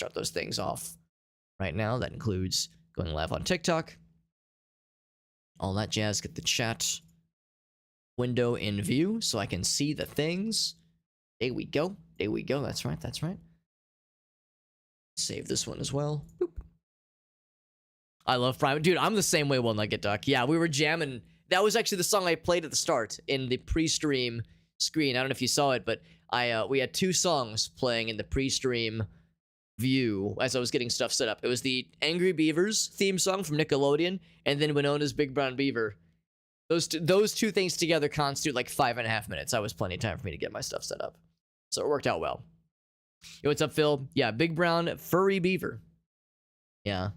start those things off right now. That includes going live on TikTok. All that jazz. Get the chat window in view so I can see the things. There we go. There we go. That's right. That's right. Save this one as well. Boop. I love Prime. Dude, I'm the same way, One Legged Duck. Yeah, we were jamming. That was actually the song I played at the start in the pre-stream screen. I don't know if you saw it, but we had 2 songs playing in the pre-stream view as I was getting stuff set up. It was the Angry Beavers theme song from Nickelodeon, and then Winona's Big Brown Beaver. Those two things together constitute like 5.5 minutes. That was plenty of time for me to get my stuff set up. So it worked out well. Yo, what's up, Phil? Yeah, Big Brown Furry Beaver. Yeah.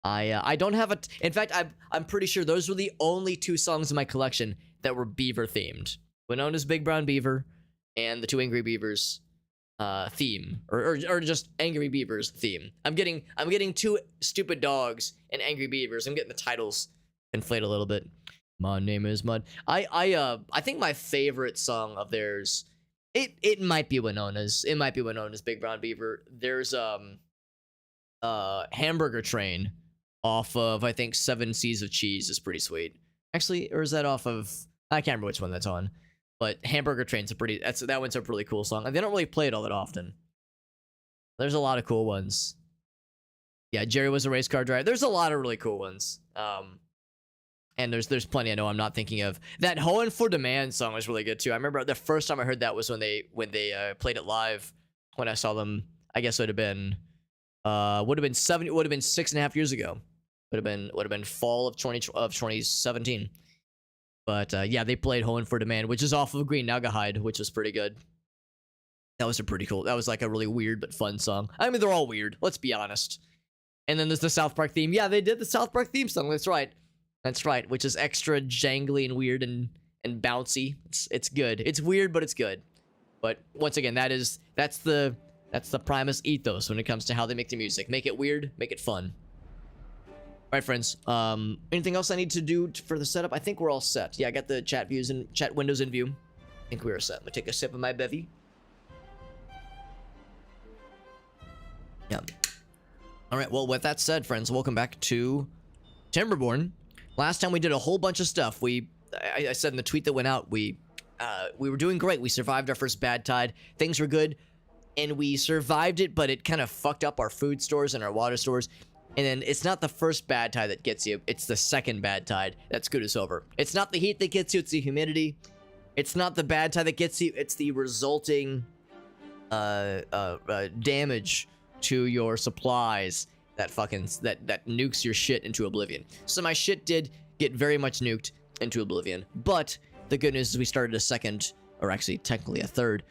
I don't have in fact, I'm pretty sure those were the only 2 songs in my collection that were beaver themed. Winona's Big Brown Beaver and the 2 Angry Beavers theme, or just Angry Beavers theme. I'm getting 2 stupid dogs and Angry Beavers. I'm getting the titles inflate a little bit. My name is Mud. I think my favorite song of theirs, it might be Winona's. It might be Winona's Big Brown Beaver. There's Hamburger Train off of, I think, 7 Seas of Cheese is pretty sweet. Actually, or is that off of, I can't remember which one that's on. But Hamburger Train's that one's a really cool song. And they don't really play it all that often. There's a lot of cool ones. Yeah, Jerry was a race car driver. There's a lot of really cool ones. And there's plenty I know I'm not thinking of. That Hoeing for Demand song was really good too. I remember the first time I heard that was when they played it live. When I saw them, I guess it would have been 6.5 years ago. Would have been fall of 2017. But yeah, they played Hoeing for Demand, which is off of Green Naugahyde, which was pretty good. That was that was like a really weird but fun song. I mean, they're all weird, let's be honest. And then there's the South Park theme. Yeah, they did the South Park theme song. That's right. That's right, which is extra jangly and weird and bouncy. It's good. It's weird, but it's good. But once again, that's the Primus ethos when it comes to how they make the music. Make it weird, make it fun. All right, friends. Anything else I need to do for the setup? I think we're all set. Yeah, I got the chat views and chat windows in view. I think we are set. I'm gonna take a sip of my bevy. Yeah. All right. Well, with that said, friends, welcome back to Timberborn. Last time we did a whole bunch of stuff. I said in the tweet that went out, we were doing great. We survived our first bad tide. Things were good, and we survived it, but it kind of fucked up our food stores and our water stores. And then it's not the first bad tide that gets you. It's the second bad tide that's good as over. It's not the heat that gets you. It's the humidity. It's not the bad tide that gets you. It's the resulting damage to your supplies that nukes your shit into oblivion. So my shit did get very much nuked into oblivion. But the good news is we started a second, or actually technically a third,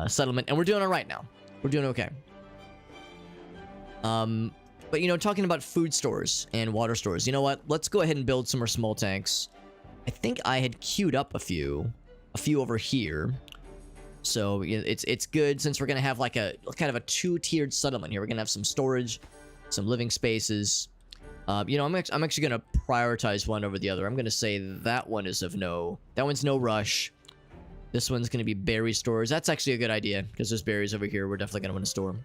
settlement, and we're doing all right now. We're doing okay. But you know, talking about food stores and water stores, you know what? Let's go ahead and build some more small tanks. I think I had queued up a few over here. So you know, it's good since we're gonna have like a kind of a 2-tiered settlement here. We're gonna have some storage, some living spaces. You know, I'm actually gonna prioritize one over the other. I'm gonna say that one is that one's no rush. This one's gonna be berry storage. That's actually a good idea because there's berries over here. We're definitely gonna want to store.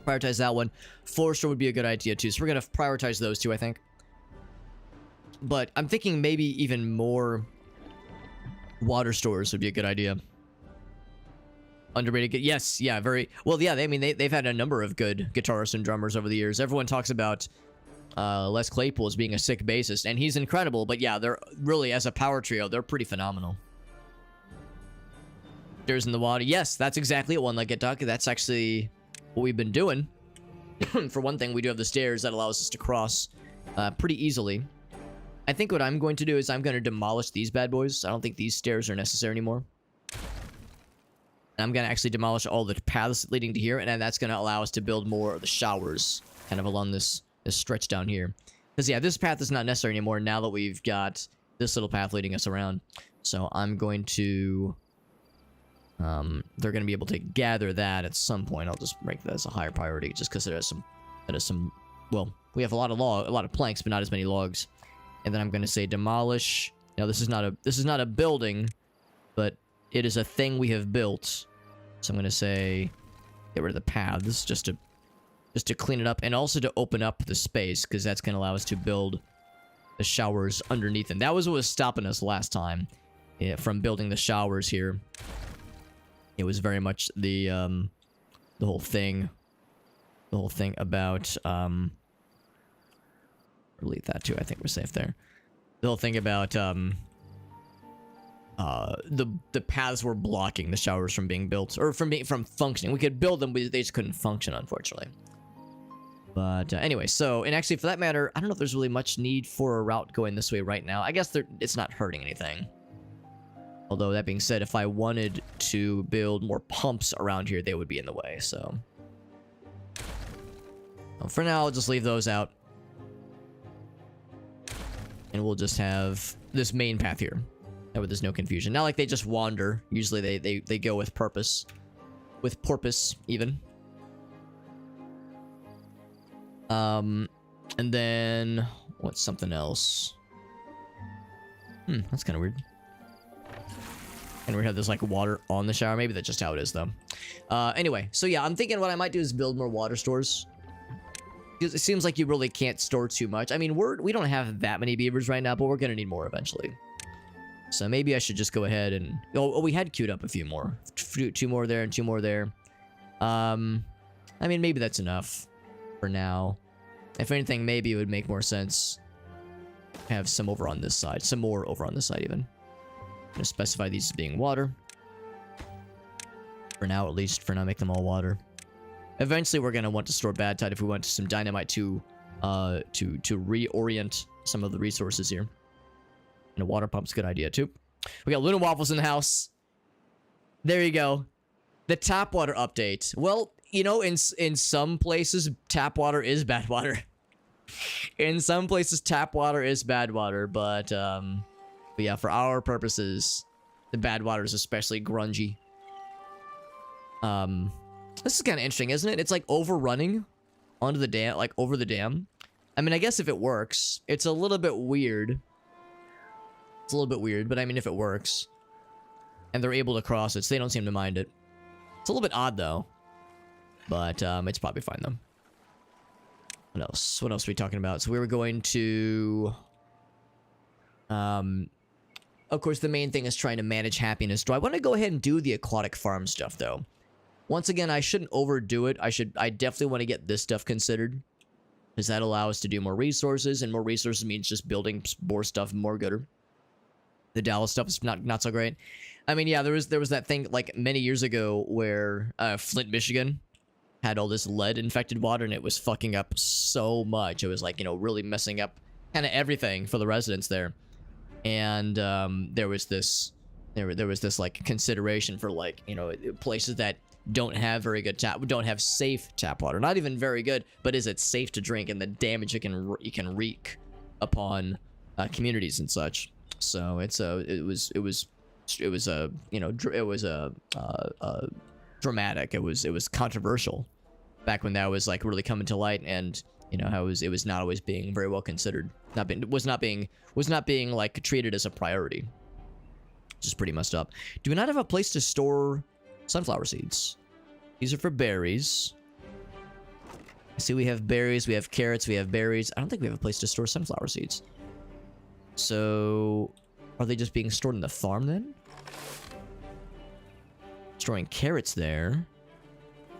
Prioritize that one. Forester would be a good idea too. So we're gonna prioritize those two, I think. But I'm thinking maybe even more water stores would be a good idea. Underrated. Yes, yeah, very well. Yeah, I mean they've had a number of good guitarists and drummers over the years. Everyone talks about Les Claypool as being a sick bassist, and he's incredible. But yeah, they're really, as a power trio, they're pretty phenomenal. Stairs in the water. Yes, that's exactly it, One Legged Duck. That's actually what we've been doing. For one thing, we do have the stairs that allows us to cross pretty easily. I think what I'm going to do is I'm going to demolish these bad boys. I don't think these stairs are necessary anymore. And I'm going to actually demolish all the paths leading to here, and then that's going to allow us to build more of the showers kind of along this stretch down here. Because, yeah, this path is not necessary anymore now that we've got this little path leading us around. So I'm going to... they're going to be able to gather that at some point. I'll just make that as a higher priority just because there is some... Well, we have a lot of planks, but not as many logs. And then I'm going to say demolish. Now, this is not a building, but... it is a thing we have built. So I'm going to say get rid of the paths just to clean it up, and also to open up the space, because that's going to allow us to build the showers underneath. And that was what was stopping us last time, from building the showers here. It was very much the whole thing about delete that too. I think we're safe there. The whole thing about the paths were blocking the showers from being built, or from functioning. We could build them, but they just couldn't function, unfortunately. But anyway, so, and actually, for that matter, I don't know if there's really much need for a route going this way right now. I guess it's not hurting anything. Although, that being said, if I wanted to build more pumps around here, they would be in the way, so. Well, for now, I'll just leave those out. And we'll just have this main path here. That way there's no confusion. Not like they just wander. Usually they go with purpose. With porpoise, even. And then what's something else? That's kind of weird. And we have this like water on the shower. Maybe that's just how it is though. Anyway, so yeah, I'm thinking what I might do is build more water stores. Because it seems like you really can't store too much. I mean, we don't have that many beavers right now, but we're gonna need more eventually. So maybe I should just go ahead and... Oh, we had queued up a few more. 2 more there and 2 more there. I mean, maybe that's enough for now. If anything, maybe it would make more sense to have some over on this side. Some more over on this side, even. I'm going to specify these as being water. For now, at least. For now, make them all water. Eventually, we're going to want to store bad tide if we want some dynamite to reorient some of the resources here. And a water pump's a good idea, too. We got Luna Waffles in the house. There you go. The tap water update. Well, you know, in some places, tap water is bad water. In some places, tap water is bad water. But yeah, for our purposes, the bad water is especially grungy. This is kind of interesting, isn't it? It's like overrunning onto the dam, like over the dam. I mean, I guess if it works, it's a little bit weird. It's a little bit weird, but I mean, if it works, and they're able to cross it, so they don't seem to mind it. It's a little bit odd, though. But, it's probably fine, though. What else? What else are we talking about? So we were going to... Of course, the main thing is trying to manage happiness. Do I want to go ahead and do the aquatic farm stuff, though? Once again, I shouldn't overdo it. I definitely want to get this stuff considered. Because that allows us to do more resources, and more resources means just building more stuff more gooder. The Dallas stuff is not so great. I mean, yeah, there was that thing like many years ago where Flint, Michigan had all this lead-infected water, and it was fucking up so much. It was like, you know, really messing up kind of everything for the residents there. And there was this like consideration for like, you know, places that don't have very good don't have safe tap water. Not even very good, but is it safe to drink, and the damage it can wreak upon communities and such. So it was dramatic. It was controversial back when that was like really coming to light, and you know how it was not always being very well considered. Was not being like treated as a priority. Which is pretty messed up. Do we not have a place to store sunflower seeds? These are for berries. I see we have berries, we have carrots, we have berries. I don't think we have a place to store sunflower seeds. So, are they just being stored in the farm then? Storing carrots there.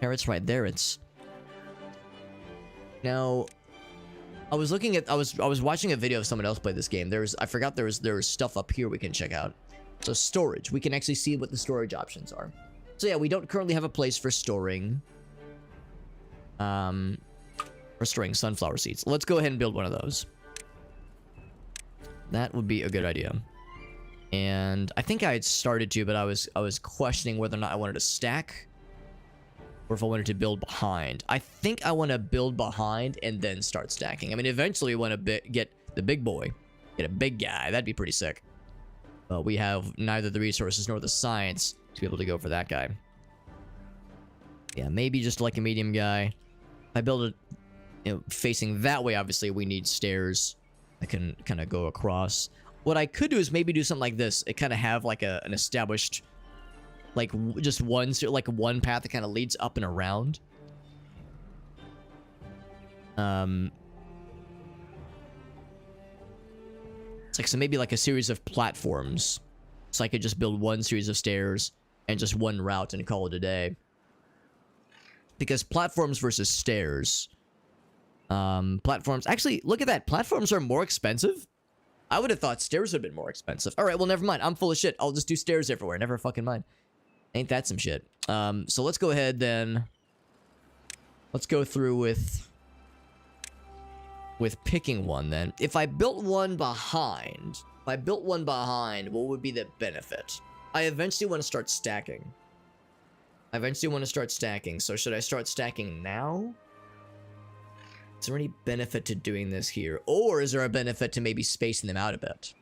Carrots right there. It's now. I was looking at. I was watching a video of someone else play this game. I forgot there was stuff up here we can check out. So storage. We can actually see what the storage options are. So yeah, we don't currently have a place for storing. For storing sunflower seeds. Let's go ahead and build one of those. That would be a good idea. And I think I had started to, but I was questioning whether or not I wanted to stack, or if I wanted to build behind. I think I want to build behind and then start stacking. I mean, eventually we want to get the big boy, get a big guy. That'd be pretty sick. But we have neither the resources nor the science to be able to go for that guy. Yeah, maybe just like a medium guy. If I build it, you know, facing that way, obviously we need stairs. I can kind of go across. What I could do is maybe do something like this. It kind of have like an established Like, just like one path that kind of leads up and around. It's like, so maybe like a series of platforms. So I could just build one series of stairs and just one route and call it a day. Because platforms versus stairs. Platforms, actually, look at that. Platforms are more expensive. I would have thought stairs would have been more expensive. All right, well, never mind. I'm full of shit. I'll just do stairs everywhere. Never fucking mind. Ain't that some shit? So let's go ahead then. Let's go through with picking one then. If I built one behind, what would be the benefit? I eventually want to start stacking. So should I start stacking now? Is there any benefit to doing this here? Or is there a benefit to maybe spacing them out a bit?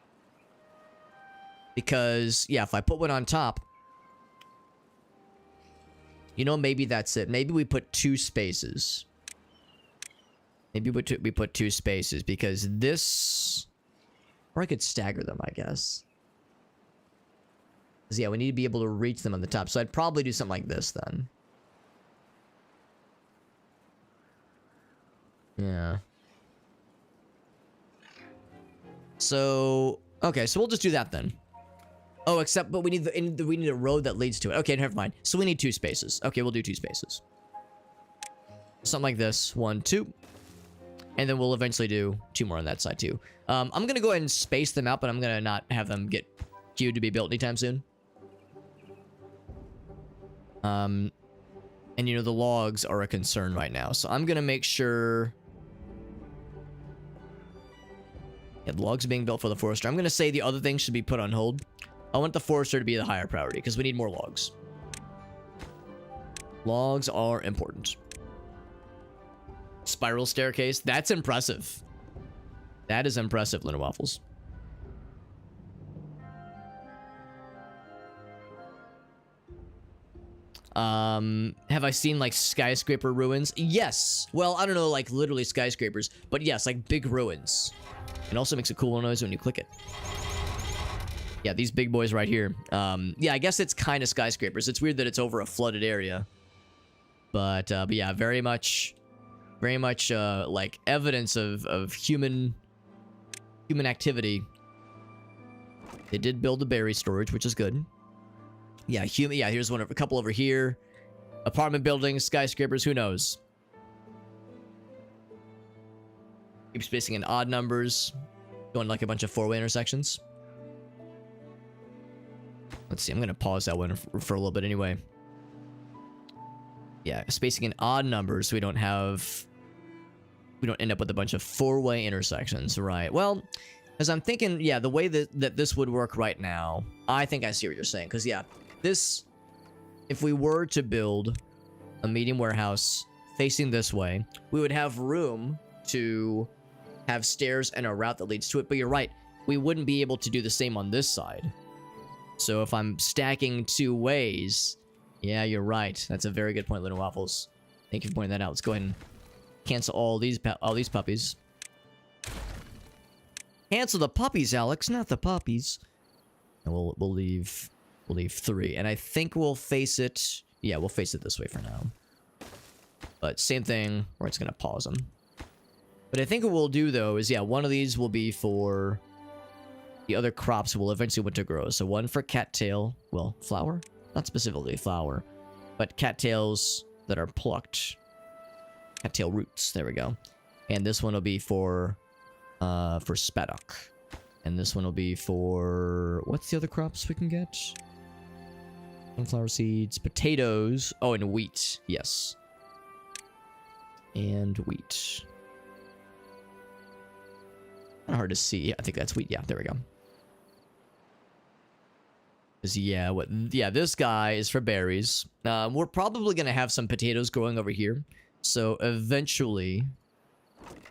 Because, yeah, if I put one on top, you know, maybe that's it. Maybe we put 2 spaces. Maybe we put 2 spaces because this... Or I could stagger them, I guess. Because, yeah, we need to be able to reach them on the top. So I'd probably do something like this then. Yeah. So... Okay, so we'll just do that then. Oh, except, but we need a road that leads to it. Okay, never mind. So we need 2 spaces. Okay, we'll do 2 spaces. Something like this. 1, 2. And then we'll eventually do 2 more on that side too. I'm gonna go ahead and space them out, but I'm gonna not have them get queued to be built anytime soon. And you know, the logs are a concern right now. So I'm gonna make sure... Yeah, the logs are being built for the forester. I'm gonna say the other things should be put on hold. I want the forester to be the higher priority because we need more logs. Logs are important. Spiral staircase. That's impressive. That is impressive, Linda Waffles. Have I seen like skyscraper ruins? Yes. Well, I don't know, like literally skyscrapers, but yes, like big ruins. It also makes a cool noise when you click it. Yeah, these big boys right here. Yeah, I guess it's kind of skyscrapers. It's weird that it's over a flooded area. But yeah, very much like evidence of human activity. They did build a berry storage, which is good. Yeah, yeah, here's a couple over here. Apartment buildings, skyscrapers, who knows? Keep spacing in odd numbers. Going like a bunch of 4-way intersections. Let's see, I'm gonna pause that one for a little bit anyway. Yeah, spacing in odd numbers so we don't end up with a bunch of 4-way intersections, right? Well, as I'm thinking, yeah, the way that this would work right now, I think I see what you're saying. Because, yeah, this, if we were to build a medium warehouse facing this way, we would have room to have stairs and a route that leads to it. But you're right, we wouldn't be able to do the same on this side. So if I'm stacking 2 ways, yeah, you're right. That's a very good point, Little Waffles. Thank you for pointing that out. Let's go ahead and cancel all these puppies. Cancel the puppies, Alex, not the puppies. And we'll leave 3, and I think we'll face it. Yeah, we'll face it this way for now. But same thing, where it's gonna pause them. But I think what we'll do though is, yeah, one of these will be for the other crops will eventually want to grow. So one for cattail, well, flower, not specifically flower, but cattails that are plucked. Cattail roots. There we go. And this one will be for spaddock. And this one will be for... What's the other crops we can get? Sunflower seeds, potatoes. Oh, and wheat. Yes. And wheat. Kind of hard to see. I think that's wheat. Yeah, there we go. Yeah, this guy is for berries. We're probably going to have some potatoes growing over here. So eventually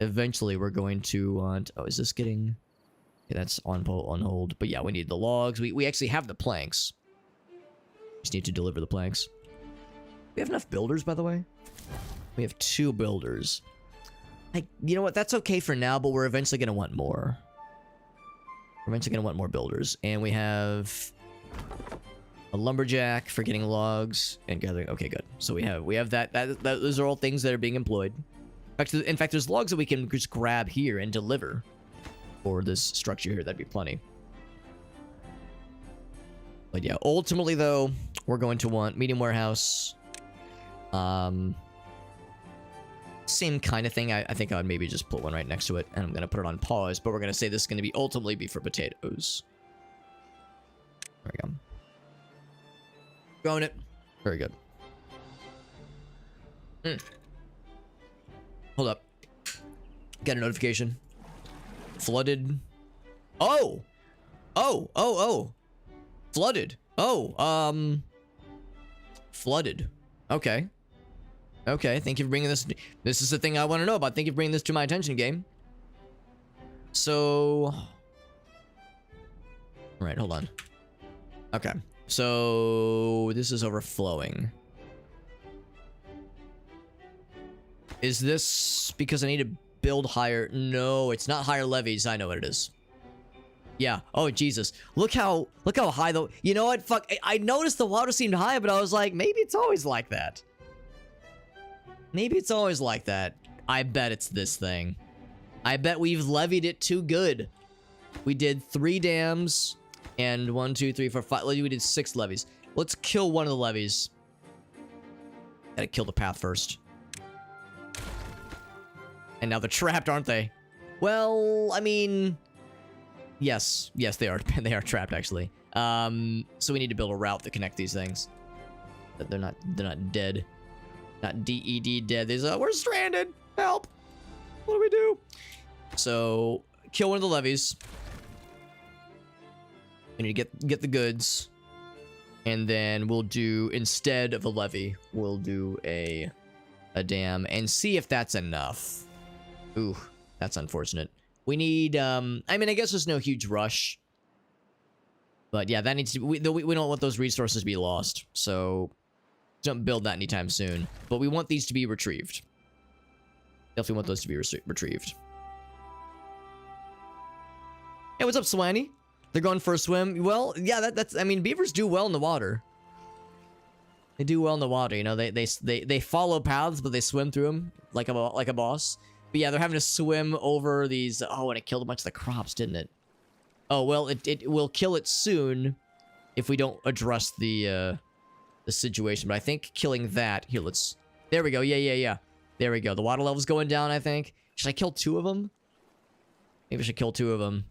we're going to want... Oh, is this getting... Okay, that's on hold. But yeah, we need the logs. We actually have the planks. Just need to deliver the planks. We have enough builders, by the way. We have 2 builders. You know what? That's okay for now, but we're eventually going to want more. We're eventually going to want more builders. And we have... A lumberjack for getting logs and gathering. Okay, good. So we have that. Those are all things that are being employed. In fact, there's logs that we can just grab here and deliver for this structure here. That'd be plenty. But yeah, ultimately though, we're going to want medium warehouse. Same kind of thing. I think I would maybe just put one right next to it, and I'm gonna put it on pause. But we're gonna say this is gonna be ultimately be for potatoes. There we go. Growing it. Very good. Hold up. Got a notification. Flooded. Oh! Oh! Flooded. Oh, flooded. Okay. Okay, thank you for bringing this. This is the thing I want to know about. Thank you for bringing this to my attention, game. So... Alright, hold on. Okay. So... This is overflowing. Is this because I need to build higher? No, it's not higher levees. I know what it is. Yeah. Oh, Jesus. Look how high though. You know what? Fuck. I noticed the water seemed high, but I was like, maybe it's always like that. Maybe it's always like that. I bet it's this thing. I bet we've levied it too good. We did 3 dams and 1, 2, 3, 4, 5. We did 6 levees. Let's kill one of the levees. Gotta kill the path first. And now they're trapped, aren't they? Well, I mean... Yes, they are. They are trapped, actually. So we need to build a route to connect these things. But they're not dead. Not DED dead. We're stranded. Help! What do we do? So kill one of the levees. We need to get the goods, and then we'll do, instead of a levee, we'll do a dam and see if that's enough. Ooh, that's unfortunate. We need, I mean, I guess there's no huge rush. But yeah, that needs to, we don't want those resources to be lost. So, don't build that anytime soon. But we want these to be retrieved. Definitely want those to be retrieved. Hey, what's up, Swanny? They're going for a swim. Well, yeah, that's, I mean, beavers do well in the water. They do well in the water, you know, they follow paths, but they swim through them like a boss. But yeah, they're having to swim over these. Oh, and it killed a bunch of the crops, didn't it? Oh, well, it will kill it soon if we don't address the situation. But I think killing that... Here, let's... There we go. Yeah. There we go. The water level's going down, I think. Should I kill 2 of them? Maybe I should kill 2 of them.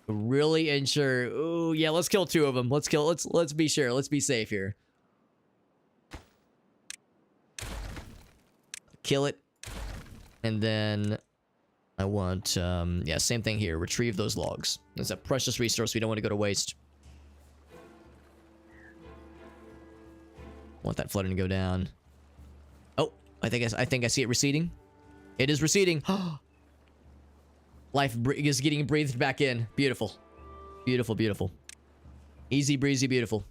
Really ensure... Ooh, yeah, let's kill 2 of them. Let's be sure. Let's be safe here. Kill it. And then I want, yeah, same thing here. Retrieve those logs. It's a precious resource we don't want to go to waste. Want that flooding to go down. Oh, I think I see it receding. It is receding. Life is getting breathed back in. Beautiful. Beautiful, beautiful. Easy breezy, beautiful.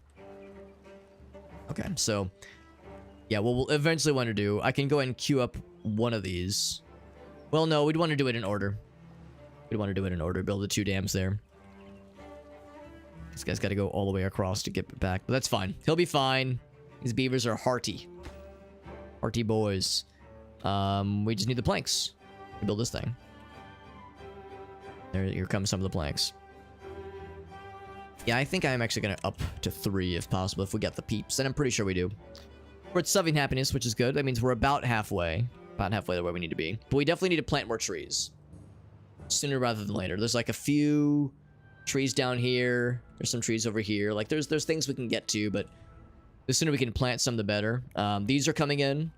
Okay, so... Yeah, what we'll eventually want to do... I can go ahead and queue up one of these. Well, no, we'd want to do it in order. We'd want to do it in order. Build the 2 dams there. This guy's got to go all the way across to get back. But that's fine. He'll be fine. These beavers are hearty. Hearty boys. We just need the planks to build this thing. Here comes some of the planks. Yeah, I think I'm actually going to up to 3 if possible, if we get the peeps. And I'm pretty sure we do. We're at 7 happiness, which is good. That means we're about halfway. About halfway to where we need to be. But we definitely need to plant more trees. Sooner rather than later. There's like a few trees down here. There's some trees over here. Like there's things we can get to, but the sooner we can plant some, the better. These are coming in.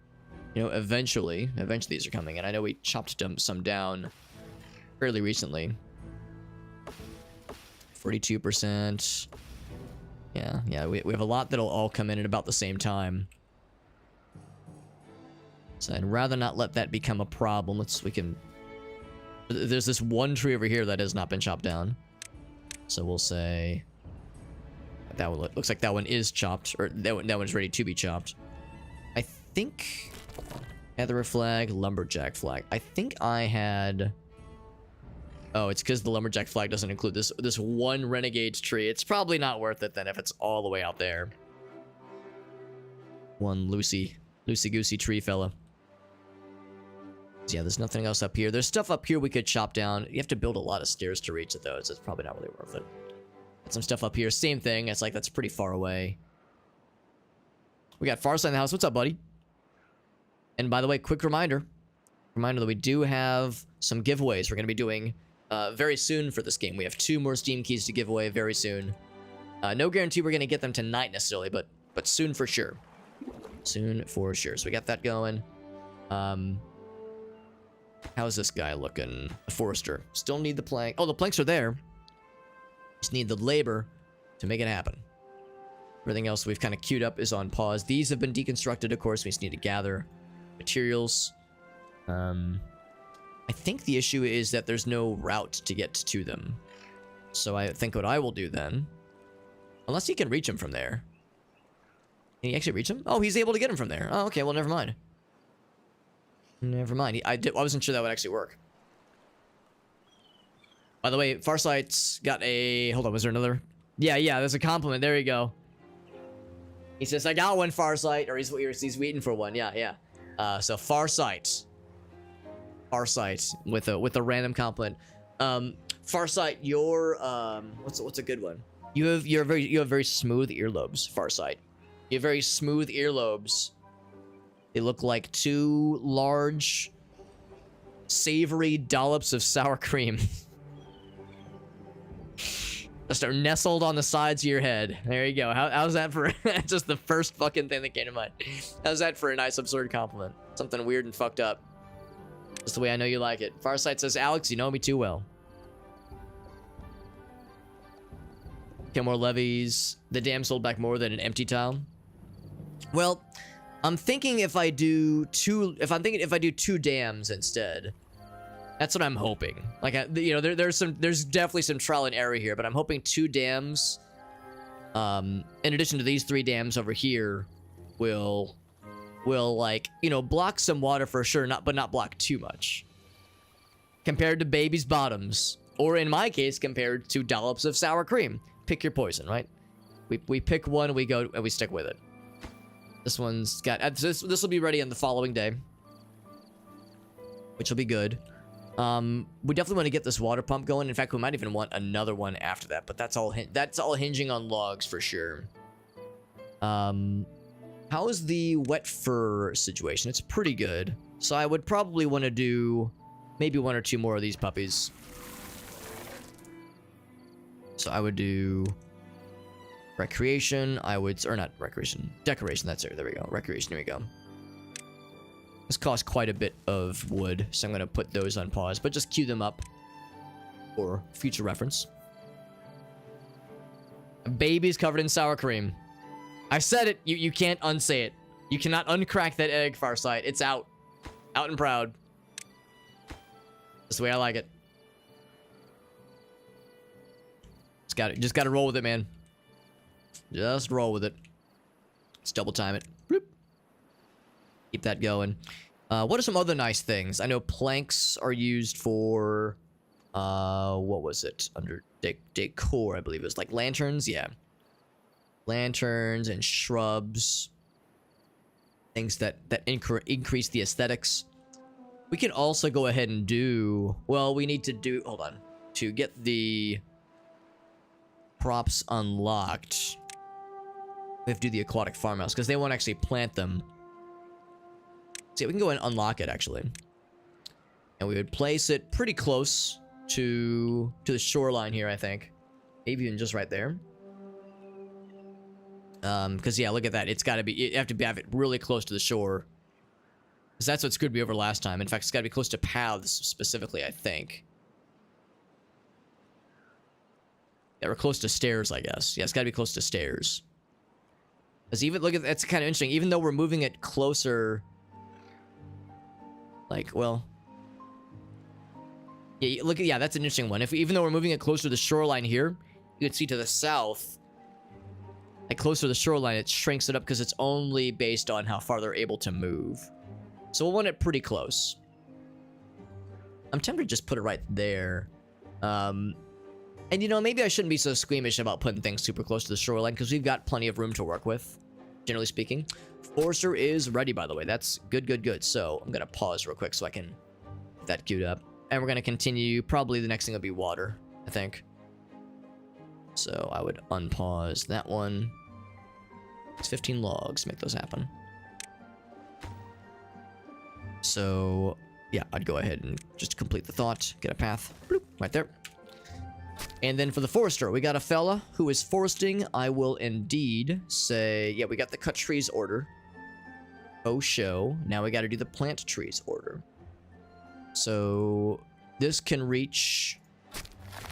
You know, eventually. Eventually these are coming in. I know we chopped some down fairly recently. 42%. Yeah, we have a lot that'll all come in at about the same time. So I'd rather not let that become a problem. There's this one tree over here that has not been chopped down. So we'll say that one looks like that one is chopped, or that one's ready to be chopped. I think Gatherer flag, lumberjack flag. I think I had Oh, it's because the lumberjack flag doesn't include this one renegade tree. It's probably not worth it then if it's all the way out there. One loosey-goosey tree fella. So yeah, there's nothing else up here. There's stuff up here we could chop down. You have to build a lot of stairs to reach it, though, so it's probably not really worth it. Got some stuff up here. Same thing. It's like that's pretty far away. We got Farsight in the house. What's up, buddy? And by the way, quick reminder that we do have some giveaways we're going to be doing very soon for this game. We have 2 more Steam keys to give away very soon. No guarantee we're going to get them tonight necessarily, but soon for sure. Soon for sure. So we got that going. How's this guy looking? The forester. Still need the plank. Oh, the planks are there. Just need the labor to make it happen. Everything else we've kind of queued up is on pause. These have been deconstructed, of course. We just need to gather materials. I think the issue is that there's no route to get to them. So I think what I will do then... Unless he can reach him from there. Can he actually reach him? Oh, he's able to get him from there. Oh, okay. Well, never mind. Never mind. I wasn't sure that would actually work. By the way, Farsight's got a... Hold on, was there another? Yeah, there's a compliment. There you go. He says, I got one, Farsight. Or he's waiting for one. Yeah. So Farsight with a random compliment. Farsight, your what's a good one? You have very smooth earlobes, Farsight. You have very smooth earlobes. They look like 2 large, savory dollops of sour cream. Just are nestled on the sides of your head. There you go. How's that for... just the first fucking thing that came to mind. How's that for a nice, absurd compliment? Something weird and fucked up. Just the way I know you like it. Farsight says, Alex, you know me too well. Kill more levies. The dam sold back more than an empty tile. Well, I'm thinking if I do 2 dams instead. That's what I'm hoping. Like, there's definitely some trial and error here, but I'm hoping 2 dams, in addition to these 3 dams over here, will like, block some water for sure, but not block too much. Compared to baby's bottoms, or in my case, compared to dollops of sour cream. Pick your poison, right? We pick one, we go and we stick with it. This one's got this will be ready on the following day, which will be good. We definitely want to get this water pump going. In fact, we might even want another one after that, but that's all hinging on logs for sure. How is the wet fur situation? It's pretty good. So I would probably want to do maybe 1 or 2 more of these puppies. So I would do recreation. Or not recreation, decoration. That's it. There we go. Recreation. Here we go. This costs quite a bit of wood, so I'm going to put those on pause, but just queue them up for future reference. A baby's covered in sour cream. I said it. You can't unsay it. You cannot uncrack that egg, Farsight. It's out. Out and proud. That's the way I like it. Just gotta roll with it, man. Just roll with it. Let's double time it. Bloop. Keep that going. What are some other nice things? I know planks are used for, what was it? Under decor, I believe it was like lanterns. Yeah. Lanterns and shrubs. Things that increase the aesthetics. We can also go ahead and do, well, we need to do, hold on. To get the props unlocked, we have to do the aquatic farmhouse because they won't actually plant them. See, we can go and unlock it actually, and we would place it pretty close to the shoreline here. I think maybe even just right there. Because yeah, look at that. It's got to be. You have to have it really close to the shore. Because that's what screwed me over last time. In fact, it's got to be close to paths specifically. I think. Yeah, we're close to stairs, I guess. Yeah, it's got to be close to stairs. Because even, look at that's kind of interesting. Even though we're moving it closer, like, well, yeah, look at, yeah, that's an interesting one. Even though we're moving it closer to the shoreline here, you can see to the south, like closer to the shoreline, it shrinks it up because it's only based on how far they're able to move. So we'll want it pretty close. I'm tempted to just put it right there. And you know, maybe I shouldn't be so squeamish about putting things super close to the shoreline because we've got plenty of room to work with, generally speaking. Forester is ready, by the way. That's good, good, good. So I'm gonna pause real quick so I can get that queued up. And we're gonna continue. Probably the next thing will be water, I think. So I would unpause that one. It's 15 logs. Make those happen. So yeah, I'd go ahead and just complete the thought. Get a path. Bloop, right there. And then for the forester, we got a fella who is foresting. I will indeed say, yeah, we got the cut trees order. Oh, show. Now we got to do the plant trees order. So this can reach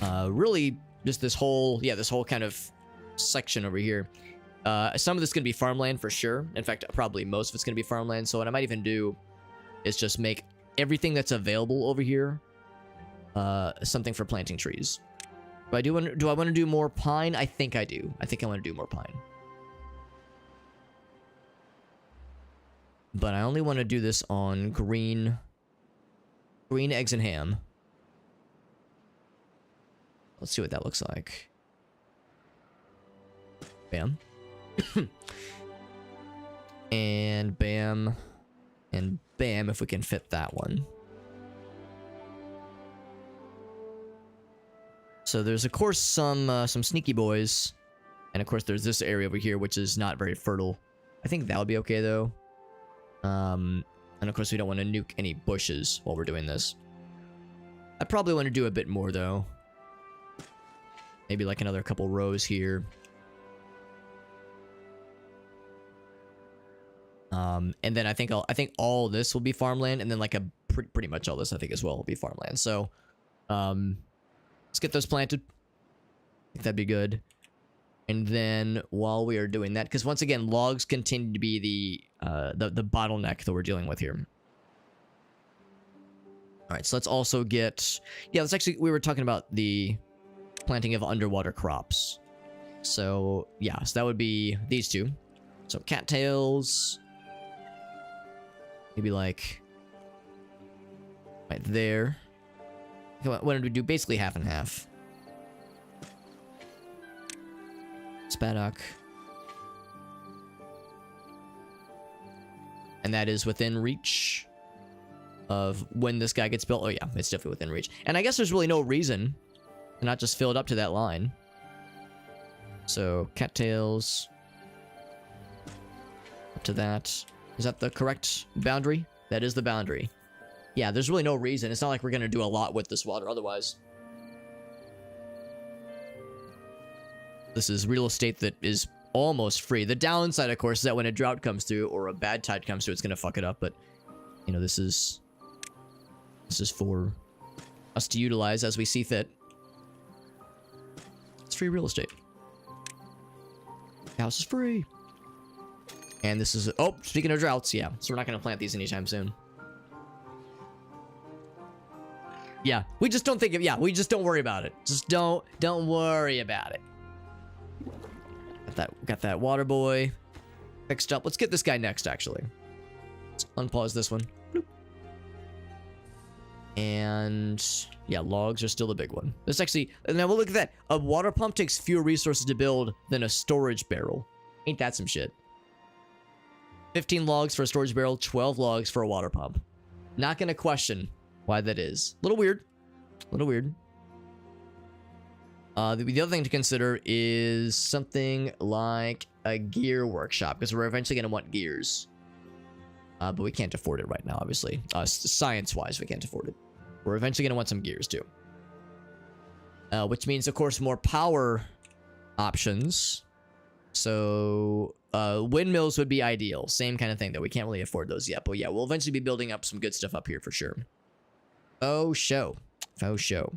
really just this whole kind of section over here. Some of this is going to be farmland for sure. In fact, probably most of it's going to be farmland. So what I might even do is just make everything that's available over here something for planting trees. Do I want to do more pine? I think I do. I think I want to do more pine. But I only want to do this on green eggs and ham. Let's see what that looks like. Bam. And bam. And bam, if we can fit that one. So there's, of course, some sneaky boys. And, of course, there's this area over here, which is not very fertile. I think that would be okay, though. And, of course, we don't want to nuke any bushes while we're doing this. I probably want to do a bit more, though. Maybe, like, another couple rows here. And then I think all this will be farmland, and then, like, pretty much all this, I think, as well will be farmland. So, let's get those planted. I think that'd be good. And then while we are doing that, because once again, logs continue to be the bottleneck that we're dealing with here. All right, so let's also get, yeah, let's actually, we were talking about the planting of underwater crops. So yeah, so that would be these two. So cattails, maybe like right there. What did we do? Basically half and half. Spaddock. And that is within reach of when this guy gets built. Oh yeah, it's definitely within reach. And I guess there's really no reason to not just fill it up to that line. So cattails. Up to that. Is that the correct boundary? That is the boundary. Yeah, there's really no reason. It's not like we're going to do a lot with this water otherwise. This is real estate that is almost free. The downside, of course, is that when a drought comes through or a bad tide comes through, it's going to fuck it up. But, you know, this is for us to utilize as we see fit. It's free real estate. The house is free. And this is... Oh, speaking of droughts, yeah. So we're not going to plant these anytime soon. Yeah, we just don't think of... Yeah, we just don't worry about it. Just don't worry about it. Got that water boy fixed up. Let's get this guy next, actually. Let's unpause this one. Bloop. And... yeah, logs are still the big one. This actually... Now, we'll look at that. A water pump takes fewer resources to build than a storage barrel. Ain't that some shit? 15 logs for a storage barrel, 12 logs for a water pump. Not gonna question why that is. A little weird. A little weird. The other thing to consider is something like a gear workshop, because we're eventually going to want gears. But we can't afford it right now, obviously. Science-wise, we can't afford it. We're eventually going to want some gears, too. Which means, of course, more power options. So, windmills would be ideal. Same kind of thing, though. We can't really afford those yet. But yeah, we'll eventually be building up some good stuff up here for sure. Oh, show. Oh, show.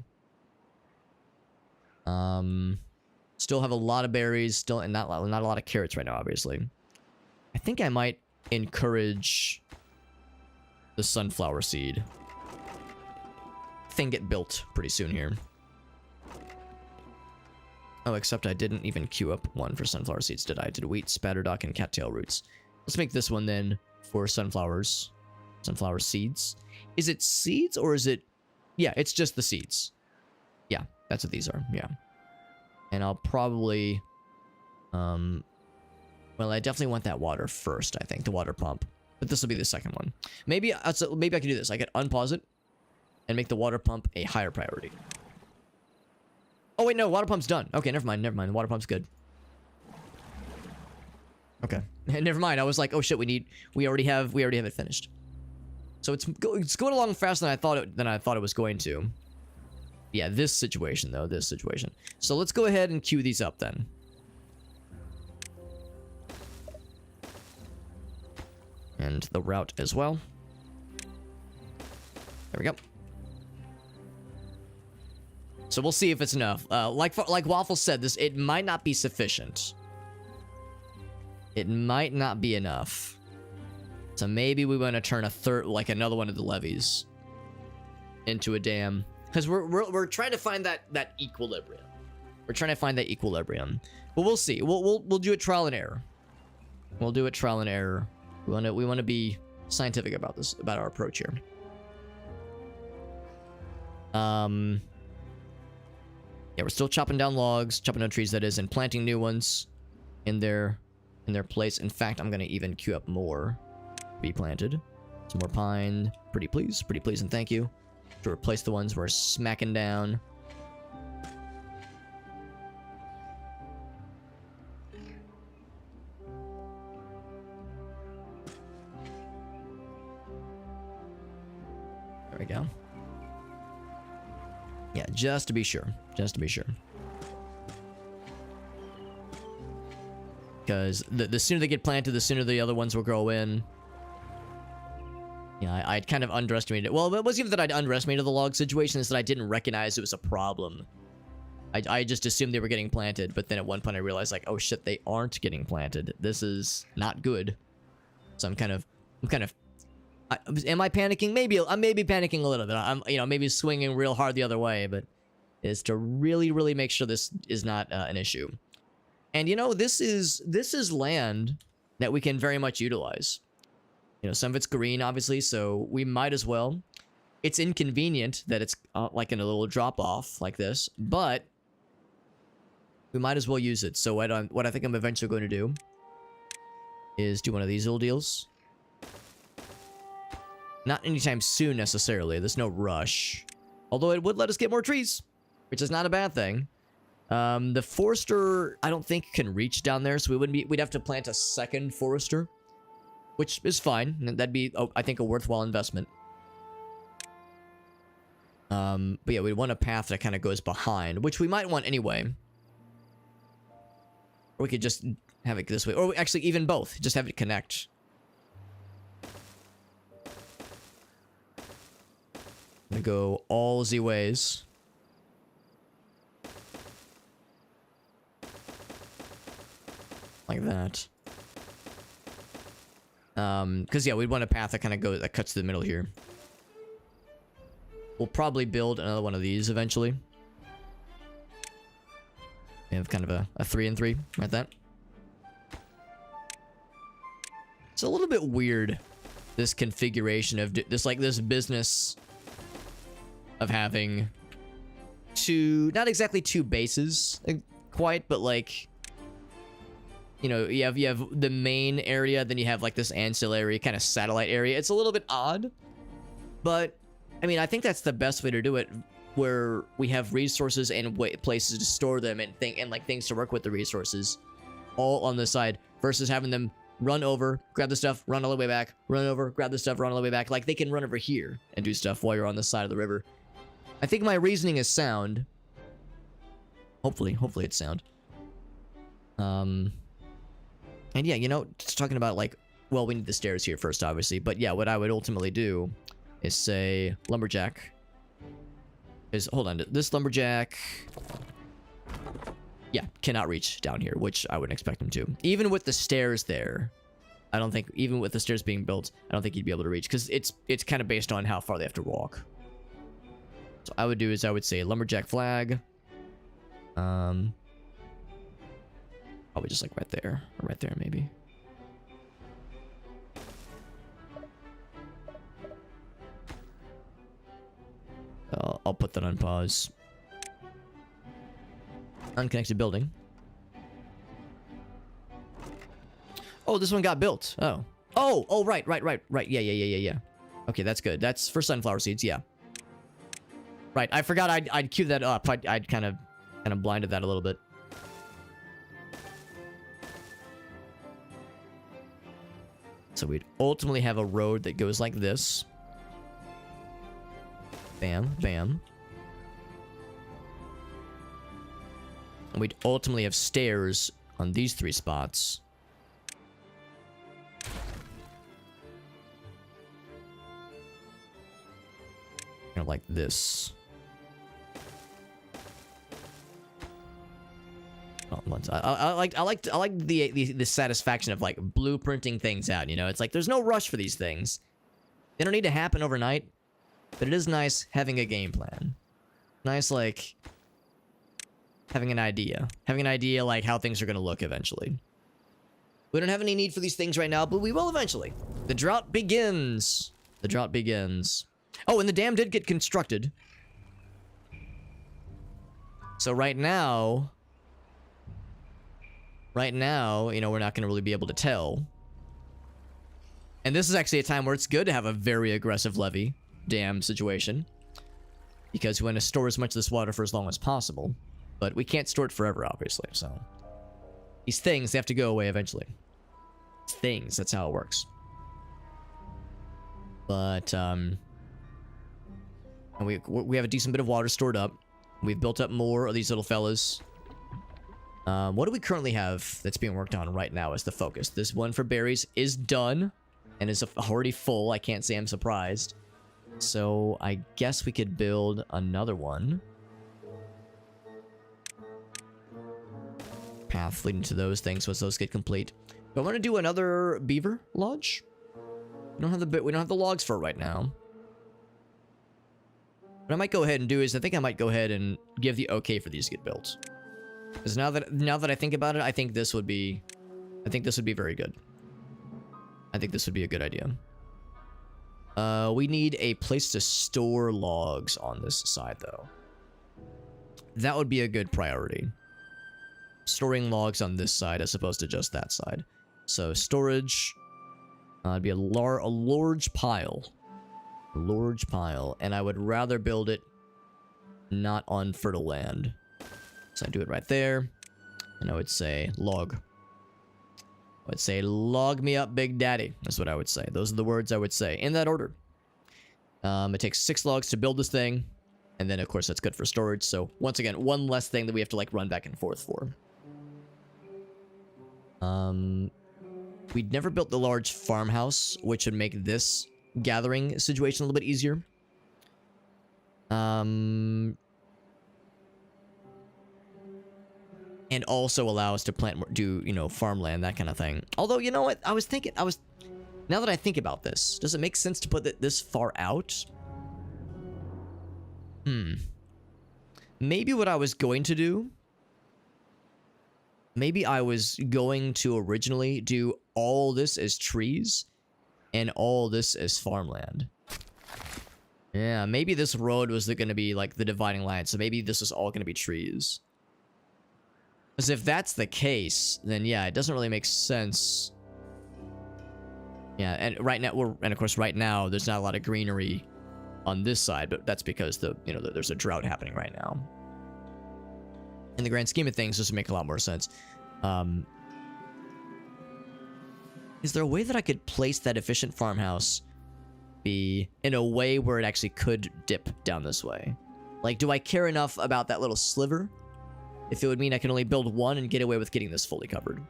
Still have a lot of berries, still, and not a lot of carrots right now, obviously. I think I might encourage the sunflower seed thing get built pretty soon here. Oh, except I didn't even queue up one for sunflower seeds, did I? Did wheat, spatterdock, and cattail roots. Let's make this one then for sunflowers. Sunflower seeds. Is it seeds or is it... Yeah, it's just the seeds. Yeah, That's what these are, yeah. And I'll probably... well, I definitely want that water first, I think. The water pump. But this will be the second one. Maybe I can do this. I could unpause it and make the water pump a higher priority. Oh, wait, no. Water pump's done. Okay, never mind. Never mind. The water pump's good. Okay. Never mind. I was like, oh, shit, we already have it finished. So it's going along faster than I thought it was going to. Yeah, this situation, though. This situation. So let's go ahead and queue these up, then. And the route as well. There we go. So we'll see if it's enough. Like Waffle said, it might not be sufficient. It might not be enough. So maybe we want to turn another one of the levees into a dam, because we're trying to find that equilibrium. We're trying to find that equilibrium. But we'll see. We'll do a trial and error. We'll do a trial and error. We want to be scientific about this, about our approach here. Yeah, we're still chopping down logs, chopping down trees, that is, and planting new ones in their place. In fact, I'm gonna even queue up more to be planted. Some more pine, pretty please, and thank you. To replace the ones we're smacking down. There we go. Yeah, just to be sure. Just to be sure. Because the sooner they get planted, the sooner the other ones will grow in. Yeah, I'd kind of underestimated it. Well, it wasn't even that I'd underestimated the log situation, it's that I didn't recognize it was a problem. I just assumed they were getting planted, but then at one point I realized, like, oh shit, they aren't getting planted. This is not good. So I'm kind of am I panicking? Maybe I'm panicking a little bit. I'm maybe swinging real hard the other way, but is to really make sure this is not an issue. And this is land that we can very much utilize. Some of it's green, obviously, so we might as well. It's inconvenient that it's like in a little drop off like this, but we might as well use it. So what I think I'm eventually going to do is do one of these little deals. Not anytime soon, necessarily. There's no rush. Although it would let us get more trees, which is not a bad thing. The forester, I don't think, can reach down there, so we'd have to plant a second forester, which is fine. That'd be, I think, a worthwhile investment. But yeah, we want a path that kind of goes behind, which we might want anyway. Or we could just have it this way. Or actually, even both. Just have it connect. I'm gonna go all the ways. Like that. Because yeah, we'd want a path that kind of that cuts to the middle here. We'll probably build another one of these eventually. We have kind of a 3 and 3, like that. It's a little bit weird, this configuration of this business of having not exactly two bases quite, but like, you have the main area, then you have like this ancillary kind of satellite area. It's a little bit odd, but I mean, I think that's the best way to do it, where we have resources and places to store them and things to work with the resources all on the side, versus having them run over, grab the stuff, run all the way back, run over, grab the stuff, run all the way back. Like, they can run over here and do stuff while you're on the side of the river. I think my reasoning is sound. Hopefully it's sound. And yeah, just talking about, like, well, we need the stairs here first, obviously, but yeah, what I would ultimately do is say lumberjack hold on, this lumberjack, yeah, cannot reach down here, which I wouldn't expect him to. Even with the stairs there, I don't think, even with the stairs being built, I don't think he'd be able to reach, because it's kind of based on how far they have to walk. So I would say lumberjack flag. Probably just like right there, or right there maybe. I'll put that on pause. Unconnected building. Oh, this one got built. Oh. Oh, right. Yeah. Okay, that's good. That's for sunflower seeds, yeah. Right, I forgot I'd queue that up. I'd kind of blinded that a little bit. So we'd ultimately have a road that goes like this. Bam, bam. And we'd ultimately have stairs on these 3 spots. Kind of like this. Oh, I like the satisfaction of like blueprinting things out, you know? It's like there's no rush for these things. They don't need to happen overnight, but it is nice having a game plan. Nice, like having an idea like how things are going to look eventually. We don't have any need for these things right now, but we will eventually. The drought begins. The drought begins. Oh, and the dam did get constructed. So right now, you know, we're not going to really be able to tell. And this is actually a time where it's good to have a very aggressive levee dam situation, because we want to store as much of this water for as long as possible. But we can't store it forever, obviously, so these things, they have to go away eventually. Things, that's how it works. But, and we have a decent bit of water stored up. We've built up more of these little fellas. What do we currently have that's being worked on right now as the focus? This one for berries is done and is already full. I can't say I'm surprised. So I guess we could build another one. Path leading to those things once those get complete. But I want to do another beaver lodge. We don't have the logs for it right now. What I might go ahead and do is I think I might go ahead and give the okay for these to get built. Because now that I think about it, I think this would be very good. I think this would be a good idea. We need a place to store logs on this side, though. That would be a good priority. Storing logs on this side as opposed to just that side. So storage, it'd be a large pile. A large pile, and I would rather build it not on fertile land. So I do it right there, and I would say log. I would say log me up, Big Daddy. That's what I would say. Those are the words I would say in that order. It takes 6 logs to build this thing, and then of course that's good for storage. So once again, one less thing that we have to like run back and forth for. We'd never built the large farmhouse, which would make this gathering situation a little bit easier. And also allow us to plant more, you know, farmland, that kind of thing. Although, you know what? Now that I think about this, does it make sense to put it this far out? Maybe what I was going to do, maybe I was going to originally do all this as trees and all this as farmland. Yeah, maybe this road was going to be like the dividing line, so maybe this is all going to be trees. Because if that's the case, then yeah, it doesn't really make sense. Yeah, and right now and of course right now there's not a lot of greenery on this side, but that's because there's a drought happening right now. In the grand scheme of things, this would make a lot more sense. Is there a way that I could place that efficient farmhouse be in a way where it actually could dip down this way? Like, do I care enough about that little sliver? If it would mean I can only build one and get away with getting this fully covered.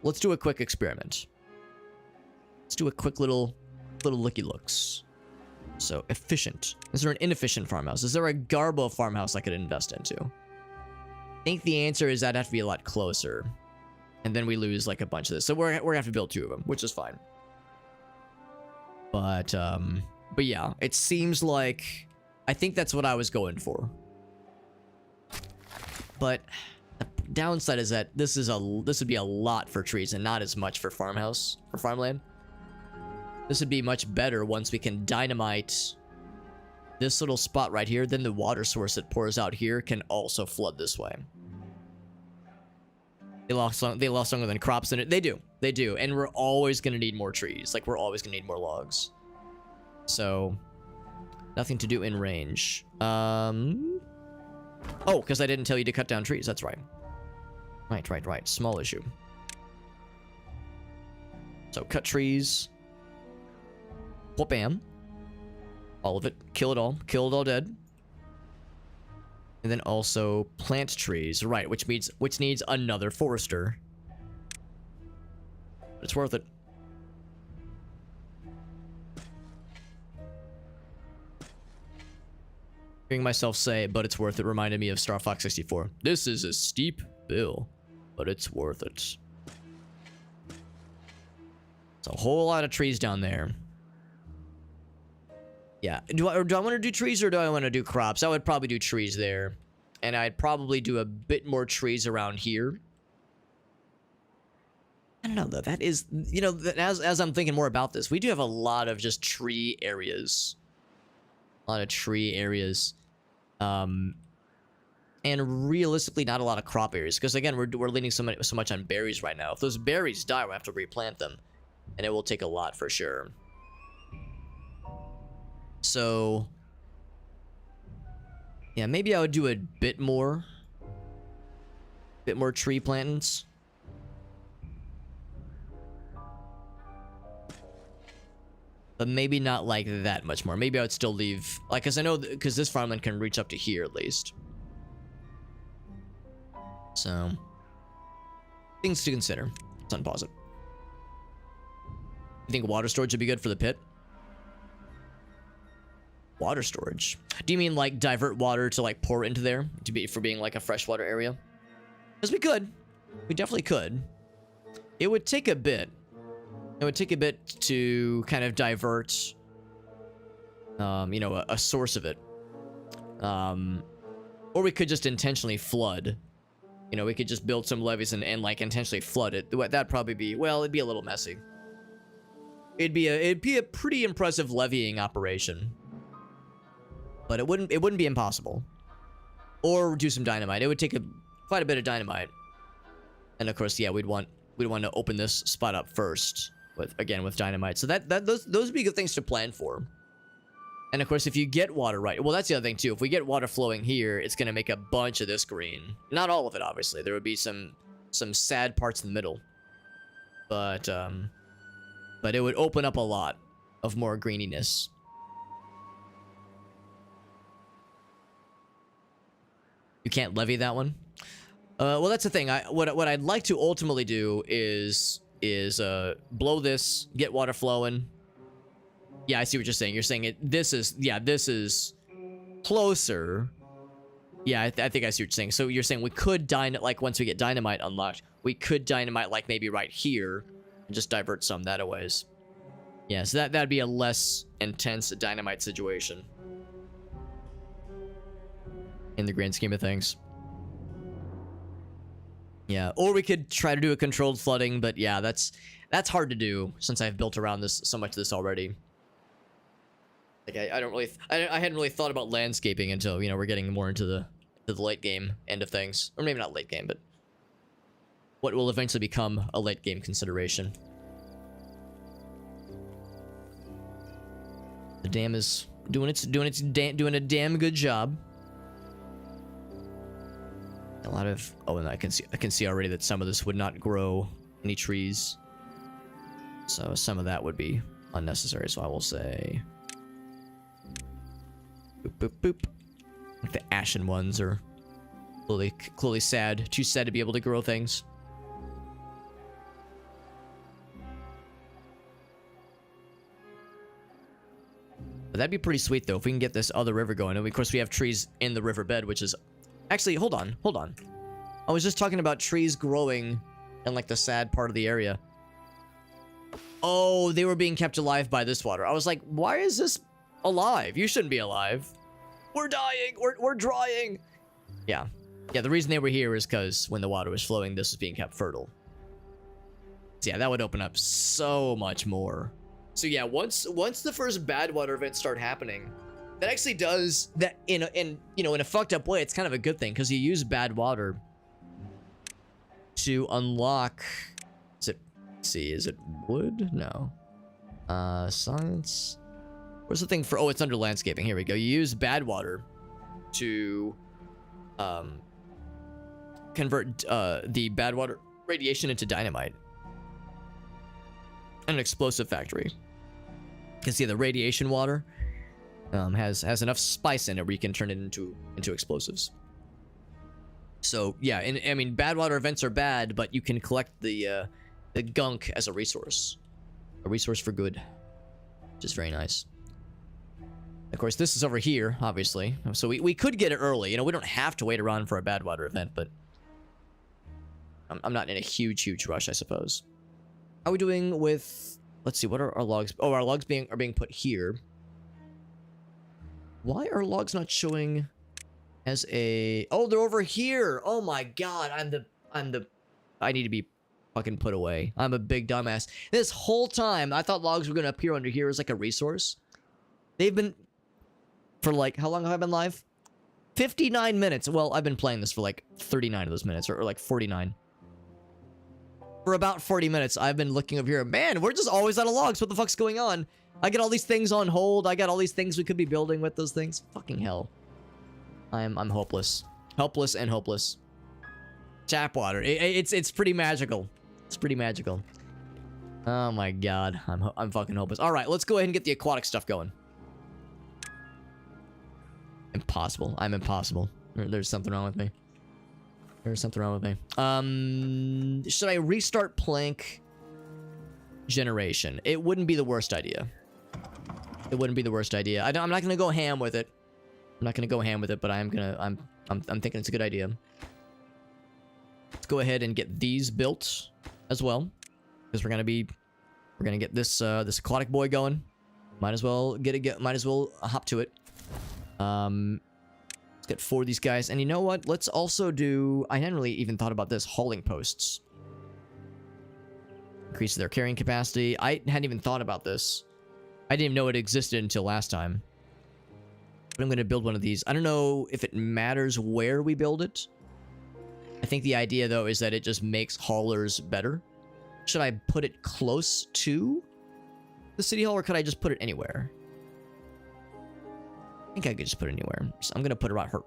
Let's do a quick experiment. Let's do a quick little looky-looks. So, efficient. Is there an inefficient farmhouse? Is there a Garbo farmhouse I could invest into? I think the answer is I'd have to be a lot closer. And then we lose like a bunch of this. So we're gonna have to build 2 of them, which is fine. But yeah, it seems like I think that's what I was going for. But the downside is that this would be a lot for trees and not as much for farmland. This would be much better once we can dynamite this little spot right here. Then the water source that pours out here can also flood this way. They last longer than crops, and they do, and we're always gonna need more trees. Like, we're always gonna need more logs. So, nothing to do in range. Oh, because I didn't tell you to cut down trees. That's right. Right. Small issue. So, cut trees. Bam. All of it. Kill it all. Kill it all dead. And then also plant trees. Right, which needs another forester. But it's worth it. Hearing myself say, but it's worth it, reminded me of Star Fox 64. This is a steep bill, but it's worth it. It's a whole lot of trees down there. Yeah, do I want to do trees or do I want to do crops? I would probably do trees there. And I'd probably do a bit more trees around here. I don't know, though. That is, you know, as I'm thinking more about this, we do have a lot of just tree areas. A lot of tree areas. And realistically, not a lot of crop areas. Because, again, we're leaning so much on berries right now. If those berries die, we'll have to replant them. And it will take a lot for sure. So, yeah, maybe I would do a bit more tree plantings. But maybe not like that much more. Maybe I would still leave, like, because I know, because this farmland can reach up to here at least. So, things to consider. Let's unpause it. You think water storage would be good for the pit? Water storage? Do you mean like divert water to like pour into there for being like a freshwater area? Because we could. We definitely could. It would take a bit. It would take a bit to kind of divert, you know, a source of it. Or we could just intentionally flood. You know, we could just build some levees and like intentionally flood it. That'd probably be, well, it'd be a little messy. It'd be a pretty impressive levying operation. But it wouldn't be impossible. Or do some dynamite. It would take quite a bit of dynamite. And of course, yeah, we'd want to open this spot up first with dynamite. So those would be good things to plan for. And of course, if you get water right, well, that's the other thing too. If we get water flowing here, it's gonna make a bunch of this green. Not all of it, obviously. There would be some sad parts in the middle. But it would open up a lot of more greeniness. You can't levy that one. Well, that's the thing. What I'd like to ultimately do is blow this, get water flowing. Yeah, I see what you're saying. You're saying this is closer. Yeah, I think I see what you're saying. So you're saying we could like once we get dynamite unlocked, we could dynamite like maybe right here and just divert some that a ways. Yeah, so that'd be a less intense dynamite situation. In the grand scheme of things. Yeah, or we could try to do a controlled flooding, but yeah, that's hard to do since I've built around this so much of this already. Like I hadn't really thought about landscaping until, you know, we're getting more into the late game end of things. Or maybe not late game, but what will eventually become a late game consideration. The dam is doing a damn good job. A lot of, oh, and I can see already that some of this would not grow any trees. So some of that would be unnecessary. So I will say, boop, boop, boop. Like the ashen ones are clearly sad, too sad to be able to grow things. But that'd be pretty sweet though if we can get this other river going. And of course we have trees in the riverbed, which is actually, hold on. I was just talking about trees growing in like the sad part of the area. Oh, they were being kept alive by this water. I was like, why is this alive? You shouldn't be alive. We're dying. We're drying. Yeah. Yeah, the reason they were here is because when the water was flowing, this was being kept fertile. So yeah, that would open up so much more. So yeah, once the first bad water events start happening, that actually does that in a fucked up way. It's kind of a good thing because you use bad water to unlock... let's see, is it wood? No. Science... Where's the thing for... Oh, it's under landscaping. Here we go. You use bad water to convert the bad water radiation into dynamite. An explosive factory. You can see the radiation water has enough spice in it where you can turn it into explosives. So yeah, and I mean, bad water events are bad, but you can collect the gunk as a resource for good, which is very nice. Of course, this is over here, obviously, so we could get it early. You know, we don't have to wait around for a bad water event, but I'm not in a huge rush, I suppose. How are we doing with... Let's see, what are our logs? Oh, our logs are being put here. Why are logs not showing as a... Oh, they're over here. Oh my god, I need to be fucking put away. I'm a big dumbass. This whole time, I thought logs were going to appear under here as like a resource. They've been... For like, how long have I been live? 59 minutes. Well, I've been playing this for like 39 of those minutes, or like 49. For about 40 minutes, I've been looking over here. Man, we're just always out of logs. What the fuck's going on? I get all these things on hold. I got all these things we could be building with those things. Fucking hell. I'm hopeless. Helpless and hopeless. Tap water. It's pretty magical. It's pretty magical. Oh my god. I'm fucking hopeless. All right, let's go ahead and get the aquatic stuff going. Impossible. I'm impossible. There's something wrong with me. There's something wrong with me. Should I restart plank generation? It wouldn't be the worst idea. It wouldn't be the worst idea. I'm not gonna go ham with it. I'm not gonna go ham with it, but I'm thinking it's a good idea. Let's go ahead and get these built as well, because we're gonna get this this aquatic boy going. Might as well might as well hop to it. Let's get 4 of these guys. And you know what? Let's also do... I hadn't really even thought about this. Hauling posts. Increase their carrying capacity. I hadn't even thought about this. I didn't even know it existed until last time. But I'm going to build one of these. I don't know if it matters where we build it. I think the idea, though, is that it just makes haulers better. Should I put it close to the city hall, or could I just put it anywhere? I think I could just put it anywhere. So I'm going to put it right here.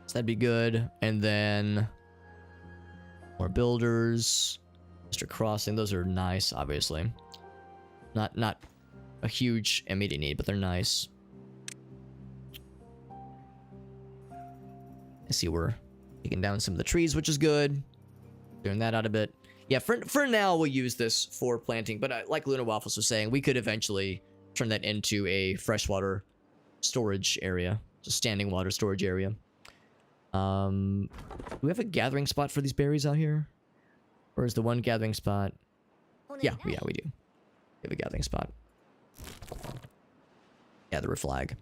So that'd be good. And then more builders. Mr. Crossing. Those are nice, obviously. Not a huge immediate need, but they're nice. I see we're taking down some of the trees, which is good. Doing that out a bit. Yeah, for now, we'll use this for planting. But like Luna Waffles was saying, we could eventually turn that into a freshwater storage area. Just standing water storage area. Do we have a gathering spot for these berries out here? Or is the one gathering spot... Yeah, we do. We have a gathering spot. Gatherer flag.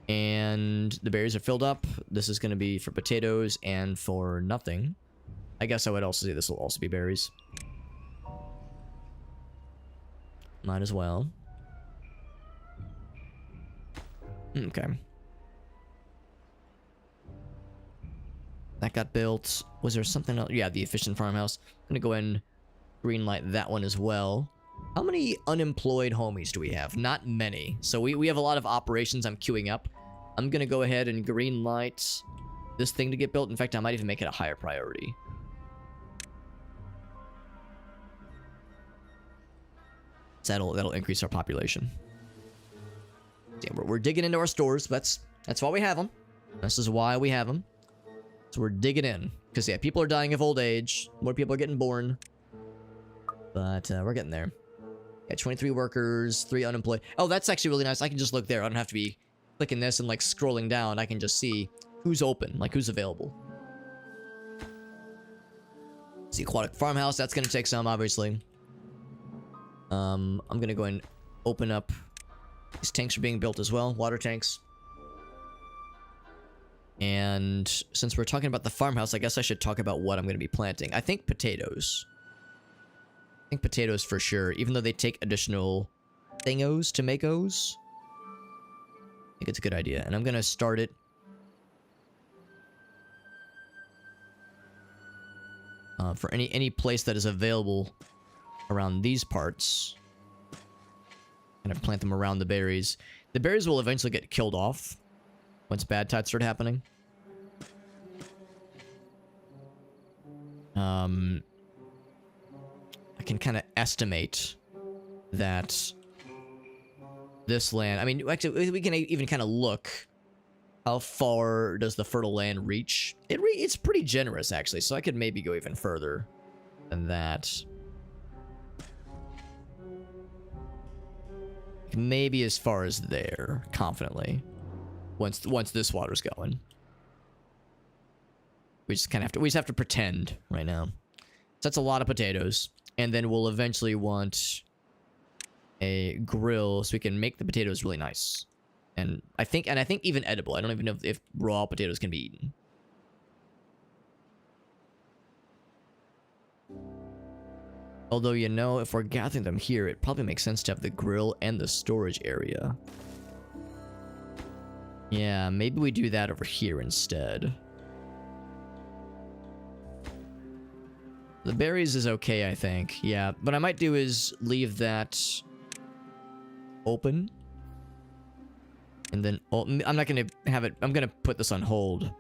And the berries are filled up. This is going to be for potatoes and for nothing. I guess I would also say this will also be berries. Might as well. Okay. That got built. Was there something else? Yeah, the efficient farmhouse. I'm gonna go ahead and greenlight that one as well. How many unemployed homies do we have? Not many. So we have a lot of operations I'm queuing up. I'm gonna go ahead and greenlight this thing to get built. In fact, I might even make it a higher priority. That'll increase our population. Damn, we're digging into our stores. That's why we have them. This is why we have them. So we're digging in. Because, yeah, people are dying of old age. More people are getting born. But we're getting there. Yeah, 23 workers, 3 unemployed. Oh, that's actually really nice. I can just look there. I don't have to be clicking this and, like, scrolling down. I can just see who's open, like, who's available. It's the aquatic farmhouse. That's going to take some, obviously. I'm going to go and open up. These tanks are being built as well. Water tanks. And since we're talking about the farmhouse, I guess I should talk about what I'm going to be planting. I think potatoes. I think potatoes for sure, even though they take additional thingos to make O's. think it's a good idea. And I'm going to start it. For any place that is available around these parts. Kind of plant them around the berries. The berries will eventually get killed off once bad tides start happening. I can kind of estimate that this land... I mean, actually, we can even kind of look. How far does the fertile land reach? It's pretty generous, actually, so I could maybe go even further than that. Maybe as far as there, confidently. Once this water's going. We just kind of have to pretend right now. So that's a lot of potatoes. And then we'll eventually want a grill so we can make the potatoes really nice. And I think even edible. I don't even know if raw potatoes can be eaten. Although, you know, if we're gathering them here, it probably makes sense to have the grill and the storage area. Yeah, maybe we do that over here instead. The berries is okay, I think. Yeah, what I might do is leave that open. And then, I'm not going to have it... I'm going to put this on hold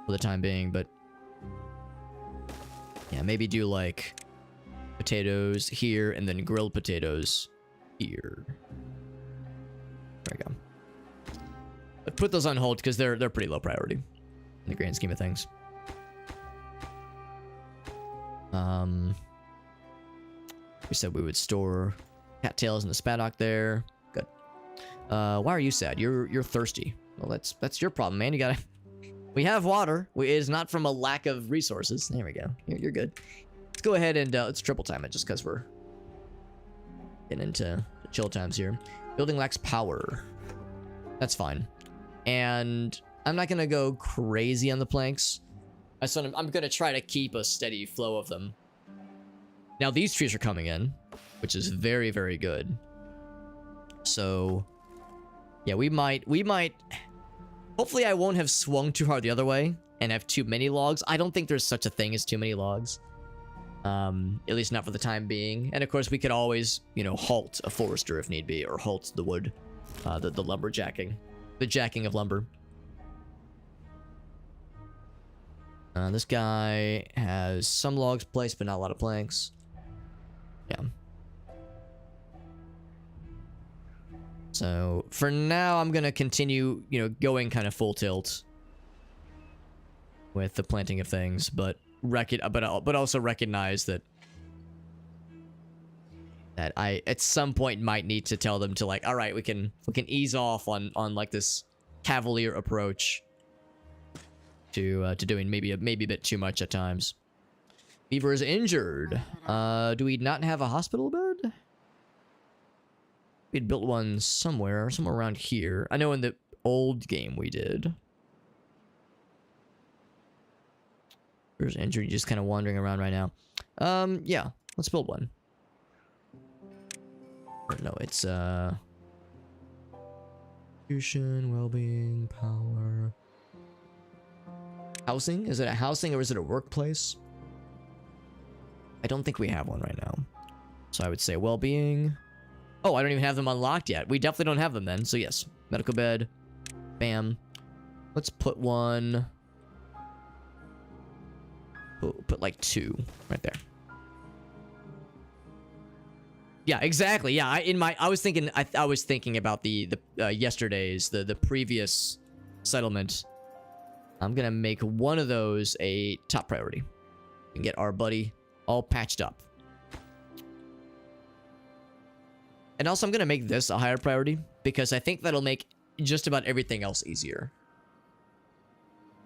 for the time being, but... Yeah, maybe do, like, potatoes here, and then grilled potatoes here. There we go. But put those on hold, because they're pretty low priority in the grand scheme of things. We said we would store cattails in the spaddock there. Good. Why are you sad? You're thirsty. Well, that's your problem, man. You gotta... We have water. It is not from a lack of resources. There we go. You're good. Let's go ahead and let's triple time it just because we're getting into the chill times here. Building lacks power. That's fine. And I'm not gonna go crazy on the planks. I'm gonna try to keep a steady flow of them. Now these trees are coming in, which is very, very good. So, yeah, we might... Hopefully I won't have swung too hard the other way and have too many logs. I don't think there's such a thing as too many logs. At least not for the time being. And of course we could always, you know, halt a forester if need be, or halt the wood, the lumberjacking. The jacking of lumber. This guy has some logs placed, but not a lot of planks. Yeah. So, for now, I'm gonna continue, you know, going kind of full tilt with the planting of things, but also recognize that I at some point might need to tell them to, like, all right, we can ease off on like this cavalier approach to doing maybe a bit too much at times. Beaver is injured. Do we not have a hospital bed? We'd built one somewhere around here. I know in the old game we did. Beaver's injured, just kind of wandering around right now. Yeah, let's build one. Or no, it's Execution, well-being, power. Housing? Is it a housing or is it a workplace? I don't think we have one right now. So I would say well-being. Oh, I don't even have them unlocked yet. We definitely don't have them then. So yes, medical bed. Bam. Let's put one. Put like 2 right there. Yeah, exactly. Yeah, I was thinking about the yesterday's the previous settlement. I'm gonna make one of those a top priority and get our buddy all patched up. And also, I'm gonna make this a higher priority because I think that'll make just about everything else easier.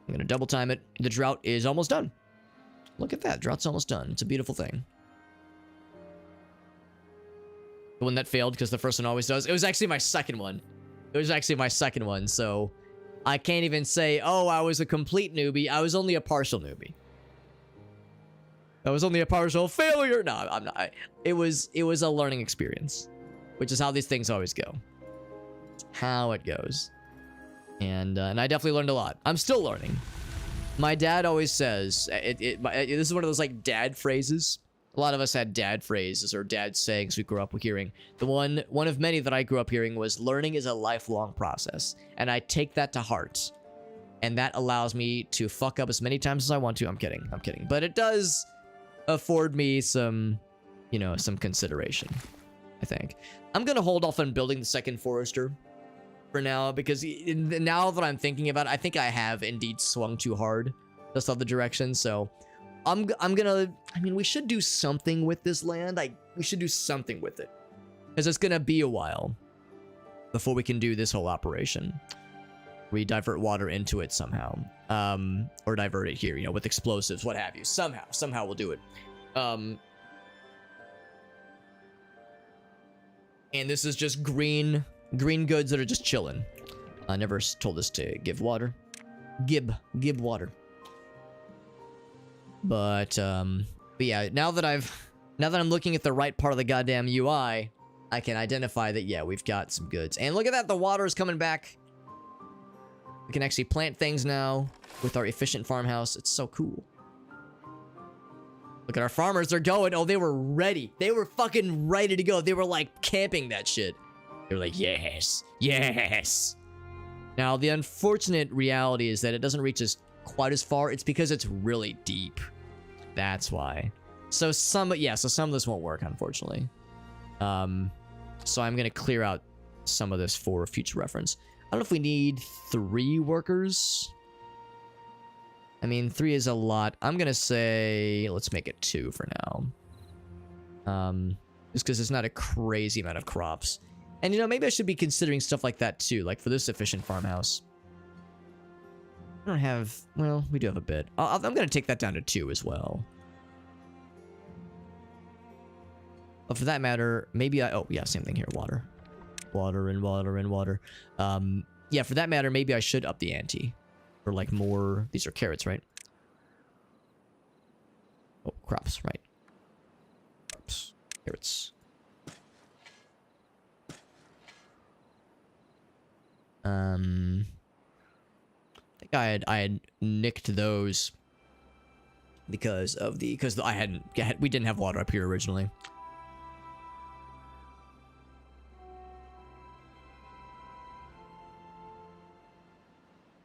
I'm gonna double time it. The drought is almost done. Look at that, drought's almost done. It's a beautiful thing. The one that failed because the first one always does. It was actually my second one. So I can't even say, oh, I was a complete newbie. I was only a partial newbie. I was only a partial failure. No, I'm not. It was a learning experience, which is how these things always go. How it goes. And I definitely learned a lot. I'm still learning. My dad always says, this is one of those like dad phrases. A lot of us had dad phrases or dad sayings we grew up hearing. The one of many that I grew up hearing was, learning is a lifelong process. And I take that to heart. And that allows me to fuck up as many times as I want to. I'm kidding. But it does afford me some, you know, some consideration, I think. I'm going to hold off on building the second forester for now, because now that I'm thinking about it, I think I have indeed swung too hard this other direction. So I'm gonna, I mean, we should do something with this land. We should do something with it, because it's gonna be a while before we can do this whole operation. We divert water into it somehow, or divert it here, you know, with explosives, what have you. Somehow we'll do it. And this is just green goods that are just chilling. I never told us to give water. Gib water. But yeah, now that I'm looking at the right part of the goddamn UI, I can identify that, yeah, we've got some goods. And look at that, the water is coming back. We can actually plant things now with our efficient farmhouse. It's so cool. Look at our farmers, they're going. Oh, they were ready. They were fucking ready to go. They were like camping that shit. They were like, yes, yes. Now, the unfortunate reality is that it doesn't reach as quite as far. It's because it's really deep. That's why. So some of this won't work, unfortunately. So I'm gonna clear out some of this for future reference. I don't know if we need 3 workers. I mean, 3 is a lot. I'm gonna say let's make it 2 for now. Just because it's not a crazy amount of crops. And you know, maybe I should be considering stuff like that too, like for this efficient farmhouse. I don't have, well, we do have a bit. I'm gonna take that down to 2 as well. But for that matter, maybe oh yeah, same thing here, water. Water and water and water. Yeah, for that matter, maybe I should up the ante. Or like more, these are carrots, right? Oh, crops, right. Crops, carrots. I think I had nicked those because we didn't have water up here originally.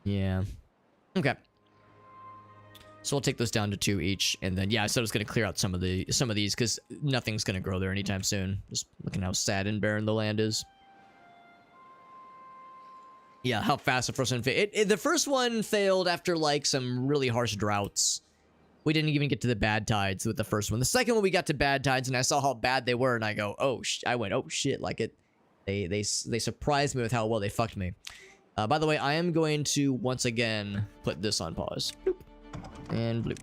Yeah. Okay. So we'll take those down to 2 each, and then yeah, I said I was gonna clear out some of these because nothing's gonna grow there anytime soon. Just looking how sad and barren the land is. Yeah, how fast the first one failed. The first one failed after like some really harsh droughts. We didn't even get to the bad tides with the first one. The second one we got to bad tides, and I saw how bad they were, and I go, oh, I went, oh shit, like it. They surprised me with how well they fucked me. By the way, I am going to once again put this on pause. Bloop. And bloop.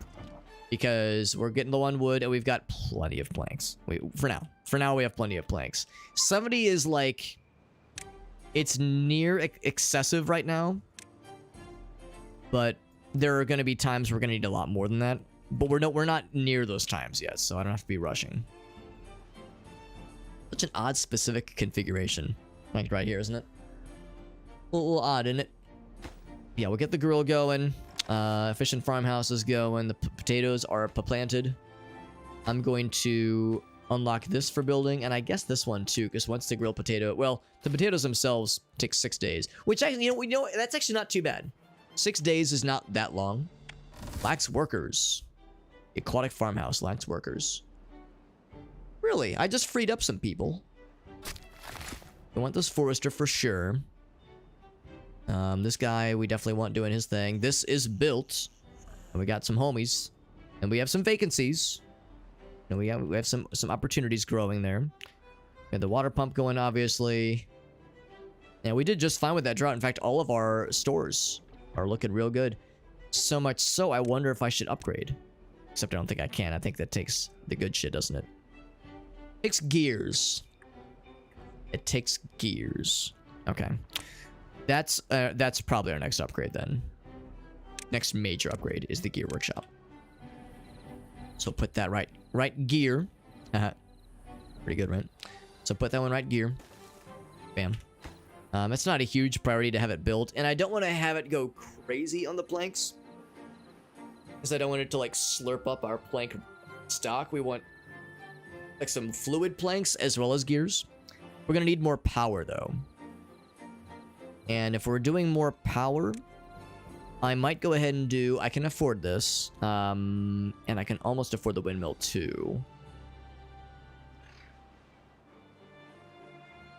Because we're getting low on wood, and we've got plenty of planks. For now we have plenty of planks. 70 is like, it's near excessive right now, but there are going to be times we're going to need a lot more than that. But we're not near those times yet, so I don't have to be rushing. Such an odd specific configuration, like right here, isn't it? A little odd, isn't it? Yeah, we'll get the grill going. Efficient farmhouse is going. The potatoes are planted. I'm going to unlock this for building, and I guess this one too, because once the grilled potato, well, the potatoes themselves take 6 days, which actually, you know, that's actually not too bad. 6 days is not that long. Lacks workers. Aquatic farmhouse lacks workers. Really? I just freed up some people. I want this forester for sure. This guy, we definitely want doing his thing. This is built, and we got some homies, and we have some vacancies. And we have some opportunities growing there. We have the water pump going, obviously. And we did just fine with that drought. In fact, all of our stores are looking real good. So much so, I wonder if I should upgrade. Except I don't think I can. I think that takes the good shit, doesn't it? It takes gears. It takes gears. Okay. That's probably our next upgrade then. Next major upgrade is the gear workshop. So put that right gear. Pretty good, right? So put that one right gear. Bam. It's not a huge priority to have it built, and I don't want to have it go crazy on the planks, because I don't want it to like slurp up our plank stock. We want like some fluid planks as well as gears. We're gonna need more power though, and if we're doing more power, I might go ahead and do. I can afford this, and I can almost afford the windmill too.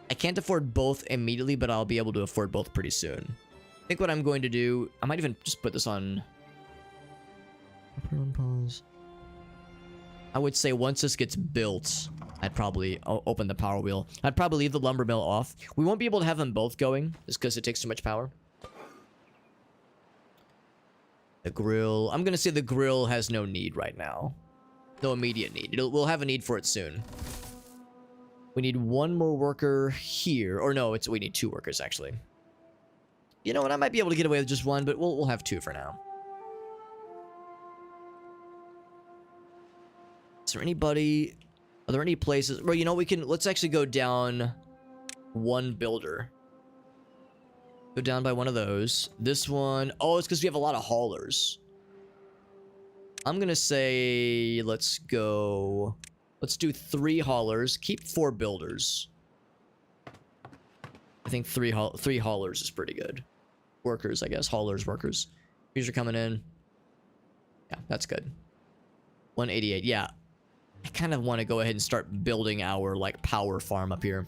I can't afford both immediately, but I'll be able to afford both pretty soon. I think what I'm going to do, I might even just put this on. Put it on pause. I would say once this gets built, I'd probably open the power wheel. I'd probably leave the lumber mill off. We won't be able to have them both going just because it takes too much power. The grill, I'm going to say the grill has no need right now. No immediate need. We'll have a need for it soon. We need one more worker here. Or no, we need 2 workers, actually. You know what? I might be able to get away with just 1, but we'll have 2 for now. Is there anybody... Are there any places... Well, you know, we can... Let's actually go down 1 builder. Go down by one of those. This one... Oh, it's because we have a lot of haulers. I'm going to say... Let's go... Let's do 3 haulers. Keep 4 builders. I think 3 haulers is pretty good. Workers, I guess. Haulers, workers. These are coming in. Yeah, that's good. 188. Yeah. I kind of want to go ahead and start building our, like, power farm up here.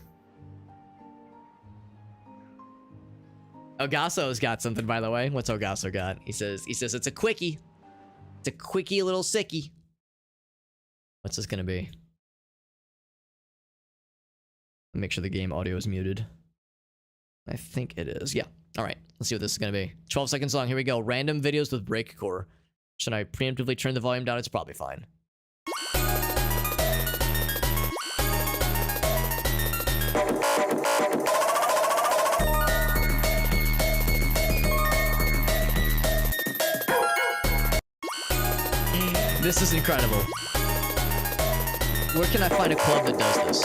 Ogaso's got something, by the way. What's Ogaso got? He says it's a quickie. It's a quickie little sickie. What's this gonna be? Make sure the game audio is muted. I think it is. Yeah. All right. Let's see what this is going to be. 12 seconds long. Here we go. Random videos with breakcore. Should I preemptively turn the volume down? It's probably fine. This is incredible. Where can I find a club that does this?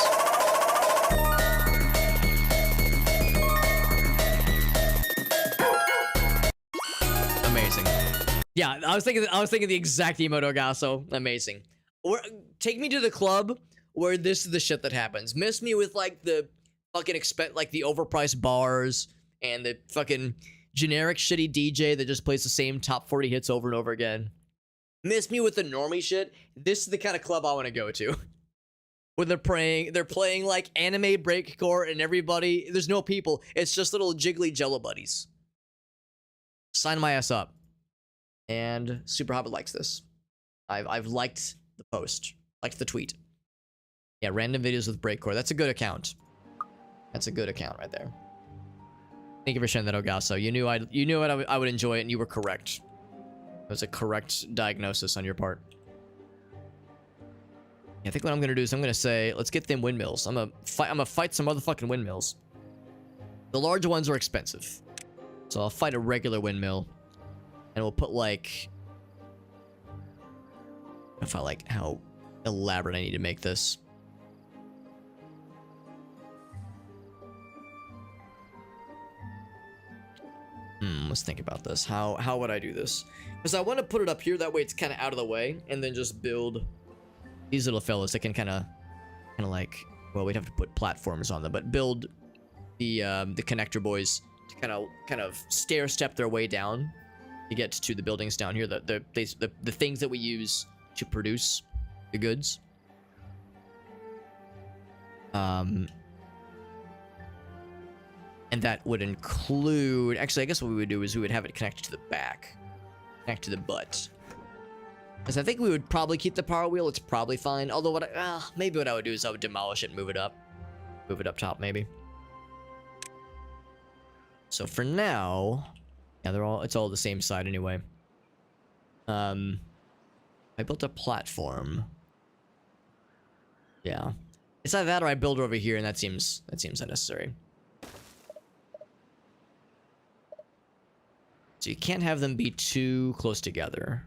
Amazing. Yeah, I was thinking the exact emote, Ogaso. Amazing. Or take me to the club where this is the shit that happens. Miss me with like the fucking like the overpriced bars and the fucking generic shitty DJ that just plays the same top 40 hits over and over again. Miss me with the normie shit. This is the kind of club I want to go to. Where they're playing like anime breakcore and everybody, there's no people. It's just little jiggly jello buddies. Sign my ass up. And Super Hobbit likes this. I've liked the post. Liked the tweet. Yeah, random videos with breakcore. That's a good account. That's a good account right there. Thank you for sharing that, Ogaso. You knew I would enjoy it, and you were correct. It was a correct diagnosis on your part. Yeah, I think what I'm gonna do is I'm gonna say, let's get them windmills. I'm gonna fight some motherfucking windmills. The large ones are expensive, so I'll fight a regular windmill, and we'll put like. If I like how elaborate I need to make this. Let's think about this. How would I do this? Because I want to put it up here, that way it's kind of out of the way, and then just build these little fellas that can kind of like, well, we'd have to put platforms on them, but build the connector boys to kind of stair step their way down to get to the buildings down here, the things that we use to produce the goods. And that would include... Actually, I guess what we would do is we would have it connected to the back. Connect to the butt. Because I think we would probably keep the power wheel. It's probably fine. Although, maybe what I would do is I would demolish it and move it up. Move it up top, maybe. So for now... Yeah, it's all the same side anyway. I built a platform. Yeah. It's either that or I build over here, and that seems unnecessary. So you can't have them be too close together,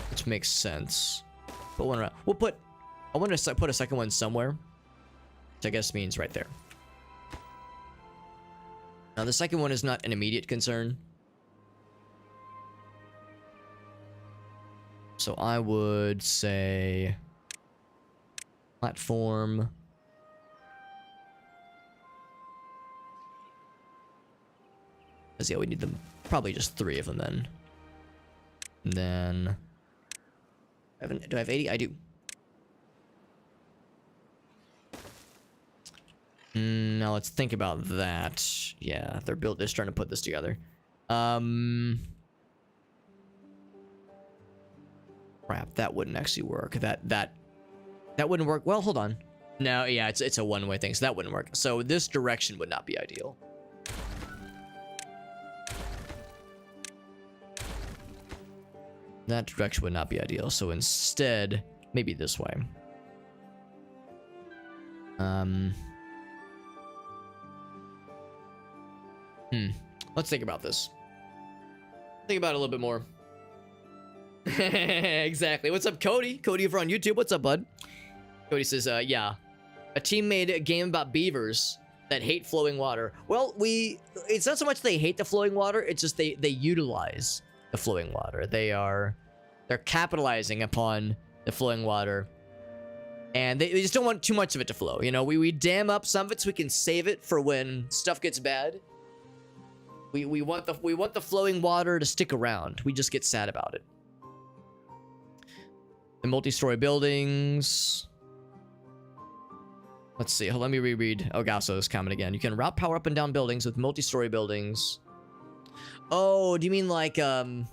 which makes sense. Put one around. I want to put a second one somewhere, which I guess means right there. Now, the second one is not an immediate concern. So I would say platform. Because yeah, we need them. Probably just 3 of them then. And then do I have 80? I do. Now let's think about that. Yeah, they're just trying to put this together. Crap, that wouldn't actually work. That wouldn't work. Well, hold on. No, yeah, it's a one-way thing, so that wouldn't work. So this direction would not be ideal. That direction would not be ideal. So instead, maybe this way. Let's think about this. Think about it a little bit more. Exactly. What's up, Cody? Cody over on YouTube. What's up, bud? Cody says, yeah. A team made a game about beavers that hate flowing water. Well, it's not so much they hate the flowing water, it's just they utilize the flowing water. They're capitalizing upon the flowing water. And they just don't want too much of it to flow. You know, we dam up some of it so we can save it for when stuff gets bad. We want the flowing water to stick around. We just get sad about it. The multi-story buildings. Let's see. Let me reread Elgaso's comment again. You can route power up and down buildings with multi-story buildings. Oh, do you mean like so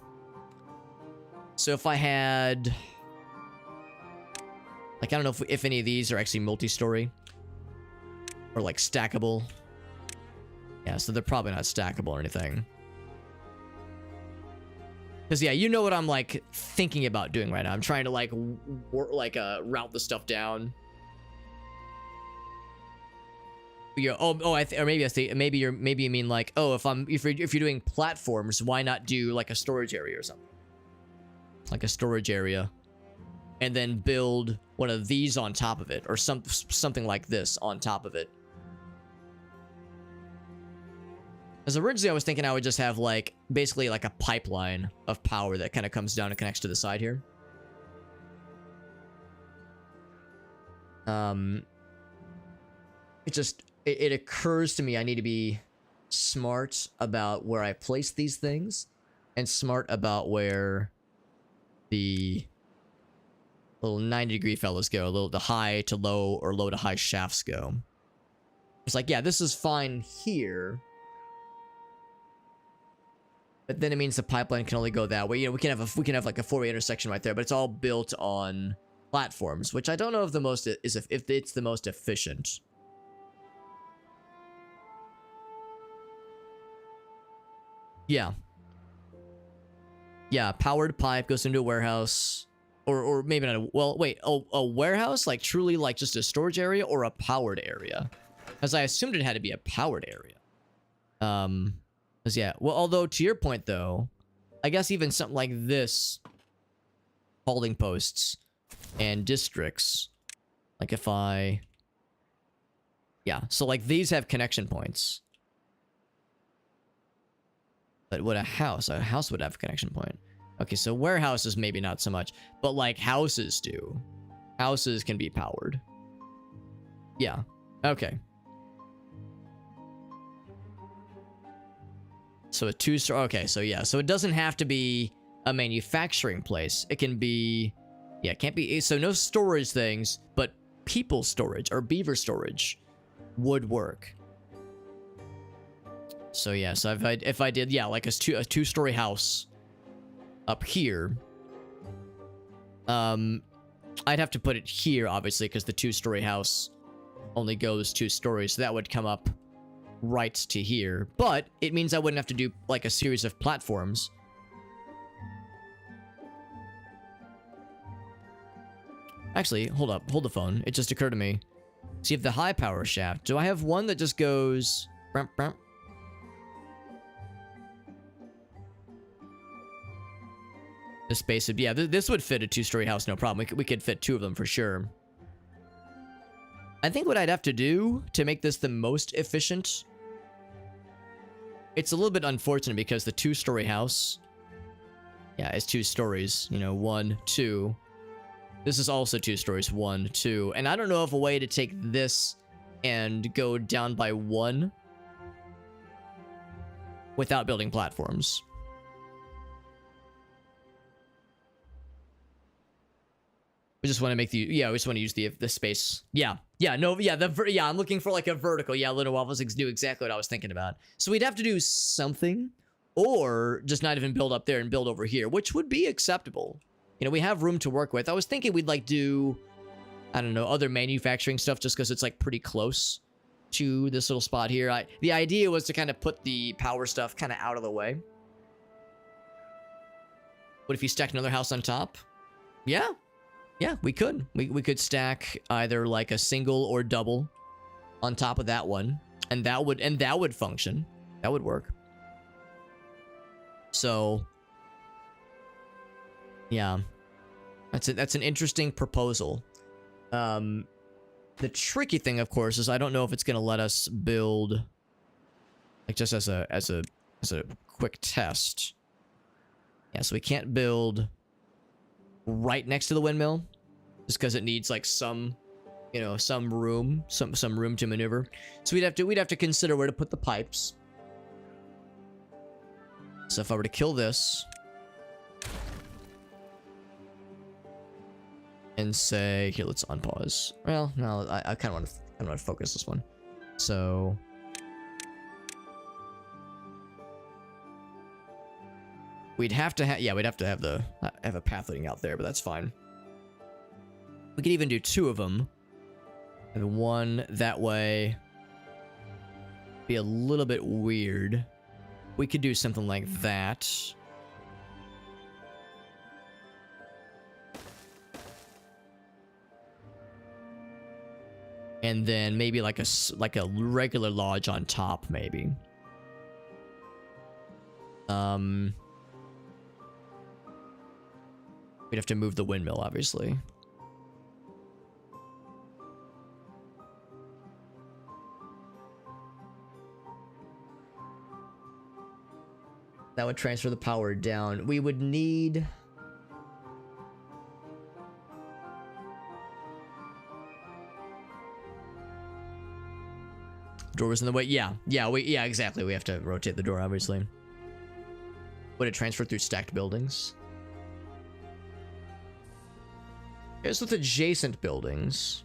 if I had like, I don't know if any of these are actually multi-story or like stackable. Yeah, so they're probably not stackable or anything. Because yeah, you know what I'm like thinking about doing right now. I'm trying to like route the stuff down. Yeah. Or maybe you mean like, oh, if you're doing platforms, why not do like a storage area or something? Like a storage area, and then build one of these on top of it, or something like this on top of it. Because originally I was thinking I would just have like basically like a pipeline of power that kind of comes down and connects to the side here. It occurs to me I need to be smart about where I place these things, and smart about where the little 90-degree fellas go, the high to low or low to high shafts go. It's like, yeah, this is fine here, but then it means the pipeline can only go that way. You know, we can have like a 4-way intersection right there, but it's all built on platforms, which I don't know if if it's the most efficient. Yeah. Yeah, powered pipe goes into a warehouse. Or maybe not a... Well, wait. A warehouse? Like, truly, like, just a storage area? Or a powered area? Because I assumed it had to be a powered area. Because, yeah. Well, although, to your point, though, I guess even something like this... Holding posts and districts. Like, if I... Yeah, so, like, these have connection points. But what a house would have a connection point. Okay, so warehouses maybe not so much, but like houses do. Houses can be powered. Yeah, okay. So a 2-story, okay, so yeah, so it doesn't have to be a manufacturing place. It can be, yeah, it can't be, so no storage things, but people storage or beaver storage would work. So yeah, so if I did, yeah, like a 2-story house up here, I'd have to put it here, obviously, because the 2-story house only goes 2 stories, so that would come up right to here. But it means I wouldn't have to do like a series of platforms. Actually, hold up, hold the phone. It just occurred to me. See, if the high power shaft, do I have one that just goes... The space would, yeah, this would fit a 2-story house, no problem. We could fit 2 of them for sure. I think what I'd have to do to make this the most efficient It's a little bit unfortunate because the 2-story house, yeah, it's 2 stories, you know, 1, 2. This is also 2 stories, 1, 2. And I don't know of a way to take this and go down by 1 without building platforms. We just want to make the, yeah, we just want to use the space. Yeah, no, yeah, I'm looking for like a vertical. Yeah, Little Waffles knew exactly what I was thinking about. So we'd have to do something, or just not even build up there and build over here, which would be acceptable. You know, we have room to work with. I was thinking we'd like do, I don't know, other manufacturing stuff just because it's like pretty close to this little spot here. The idea was to kind of put the power stuff kind of out of the way. What if you stacked another house on top? Yeah. Yeah, we could. We could stack either like a single or double on top of that one, and that would function. That would work. So, yeah, that's an interesting proposal. The tricky thing, of course, is I don't know if it's gonna let us build, like, just as a quick test. Yeah, so we can't build right next to the windmill, just because it needs like some, you know, some room to maneuver. So we'd have to consider where to put the pipes. So if I were to kill this and say, here, let's unpause. Well, no, I kind of want to focus this one. So we'd have to have, yeah, we'd have to have a path leading out there, but that's fine. We could even do 2 of them, and one that way. Be a little bit weird. We could do something like that. And then maybe like a regular lodge on top, maybe. We'd have to move the windmill, obviously. That would transfer the power down. We would need... Door was in the way. Yeah, exactly. We have to rotate the door, obviously. Would it transfer through stacked buildings? Here's with adjacent buildings.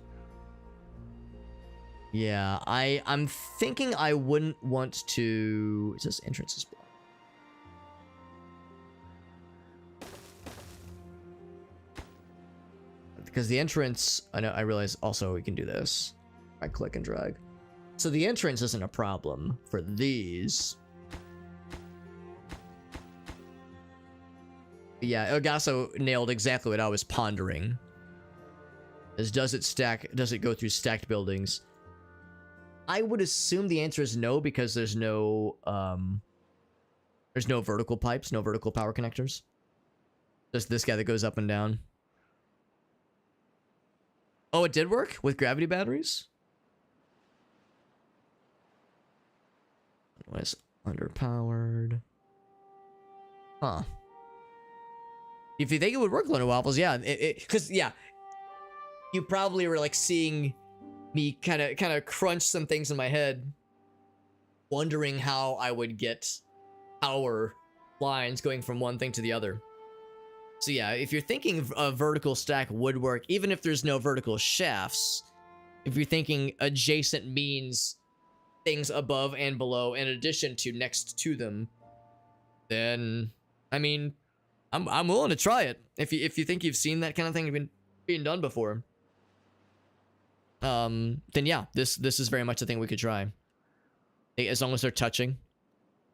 Yeah, I'm thinking I wouldn't want to... It says entrance is blocked. Because the entrance... I realize also we can do this. I click and drag. So the entrance isn't a problem for these. Yeah, Ogasso nailed exactly what I was pondering. Does it go through stacked buildings? I would assume the answer is no, because there's no vertical pipes, no vertical power connectors. Just this guy that goes up and down. Oh, it did work with gravity batteries? Was underpowered. Huh. If you think it would work, Luna Waffles, yeah. Because, yeah. You probably were, like, seeing me kind of crunch some things in my head, wondering how I would get power lines going from one thing to the other. So yeah, if you're thinking a vertical stack would work, even if there's no vertical shafts, if you're thinking adjacent means things above and below in addition to next to them, then, I mean, I'm willing to try it. If you think you've seen that kind of thing being done before. Then yeah, this is very much a thing we could try. As long as they're touching.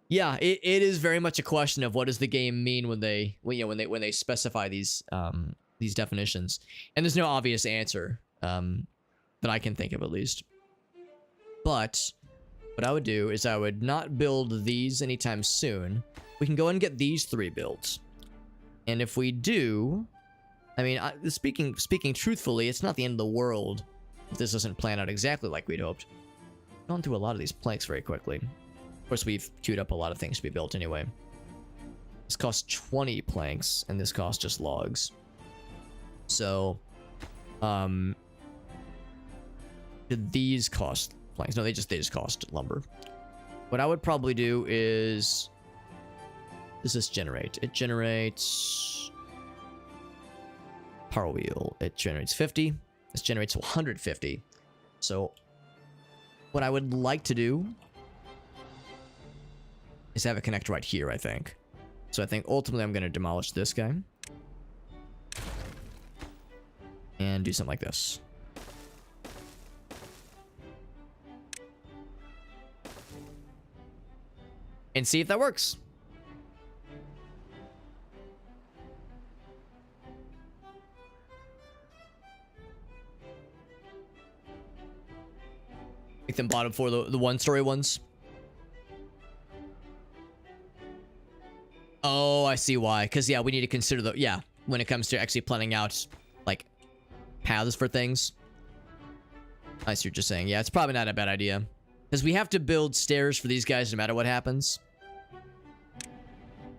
Yeah, it is very much a question of what does the game mean when they specify these definitions. And there's no obvious answer that I can think of, at least. But what I would do is I would not build these anytime soon. We can go and get these 3 built. And if we do, I mean, speaking truthfully, it's not the end of the world if this doesn't plan out exactly like we'd hoped. Gone through a lot of these planks very quickly. course, we've queued up a lot of things to be built anyway. This costs 20 planks, and this costs just logs. So, did these cost planks? No, they just cost lumber. What I would probably do is, does this generate? It generates power wheel. It generates 50. This generates 150. So, what I would like to do is have it connect right here, I think. So I think ultimately I'm going to demolish this guy. And do something like this. And see if that works. Make them bottom for the one-story ones. Oh, I see why. Because, yeah, we need to consider the... Yeah, when it comes to actually planning out, like, paths for things. I see what you're saying. Yeah, it's probably not a bad idea. Because we have to build stairs for these guys no matter what happens.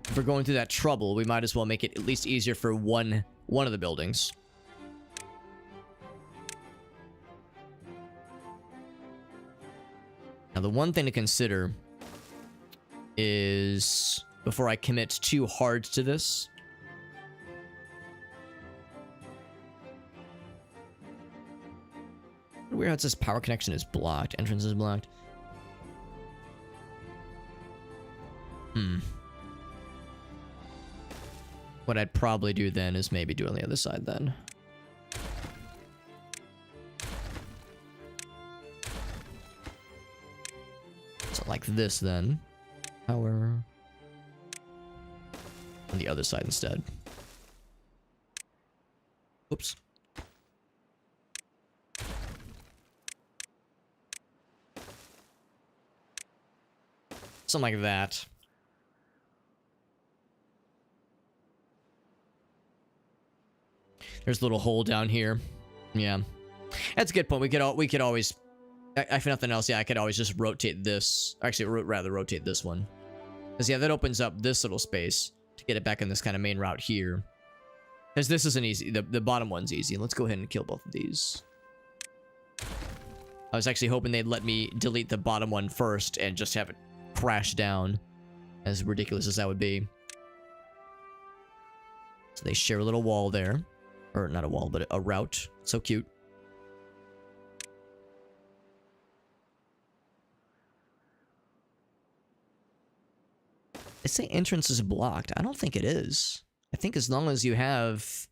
If we're going through that trouble, we might as well make it at least easier for one of the buildings. Now, the one thing to consider is... before I commit too hard to this. Weird how it says power connection is blocked. Entrance is blocked. What I'd probably do then is maybe do on the other side then. So like this then. Power... on the other side instead. Oops. Something like that. There's a little hole down here. Yeah. That's a good point. We could always... if nothing else, yeah, I could always just rotate this. Actually, rather rotate this one. Because, yeah, that opens up this little space to get it back in this kind of main route here. Because this isn't easy. The bottom one's easy. Let's go ahead and kill both of these. I was actually hoping they'd let me delete the bottom one first and just have it crash down. As ridiculous as that would be. So they share a little wall there. Or not a wall, but a route. So cute. They say entrance is blocked. I don't think it is. I think as long as you have,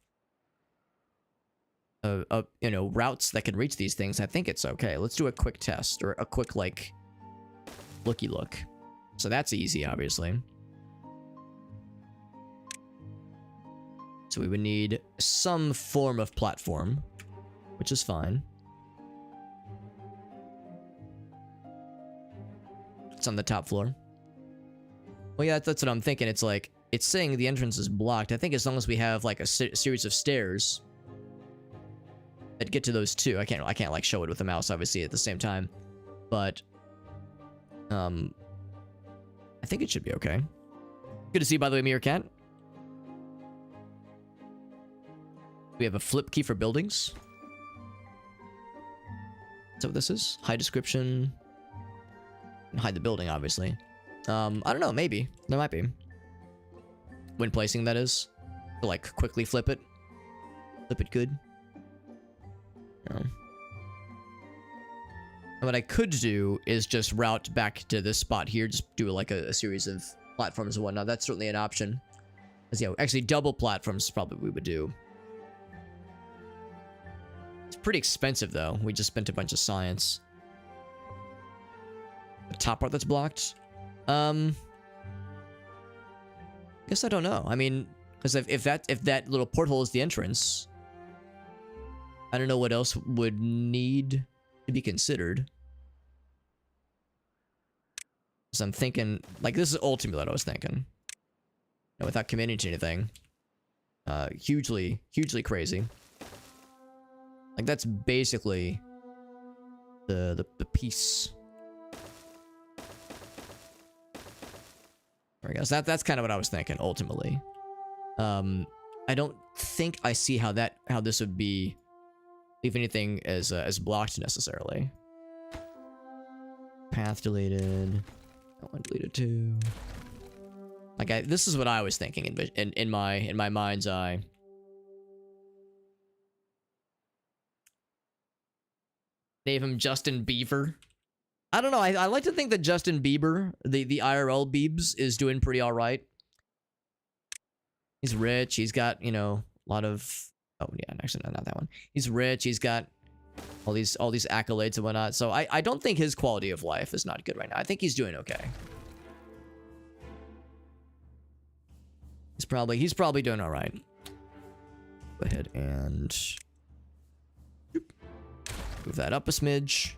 you know, routes that can reach these things, I think it's okay. Let's do a quick test or a quick like looky look. So that's easy, obviously. So we would need some form of platform, which is fine. It's on the top floor. Well, yeah, that's what I'm thinking. It's like, it's saying the entrance is blocked. I think as long as we have, like, a series of stairs that get to those two. I can't, like, show it with the mouse, obviously, at the same time. But, I think it should be okay. Good to see you, by the way, Meerkat. We have a flip key for buildings. Is that what this is? Hide description. And hide the building, obviously. I don't know, maybe. There might be. When placing, that is. To, like, quickly flip it. Flip it good. No. And what I could do is just route back to this spot here. Just do, like, a series of platforms and whatnot. That's certainly an option. Because, yeah, actually, double platforms is probably what we would do. It's pretty expensive, though. We just spent a bunch of science. The top part that's blocked? Guess I don't know. I mean, because if that little porthole is the entrance, I don't know what else would need to be considered. So I'm thinking, like, this is ultimately what I was thinking. You know, without committing to anything. Hugely crazy. Like, that's basically the piece. There we go. So that's kind of what I was thinking ultimately. I don't think I see how this would be leave anything as blocked necessarily. Path deleted. That one deleted too. Like this is what I was thinking in my mind's eye. Name him Justin Bieber. I don't know. I like to think that Justin Bieber, the IRL Biebs, is doing pretty all right. He's rich. He's got, you know, a lot of. Oh yeah, actually not that one. He's rich. He's got all these accolades and whatnot. So I don't think his quality of life is not good right now. I think he's doing okay. He's probably doing all right. Go ahead and move that up a smidge.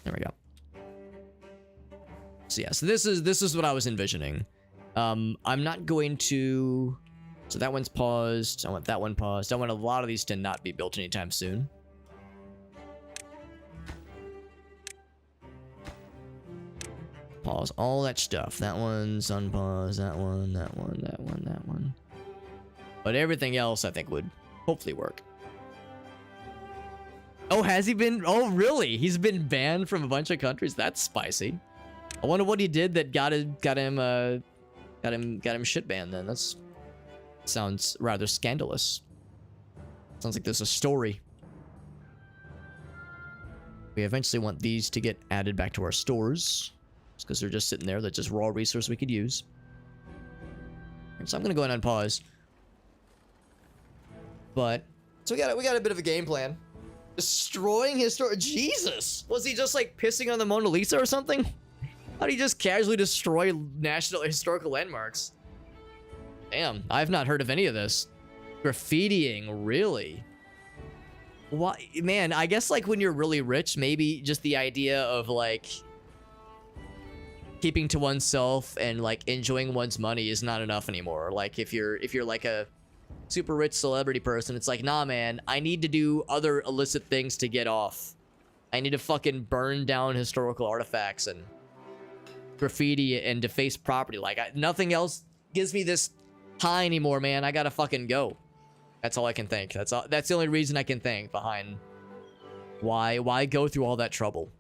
There we go. So yeah, so this is what I was envisioning. I'm not going to. So that one's paused. I want that one paused. I want a lot of these to not be built anytime soon. Pause all that stuff. That one's unpause. That one, that one, that one, that one. But everything else I think would hopefully work. Oh, has he been? Oh, really? He's been banned from a bunch of countries? That's spicy. I wonder what he did that got him shit banned then. That's sounds rather scandalous. Sounds like there's a story. We eventually want these to get added back to our stores. Just because they're just sitting there. That's just raw resource we could use. So I'm gonna go ahead and unpause. But so we got a bit of a game plan. Destroying his store. Jesus! Was he just like pissing on the Mona Lisa or something? How do you just casually destroy national historical landmarks? Damn, I've not heard of any of this. Graffitiing, really? Why, man, I guess like when you're really rich, maybe just the idea of like keeping to oneself and like enjoying one's money is not enough anymore. Like if you're like a super rich celebrity person, it's like, nah, man, I need to do other illicit things to get off. I need to fucking burn down historical artifacts and graffiti and deface property. Like nothing else gives me this high anymore, man. I gotta fucking go. That's all I can think. That's the only reason I can think behind why go through all that trouble.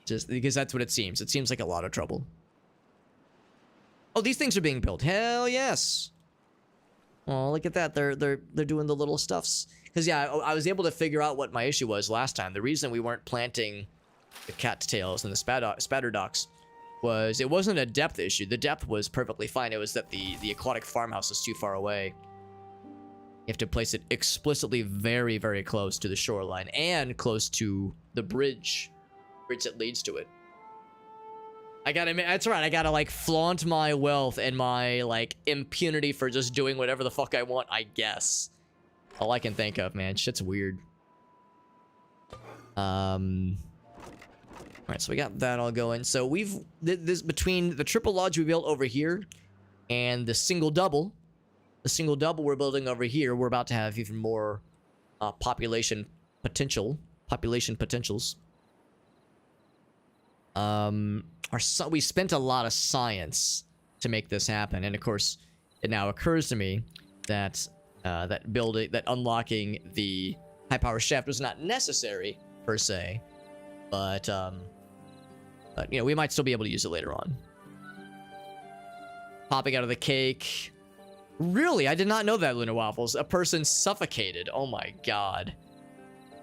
Just because that's what it seems. It seems like a lot of trouble. Oh, these things are being built. Hell yes. Oh, look at that. They're doing the little stuffs. Because yeah, I was able to figure out what my issue was last time. The reason we weren't planting the cattails and the spatter ducks was it wasn't a depth issue. The depth was perfectly fine. It was that the aquatic farmhouse is too far away. You have to place it explicitly very, very close to the shoreline and close to the bridge that leads to it. That's right. I gotta like flaunt my wealth and my like impunity for just doing whatever the fuck I want, I guess. All I can think of, man. Shit's weird. Alright, so we got that all going. So we've this between the triple lodge we built over here and the single double we're building over here, we're about to have even more population potentials. We spent a lot of science to make this happen, and of course, it now occurs to me that that unlocking the high power shaft was not necessary per se, but you know, we might still be able to use it later on. Popping out of the cake. Really? I did not know that, Luna Waffles. A person suffocated. Oh my god.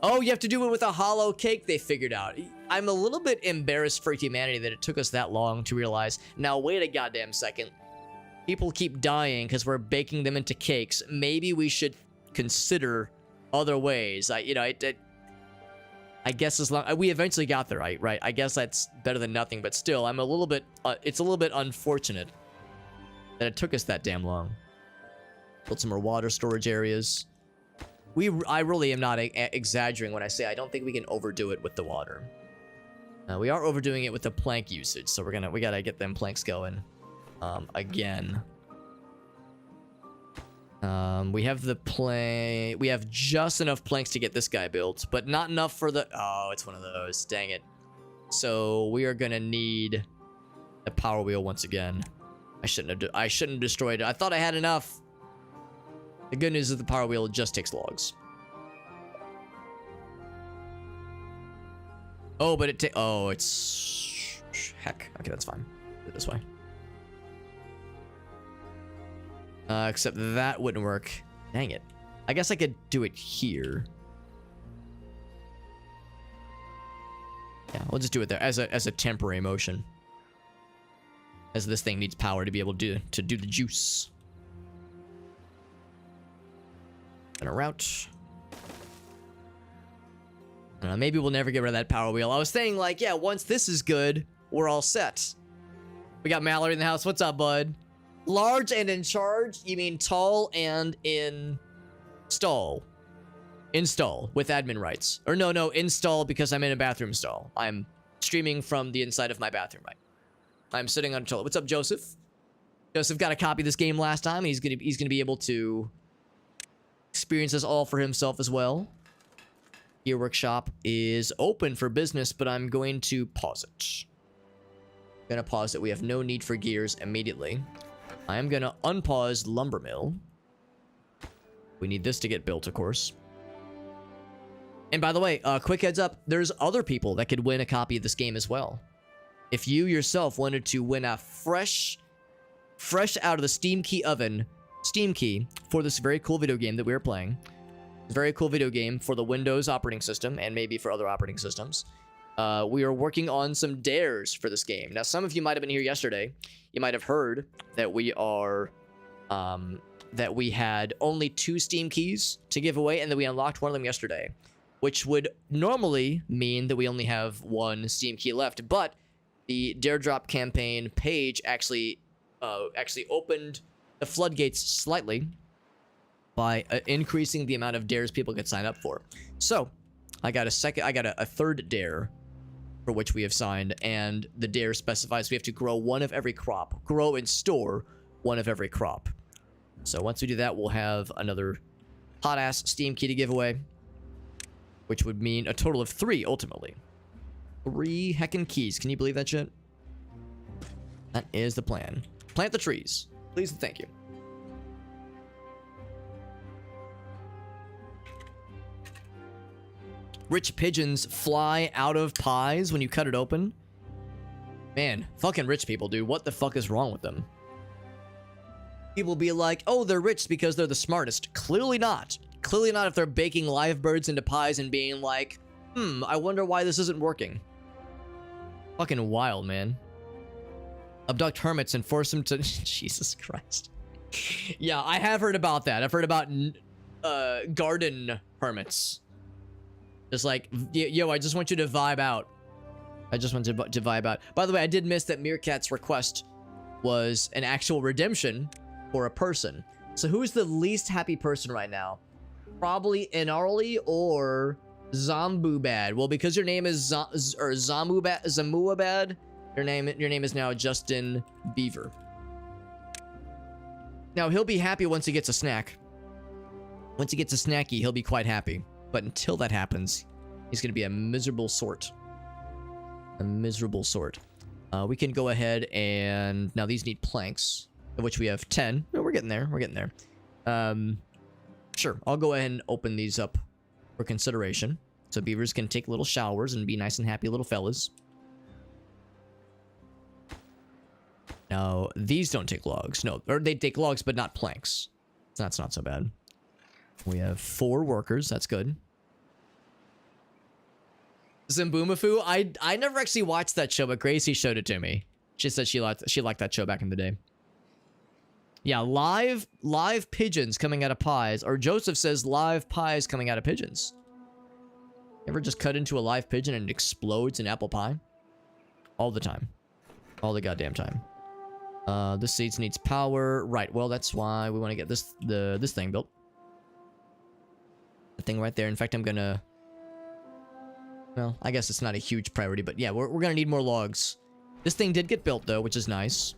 Oh, you have to do it with a hollow cake, they figured out. I'm a little bit embarrassed for humanity that it took us that long to realize. Now, wait a goddamn second. People keep dying because we're baking them into cakes. Maybe we should consider other ways. I guess as long we eventually got there, right? I guess that's better than nothing, but still, I'm a little bit. It's a little bit unfortunate that it took us that damn long. Built some more water storage areas. I really am not exaggerating when I say I don't think we can overdo it with the water. We are overdoing it with the plank usage, so we gotta get them planks going. Again. We have just enough planks to get this guy built, but not enough for the. Oh, it's one of those. Dang it. So we are gonna need the power wheel once again. I shouldn't have destroyed it. I thought I had enough. The good news is the power wheel just takes logs. Oh, but it's heck. Okay, that's fine. Do it this way. Except that wouldn't work. Dang it. I guess I could do it here. Yeah, we'll just do it there as a temporary motion. As this thing needs power to be able to do the juice. And a route. Maybe we'll never get rid of that power wheel. I was saying, like, yeah, once this is good, we're all set. We got Mallory in the house. What's up, bud? Large and in charge? You mean tall and install? Install with admin rights. Or no, install because I'm in a bathroom stall. I'm streaming from the inside of my bathroom, right? I'm sitting on a toilet. What's up, Joseph? Joseph got a copy of this game last time. He's gonna be able to experience this all for himself as well. Gear Workshop is open for business, but I'm going to pause it. I'm gonna pause it. We have no need for gears immediately. I am gonna unpause Lumber Mill. We need this to get built, of course. And by the way, quick heads up, there's other people that could win a copy of this game as well. If you yourself wanted to win a fresh out of the Steam key oven, Steam key for this very cool video game that we are playing. Very cool video game for the Windows operating system and maybe for other operating systems. We are working on some dares for this game. Now, some of you might have been here yesterday. You might have heard that we had only 2 Steam keys to give away and that we unlocked one of them yesterday, which would normally mean that we only have 1 Steam key left. But the Dare Drop campaign page actually opened the floodgates slightly by increasing the amount of dares people could sign up for. So I got a third dare for which we have signed, and the dare specifies we have to grow 1 of every crop. Grow and store 1 of every crop. So once we do that, we'll have another hot-ass Steam key to give away, which would mean a total of 3, ultimately. 3 heckin' keys. Can you believe that shit? That is the plan. Plant the trees. Please and thank you. Rich pigeons fly out of pies when you cut it open. Man, fucking rich people, dude. What the fuck is wrong with them? People be like, oh, they're rich because they're the smartest. Clearly not. Clearly not if they're baking live birds into pies and being like, I wonder why this isn't working. Fucking wild, man. Abduct hermits and force them to... Jesus Christ. Yeah, I have heard about that. I've heard about garden hermits. Just like, yo, I just want you to vibe out. I just want to vibe out. By the way, I did miss that Meerkat's request was an actual redemption for a person. So who's the least happy person right now? Probably Inarli or Zambubad. Well, because your name is Zamuabad, your name is now Justin Beaver. Now, he'll be happy once he gets a snack. Once he gets a snacky, he'll be quite happy. But until that happens, he's going to be a miserable sort. A miserable sort. We can go ahead and... Now, these need planks, of which we have 10. No, we're getting there. We're getting there. Sure, I'll go ahead and open these up for consideration. So beavers can take little showers and be nice and happy little fellas. Now, these don't take logs. No, or they take logs, but not planks. So that's not so bad. We have 4 workers. That's good. Zimbumafu, I never actually watched that show, but Gracie showed it to me. She said she liked that show back in the day. Yeah, live pigeons coming out of pies. Or Joseph says live pies coming out of pigeons. Ever just cut into a live pigeon and it explodes in apple pie? All the time. All the goddamn time. This seeds needs power. Right, well, that's why we want to get this thing built. The thing right there. In fact, I'm gonna... Well, I guess it's not a huge priority, but yeah, we're gonna need more logs. This thing did get built, though, which is nice.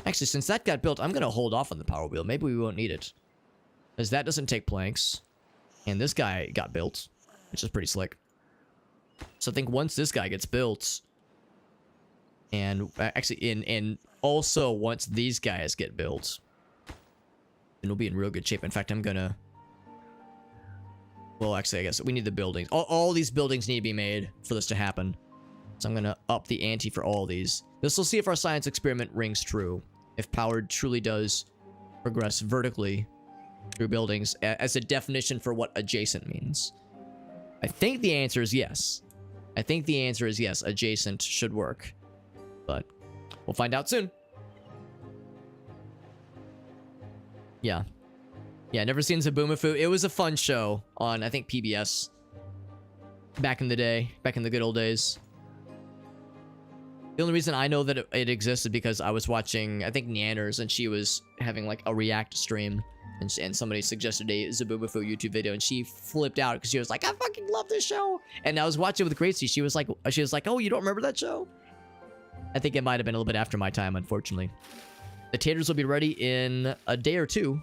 Actually, since that got built, I'm gonna hold off on the power wheel. Maybe we won't need it. Because that doesn't take planks. And this guy got built, which is pretty slick. So I think once this guy gets built, and actually, and also once these guys get built, then we'll be in real good shape. In fact, I'm gonna. Well, actually, I guess we need the buildings. All these buildings need to be made for this to happen. So I'm gonna up the ante for all these. This will see if our science experiment rings true. If power truly does progress vertically through buildings as a definition for what adjacent means. I think the answer is yes. I think the answer is yes. Adjacent should work. But we'll find out soon. Yeah. Yeah, never seen Zaboomafoo. It was a fun show on, I think, PBS. Back in the day. Back in the good old days. The only reason I know that it existed because I was watching, I think, Neanders, and she was having, like, a React stream. And somebody suggested a Zaboomafoo YouTube video, and she flipped out because she was like, I fucking love this show. And I was watching it with Gracie. She was like, oh, you don't remember that show? I think it might have been a little bit after my time, unfortunately. The taters will be ready in a day or two,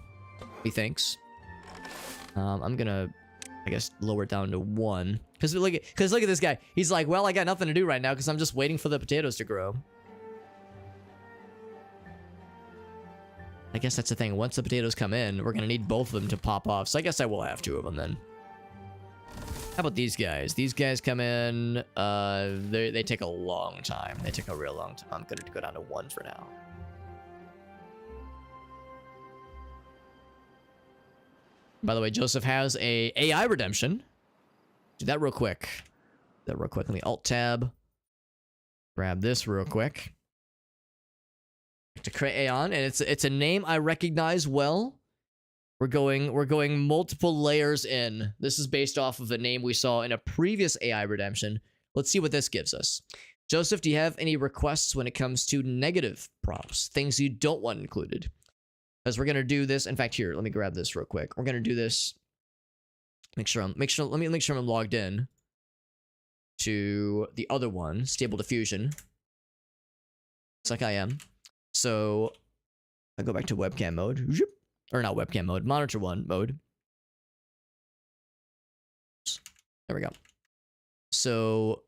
he thinks. I'm gonna, I guess, lower it down to 1. Because look at this guy. He's like, well, I got nothing to do right now because I'm just waiting for the potatoes to grow. I guess that's the thing. Once the potatoes come in, we're going to need both of them to pop off. So I guess I will have 2 of them then. How about these guys? These guys come in. They take a long time. They take a real long time. I'm going to go down to 1 for now. By the way, Joseph has a AI redemption. Do that real quick. Let me Alt-Tab. Grab this real quick. To create Aeon, and it's a name I recognize well. We're going multiple layers in. This is based off of the name we saw in a previous AI redemption. Let's see what this gives us. Joseph, do you have any requests when it comes to negative prompts? Things you don't want included? Because we're gonna do this. In fact, here, let me grab this real quick. We're gonna do this. Let me make sure I'm logged in to the other one, Stable Diffusion. Looks like I am. So I go back to webcam mode, or not webcam mode, monitor 1 mode. There we go. So,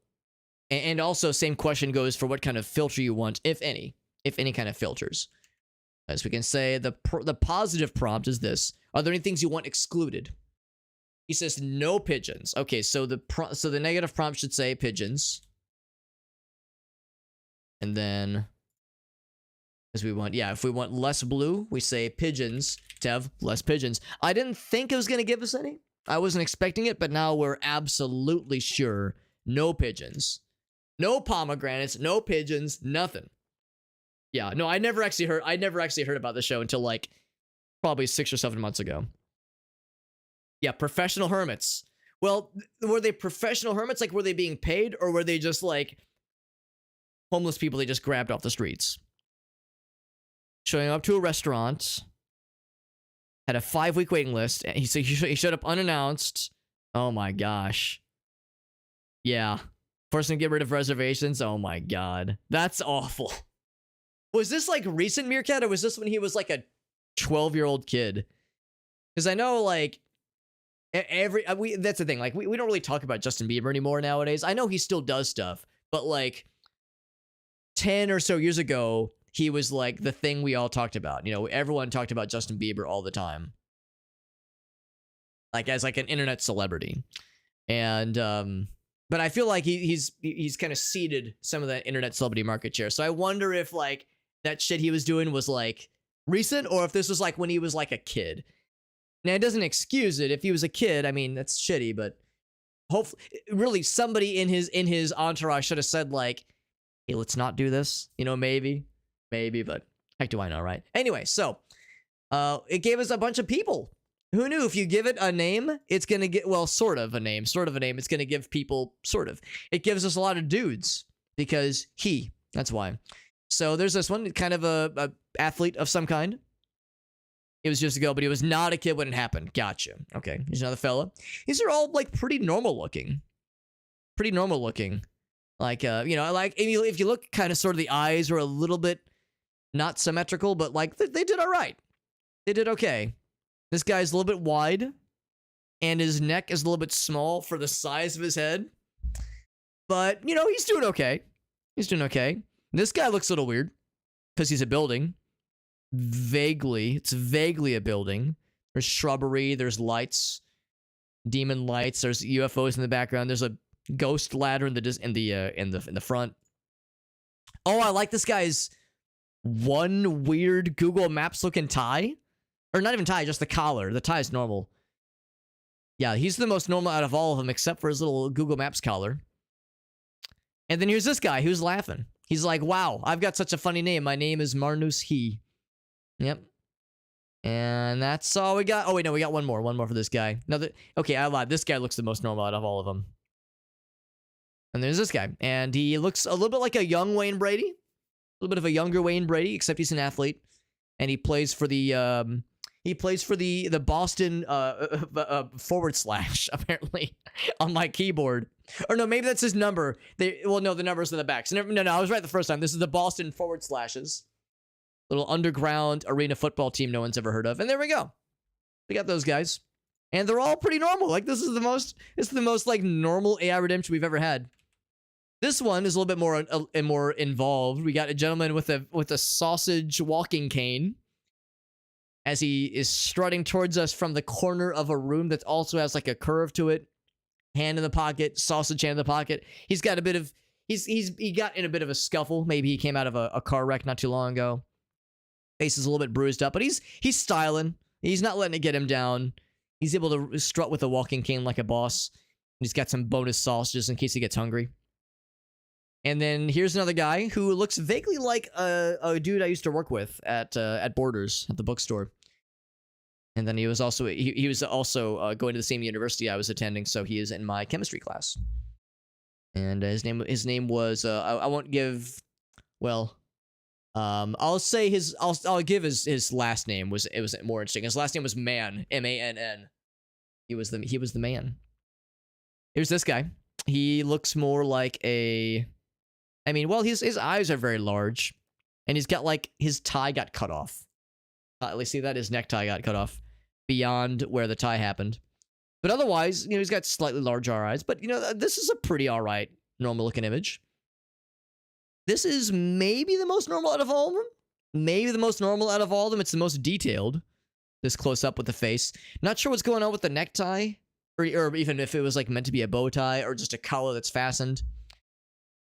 and also same question goes for what kind of filter you want, if any kind of filters. As we can say, the positive prompt is this: are there any things you want excluded? He says no pigeons. Okay, so the negative prompt should say pigeons, and then. As we want, yeah, if we want less blue, we say pigeons to have less pigeons. I didn't think it was going to give us any. I wasn't expecting it, but now we're absolutely sure. No pigeons. No pomegranates, no pigeons, nothing. Yeah, no, I never actually heard about the show until like probably 6 or 7 months ago. Yeah, professional hermits. Well, were they professional hermits? Like, were they being paid, or were they just like homeless people they just grabbed off the streets? Showing up to a restaurant, had a 5-week waiting list. He showed up unannounced. Oh my gosh. Yeah. Forcing to get rid of reservations. Oh my god. That's awful. Was this like recent Meerkat, or was this when he was like a 12-year-old kid? Because I know like that's the thing. Like we don't really talk about Justin Bieber anymore nowadays. I know he still does stuff, but like 10 or so years ago, he was like the thing we all talked about. You know, everyone talked about Justin Bieber all the time. Like as like an internet celebrity. And but I feel like he's kind of ceded some of that internet celebrity market share. So I wonder if like that shit he was doing was like recent, or if this was like when he was like a kid. Now it doesn't excuse it. If he was a kid, I mean, that's shitty, but hopefully really somebody in his entourage should have said like, hey, let's not do this. You know, maybe, but heck do I know, right? Anyway, so it gave us a bunch of people. Who knew if you give it a name, it's going to get, well, sort of a name, it's going to give people, sort of. It gives us a lot of dudes because that's why. So there's this one, kind of a athlete of some kind. It was just a girl, but he was not a kid when it happened. Gotcha. Okay, here's another fella. These are all like pretty normal looking. Like, you know, like if you look kind of sort of the eyes are a little bit not symmetrical, but like they did all right. They did okay. This guy's a little bit wide, and his neck is a little bit small for the size of his head. But, you know, he's doing okay. He's doing okay. This guy looks a little weird because he's a building. It's vaguely a building. There's shrubbery, there's lights, demon lights, there's UFOs in the background, there's a ghost ladder in the front. Oh, I like this guy's one weird Google Maps looking tie. Or not even tie, just the collar. The tie is normal. Yeah, he's the most normal out of all of them, except for his little Google Maps collar. And then here's this guy who's laughing. He's like, wow, I've got such a funny name. My name is Marnus He. Yep. And that's all we got. Oh, wait, no, we got one more. One more for this guy. Okay, I lied. This guy looks the most normal out of all of them. And there's this guy. And he looks a little bit like a young Wayne Brady. A little bit of a younger Wayne Brady, except he's an athlete. And he plays for the Boston / apparently on my keyboard. Or no, maybe that's his number. No, the number's in the back. So no, I was right the first time. This is the Boston / little underground arena football team no one's ever heard of. And there we go. We got those guys. And they're all pretty normal. Like, this is the most like normal AI redemption we've ever had. This one is a little bit more involved. We got a gentleman with a sausage walking cane as he is strutting towards us from the corner of a room that also has like a curve to it. Hand in the pocket, sausage hand in the pocket. He got in a bit of a scuffle. Maybe he came out of a car wreck not too long ago. Face is a little bit bruised up, but he's styling. He's not letting it get him down. He's able to strut with a walking cane like a boss. He's got some bonus sausages in case he gets hungry. And then here's another guy who looks vaguely like a dude I used to work with at Borders at the bookstore. And then he was also going to the same university I was attending, so he is in my chemistry class. And his name was I won't give. Well, I'll give his last name was more interesting. His last name was Mann, Mann. He was the man. Here's this guy. He looks more like his eyes are very large, and he's got like his tie got cut off. Let's see that his necktie got cut off beyond where the tie happened. But otherwise, you know, he's got slightly larger eyes. But you know, this is a pretty all right, normal looking image. This is maybe the most normal out of all of them. Maybe the most normal out of all of them. It's the most detailed. This close up with the face. Not sure what's going on with the necktie, or even if it was like meant to be a bow tie or just a collar that's fastened.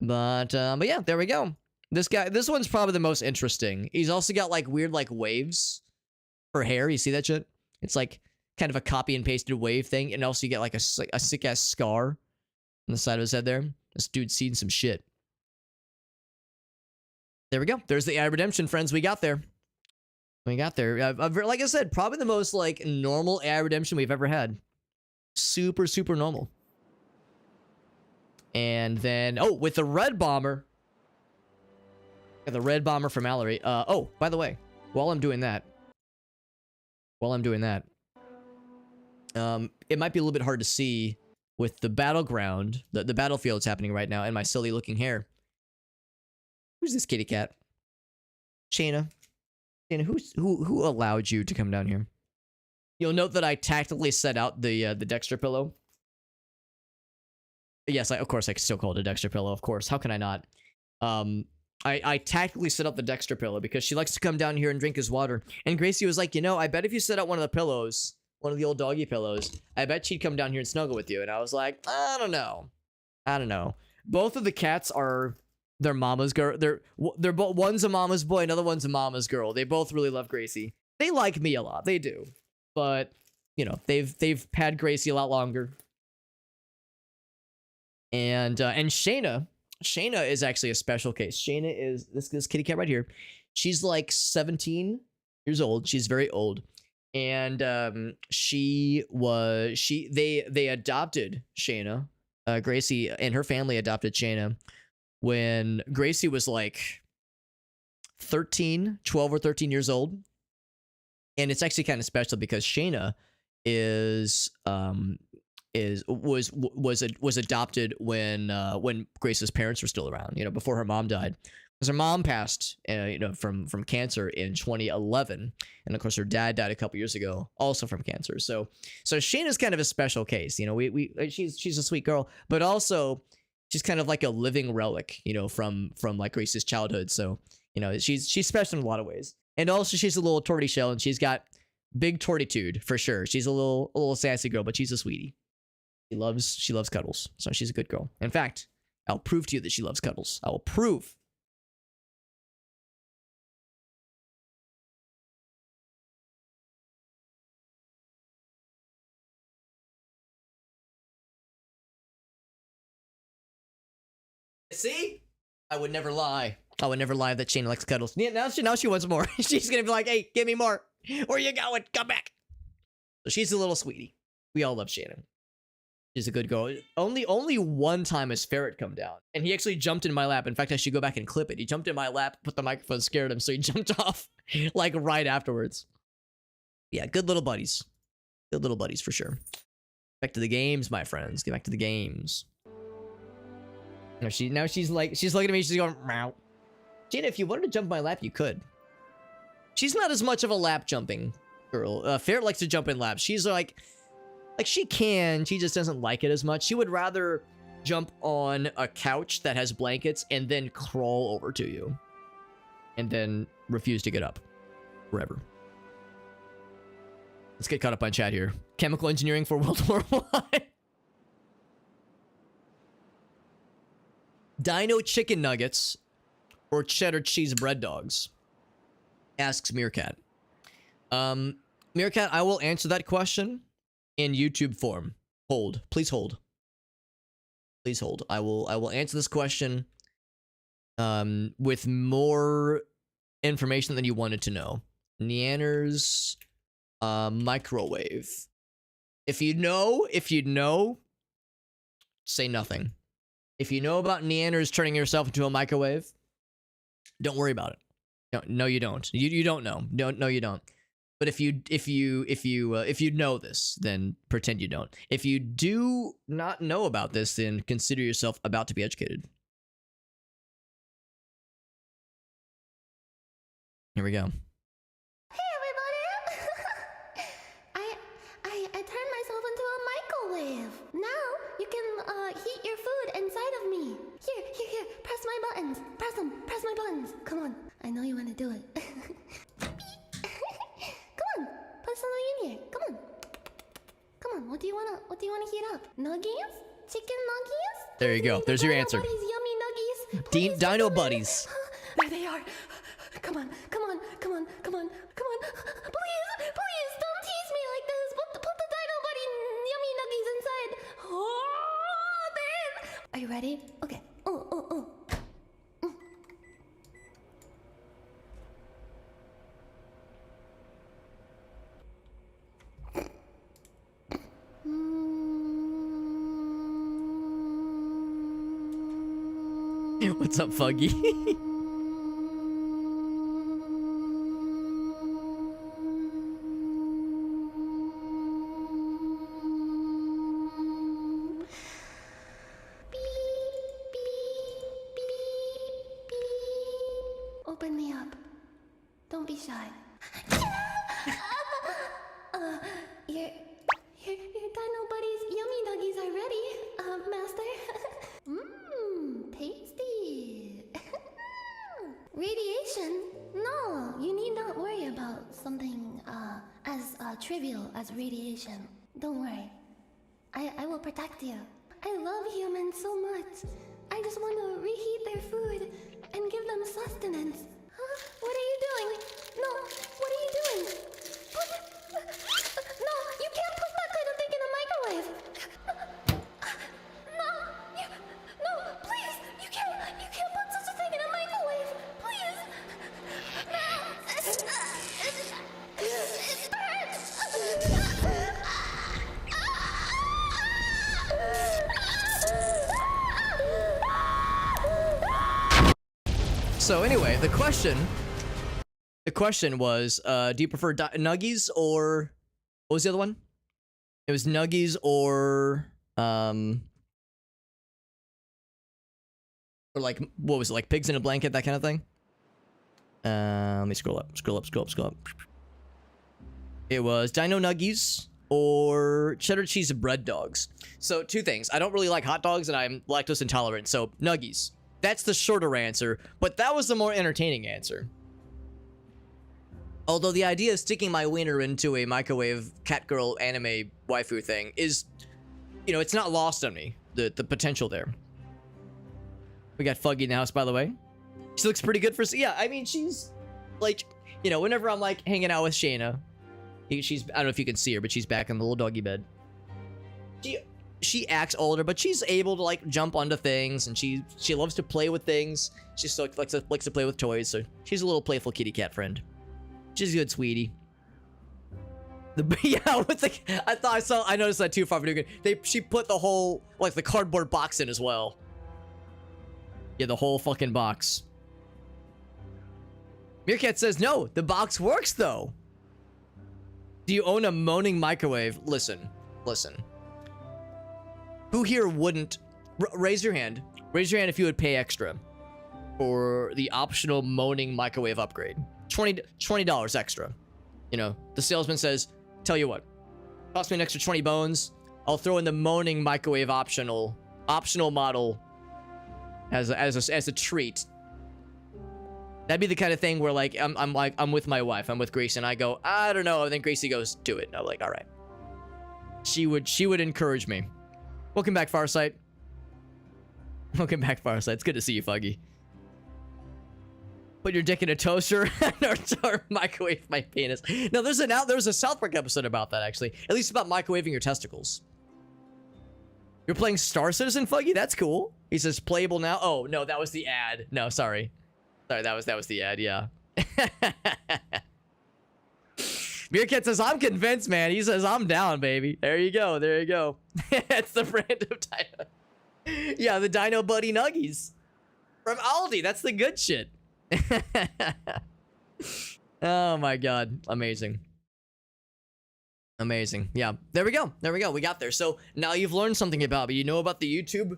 But yeah, there we go. This one's probably the most interesting. He's also got like weird like waves for hair. You see that shit? It's like kind of a copy and pasted wave thing, and also you get like a sick ass scar on the side of his head there. This dude's seen some shit. There we go. There's the AI redemption, friends. We got there. Like I said, probably the most like normal AI redemption we've ever had. Super, super normal. And then, with the red bomber. The red bomber from Mallory. By the way, while I'm doing that. It might be a little bit hard to see with the battleground, the battlefield's happening right now, and my silly looking hair. Who's this kitty cat? Shayna. Shayna, who allowed you to come down here? You'll note that I tactically set out the Dexter pillow. Yes, of course I can still call it a Dexter pillow, of course. How can I not? I tactically set up the Dexter pillow because she likes to come down here and drink his water. And Gracie was like, you know, I bet if you set out one of the pillows, one of the old doggy pillows, I bet she'd come down here and snuggle with you. And I was like, I don't know. Both of the cats are their mama's girl. They're both, one's a mama's boy, another one's a mama's girl. They both really love Gracie. They like me a lot. They do. But, you know, they've had Gracie a lot longer. And Shayna is actually a special case. Shayna is this kitty cat right here. She's like 17 years old. She's very old. And they adopted Shayna. Gracie and her family adopted Shayna when Gracie was like 12 or 13 years old. And it's actually kind of special because Shayna was adopted when Grace's parents were still around, you know, before her mom died. Because her mom passed, from cancer in 2011, and of course her dad died a couple years ago, also from cancer. So Shayna's kind of a special case, you know. She's a sweet girl, but also she's kind of like a living relic, you know, from like Grace's childhood. So, you know, she's special in a lot of ways. And also she's a little torty shell, and she's got big tortitude for sure. She's a little sassy girl, but she's a sweetie. She loves cuddles. So she's a good girl. In fact, I'll prove to you that she loves cuddles. I will prove. See? I would never lie. I would never lie that Shayna likes cuddles. Yeah, now she wants more. She's gonna be like, hey, give me more. Where you going? Come back. So she's a little sweetie. We all love Shayna. She's a good girl. Only one time has Ferret come down, and he actually jumped in my lap. In fact, I should go back and clip it. He jumped in my lap, put the microphone, scared him, so he jumped off like right afterwards. Yeah, good little buddies. Good little buddies for sure. Back to the games, my friends. Get back to the games. Now she's looking at me. She's going, meow. Shayna, if you wanted to jump in my lap, you could. She's not as much of a lap jumping girl. Ferret likes to jump in laps. She's like she can. She just doesn't like it as much. She would rather jump on a couch that has blankets and then crawl over to you, and then refuse to get up forever. Let's get caught up on chat here. Chemical engineering for World War I. Dino chicken nuggets or cheddar cheese bread dogs? Asks Meerkat. Meerkat, I will answer that question in YouTube form. Hold. Please hold. Please hold. I will answer this question with more information than you wanted to know. Neander's microwave. If you know, say nothing. If you know about Neander's turning yourself into a microwave, don't worry about it. No, you don't. You don't know. No, you don't. But if you know this, then pretend you don't. If you do not know about this, then consider yourself about to be educated. Here we go. Hey everybody! I turned myself into a microwave. Now you can heat your food inside of me. Here. Press my buttons. Press my buttons. Come on. I know you want to do it. Come on. Put something in here. Come on. What do you wanna heat up? Nuggies? Chicken nuggies? There you go. There's your answer. Buddies, yummy nuggies. Please, Dino buddies. There they are. Come on. Please, don't tease me like this. Put the Dino Buddy yummy nuggies inside. Oh, man. Are you ready? Okay. Oh. What's up, Fuggy? Open me up. Don't be shy. Your Dino Buddies yummy nuggies are ready, Master. Tasty. Radiation? No, you need not worry about something as trivial as radiation. Don't worry. I will protect you. I love humans so much. I just want to reheat their food and give them sustenance. Huh? What are you doing? No, what are you doing? No, you can't put that kind of thing in a microwave. No, please, you can't put such a thing in a microwave. Please. It So anyway, the question was, do you prefer nuggies or what was the other one? It was nuggies or like, what was it, like pigs in a blanket, that kind of thing? Let me scroll up. It was Dino Nuggies or cheddar cheese bread dogs. So 2 things. I don't really like hot dogs and I'm lactose intolerant. So nuggies. That's the shorter answer, but that was the more entertaining answer. Although the idea of sticking my wiener into a microwave catgirl anime waifu thing is, you know, it's not lost on me. The potential there. We got Fuggy in the house, by the way. She looks pretty good for... Yeah, I mean, she's... Like, you know, whenever I'm, like, hanging out with Shayna... She's... I don't know if you can see her, but she's back in the little doggy bed. She acts older, but she's able to, like, jump onto things, and she loves to play with things. She still likes to play with toys, so she's a little playful kitty cat friend. She's a good sweetie. Yeah, with the... I noticed that too far from good. She put the whole, like, the cardboard box in as well. Yeah, the whole fucking box. Meerkat says, no, the box works, though. Do you own a moaning microwave? Listen. Who here wouldn't... raise your hand. Raise your hand if you would pay extra for the optional moaning microwave upgrade. $20 extra. You know, the salesman says, tell you what, cost me an extra 20 bones. I'll throw in the moaning microwave optional model as a treat. That'd be the kind of thing where, like, I'm with my wife, I'm with Gracie, and I go, I don't know, and then Gracie goes, do it. And I'm like, all right. She would encourage me. Welcome back, Farsight. Welcome back, Farsight. It's good to see you, Fuggy. Put your dick in a toaster or microwave my penis. No, there's a South Park episode about that, actually. At least about microwaving your testicles. You're playing Star Citizen, Fuggy? That's cool. He says playable now. Oh, no, that was the ad. No, sorry. Sorry, that was the ad, yeah. Meerkat says, I'm convinced, man. He says, I'm down, baby. There you go. It's the brand of dino. Yeah, the Dino Buddy Nuggies. From Aldi. That's the good shit. Oh my god. Amazing. Yeah, there we go. We got there. So now you've learned something about me. You know about the YouTube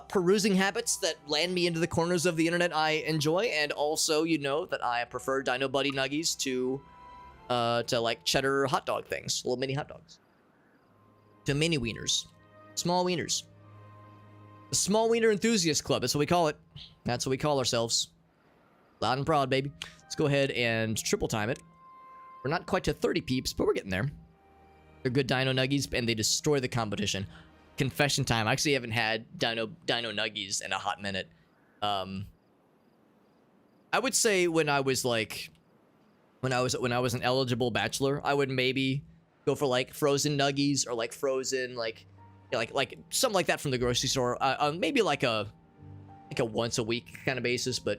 perusing habits that land me into the corners of the internet I enjoy, and also you know that I prefer Dino Buddy Nuggies to like cheddar hot dog things, little mini hot dogs, to mini wieners, small wieners. The Small Wiener Enthusiast Club. That's what we call it. That's what we call ourselves. Loud and proud, baby. Let's go ahead and triple time it. We're not quite to 30 peeps, but we're getting there. They're good Dino Nuggies, and they destroy the competition. Confession time. I actually haven't had Dino Nuggies in a hot minute. I would say when I was an eligible bachelor, I would maybe go for like frozen nuggies or like frozen like something like that from the grocery store. Maybe like a once a week kind of basis, but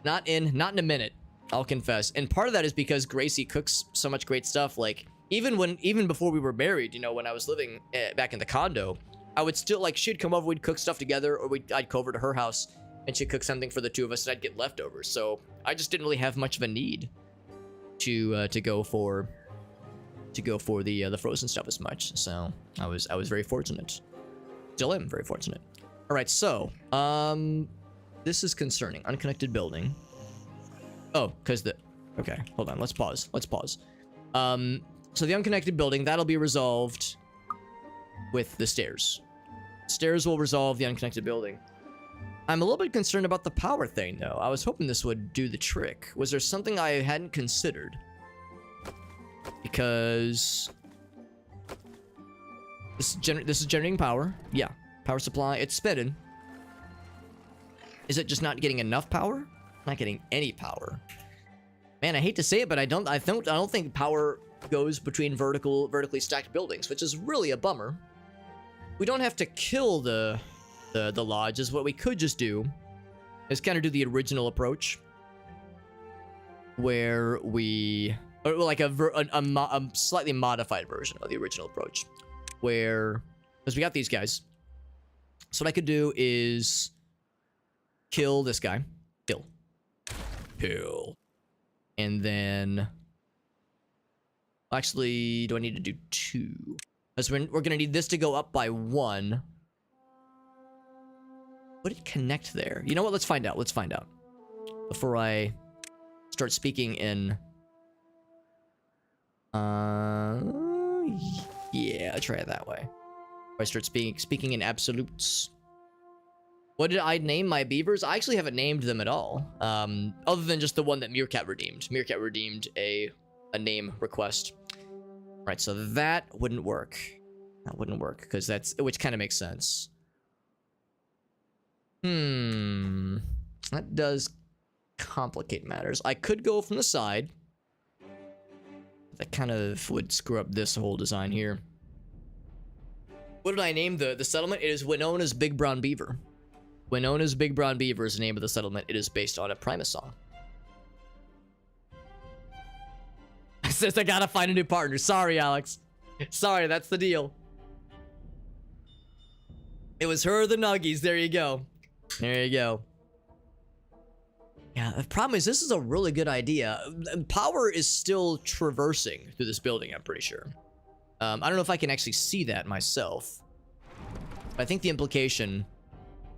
not in a minute. I'll confess. And part of that is because Gracie cooks so much great stuff. Like even before we were married, you know, when I was living back in the condo, I would still like she'd come over, we'd cook stuff together, or I'd go over to her house and she'd cook something for the two of us, and I'd get leftovers. So I just didn't really have much of a need to go for the frozen stuff as much. So I was very fortunate. Still am very fortunate. All right, so this is concerning. Unconnected building. Oh, okay, hold on. Let's pause. So the unconnected building, that'll be resolved with the stairs. Stairs will resolve the unconnected building. I'm a little bit concerned about the power thing, though. I was hoping this would do the trick. Was there something I hadn't considered? Because this is generating power. Yeah, power supply. It's spinning. Is it just not getting enough power? Not getting any power. Man, I hate to say it, but I don't think power goes between vertically stacked buildings, which is really a bummer. We don't have to kill the lodges. What we could just do is kind of do the original approach, where we, or like a slightly modified version of the original approach, where, because we got these guys. So what I could do is kill this guy. Kill. And then, actually, do I need to do 2? Because we're going to need this to go up by 1. Would it connect there? You know what? Let's find out. Before I start speaking in... Yeah, try it that way. Before I start speaking in absolutes. What did I name my beavers? I actually haven't named them at all. Other than just the one that Meerkat redeemed. Meerkat redeemed a name request. Right, so that wouldn't work. That wouldn't work, because which kind of makes sense. That does complicate matters. I could go from the side. That kind of would screw up this whole design here. What did I name the settlement? It is Winona's Big Brown Beaver. Winona's Big Brown Beaver is the name of the settlement. It is based on a Primus song. Says I gotta find a new partner. Sorry, Alex. Sorry, that's the deal. It was her or the Nuggies. There you go. There you go. Yeah, the problem is this is a really good idea. Power is still traversing through this building, I'm pretty sure. I don't know if I can actually see that myself. But I think the implication...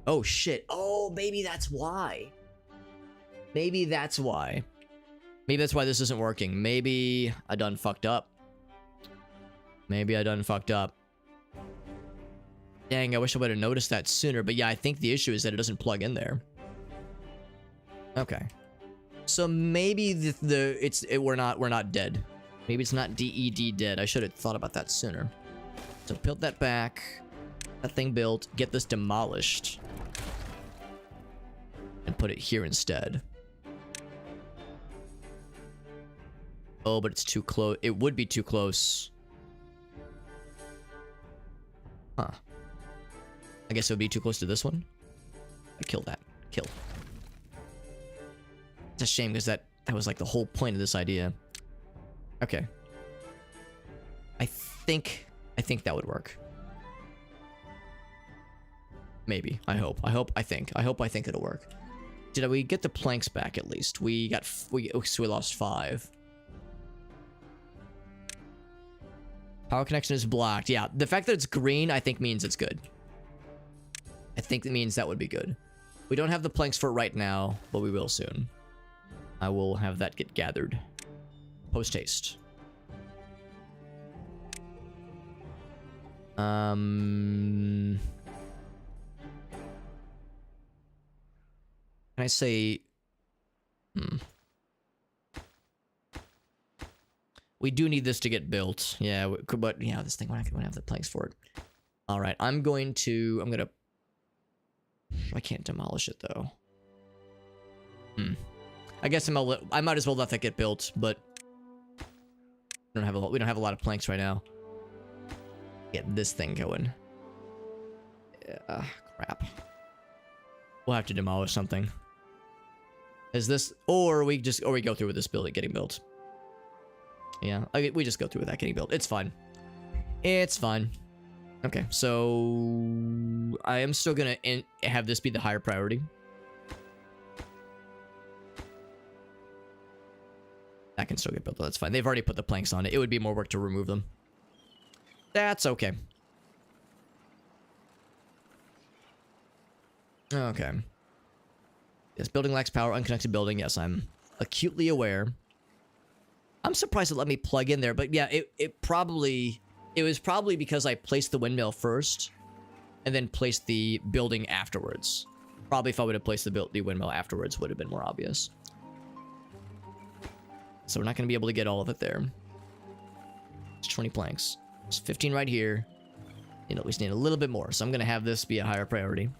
Oh, shit. Oh, maybe that's why. Maybe that's why. Maybe that's why this isn't working. Maybe I done fucked up. Maybe I done fucked up. Dang, I wish I would have noticed that sooner. But yeah, I think the issue is that it doesn't plug in there. Okay. So maybe we're not dead. Maybe it's not DED dead. I should have thought about that sooner. So build that back. That thing built. Get this demolished. And put it here instead. Oh, but it's too close. It would be too close. Huh. I guess it would be too close to this one. I kill that. Kill. It's a shame because that was like the whole point of this idea. Okay. I think that would work. Maybe. I hope. I think it'll work. Did we get the planks back at least? So we lost 5. Power connection is blocked. Yeah, the fact that it's green, I think means it's good. I think it means that would be good. We don't have the planks for it right now, but we will soon. I will have that get gathered. Post haste. Can I say... We do need this to get built. Yeah, but yeah, this thing, we're not going to have the planks for it. All right, I'm going to... I can't demolish it, though. I guess I might as well let that get built, but... we don't have a lot of planks right now. Get this thing going. Yeah, crap. We'll have to demolish something. Is this... Or we go through with this building getting built. Yeah, we just go through with that getting built. It's fine. It's fine. Okay, so... I am still gonna have this be the higher priority. That can still get built, that's fine. They've already put the planks on it. It would be more work to remove them. That's okay. Okay. Yes, building lacks power, unconnected building. Yes, I'm acutely aware. I'm surprised it let me plug in there, but yeah, it was probably because I placed the windmill first and then placed the building afterwards. Probably if I would have placed the windmill afterwards, would have been more obvious. So we're not going to be able to get all of it there. It's 20 planks. There's 15 right here. You know, we just need a little bit more, so I'm going to have this be a higher priority.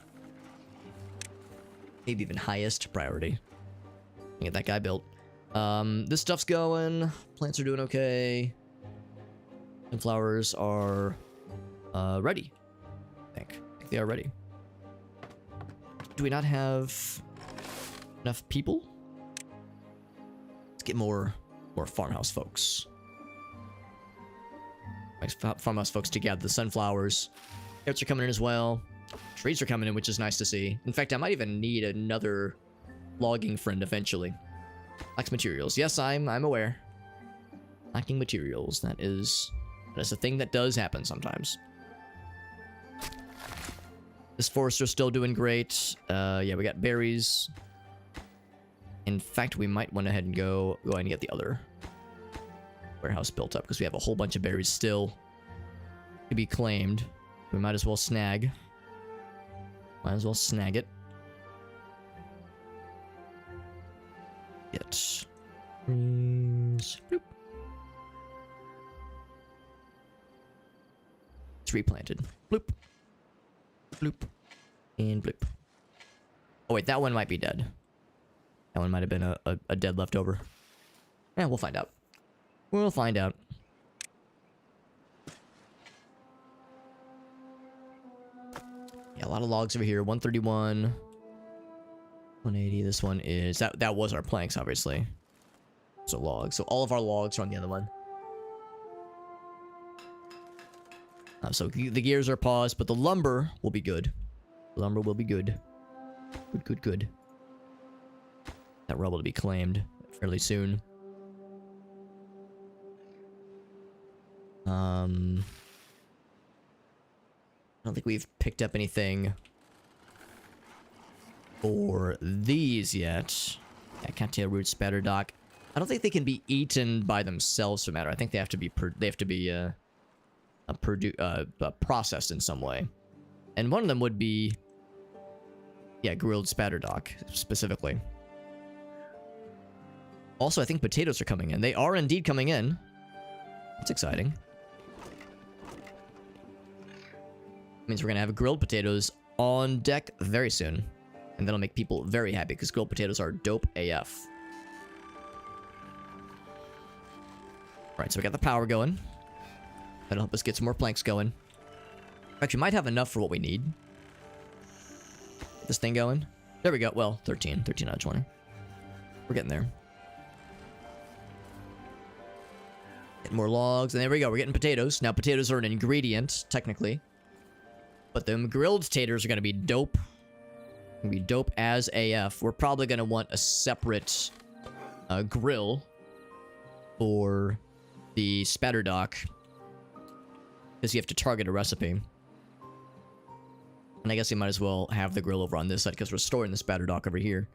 Maybe even highest priority. Get that guy built. This stuff's going. Plants are doing okay. Sunflowers are ready. I think they are ready. Do we not have enough people? Let's get more farmhouse folks. Farmhouse folks to gather the sunflowers. Carrots are coming in as well. Trees are coming in, which is nice to see. In fact, I might even need another logging friend eventually. Lacks materials. Yes, I'm aware. Lacking materials. That is a thing that does happen sometimes. This forester's still doing great. Yeah, we got berries. In fact, we might went ahead and go ahead and get the other warehouse built up because we have a whole bunch of berries still to be claimed. We might as well snag. Might as well snag it. Get trees. Bloop. It's replanted. Bloop. Bloop. And bloop. Oh wait, that one might be dead. That one might have been a dead leftover. Yeah, we'll find out. We'll find out. Yeah, a lot of logs over here. 131. 180. This one is... That was our planks, obviously. So logs. So all of our logs are on the other one. So the gears are paused, but the lumber will be good. Lumber will be good. Good, good, good. That rubble to be claimed fairly soon. I don't think we've picked up anything for these yet. Yeah, cattail root, spatter dock. I don't think they can be eaten by themselves, for matter. I think they have to be processed in some way. And one of them would be, yeah, grilled spatter dock specifically. Also, I think potatoes are coming in. They are indeed coming in. That's exciting. Means we're gonna have grilled potatoes on deck very soon. And that'll make people very happy because grilled potatoes are dope AF. Alright, so we got the power going. That'll help us get some more planks going. Actually, might have enough for what we need. Get this thing going. There we go. Well, 13 out of 20. We're getting there. Getting more logs, and there we go. We're getting potatoes. Now, potatoes are an ingredient, technically. But them grilled taters are going to be dope. Gonna be dope as AF. We're probably going to want a separate grill for the spatter dock. Because you have to target a recipe. And I guess you might as well have the grill over on this side because we're storing the spatter dock over here.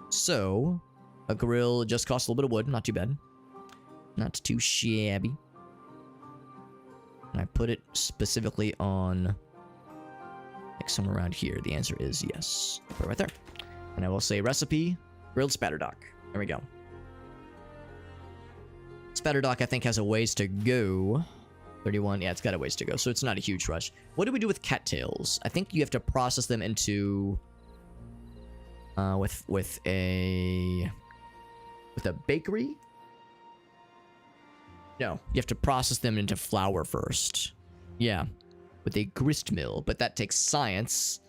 So, a grill just costs a little bit of wood. Not too bad. Not too shabby. And I put it specifically on... like somewhere around here. The answer is yes. Put it right there. And I will say recipe, grilled spatter dock. There we go. Spatter dock, I think, has a ways to go. 31, yeah, it's got a ways to go, so it's not a huge rush. What do we do with cattails? I think you have to process them into... with a bakery? No, you have to process them into flour first. Yeah. With a grist mill, but that takes science.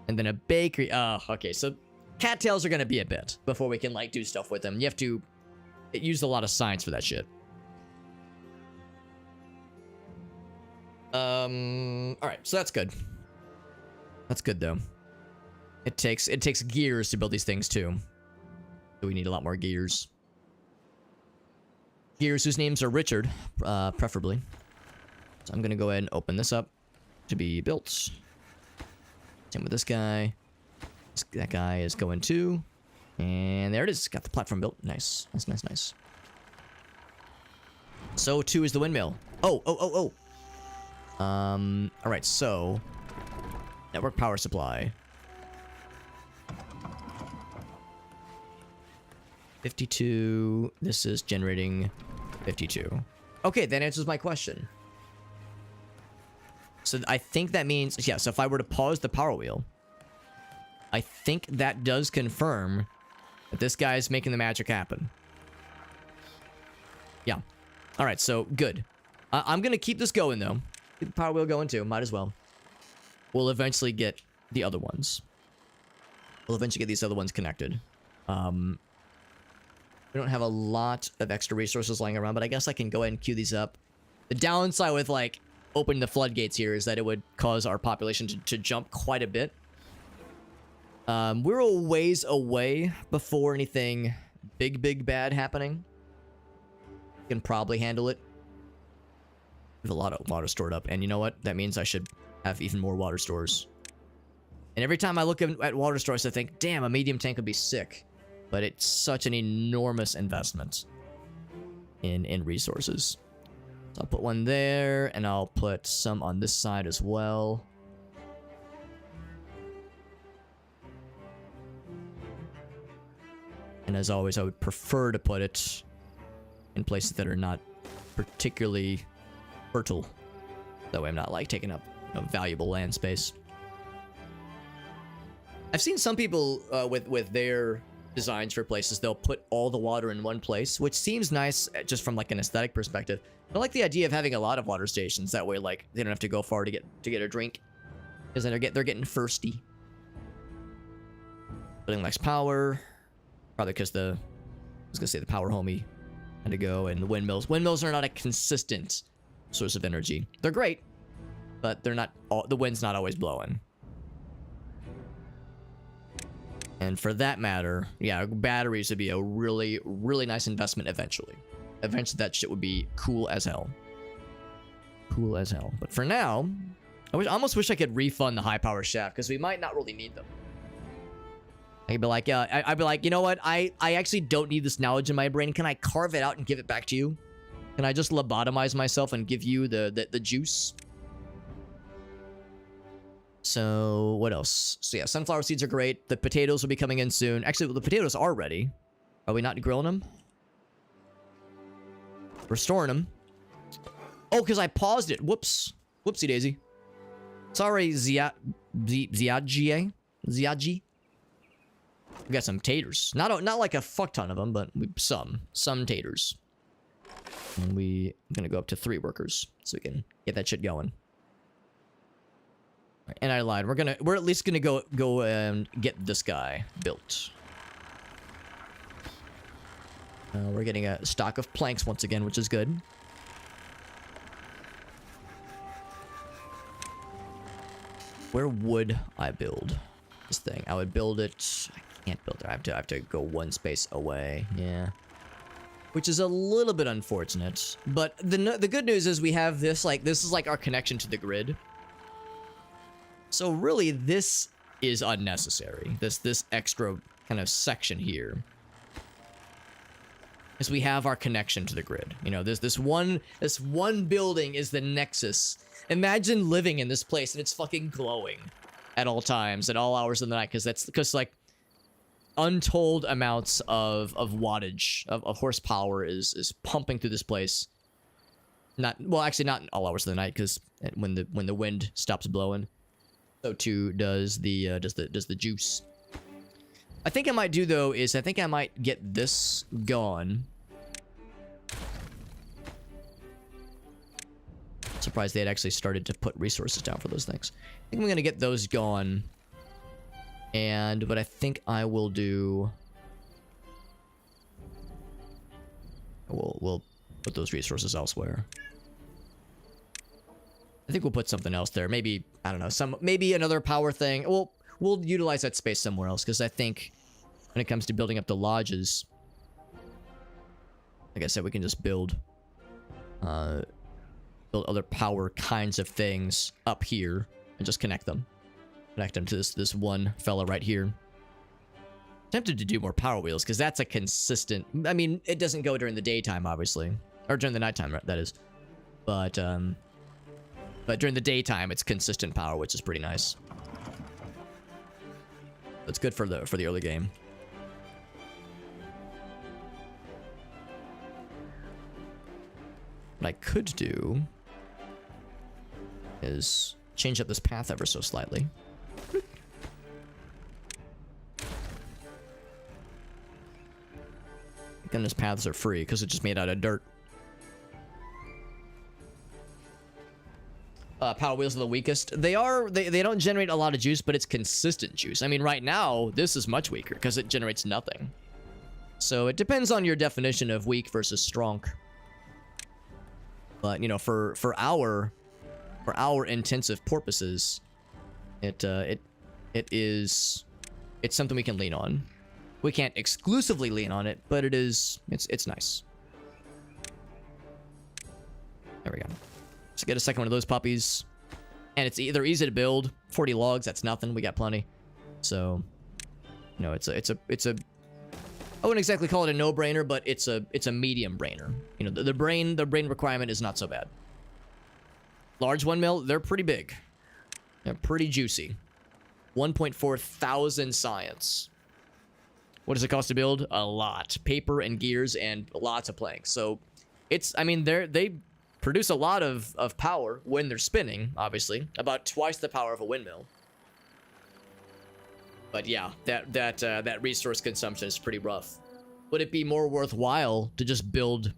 And then a bakery. Oh, okay, so cattails are gonna be a bit before we can, like, do stuff with them. You have to use a lot of science for that shit. Alright, so that's good. That's good, though. It takes gears to build these things, too. So we need a lot more gears. Gears whose names are Richard, preferably. So I'm gonna go ahead and open this up to be built. Same with this guy. That guy is going too. And there it is. Got the platform built. Nice. Nice, nice, nice. So too is the windmill. Oh. Alright, so... network power supply. 52. This is generating 52. Okay, that answers my question. So I think that means... yeah, so if I were to pause the power wheel... I think that does confirm that this guy is making the magic happen. Yeah. Alright, so good. I'm gonna keep this going, though. Keep the power wheel going, too. Might as well. We'll eventually get the other ones. We'll eventually get these other ones connected. We don't have a lot of extra resources lying around, but I guess I can go ahead and queue these up. The downside with, like, opening the floodgates here is that it would cause our population to jump quite a bit. We're a ways away before anything big bad happening. We can probably handle it. We have a lot of water stored up, and you know what? That means I should have even more water stores. And every time I look at water stores, I think, damn, a medium tank would be sick. But it's such an enormous investment. in resources. So I'll put one there, and I'll put some on this side as well. And as always, I would prefer to put it in places that are not particularly fertile. That way I'm not like taking up valuable land space. I've seen some people with their designs for places, they'll put all the water in one place, which seems nice just from like an aesthetic perspective. I like the idea of having a lot of water stations. That way, like, they don't have to go far to get a drink, because then they're getting thirsty. Building lacks power, probably because I was gonna say the power homie had to go, and the windmills. Windmills are not a consistent source of energy. They're great, but they're not. The wind's not always blowing. And for that matter, yeah, batteries would be a really, really nice investment eventually. Eventually, that shit would be cool as hell. Cool as hell. But for now, I almost wish I could refund the high power shaft, because we might not really need them. I'd be like, I'd be like, you know what? I actually don't need this knowledge in my brain. Can I carve it out and give it back to you? Can I just lobotomize myself and give you the juice? So, what else? So yeah, sunflower seeds are great. The potatoes will be coming in soon. Actually, the potatoes are ready. Are we not grilling them? We're storing them. Oh, because I paused it. Whoops. Whoopsie daisy. Sorry, Ziaji. We got some taters. Not like a fuck ton of them, but some taters. And we're gonna go up to 3 workers so we can get that shit going. And I lied. We're at least gonna go and get this guy built. We're getting a stock of planks once again, which is good. Where would I build this thing? I would build it. I can't build it. I have to go one space away. Yeah. Which is a little bit unfortunate. But the good news is we have this, like, this is like our connection to the grid. So really, this is unnecessary. This extra kind of section here. As we have our connection to the grid. You know, this one building is the nexus. Imagine living in this place and it's fucking glowing at all times, at all hours of the night, because like untold amounts of wattage of horsepower is pumping through this place. Actually not in all hours of the night, because when the wind stops blowing, so too does the juice. I think I might do though is I think I might get this gone. Surprised they had actually started to put resources down for those things. I think I'm gonna get those gone. And what I think I will do, we'll put those resources elsewhere. I think we'll put something else there. Maybe, I don't know, maybe another power thing. We'll utilize that space somewhere else, because I think when it comes to building up the lodges, like I said, we can just build other power kinds of things up here and just connect them to this one fella right here. Tempted to do more power wheels, because that's a consistent, I mean, it doesn't go during the daytime, obviously, or during the nighttime, that is, but during the daytime it's consistent power, which is pretty nice. That's good for the early game. What I could do is change up this path ever so slightly. Goodness, paths are free because it's just made out of dirt. Power wheels are the weakest. They don't generate a lot of juice, but it's consistent juice. I mean, right now this is much weaker because it generates nothing. So it depends on your definition of weak versus strong. But you know, for our intensive purposes, it's something we can lean on. We can't exclusively lean on it, but it's nice. There we go. Let's get a second one of those puppies. And they're easy to build. 40 logs, that's nothing. We got plenty. So, you know, it's a I wouldn't exactly call it a no-brainer, but it's a medium brainer. You know, the brain requirement is not so bad. Large windmill, they're pretty big. They're pretty juicy. 1.4 thousand science. What does it cost to build? A lot. Paper and gears and lots of planks. So it's, I mean, they produce a lot of power when they're spinning, obviously. About twice the power of a windmill. But yeah, that resource consumption is pretty rough. Would it be more worthwhile to just build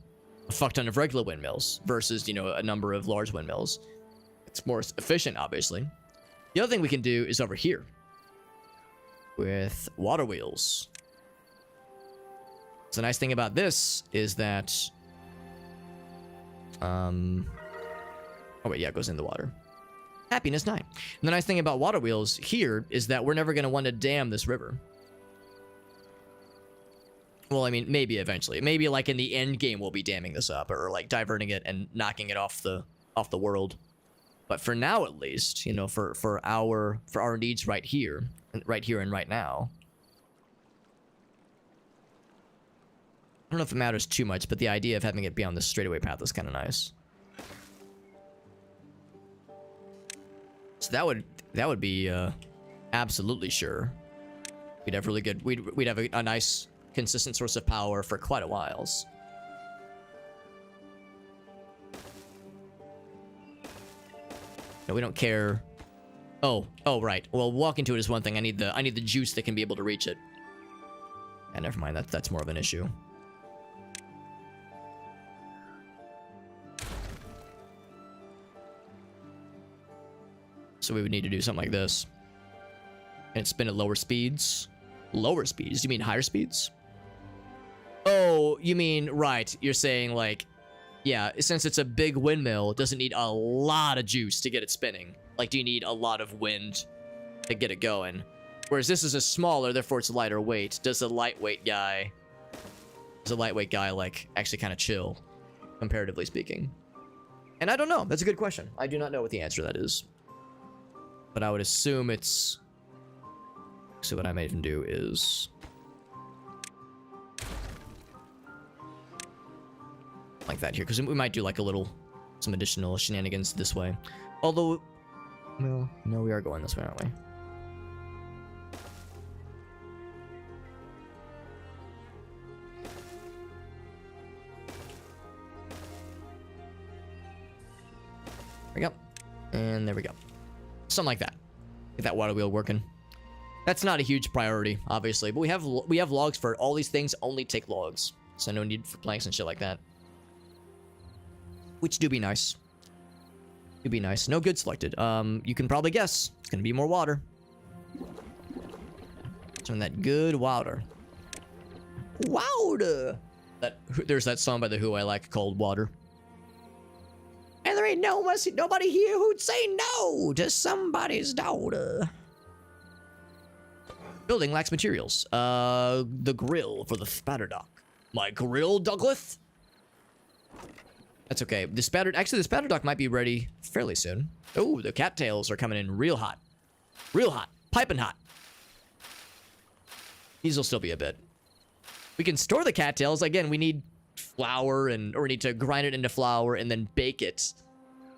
a fuck ton of regular windmills versus, you know, a number of large windmills? It's more efficient, obviously. The other thing we can do is over here with water wheels. So the nice thing about this is that, oh wait, yeah, it goes in the water. Happiness 9. And the nice thing about water wheels here is that we're never going to want to dam this river. Well, I mean, maybe eventually. Maybe like in the end game we'll be damming this up or like diverting it and knocking it off the world. But for now, at least, you know, for our needs right here and right now. I don't know if it matters too much, but the idea of having it be on this straightaway path is kind of nice. So that would be absolutely sure. We'd have really good. We'd have a nice consistent source of power for quite a while. No, we don't care. Oh, right. Well, walking to it is one thing. I need the juice that can be able to reach it. Yeah, never mind. That's more of an issue. So we would need to do something like this. And spin at lower speeds. Lower speeds? You mean higher speeds? Oh, you mean, right. You're saying, like, yeah, since it's a big windmill, it doesn't need a lot of juice to get it spinning. Like, do you need a lot of wind to get it going? Whereas this is a smaller, therefore it's lighter weight. Does a lightweight guy, like, actually kind of chill, comparatively speaking? And I don't know. That's a good question. I do not know what the answer to that is. But I would assume it's... So what I might even do is... like that here, because we might do like some additional shenanigans this way. Although... Well, no, we are going this way, aren't we? There we go. And there we go. Something like that. Get that water wheel working. That's not a huge priority, obviously, but we have logs for it. All these things only take logs, so no need for planks and shit like that. Which do be nice. Do be nice. No good selected. You can probably guess. It's gonna be more water. Turn that good water. Water! There's that song by The Who I like called Water. And there ain't nobody here who'd say no to somebody's daughter. Building lacks materials. The grill for the spatter dock. My grill, Douglas? That's okay. The spatter dock might be ready fairly soon. Oh, the cattails are coming in real hot. Real hot. Piping hot. These will still be a bit. We can store the cattails. Again, we need flour or we need to grind it into flour and then bake it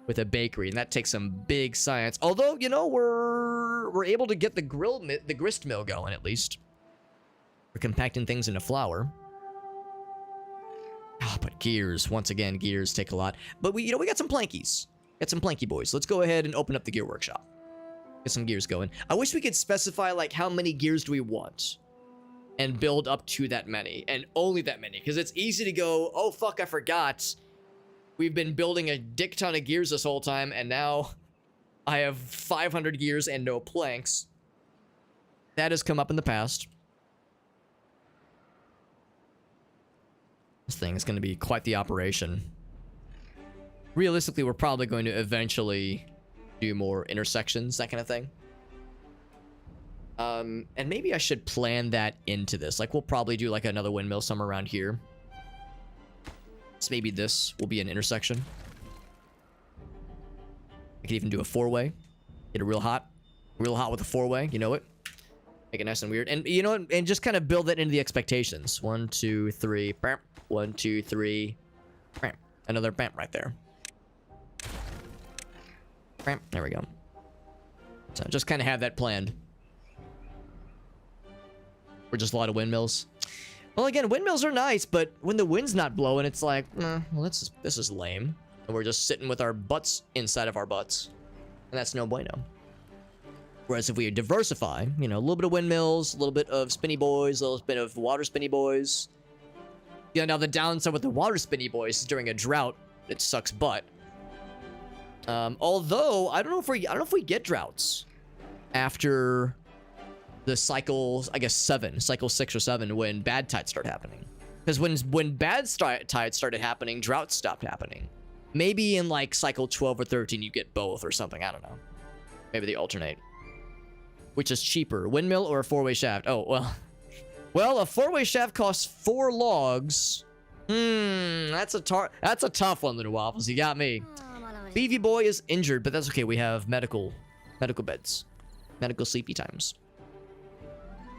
with a bakery, and that takes some big science. Although, you know, we're able to get the grist mill going at least. We're compacting things into flour. Ah, but gears, once again, gears take a lot. But we got some plankies. Got some planky boys. Let's go ahead and open up the gear workshop. Get some gears going. I wish we could specify like how many gears do we want and build up to that many, and only that many, because it's easy to go, oh fuck, I forgot. We've been building a dick ton of gears this whole time, and now I have 500 gears and no planks. That has come up in the past. This thing is going to be quite the operation. Realistically, we're probably going to eventually do more intersections, that kind of thing. And maybe I should plan that into this. Like, we'll probably do like another windmill somewhere around here. So maybe this will be an intersection. I could even do a 4-way. Get it real hot with a 4-way. You know it. Make it nice and weird. And you know what? And just kind of build that into the expectations. 1, 2, 3. Bam. 1, 2, 3. Bam. Another bam right there. Bam. There we go. So just kind of have that planned. Or just a lot of windmills. Well, again, windmills are nice, but when the wind's not blowing, it's like, well, this is lame. And we're just sitting with our butts inside of our butts. And that's no bueno. Whereas if we diversify, you know, a little bit of windmills, a little bit of spinny boys, a little bit of water spinny boys. Yeah, now the downside with the water spinny boys is during a drought, it sucks butt. Although I don't know if we get droughts after the cycle, I guess cycle 6 or 7, when bad tides start happening. Because when bad tides started happening, droughts stopped happening. Maybe in like cycle 12 or 13 you get both or something. I don't know. Maybe they alternate. Which is cheaper, windmill or a 4-way shaft? Oh well, a 4-way shaft costs 4 logs. That's a tough one, Little Waffles. You got me. Beefy boy is injured, but that's okay. We have medical beds, medical sleepy times.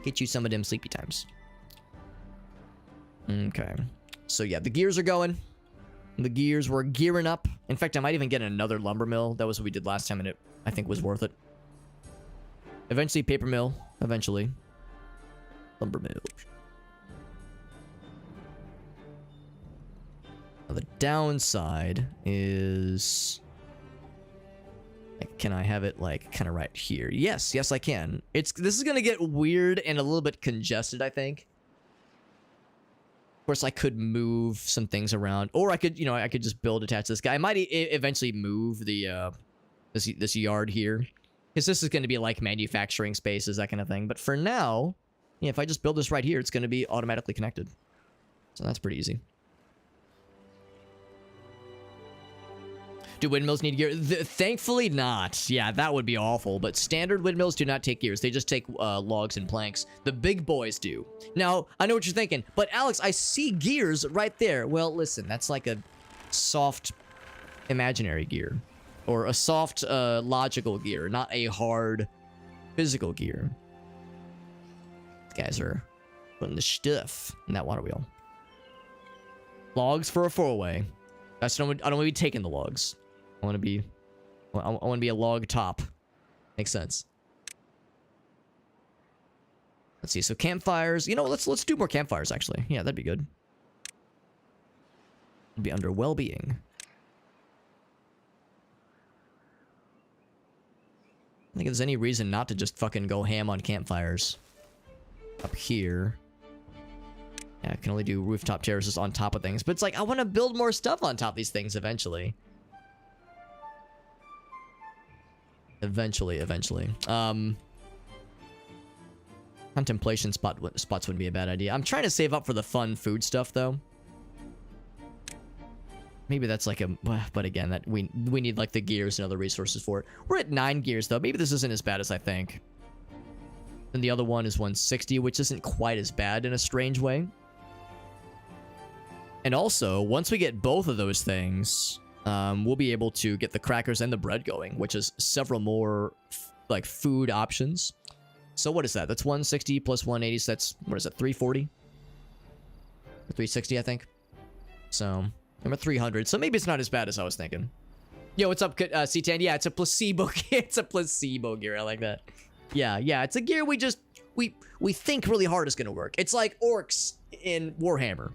Get you some of them sleepy times. Okay. So yeah, the gears are going. The gears were gearing up. In fact, I might even get another lumber mill. That was what we did last time, and it, I think, was worth it. Eventually, paper mill. Eventually. Lumber mill. Now, the downside is... Can I have it, like, kind of right here? Yes, I can. This is going to get weird and a little bit congested, I think. Of course, I could move some things around. Or I could, I could just build attached to this guy. I might eventually move the, this yard here. Because this is going to be, like, manufacturing spaces, that kind of thing. But for now, yeah, if I just build this right here, it's going to be automatically connected. So that's pretty easy. Do windmills need gear? Thankfully not. Yeah, that would be awful. But standard windmills do not take gears. They just take logs and planks. The big boys do. Now, I know what you're thinking. But Alex, I see gears right there. Well, listen, that's like a soft imaginary gear. Or a soft logical gear, not a hard physical gear. These guys are putting the stuff in that water wheel. Logs for a 4-way. I don't want to be taking the logs. I want to be a log top. Makes sense. Let's see. So campfires. You know, let's do more campfires actually. Yeah, that'd be good. It'd be under well-being. I think if there's any reason not to just fucking go ham on campfires. Up here. Yeah, I can only do rooftop terraces on top of things. But it's like, I want to build more stuff on top of these things eventually. Eventually. Contemplation spots wouldn't be a bad idea. I'm trying to save up for the fun food stuff, though. Maybe that's like a... But again, that we need, like, the gears and other resources for it. We're at 9 gears, though. Maybe this isn't as bad as I think. And the other one is 160, which isn't quite as bad in a strange way. And also, once we get both of those things, we'll be able to get the crackers and the bread going, which is several more, like, food options. So what is that? That's 160 plus 180, so that's, what is that, 340? Or 360, I think. So, I'm at 300, so maybe it's not as bad as I was thinking. Yo, what's up, C10? Yeah, it's a placebo gear. It's a placebo gear, I like that. Yeah, it's a gear we think really hard is gonna work. It's like orcs in Warhammer.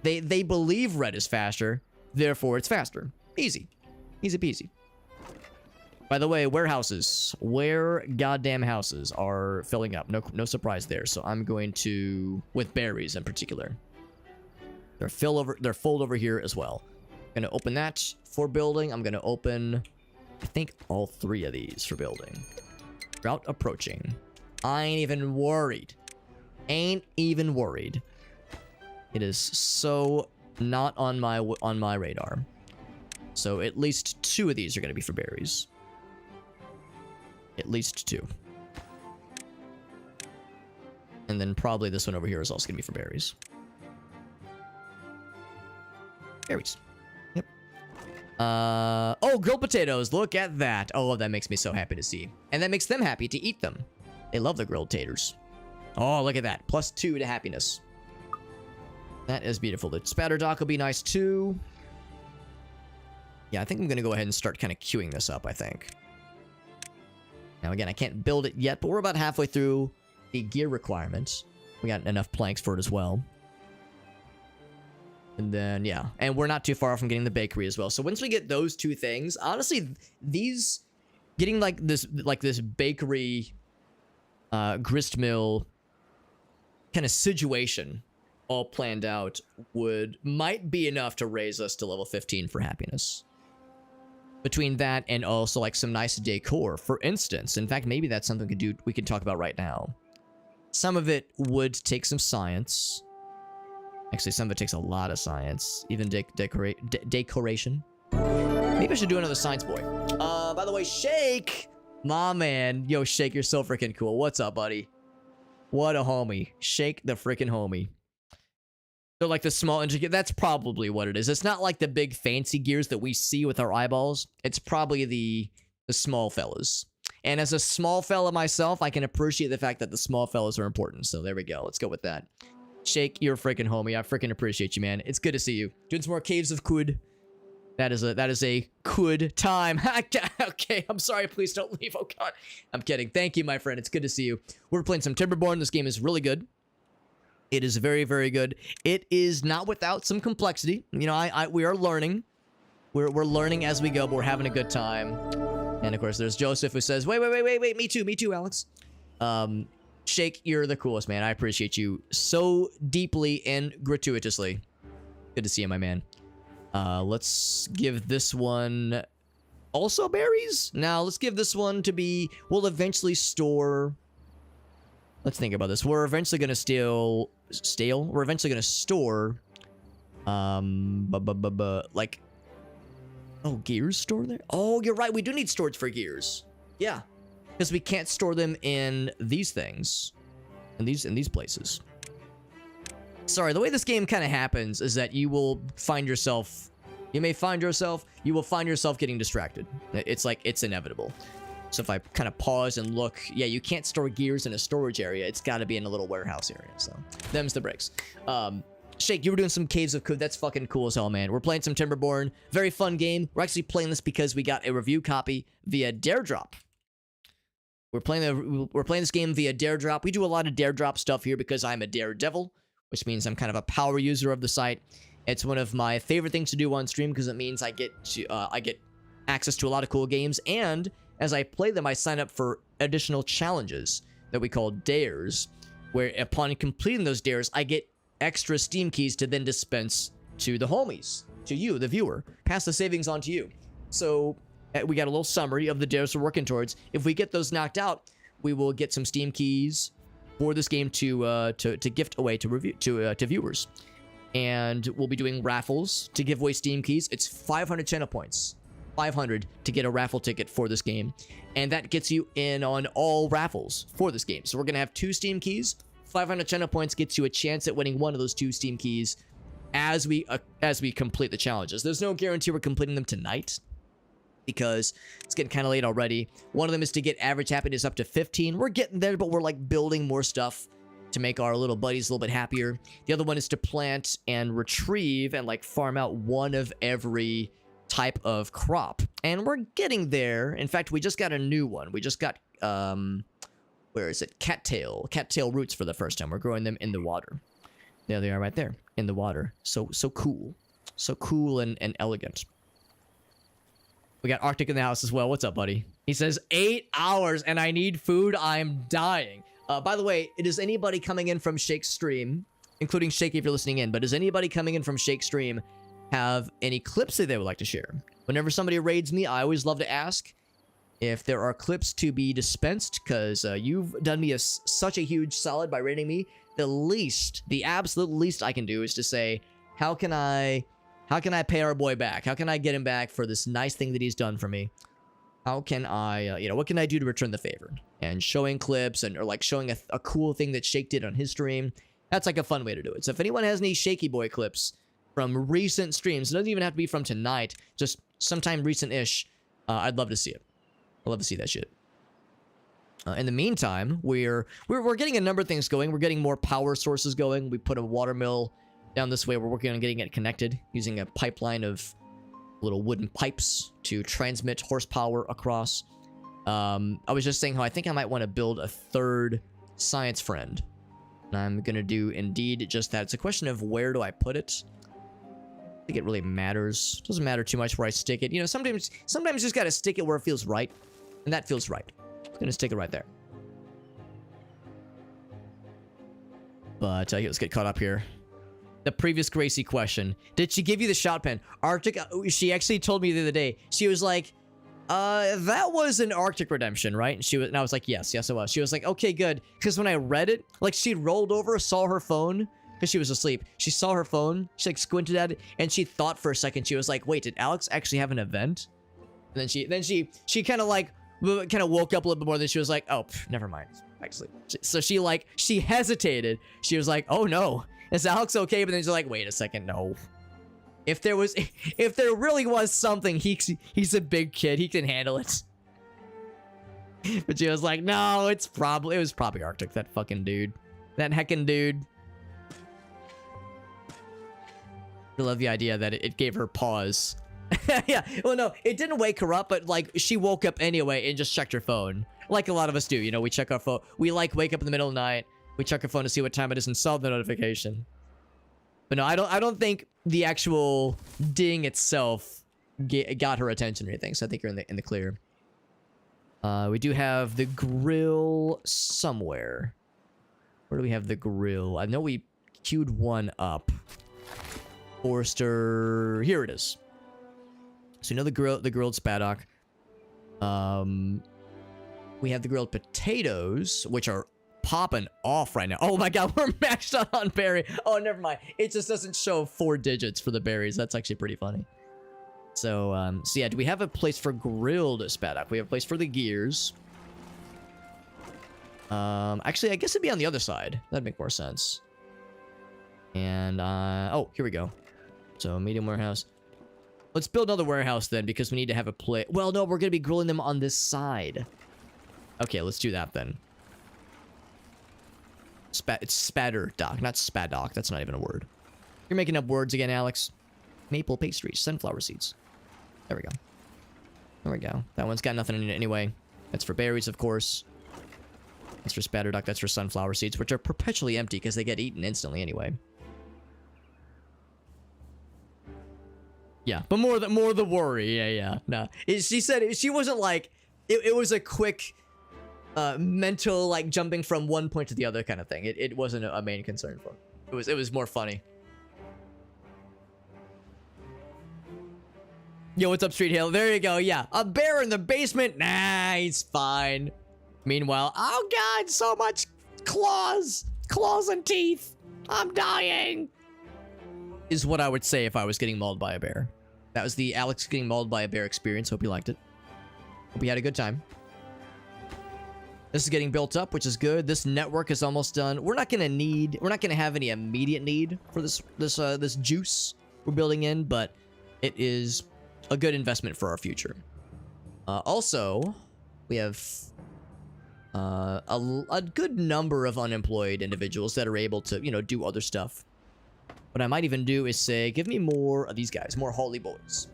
They believe red is faster, therefore it's faster. Easy. Easy peasy. By the way, warehouses, goddamn houses are filling up. No surprise there. So I'm going to, with berries in particular. They're full over here as well. I'm gonna open that for building. I'm gonna open, I think, all 3 of these for building. Drought approaching. I ain't even worried. Ain't even worried. It is so not on my radar. So at least 2 of these are gonna be for berries. At least 2. And then probably this one over here is also gonna be for berries. Berries. Yep. Oh, grilled potatoes. Look at that. Oh, that makes me so happy to see. And that makes them happy to eat them. They love the grilled taters. Oh, look at that. +2 to happiness. That is beautiful. The spatter dock will be nice too. Yeah, I think I'm going to go ahead and start kind of queuing this up, I think. Now, again, I can't build it yet, but we're about halfway through the gear requirements. We got enough planks for it as well. And then, yeah. And we're not too far from getting the bakery as well. So once we get those two things, honestly, these... Getting, like this bakery, grist mill kind of situation all planned out might be enough to raise us to level 15 for happiness. Between that and also like some nice decor, for instance. In fact, maybe that's something we can talk about right now. Some of it would take some science. Actually, some of it takes a lot of science. Even decoration. Maybe I should do another science boy. By the way, Shake! My man. Yo, Shake, you're so freaking cool. What's up, buddy? What a homie. Shake the freaking homie. So, like, the small intricate... That's probably what it is. It's not like the big fancy gears that we see with our eyeballs. It's probably the small fellas. And as a small fella myself, I can appreciate the fact that the small fellas are important. So, there we go. Let's go with that. Shake, you're a freaking homie. I freaking appreciate you, man. It's good to see you. Doing some more Caves of Kud. That is a good time. Okay, I'm sorry. Please don't leave. Oh, God. I'm kidding. Thank you, my friend. It's good to see you. We're playing some Timberborn. This game is really good. It is very, very good. It is not without some complexity. You know, we are learning. We're learning as we go, but we're having a good time. And, of course, there's Joseph who says, wait. Me too, Alex. Shake, you're the coolest, man. I appreciate you so deeply and gratuitously. Good to see you, my man. Let's give this one also berries. Now let's give this one to be, we'll eventually store, let's think about this. We're eventually going to we're eventually going to store, like, oh, gears store there? Oh, you're right. We do need storage for gears. Yeah. Because we can't store them in these things, in these places. Sorry, the way this game kind of happens is that you will find yourself, you will find yourself getting distracted. It's like, it's inevitable. So if I kind of pause and look, yeah, you can't store gears in a storage area. It's got to be in a little warehouse area. So, them's the breaks. Shake, you were doing some Caves of Kud. That's fucking cool as hell, man. We're playing some Timberborn. Very fun game. We're actually playing this because we got a review copy via Daredrop. We're playing this game via Daredrop. We do a lot of Daredrop stuff here because I'm a daredevil, which means I'm kind of a power user of the site. It's one of my favorite things to do on stream because it means I get access to a lot of cool games, and as I play them, I sign up for additional challenges that we call dares, where upon completing those dares, I get extra Steam keys to then dispense to the homies, to you, the viewer. Pass the savings on to you. So we got a little summary of the dares we're working towards. If we get those knocked out, we will get some Steam keys for this game to gift away to viewers. And we'll be doing raffles to give away Steam keys. It's 500 channel points. 500 to get a raffle ticket for this game. And that gets you in on all raffles for this game. So we're going to have 2 Steam keys. 500 channel points gets you a chance at winning one of those 2 Steam keys as we complete the challenges. There's no guarantee we're completing them tonight, because it's getting kind of late already. One of them is to get average happiness up to 15. We're getting there, but we're like building more stuff to make our little buddies a little bit happier. The other one is to plant and retrieve and like farm out one of every type of crop. And we're getting there. In fact, we just got a new one. We just got, where is it? Cattail roots for the first time. We're growing them in the water. There they are right there in the water. So cool. So cool and elegant. We got Arctic in the house as well. What's up, buddy? He says, 8 hours and I need food. I'm dying. By the way, is anybody coming in from Shake's stream, including Shake if you're listening in, but does anybody coming in from Shake's stream have any clips that they would like to share? Whenever somebody raids me, I always love to ask if there are clips to be dispensed, because you've done me such a huge solid by raiding me. The absolute least I can do is to say, how can I pay our boy back? How can I get him back for this nice thing that he's done for me? How can I, what can I do to return the favor? And showing clips or like showing a cool thing that Shake did on his stream. That's like a fun way to do it. So if anyone has any Shaky Boy clips from recent streams, it doesn't even have to be from tonight, just sometime recent-ish, I'd love to see it. I'd love to see that shit. In the meantime, we're getting a number of things going. We're getting more power sources going. We put a water mill down this way. We're working on getting it connected using a pipeline of little wooden pipes to transmit horsepower across. I was just saying how I think I might want to build a third science friend. And I'm going to do indeed just that. It's a question of where do I put it? I think it really matters. It doesn't matter too much where I stick it. You know, sometimes you just got to stick it where it feels right. And that feels right. I'm going to stick it right there. But let's get caught up here. The previous Gracie question. Did she give you the shot pen? Arctic, she actually told me the other day. She was like, that was an Arctic Redemption, right? And I was like, yes, it was. She was like, okay, good. Because when I read it, like she rolled over, saw her phone, because she was asleep. She saw her phone, she like squinted at it, and she thought for a second. She was like, wait, did Alex actually have an event? And then she kind of like, kind of woke up a little bit more. Then she was like, oh, never mind. Actually, so she hesitated. She was like, oh no, is Alex okay? But then she's like, wait a second, no. If there really was something, he's a big kid. He can handle it. But she was like, no, it was probably Arctic. That fucking dude. That heckin' dude. I love the idea that it gave her pause. Yeah, well, no, it didn't wake her up, but like she woke up anyway and just checked her phone. Like a lot of us do, you know, we check our phone. We like wake up in the middle of the night. We check our phone to see what time it is and saw the notification. But no, I don't think the actual ding itself got her attention or anything. So I think you're in the clear. We do have the grill somewhere. Where do we have the grill? I know we queued one up. Forster, here it is. So you know the grilled spaddock. We have the grilled potatoes, which are popping off right now. Oh my god, we're maxed out on berry. Oh, never mind. It just doesn't show 4 digits for the berries. That's actually pretty funny. So, so yeah, do we have a place for grilled spaddock? We have a place for the gears. Actually, I guess it'd be on the other side. That'd make more sense. And, oh, here we go. So, medium warehouse. Let's build another warehouse then, because we need to have a plate. Well, no, we're going to be grilling them on this side. Okay, let's do that then. It's spatter dock, not spaddock. That's not even a word. You're making up words again, Alex. Maple pastries, sunflower seeds. There we go. There we go. That one's got nothing in it anyway. That's for berries, of course. That's for spatter dock. That's for sunflower seeds, which are perpetually empty because they get eaten instantly anyway. Yeah, but more the worry. Yeah. No, she said she wasn't like it was a quick mental like jumping from one point to the other kind of thing. It wasn't a main concern for him. It was more funny. Yo, what's up, Street Hill? There you go. Yeah, a bear in the basement. Nah, he's fine. Meanwhile, oh god, so much claws and teeth. I'm dying. Is what I would say if I was getting mauled by a bear. That was the Alex getting mauled by a bear experience. Hope you liked it. Hope you had a good time. This is getting built up, which is good. This network is almost done. We're not gonna have any immediate need for this juice we're building in, but it is a good investment for our future. Also, we have a good number of unemployed individuals that are able to, you know, do other stuff. What I might even do is say, give me more of these guys, more Holly boys.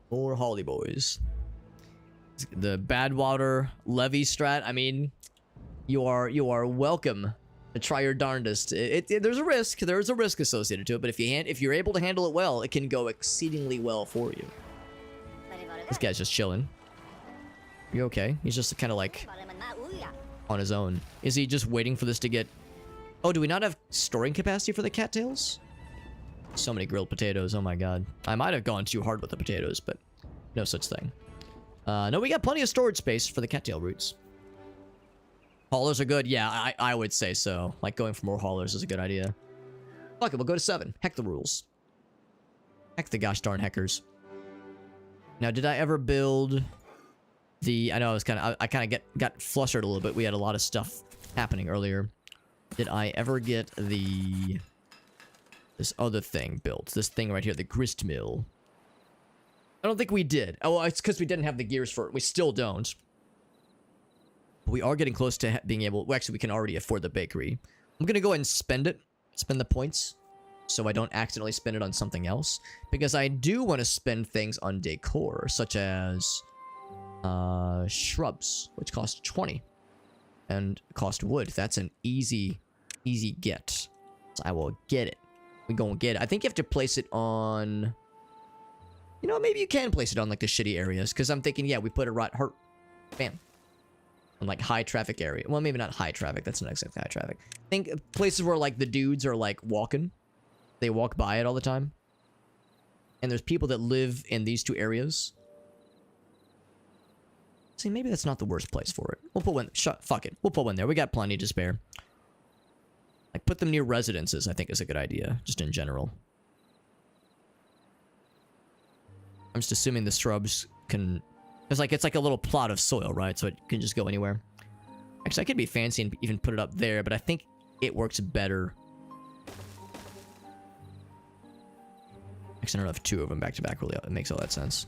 More Holly boys. The Badwater levy strat, I mean, you are welcome to try your darndest. There's a risk. There is a risk associated to it, but if you're able to handle it well, it can go exceedingly well for you. This guy's just chilling. You okay? He's just kind of like on his own. Is he just waiting for this to get... Oh, do we not have storing capacity for the cattails? So many grilled potatoes. Oh my god. I might have gone too hard with the potatoes, but no such thing. No, we got plenty of storage space for the cattail roots. Haulers are good. Yeah, I would say so. Like, going for more haulers is a good idea. Fuck it, we'll go to 7. Heck the rules. Heck the gosh darn heckers. Now, did I ever build the... I know I kind of got flustered a little bit. We had a lot of stuff happening earlier. Did I ever get this other thing built? This thing right here, the grist mill. I don't think we did. Oh, it's because we didn't have the gears for it. We still don't. We are getting close to being able... Well, actually, we can already afford the bakery. I'm going to go ahead and spend it. Spend the points. So I don't accidentally spend it on something else. Because I do want to spend things on decor. Such as... shrubs. Which cost 20. And cost wood. That's an easy get. So I will get it. We gonna get it. I think you have to place it on... You know, maybe you can place it on, like, the shitty areas. Because I'm thinking, yeah, we put it right... Bam. On, like, high traffic area. Well, maybe not high traffic. That's not exactly high traffic. I think places where, like, the dudes are, like, walking. They walk by it all the time. And there's people that live in these two areas. See, maybe that's not the worst place for it. We'll put one... Fuck it. We'll put one there. We got plenty to spare. Like, put them near residences, I think is a good idea. Just in general. I'm just assuming the shrubs can... It's like a little plot of soil, right? So it can just go anywhere. Actually, I could be fancy and even put it up there, but I think it works better. Actually, I don't know if two of them back to back really makes all that sense.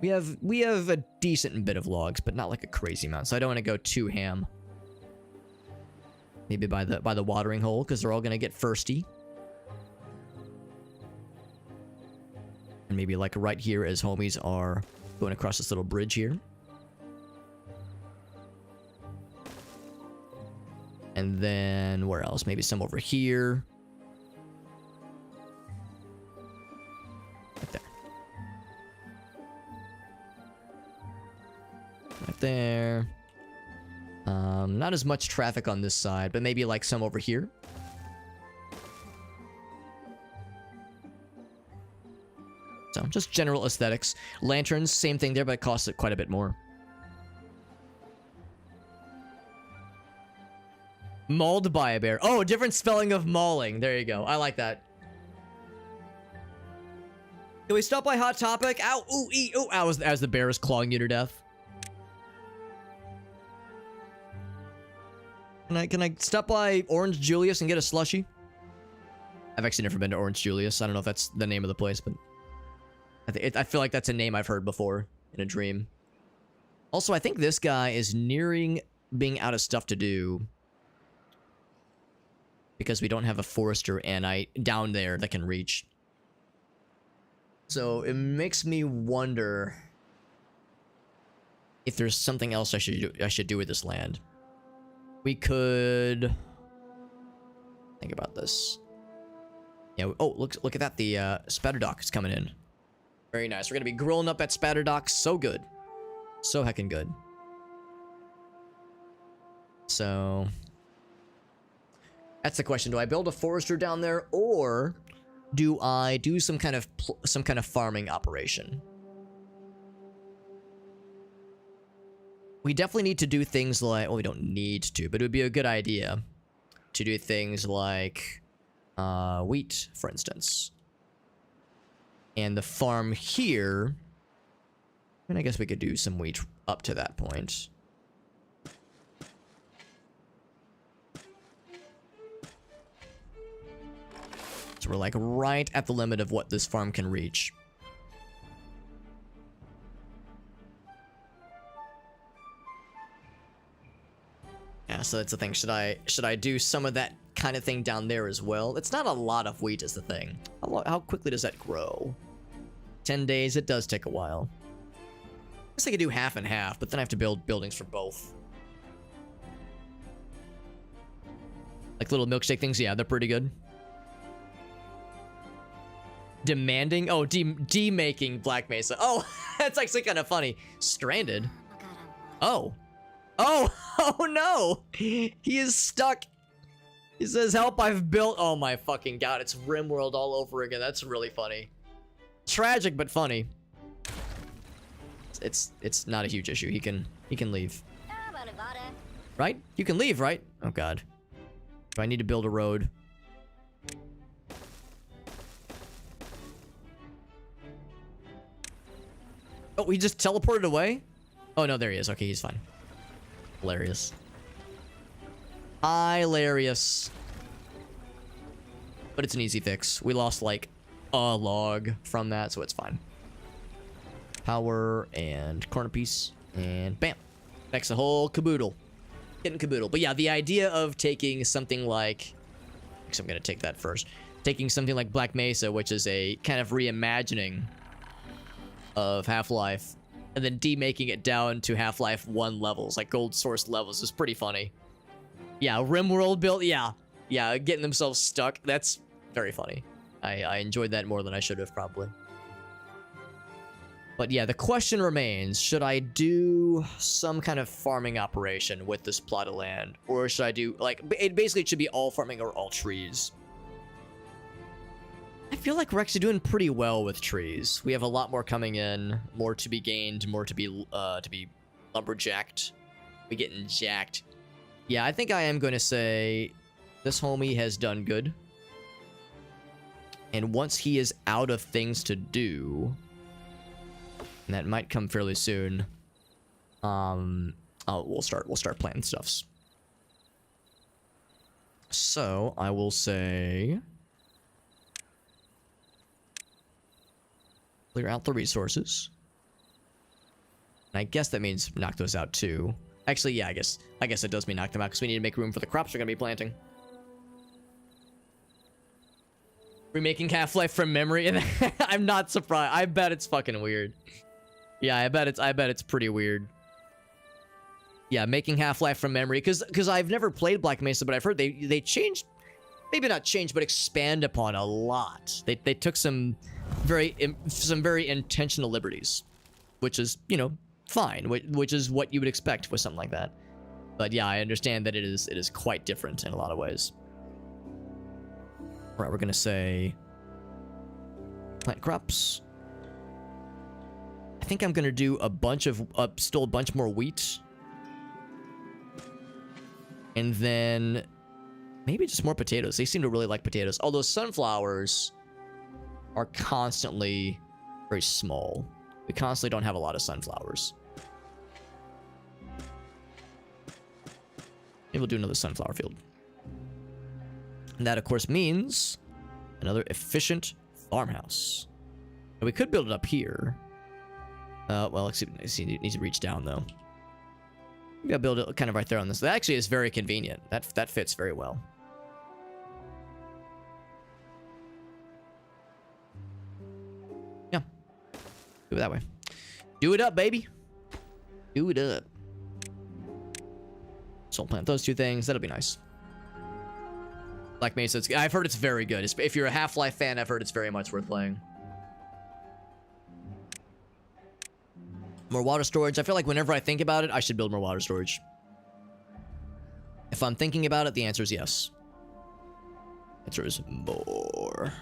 We have a decent bit of logs, but not like a crazy amount. So I don't want to go too ham. Maybe by the watering hole, because they're all gonna get thirsty. And maybe like right here as homies are going across this little bridge here. And then where else? Maybe some over here. Right there. Right there. Not as much traffic on this side, but maybe like some over here. So, just general aesthetics. Lanterns, same thing there, but it costs quite a bit more. Mauled by a bear. Oh, different spelling of mauling. There you go. I like that. Can we stop by Hot Topic? Ow, ooh, ee, ooh, ow, as the bear is clawing you to death. Can I stop by Orange Julius and get a slushie? I've actually never been to Orange Julius. I don't know if that's the name of the place, but... I feel like that's a name I've heard before in a dream. Also, I think this guy is nearing being out of stuff to do. Because we don't have a forester down there that can reach. So it makes me wonder if there's something else I should do with this land. We could think about this. Yeah. Oh, look at that. The spatter dock is coming in. Very nice. We're gonna be grilling up that spatter dock. So good. So heckin' good. So that's the question. Do I build a forester down there, or do I do some kind of farming operation? We definitely need to do things like... Well, we don't need to, but it would be a good idea to do things like wheat, for instance. And the farm here... And I guess we could do some wheat up to that point. So we're like right at the limit of what this farm can reach. Yeah, so that's the thing. Should I do some of that kind of thing down there as well? It's not a lot of wheat is the thing. How quickly does that grow? 10 days, it does take a while. I guess I could do half and half, but then I have to build buildings for both. Like little milkshake things, yeah, they're pretty good. Demanding? Oh, demaking Black Mesa. Oh, that's actually kind of funny. Stranded? Oh. Oh, oh no! He is stuck. He says, help, I've built... Oh my fucking god, it's RimWorld all over again. That's really funny. Tragic, but funny. It's not a huge issue. He can leave. Right? You can leave, right? Oh god. Do I need to build a road? Oh, he just teleported away? Oh no, there he is. Okay, he's fine. Hilarious. Hilarious. But it's an easy fix. We lost like a log from that, so it's fine. Power and corner piece and bam. Next, a whole caboodle. Getting caboodle. But yeah, the idea of taking something like... I'm going to take that first. Taking something like Black Mesa, which is a kind of reimagining of Half-Life, and then demaking it down to Half-Life 1 levels, like gold source levels, is pretty funny. Yeah, RimWorld build, yeah, getting themselves stuck, that's very funny. I enjoyed that more than I should have, probably. But yeah, the question remains, should I do some kind of farming operation with this plot of land? Or should I do, like, it should be all farming or all trees. I feel like we're actually doing pretty well with trees. We have a lot more coming in, more to be gained, more to be lumberjacked. We getting jacked. Yeah, I think I am going to say this homie has done good. And once he is out of things to do, and that might come fairly soon, we'll start planting stuffs. So I will say, clear out the resources. And I guess that means knock those out too. Actually, yeah, I guess it does mean knock them out because we need to make room for the crops we're gonna be planting. Remaking Half-Life from memory, and I'm not surprised. I bet it's fucking weird. Yeah, I bet it's pretty weird. Yeah, making Half-Life from memory, because I've never played Black Mesa, but I've heard they changed, maybe not changed, but expand upon a lot. They took some very intentional liberties, which is, you know, fine, which is what you would expect with something like that. But yeah, I understand that it is quite different in a lot of ways. All right, we're gonna say plant crops. I think I'm gonna do a bunch of still a bunch more wheat, and then maybe just more potatoes. They seem to really like potatoes, although sunflowers are constantly very small. We constantly don't have a lot of sunflowers. Maybe we'll do another sunflower field. And that, of course, means another efficient farmhouse. And we could build it up here. Well, let's see, it needs to reach down, though. Maybe I'll build it kind of right there on this. That actually is very convenient. That fits very well. Yeah. Do it that way. Do it up, baby. Do it up. So I'll plant those two things. That'll be nice. Black Mesa, I've heard it's very good. If you're a Half-Life fan, I've heard it's very much worth playing. More water storage. I feel like whenever I think about it, I should build more water storage. If I'm thinking about it, the answer is yes. The answer is more.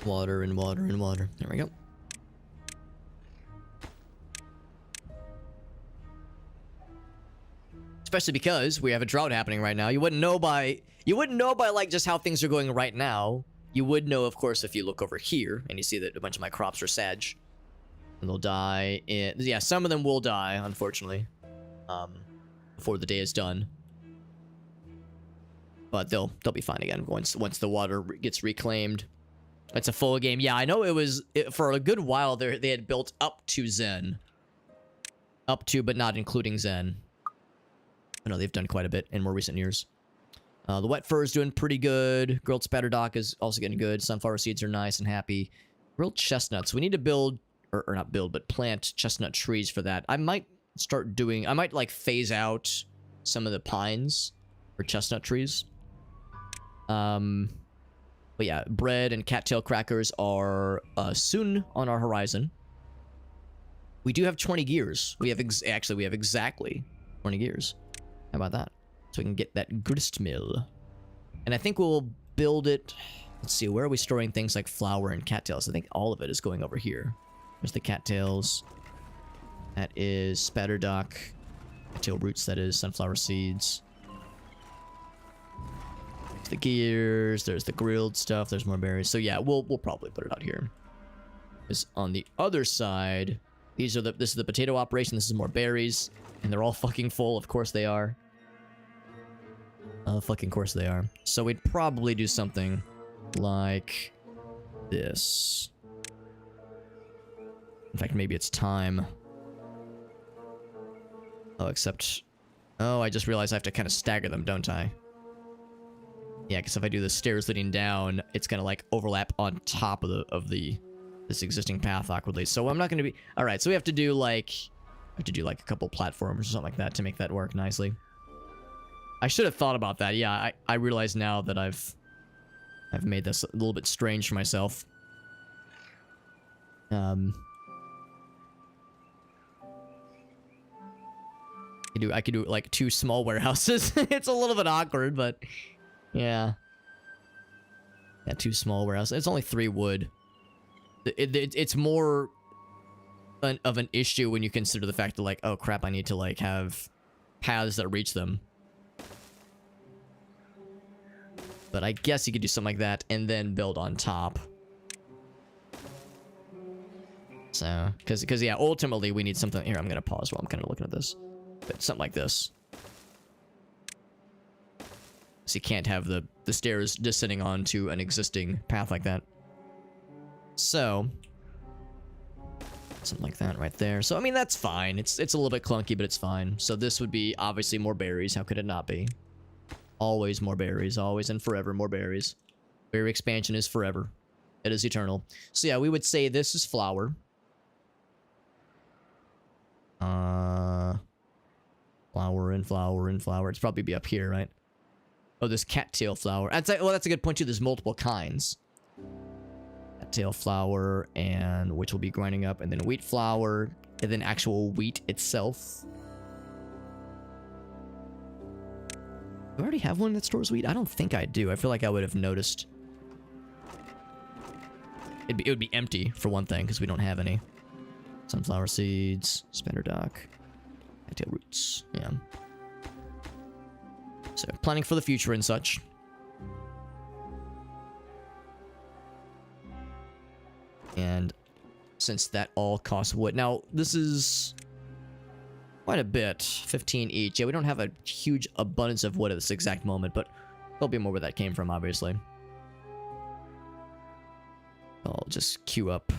Water and water and water. There we go. Especially because we have a drought happening right now. You wouldn't know by like just how things are going right now. You would know, of course, if you look over here and you see that a bunch of my crops are sag. And they'll die in, yeah, some of them will die, unfortunately. Before the day is done. But they'll be fine again once the water gets reclaimed. It's a full game. Yeah, I know for a good while they had built up to Zen. Up to, but not including Zen. I know they've done quite a bit in more recent years. The wet fur is doing pretty good. Grilled spatterdock is also getting good. Sunflower seeds are nice and happy. Grilled chestnuts. We need to build, or not build, but plant chestnut trees for that. I might like phase out some of the pines for chestnut trees. But yeah, bread and cattail crackers are soon on our horizon. We do have 20 gears. We have exactly 20 gears. How about that? So we can get that grist mill. And I think we'll build it. Let's see, where are we storing things like flour and cattails? I think all of it is going over here. There's the cattails. That is spatterdock. Cattail roots, that is sunflower seeds. There's the gears. There's the grilled stuff. There's more berries. So yeah, we'll probably put it out here. Because on the other side, this is the potato operation. This is more berries. And they're all fucking full. Of course they are. Fucking course they are. So we'd probably do something like this. In fact, maybe it's time. Oh, except... Oh, I just realized I have to kind of stagger them, don't I? Yeah, because if I do the stairs leading down, it's gonna like overlap on top of this existing path awkwardly. So I'm not gonna be... Alright, so we have to do like... I have to do like a couple platforms or something like that to make that work nicely. I should have thought about that. Yeah, I realize now that I've made this a little bit strange for myself. I could do like 2 small warehouses. It's a little bit awkward, but yeah. Yeah, 2 small warehouses. It's only 3 wood. It's more of an issue when you consider the fact that like, oh crap, I need to like have paths that reach them. But I guess you could do something like that and then build on top. So, because yeah, ultimately we need something. Here, I'm gonna pause while I'm kind of looking at this. But something like this. So you can't have the stairs descending onto an existing path like that. So, something like that right there. So I mean that's fine. It's a little bit clunky, but it's fine. So this would be obviously more berries. How could it not be? Always more berries. Always and forever more berries. Berry expansion is forever. It is eternal. So yeah, we would say this is flower. Flower and flower and flower. It's probably be up here, right? Oh, this cattail flower. Well, that's a good point too. There's multiple kinds. Cattail flower, and which will be grinding up, and then wheat flower, and then actual wheat itself. Do I already have one that stores wheat? I don't think I do. I feel like I would have noticed. It would be empty, for one thing, because we don't have any. Sunflower seeds, spinner dock, cattail roots, yeah. So, planning for the future and such. And since that all costs wood. Now, this is quite a bit. 15 each. Yeah, we don't have a huge abundance of wood at this exact moment, but there'll be more where that came from, obviously. I'll just queue up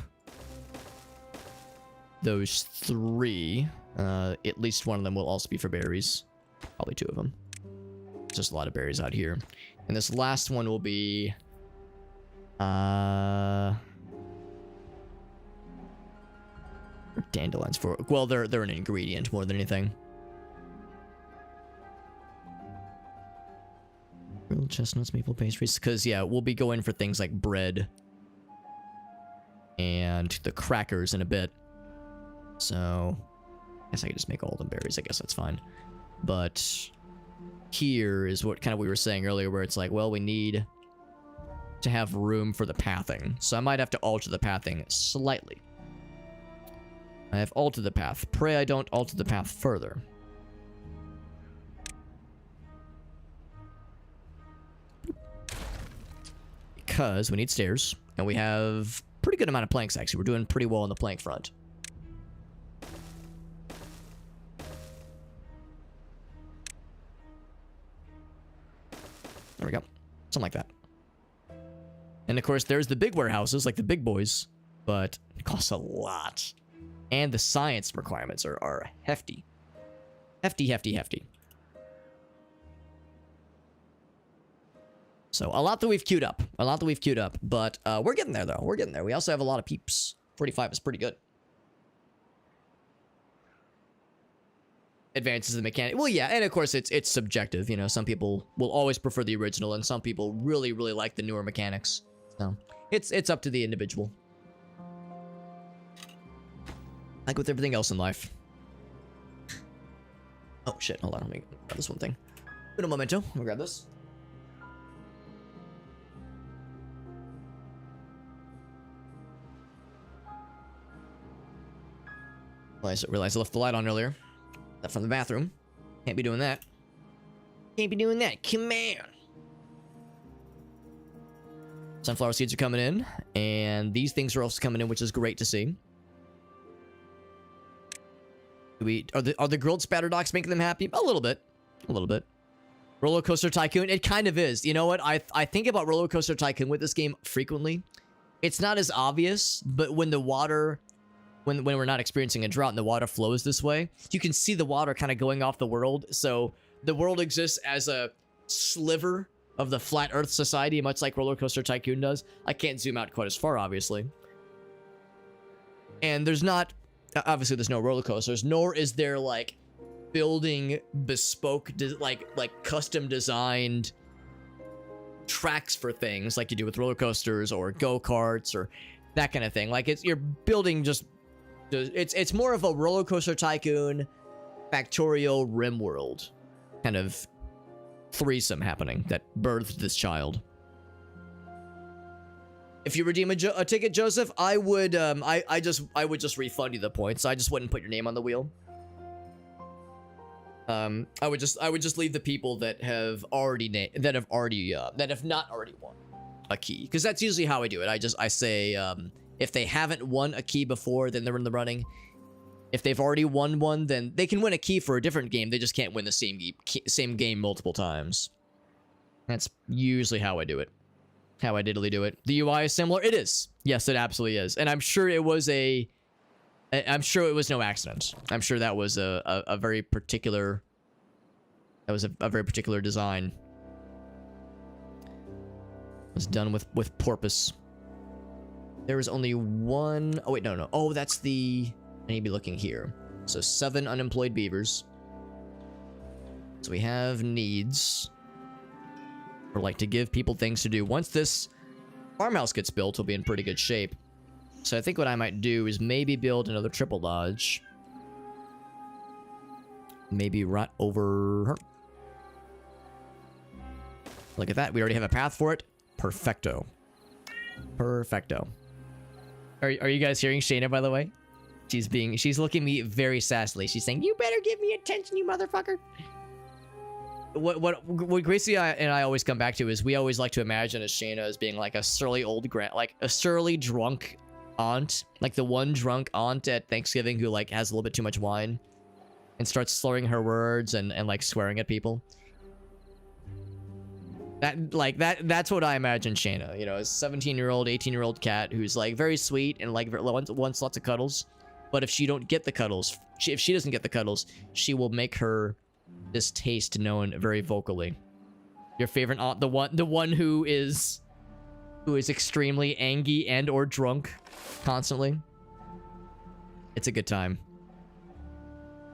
those 3. At least one of them will also be for berries. Probably 2 of them. Just a lot of berries out here. And this last one will be... dandelions for... Well, they're an ingredient more than anything. Grilled chestnuts, maple pastries. Because, yeah, we'll be going for things like bread. And the crackers in a bit. So... I guess I could just make all of them berries. I guess that's fine. But... here is what kind of we were saying earlier, where it's like, well, we need to have room for the pathing. So I might have to alter the pathing slightly. I have altered the path. Pray I don't alter the path further. Because we need stairs, and we have a pretty good amount of planks, actually. We're doing pretty well on the plank front. There we go. Something like that. And of course, there's the big warehouses, like the big boys, but it costs a lot. And the science requirements are hefty. Hefty, hefty, hefty. So, a lot that we've queued up. A lot that we've queued up. But we're getting there, though. We're getting there. We also have a lot of peeps. 45 is pretty good. Advances the mechanic. Well, yeah, and of course, it's subjective. You know, some people will always prefer the original, and some people really, really like the newer mechanics. So, it's up to the individual. Like with everything else in life. Oh, shit. Hold on. Let me grab this one thing. Little memento. Let me grab this. Well, I realized I left the light on earlier. That from the bathroom. Can't be doing that. Can't be doing that. Come on. Sunflower seeds are coming in. And these things are also coming in, which is great to see. Are the grilled spatter docks making them happy? A little bit. A little bit. Roller Coaster Tycoon, it kind of is. You know what? I think about Roller Coaster Tycoon with this game frequently. It's not as obvious, but when the water, when we're not experiencing a drought and the water flows this way, you can see the water kind of going off the world. So the world exists as a sliver of the flat Earth society, much like Roller Coaster Tycoon does. I can't zoom out quite as far, obviously. And there's not, obviously there's no roller coasters, nor is there like building bespoke, like custom designed tracks for things like you do with roller coasters or go-karts or that kind of thing. Like you're building it's more of a Roller Coaster Tycoon Factorio Rim World kind of threesome happening that birthed this child. If you redeem a ticket, Joseph, I would I would just refund you the points. I just wouldn't put your name on the wheel. I would just leave the people that have not already won a key, because that's usually how I do it. I say if they haven't won a key before, then they're in the running. If they've already won one, then they can win a key for a different game. They just can't win the same game multiple times. That's usually how I do it. How I diddly do it. The UI is similar. It is. Yes, it absolutely is. And I'm sure it was no accident. I'm sure that was a very particular. That was a very particular design. It was done with purpose. There was only one. Oh wait, no. Oh, that's the. I need to be looking here. So 7 unemployed beavers. So we have needs. Or like to give people things to do. Once this farmhouse gets built, we'll be in pretty good shape. So I think what I might do is maybe build another triple lodge. Maybe right over her. Look at that. We already have a path for it. Perfecto. Perfecto. Are you guys hearing Shayna, by the way? She's looking at me very sassily. She's saying, "You better give me attention, you motherfucker." What Gracie and I always come back to is we always like to imagine as Shayna as being like a surly old like a surly drunk aunt, like the one drunk aunt at Thanksgiving who like has a little bit too much wine and starts slurring her words and like swearing at people. That's what I imagine Shayna, you know, a 17-year-old, 18-year-old cat who's like very sweet and like wants lots of cuddles. But if she don't get the cuddles, if she doesn't get the cuddles, she will make her distaste known very vocally. Your favorite aunt, the one who is extremely angry and or drunk constantly. It's a good time.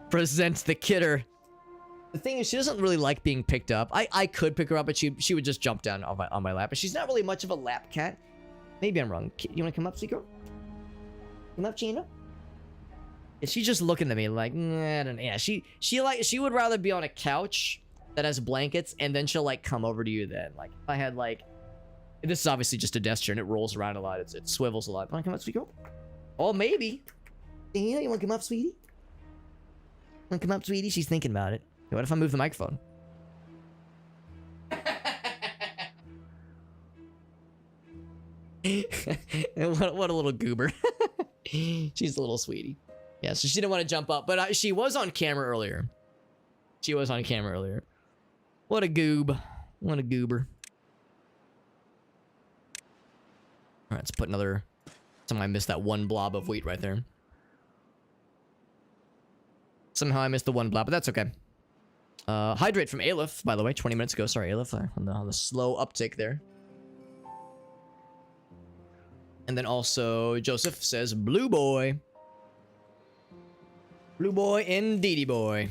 Present the kidder. The thing is, she doesn't really like being picked up. I could pick her up, but she would just jump down on my lap. But she's not really much of a lap cat. Maybe I'm wrong. You want to come up, Seeker? Come up, Gina. She's just looking at me like, nah, I don't know. Yeah, she would rather be on a couch that has blankets, and then she'll like come over to you then. Like if I had like, this is obviously just a desk chair and it rolls around a lot. It swivels a lot. Want to come up, sweetie girl? Oh, maybe. Yeah, you want to come up, sweetie? Want to come up, sweetie? She's thinking about it. What if I move the microphone? what a little goober. She's a little sweetie. Yeah, so she didn't want to jump up, but she was on camera earlier. What a goob. What a goober. All right, let's put another. Somehow I missed that one blob of wheat right there. Somehow I missed the one blob, but that's okay. Hydrate from Aleph, by the way, 20 minutes ago. Sorry, Aleph, on the slow uptick there. And then also, Joseph says, Blue Boy. Blue Boy and Dee Boy.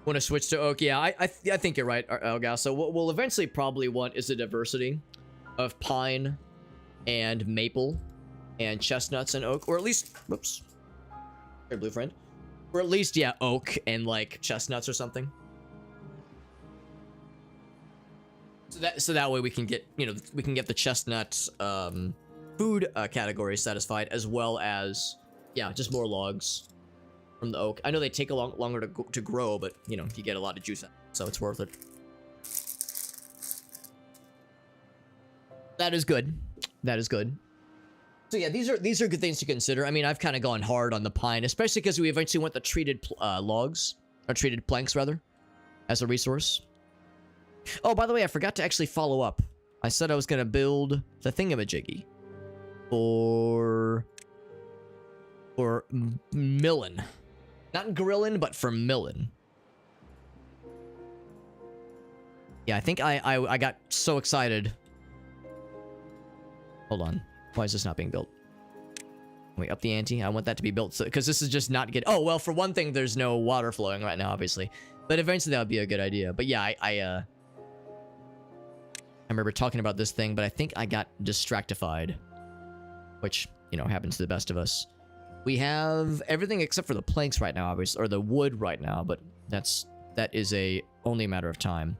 Want to switch to oak? Yeah, I think you're right, Elgal. So what we'll eventually probably want is a diversity of pine and maple and chestnuts and oak. Or at least, whoops. Sorry, blue friend. Or at least, yeah, oak and like chestnuts or something. So that way we can get, you know, we can get the chestnut food category satisfied, as well as, yeah, just more logs from the oak. I know they take a longer to grow, but you know, you get a lot of juice out, so it's worth it. That is good. That is good. So yeah, these are good things to consider. I mean, I've kind of gone hard on the pine, especially because we eventually want the treated logs, or treated planks rather. as a resource. Oh, by the way, I forgot to actually follow up. I said I was going to build the thingamajiggy for Millen. Not Grillin, but for Millen. Yeah, I think I got so excited. Hold on. Why is this not being built? Wait, up the ante. I want that to be built because this is just not good. Oh, well, for one thing, there's no water flowing right now, obviously. But eventually that would be a good idea. But yeah, I remember talking about this thing, but I think I got distractified. Which, you know, happens to the best of us. We have everything except for the planks right now, obviously, or the wood right now, but that is only a matter of time.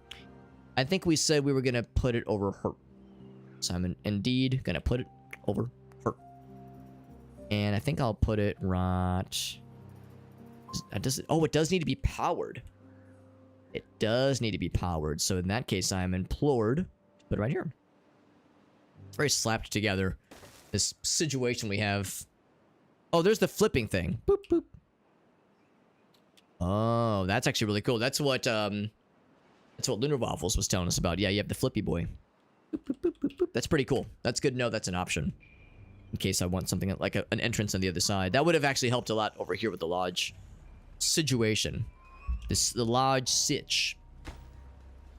I think we said we were gonna put it over her. So I'm indeed gonna put it over her. And I think I'll put it right. Oh, it does need to be powered. It does need to be powered. So in that case, I am implored to put it right here. It's very slapped together. This situation we have. Oh, there's the flipping thing. Boop, boop. Oh, that's actually really cool. That's what Lunar Waffles was telling us about. Yeah, you have the flippy boy. Boop, boop, boop, boop, boop. That's pretty cool. That's good to know that's an option. In case I want something like an entrance on the other side. That would have actually helped a lot over here with the lodge situation. The lodge sitch.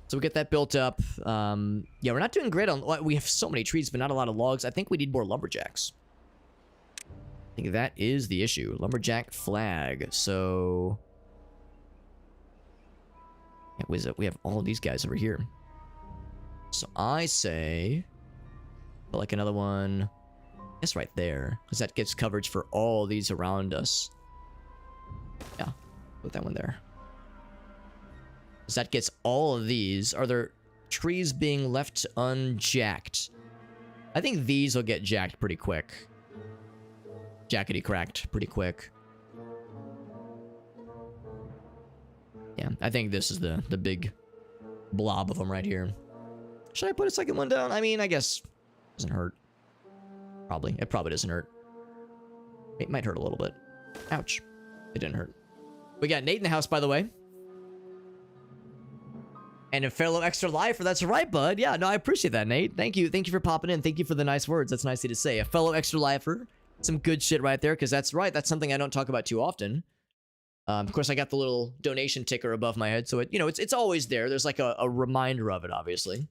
So we get that built up. Yeah, we're not doing great on... We have so many trees, but not a lot of logs. I think we need more lumberjacks. I think that is the issue. Lumberjack flag. So... yeah, we have all these guys over here. So I say... put like another one... I guess right there. Because that gives coverage for all these around us. Yeah. Put that one there. Because that gets all of these. Are there trees being left unjacked? I think these will get jacked pretty quick. Jackety cracked pretty quick. Yeah, I think this is the big blob of them right here. Should I put a second one down? I mean, I guess it doesn't hurt. Probably. It probably doesn't hurt. It might hurt a little bit. Ouch. It didn't hurt. We got Nate in the house, by the way. And a fellow extra lifer. That's right, bud. Yeah, no, I appreciate that, Nate. Thank you. Thank you for popping in. Thank you for the nice words. That's nice of you to say. A fellow extra lifer. Some good shit right there, because that's right. That's something I don't talk about too often. Of course, I got the little donation ticker above my head, so it's always there. There's like a reminder of it, obviously.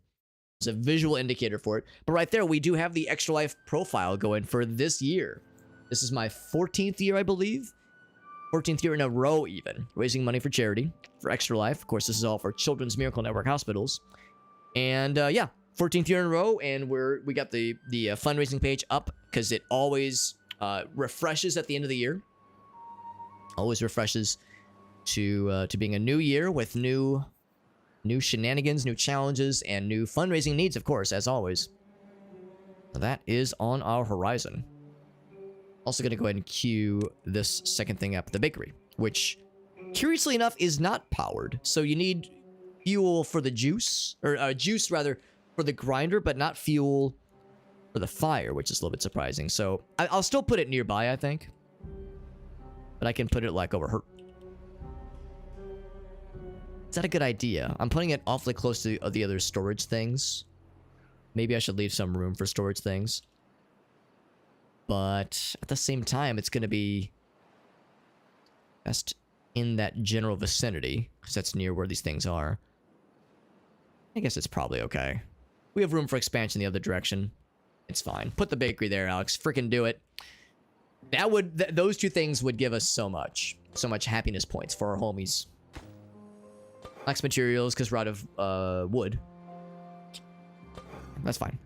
There's a visual indicator for it. But right there, we do have the Extra Life profile going for this year. This is my 14th year, I believe. 14th year in a row, even. Raising money for charity, for Extra Life. Of course, this is all for Children's Miracle Network hospitals. And yeah, 14th year in a row, and we got the fundraising page up, because it always refreshes at the end of the year. Always refreshes to being a new year with new shenanigans, new challenges, and new fundraising needs, of course, as always. So that is on our horizon. Also going to go ahead and queue this second thing up, the bakery, which, curiously enough, is not powered. So you need fuel for the juice, or juice, rather, for the grinder, but not fuel for the fire, which is a little bit surprising. So I'll still put it nearby, I think. But I can put it, like, over her. Is that a good idea? I'm putting it awfully close to the other storage things. Maybe I should leave some room for storage things. But at the same time, it's going to be best in that general vicinity, because that's near where these things are. I guess it's probably okay. We have room for expansion the other direction. It's fine. Put the bakery there, Alex. Freaking do it. That would... those two things would give us so much happiness points for our homies. Lacks materials because we're out of wood. That's fine.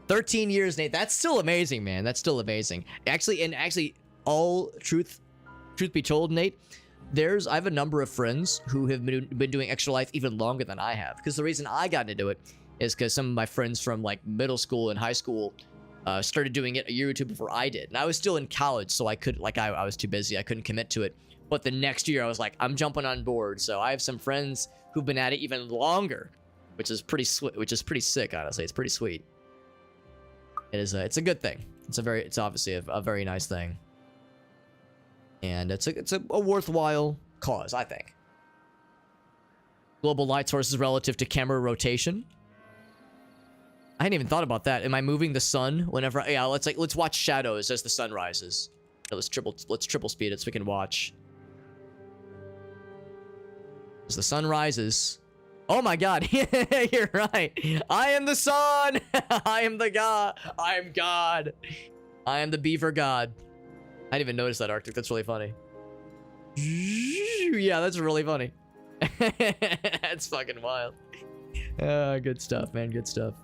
13 years, Nate. That's still amazing, man. That's still amazing. Actually, all truth be told, Nate, I have a number of friends who have been doing Extra Life even longer than I have. Because the reason I got into it is because some of my friends from like middle school and high school started doing it a year or two before I did. And I was still in college, so I was too busy. I couldn't commit to it. But the next year, I was like, I'm jumping on board. So I have some friends who've been at it even longer, which is pretty sick, honestly. It's pretty sweet. It's a good thing. It's obviously a very nice thing. And it's a worthwhile cause, I think. Global light sources relative to camera rotation. I hadn't even thought about that. Am I moving the sun whenever? Yeah, let's watch shadows as the sun rises. So let's triple speed it so we can watch. As the sun rises. Oh my god, you're right. I am the sun. I am the god. I am God. I am the beaver god. I didn't even notice that, Arctic. That's really funny. Yeah, that's really funny. That's fucking wild. Good stuff, man. Good stuff.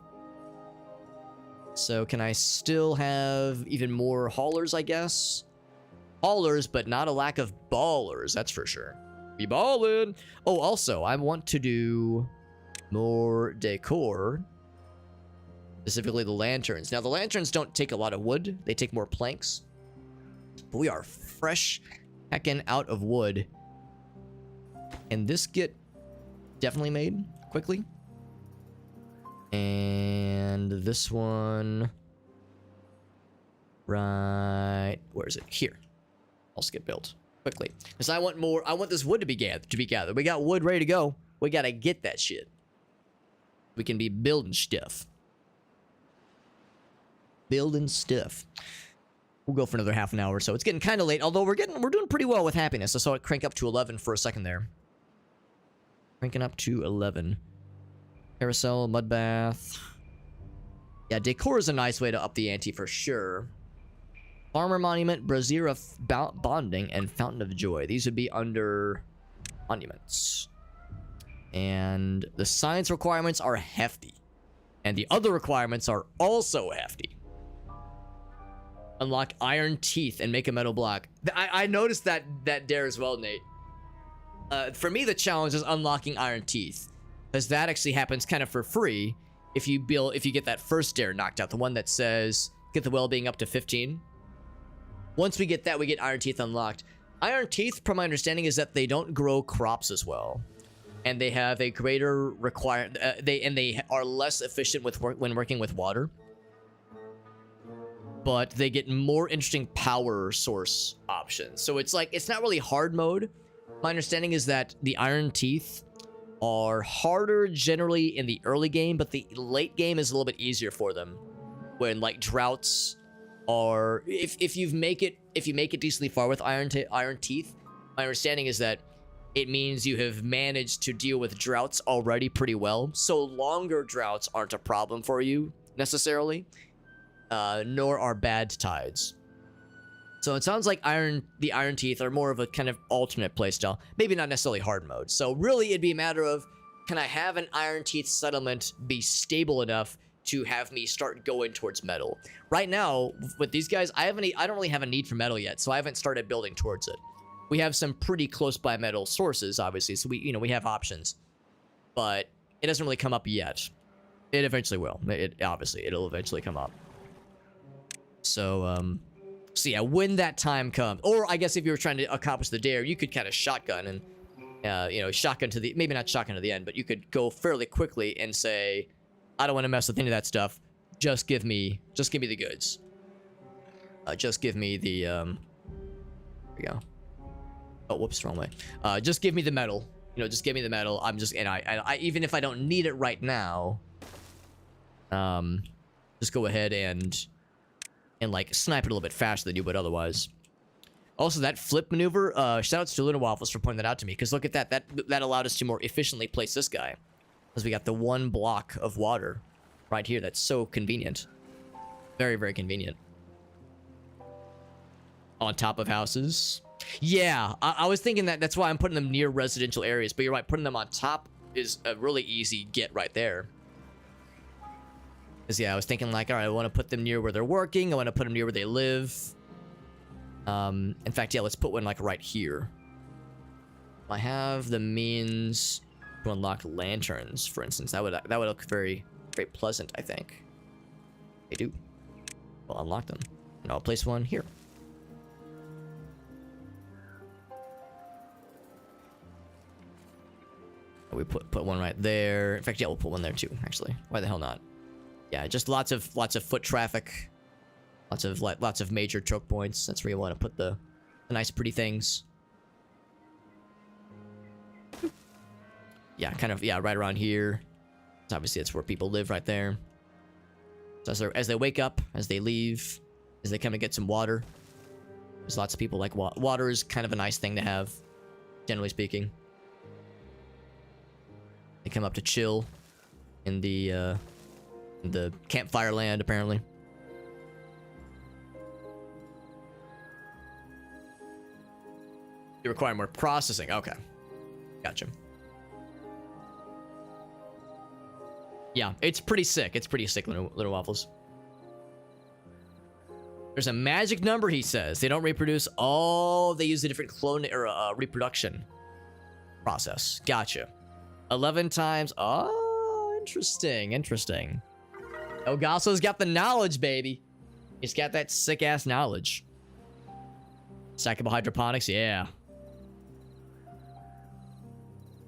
So can I still have even more haulers, I guess? Haulers, but not a lack of ballers, that's for sure. Be ballin'. Oh, also, I want to do more decor. Specifically the lanterns. Now, the lanterns don't take a lot of wood. They take more planks. But we are fresh heckin' out of wood. And this get definitely made quickly. And this one, right, where is it? Here. Also get built quickly, because I want more. I want this wood to be gathered. We got wood ready to go. We gotta get that shit. We can be building stuff. Building stuff. We'll go for another half an hour or so. It's getting kind of late, although we're doing pretty well with happiness. I saw it crank up to 11 for a second there. Cranking up to 11. Carousel, mud bath. Yeah, decor is a nice way to up the ante for sure. Farmer monument, brazier of bonding, and fountain of joy. These would be under monuments. And the science requirements are hefty. And the other requirements are also hefty. Unlock iron teeth and make a metal block. I noticed that there as well, Nate. For me, the challenge is unlocking iron teeth. Because that actually happens kind of for free if you get that first dare knocked out, the one that says get the well-being up to 15. Once we get that, we get iron teeth unlocked. Iron teeth, from my understanding, is that they don't grow crops as well, and they have a greater they are less efficient with when working with water. But they get more interesting power source options. So it's not really hard mode. My understanding is that the iron teeth are harder generally in the early game, but the late game is a little bit easier for them. When droughts are, if you make it decently far with iron teeth, my understanding is that it means you have managed to deal with droughts already pretty well. So longer droughts aren't a problem for you necessarily, nor are bad tides. So it sounds like the iron teeth are more of a kind of alternate playstyle. Maybe not necessarily hard mode. So really it'd be a matter of, can I have an iron teeth settlement be stable enough to have me start going towards metal? Right now, with these guys, I don't really have a need for metal yet, so I haven't started building towards it. We have some pretty close by metal sources, obviously, so we have options. But it doesn't really come up yet. It eventually will. It'll eventually come up. So yeah, when that time comes, or I guess if you were trying to accomplish the dare, you could kind of shotgun and, shotgun to the, maybe not shotgun to the end, but you could go fairly quickly and say, I don't want to mess with any of that stuff. Just give me the goods. Just give me the, there we go. Oh, whoops, wrong way. Just give me the metal. Just give me the metal. I even if I don't need it right now, just go ahead and snipe it a little bit faster than you would otherwise. Also, that flip maneuver, shoutouts to Luna Waffles for pointing that out to me, because look at that. That allowed us to more efficiently place this guy. Because we got the one block of water right here. That's so convenient. Very, very convenient. On top of houses. Yeah, I was thinking that's why I'm putting them near residential areas, but you're right, putting them on top is a really easy get right there. Because, yeah, I was thinking all right, I want to put them near where they're working. I want to put them near where they live. In fact, yeah, let's put one, right here. I have the means to unlock lanterns, for instance. That would look very, very pleasant, I think. They do. We'll unlock them. And I'll place one here. We put one right there. In fact, yeah, we'll put one there too, actually. Why the hell not? Yeah, just lots of foot traffic, lots of major choke points. That's where you want to put the nice pretty things. yeah, kind of, yeah, right around here. So obviously, that's where people live right there. So as they wake up, as they leave, as they come to get some water, there's lots of people like water is kind of a nice thing to have, generally speaking. They come up to chill in the campfire land, apparently. You require more processing. Okay. Gotcha. Yeah, it's pretty sick. It's pretty sick, little waffles. There's a magic number, he says. They don't reproduce. Oh, they use a different clone or reproduction process. Gotcha. 11 times. Oh, interesting. Interesting. Ogaso's got the knowledge, baby. He's got that sick-ass knowledge. Stackable hydroponics, yeah.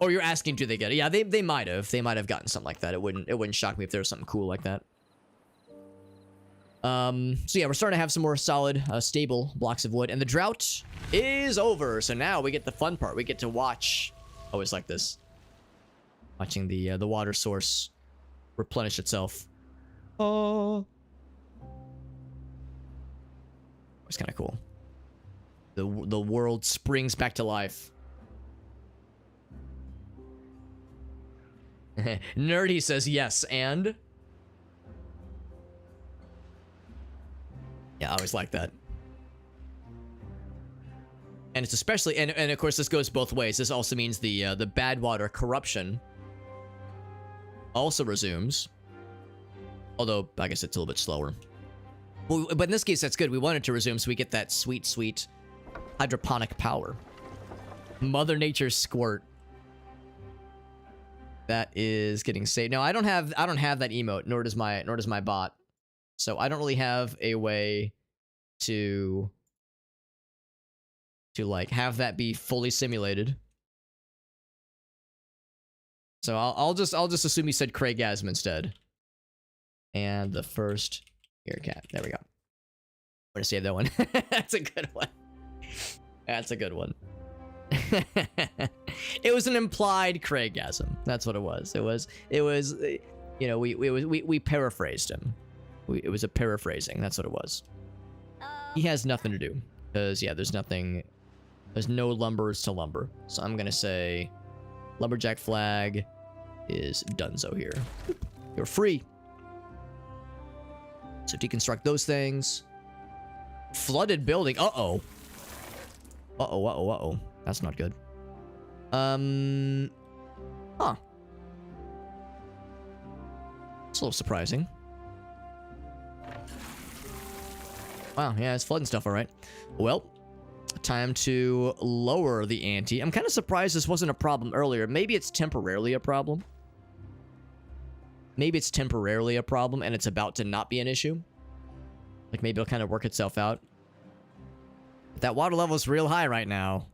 Or you're asking, do they get it? Yeah, they might have. They might have gotten something like that. It wouldn't shock me if there was something cool like that. So yeah, we're starting to have some more solid, stable blocks of wood, and the drought is over. So now we get the fun part. We get to watch. Always like this. Watching the water source replenish itself. Oh, it's kind of cool. The world springs back to life. Nerdy says yes, and yeah, I always like that. And it's especially, and of course this goes both ways. This also means the bad water corruption also resumes. Although I guess it's a little bit slower. Well, but in this case, that's good. We want it to resume so we get that sweet, sweet hydroponic power. Mother Nature's squirt. That is getting saved. No, I don't have that emote, nor does my bot. So I don't really have a way to like have that be fully simulated. So I'll just assume you said Craigasm instead. And the first here cat. There we go. I'm gonna save that one. That's a good one. That's a good one. It was an implied Craigasm. That's what it was. It was. You know, we paraphrased him. It was a paraphrasing. That's what it was. He has nothing to do because yeah, there's nothing. There's no lumbers to lumber. So I'm gonna say, lumberjack flag is donezo here. You're free. So deconstruct those things. Flooded building. Uh-oh. Uh-oh, uh-oh, uh-oh. That's not good. Huh. It's a little surprising. Wow, yeah, it's flooding stuff, alright. Well, time to lower the ante. I'm kind of surprised this wasn't a problem earlier. Maybe it's temporarily a problem. Maybe it's temporarily a problem and it's about to not be an issue. Like maybe it'll kind of work itself out. But that water level is real high right now.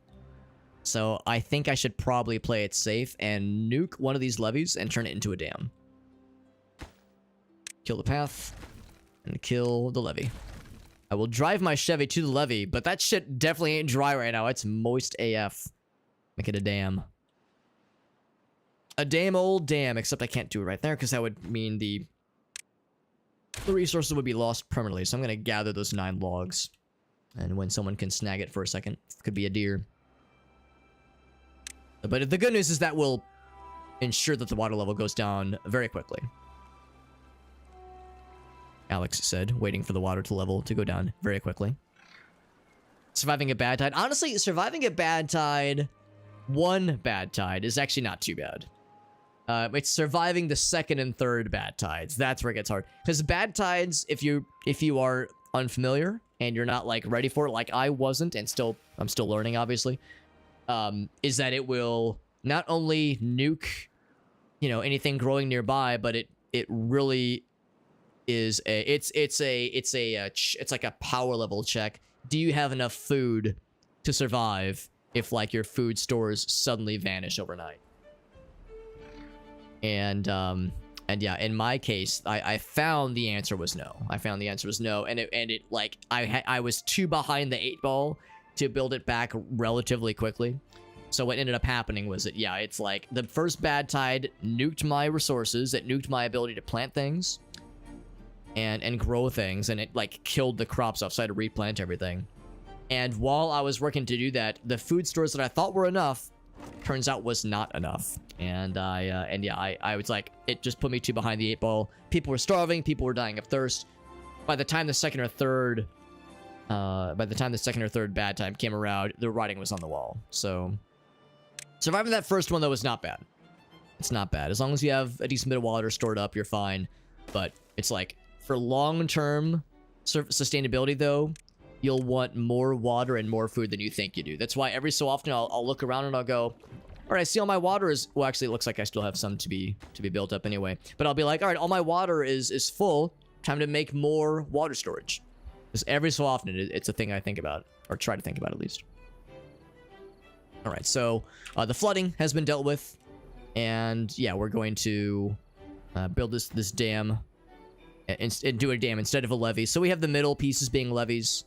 So I think I should probably play it safe and nuke one of these levees and turn it into a dam. Kill the path and kill the levee. I will drive my Chevy to the levee, but that shit definitely ain't dry right now. It's moist AF. Make it a dam. A damn old dam, except I can't do it right there because that would mean the resources would be lost permanently. So I'm going to gather those 9 logs. And when someone can snag it for a second, it could be a deer. But the good news is that will ensure that the water level goes down very quickly. Alex said, waiting for the water level to go down very quickly. Surviving a bad tide. Honestly, surviving a bad tide, one bad tide, is actually not too bad. It's surviving the second and third bad tides. That's where it gets hard. Because bad tides, if you are unfamiliar and you're not like ready for it, like I wasn't, and I'm still learning, obviously, is that it will not only nuke, you know, anything growing nearby, but it really is it's like a power level check. Do you have enough food to survive if like your food stores suddenly vanish overnight? And yeah, in my case, I found the answer was no. I found the answer was no, and it like I was too behind the 8 ball to build it back relatively quickly. So what ended up happening was that, yeah, it's like the first bad tide nuked my resources. It nuked my ability to plant things and grow things. And it like killed the crops off, so I had to replant everything. And while I was working to do that, the food stores that I thought were enough turns out was not enough. And I was like, it just put me too behind the 8 ball. People were starving. People were dying of thirst. By the time the second or third bad time came around, the writing was on the wall. So surviving that first one, though, was not bad. It's not bad. As long as you have a decent bit of water stored up, you're fine. But it's like, for long-term sustainability, though, you'll want more water and more food than you think you do. That's why every so often I'll look around and I'll go, all right, I see all my water is... Well, actually, it looks like I still have some to be built up anyway. But I'll be like, all right, all my water is full. Time to make more water storage. Because every so often, it's a thing I think about. Or try to think about, at least. All right, so the flooding has been dealt with. And, yeah, we're going to build this dam. And do a dam instead of a levee. So we have the middle pieces being levees.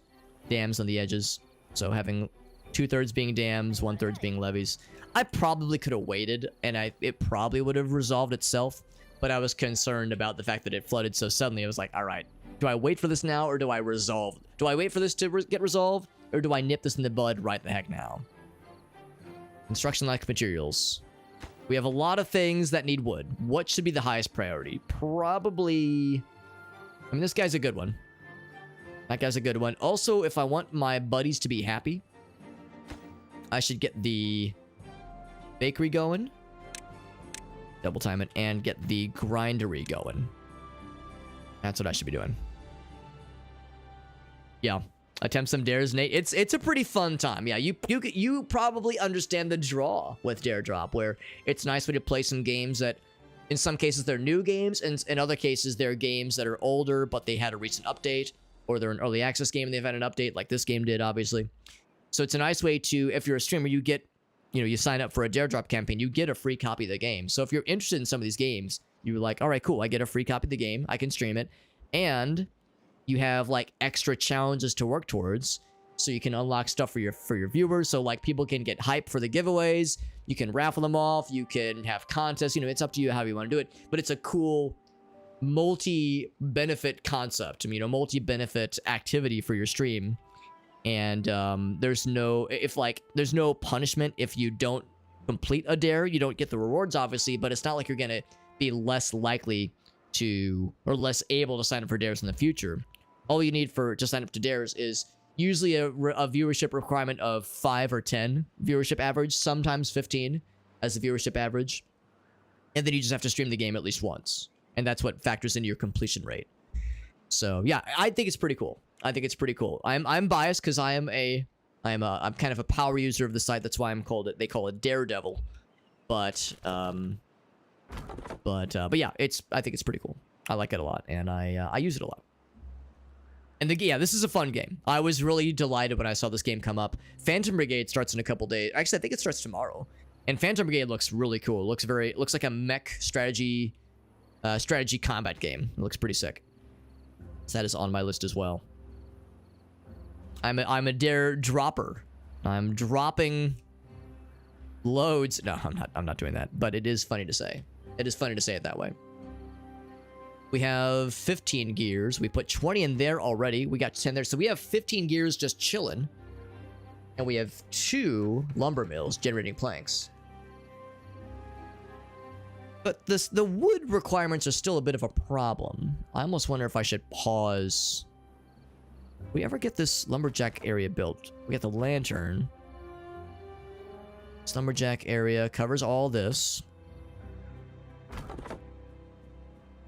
Dams on the edges. So having 2/3 being dams, 1/3 being levees. I probably could have waited, and it probably would have resolved itself. But I was concerned about the fact that it flooded so suddenly. I was like, all right, do I wait for this now, or do I resolve? Do I wait for this to get resolved, or do I nip this in the bud right the heck now? Construction-like materials. We have a lot of things that need wood. What should be the highest priority? Probably... I mean, this guy's a good one. That guy's a good one. Also, if I want my buddies to be happy, I should get the bakery going. Double time it. And get the grindery going. That's what I should be doing. Yeah. Attempt some dares, Nate. It's a pretty fun time. Yeah, you probably understand the draw with Dare Drop, where it's nice when you play some games that, in some cases, they're new games, and in other cases, they're games that are older, but they had a recent update. Or they're an early access game and they've had an update, like this game did, obviously. So it's a nice way to, if you're a streamer, you get, you sign up for a Dare Drop campaign, you get a free copy of the game. So if you're interested in some of these games, you're like, all right, cool, I get a free copy of the game, I can stream it, and you have like extra challenges to work towards, so you can unlock stuff for your viewers. So like people can get hype for the giveaways, you can raffle them off, you can have contests. It's up to you how you want to do it, but it's a cool multi-benefit concept. Multi-benefit activity for your stream. And there's no punishment if you don't complete a dare. You don't get the rewards, obviously, but it's not like you're gonna be less likely to, or less able to sign up for dares in the future. All you need to sign up to dares is usually a viewership requirement of 5 or 10 viewership average, sometimes 15 as the viewership average, and then you just have to stream the game at least once. And that's what factors into your completion rate. So yeah, I think it's pretty cool. I'm biased because I'm kind of a power user of the site. That's why they call it Daredevil. But yeah, I think it's pretty cool. I like it a lot, and I use it a lot. And this is a fun game. I was really delighted when I saw this game come up. Phantom Brigade starts in a couple days. Actually, I think it starts tomorrow. And Phantom Brigade looks really cool. It looks like a mech strategy combat game. It looks pretty sick. So that is on my list as well. I'm a dare dropper. I'm dropping loads. No, I'm not doing that. But it is funny to say. It is funny to say it that way. We have 15 gears. We put 20 in there already. We got 10 there. So we have 15 gears just chilling. And we have 2 lumber mills generating planks. But the wood requirements are still a bit of a problem. I almost wonder if I should pause. We ever get this lumberjack area built? We got the lantern. This lumberjack area covers all this.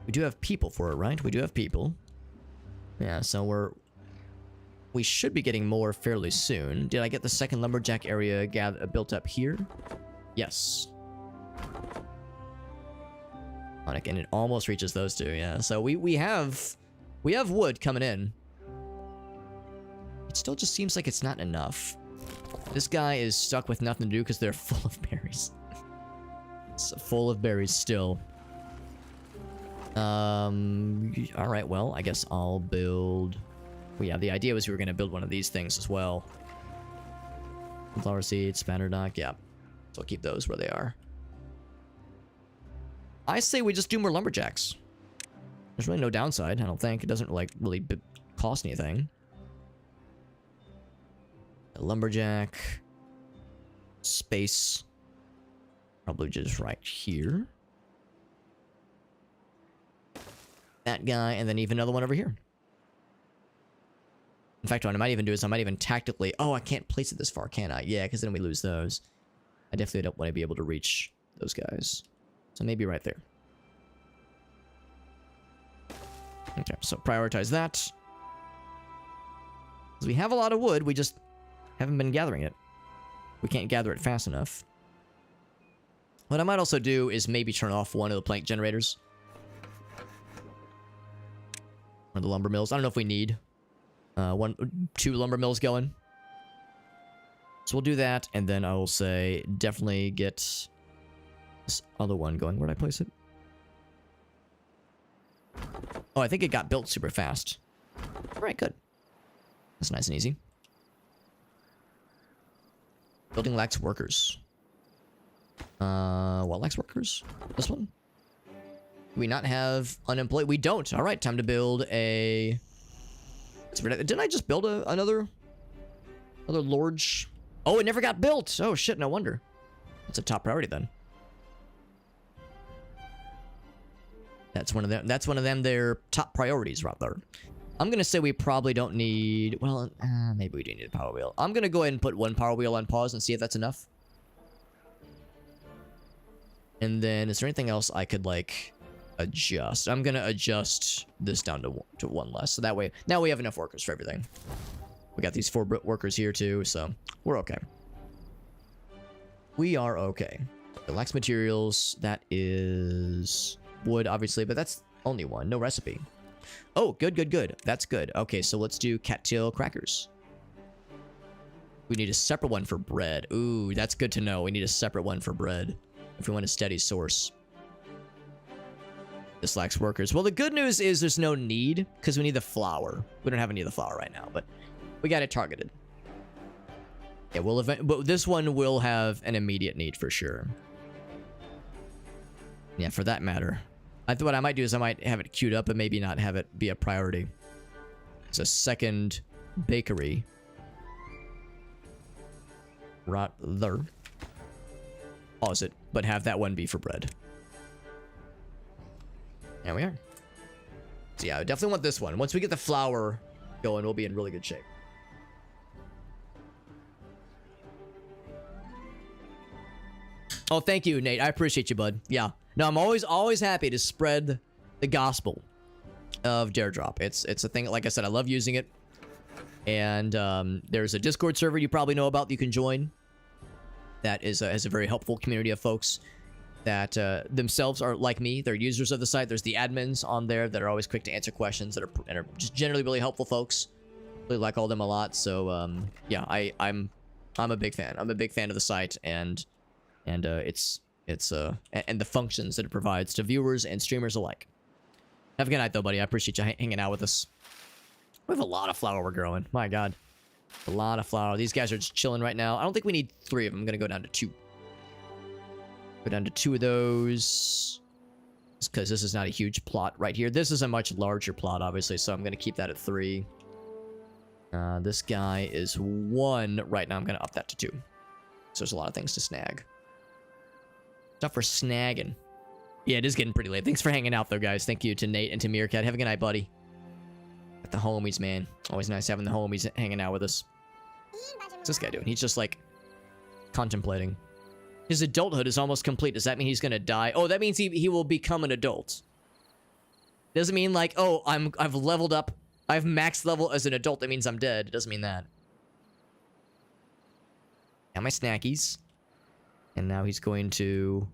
We do have people for it, right? We do have people. Yeah, so we should be getting more fairly soon. Did I get the second lumberjack area built up here? Yes. And it almost reaches those 2, yeah. So we have wood coming in. It still just seems like it's not enough. This guy is stuck with nothing to do because they're full of berries. It's full of berries still. Alright, well, I guess I'll build... Well, yeah, the idea was we were going to build one of these things as well. Flower seeds, spanner dock, yeah. So I'll keep those where they are. I say we just do more lumberjacks. There's really no downside, I don't think. It doesn't like really cost anything. A lumberjack. Space. Probably just right here. That guy, and then even another one over here. In fact, what I might even do is I might even tactically... Oh, I can't place it this far, can I? Yeah, because then we lose those. I definitely don't want to be able to reach those guys. So maybe right there. Okay, so prioritize that. Because we have a lot of wood, we just haven't been gathering it. We can't gather it fast enough. What I might also do is maybe turn off one of the plank generators. Or the lumber mills. I don't know if we need 2 lumber mills going. So we'll do that, and then I will say definitely get this other one going. Where'd I place it? Oh, I think it got built super fast. Alright, good. That's nice and easy. Building lacks workers. What lacks workers? This one? Do we not have unemployed? We don't. Alright, time to build a... Didn't I just build another large... Oh, it never got built! Oh shit, no wonder. That's a top priority then. That's one of them. That's one of them. Their top priorities right there. I'm gonna say we probably don't need. Well, maybe we do need a power wheel. I'm gonna go ahead and put one power wheel on pause and see if that's enough. And then, is there anything else I could like adjust? I'm gonna adjust this down to 1 less, so that way now we have enough workers for everything. We got these 4 workers here too, so we're okay. We are okay. It lacks materials. That is wood, obviously, but that's only one. No recipe. Oh, good, good, good. That's good. Okay, so let's do cattail crackers. We need a separate one for bread. Ooh, that's good to know. We need a separate one for bread if we want a steady source. This lacks workers. Well, the good news is there's no need because we need the flour. We don't have any of the flour right now, but we got it targeted. Yeah, but this one will have an immediate need for sure. Yeah, for that matter. I thought what I might do is I might have it queued up and maybe not have it be a priority. It's a second bakery. Right there. Pause it, but have that one be for bread. There we are. So yeah, I definitely want this one. Once we get the flour going, we'll be in really good shape. Oh, thank you, Nate. I appreciate you, bud. Yeah. No, I'm always happy to spread the gospel of Dare Drop. It's a thing, like I said, I love using it. And there's a Discord server you probably know about that you can join. That is has a very helpful community of folks that themselves are like me. They're users of the site. There's the admins on there that are always quick to answer questions that are just generally really helpful folks. Really like all of them a lot. So yeah, I'm a big fan. I'm a big fan of the site and it's and the functions that it provides to viewers and streamers alike. Have a good night though, buddy. I appreciate you hanging out with us. We have a lot of flour we're growing. My God. A lot of flour. These guys are just chilling right now. I don't think we need 3 of them. I'm going to go down to 2. Go down to 2 of those. Just because this is not a huge plot right here. This is a much larger plot, obviously, so I'm going to keep that at 3. This guy is 1 right now. I'm going to up that to 2. So there's a lot of things to snag. Stuff for snagging. Yeah, it is getting pretty late. Thanks for hanging out, though, guys. Thank you to Nate and to Meerkat. Have a good night, buddy. Got the homies, man. Always nice having the homies hanging out with us. What's this guy doing? He's just, like, contemplating. His adulthood is almost complete. Does that mean he's gonna die? Oh, that means he will become an adult. Doesn't mean, like, oh, I've leveled up. I've max level as an adult. That means I'm dead. It doesn't mean that. Got my snackies. And now he's going to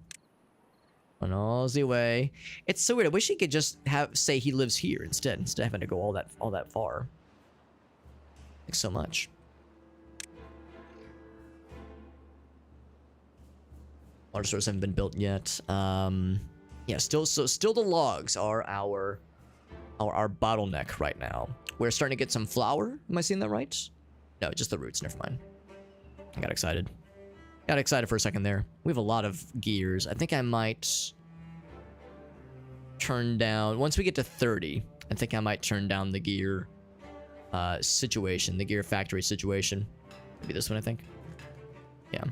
run all the way. It's so weird. I wish he could just say he lives here instead of having to go all that far. Thanks so much. Large stores haven't been built yet. Yeah, still the logs are our bottleneck right now. We're starting to get some flour. Am I seeing that right? No, just the roots. Never mind. I got excited. Got excited for a second there. We have a lot of gears. I think I might turn down... Once we get to 30, I think I might turn down the gear situation. The gear factory situation. Maybe this one, I think. Yeah.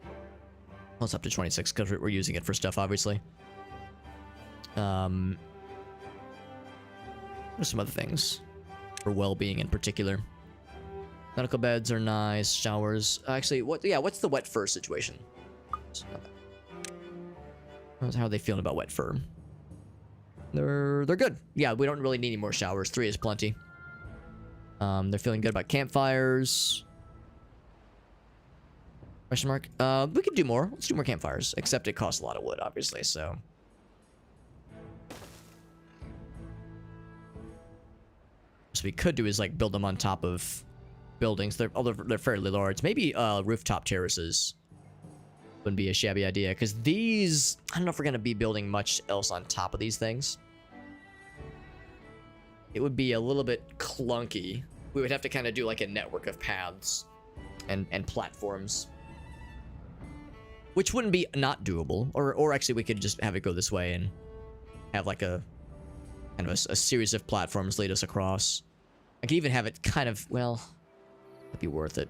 Well, it's up to 26 because we're using it for stuff, obviously. There's some other things. For well-being in particular. Medical beds are nice. Showers. Actually, what's the wet fur situation? How are they feeling about wet fur? They're good. Yeah, we don't really need any more showers. 3 is plenty. They're feeling good about campfires. Question mark? We could do more. Let's do more campfires. Except it costs a lot of wood, obviously, so... What we could do is, like, build them on top of buildings. They're fairly large. Maybe rooftop terraces wouldn't be a shabby idea, because these... I don't know if we're going to be building much else on top of these things. It would be a little bit clunky. We would have to kind of do, like, a network of paths and platforms. Which wouldn't be not doable. Or actually, we could just have it go this way and have, like, a... kind of a series of platforms lead us across. I could even have it kind of, well, it'd be worth it.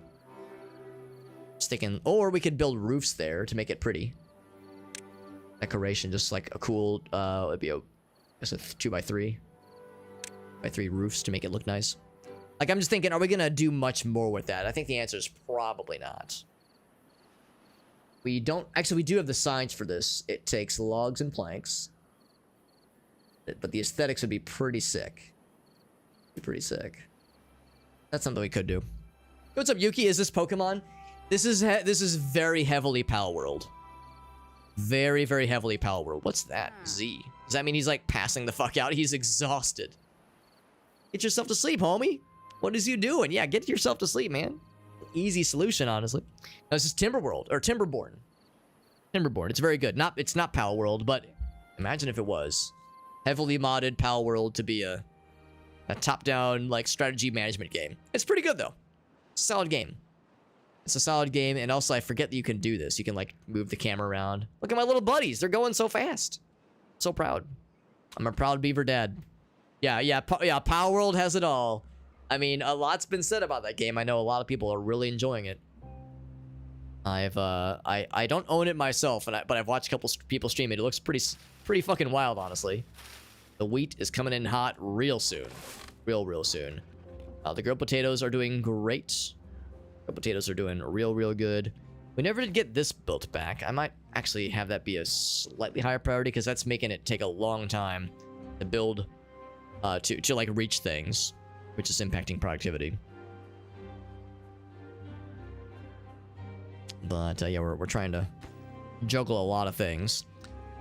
Sticking, or we could build roofs there to make it pretty. Decoration, just like a cool, it'd be a 2x3 roofs to make it look nice. Like, I'm just thinking, are we gonna do much more with that? I think the answer is probably not. We don't, actually, we do have the signs for this. It takes logs and planks. But the aesthetics would be pretty sick. Pretty sick. That's something we could do. What's up, Yuki? Is this Pokemon? This is very heavily Pal World. Very, very heavily Pal World. What's that? Z. Does that mean he's like passing the fuck out? He's exhausted. Get yourself to sleep, homie. What is you doing? Yeah, get yourself to sleep, man. Easy solution, honestly. No, this is Timberworld or Timberborn. Timberborn. It's very good. It's not Pal World, but imagine if it was. Heavily modded Pal World to be a top-down, like, strategy management game. It's pretty good, though. It's a solid game. It's a solid game, and also, I forget that you can do this. You can, like, move the camera around. Look at my little buddies. They're going so fast. So proud. I'm a proud beaver dad. Yeah, Pal World has it all. I mean, a lot's been said about that game. I know a lot of people are really enjoying it. I don't own it myself, but I've watched a couple people stream it. It looks pretty fucking wild, honestly. The wheat is coming in hot real soon. Real soon. The grilled potatoes are doing great. Grilled potatoes are doing real good. We never did get this built back. I might actually have that be a slightly higher priority, because that's making it take a long time to build, to like reach things, which is impacting productivity. But yeah, we're trying to juggle a lot of things.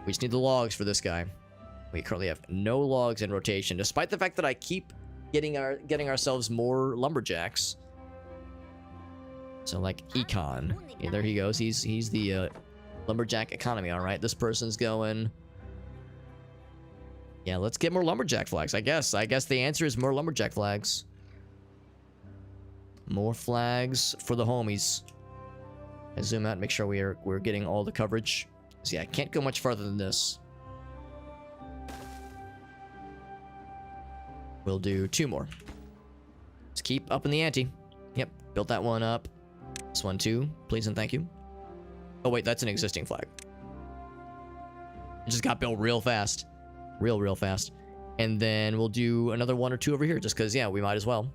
We just need the logs for this guy. We currently have no logs in rotation, despite the fact that I keep getting ourselves more lumberjacks. So like Econ, yeah, there he goes. He's the lumberjack economy. All right, this person's going. Yeah, let's get more lumberjack flags. I guess the answer is more lumberjack flags. More flags for the homies. I zoom out and make sure we're getting all the coverage. See, I can't go much farther than this. We'll do 2 more. Let's keep up in the ante. Yep, built that one up. This one too, please and thank you. Oh wait, that's an existing flag. It just got built real fast. Real fast. And then we'll do another 1 or 2 over here, just because, yeah, we might as well.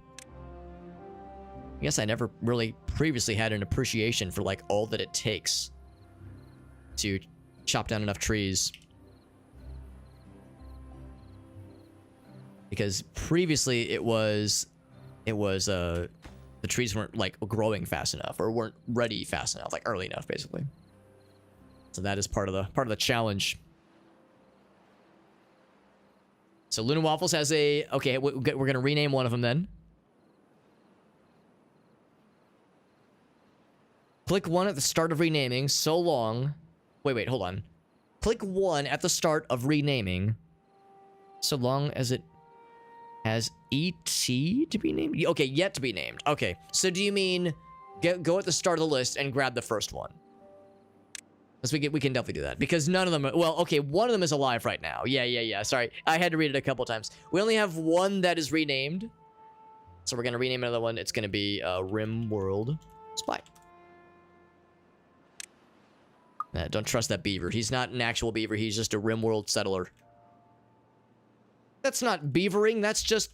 I guess I never really previously had an appreciation for, like, all that it takes to chop down enough trees. Because previously it was the trees weren't, like, growing fast enough, or weren't ready fast enough, like early enough, basically. So that is part of the challenge. So Luna Waffles has a... Okay, we're going to rename one of them then. Click 1 at the start of renaming, so long... Wait, hold on. Click 1 at the start of renaming, so long as it has ET to be named? Okay, yet to be named. Okay, so do you mean Go at the start of the list and grab the first one. Because we can definitely do that. Because none of them... Well, okay, one of them is alive right now. Yeah. Sorry, I had to read it a couple times. We only have one that is renamed. So we're going to rename another one. It's going to be Rimworld Spy. Don't trust that beaver. He's not an actual beaver. He's just a Rimworld settler. That's not beavering. That's just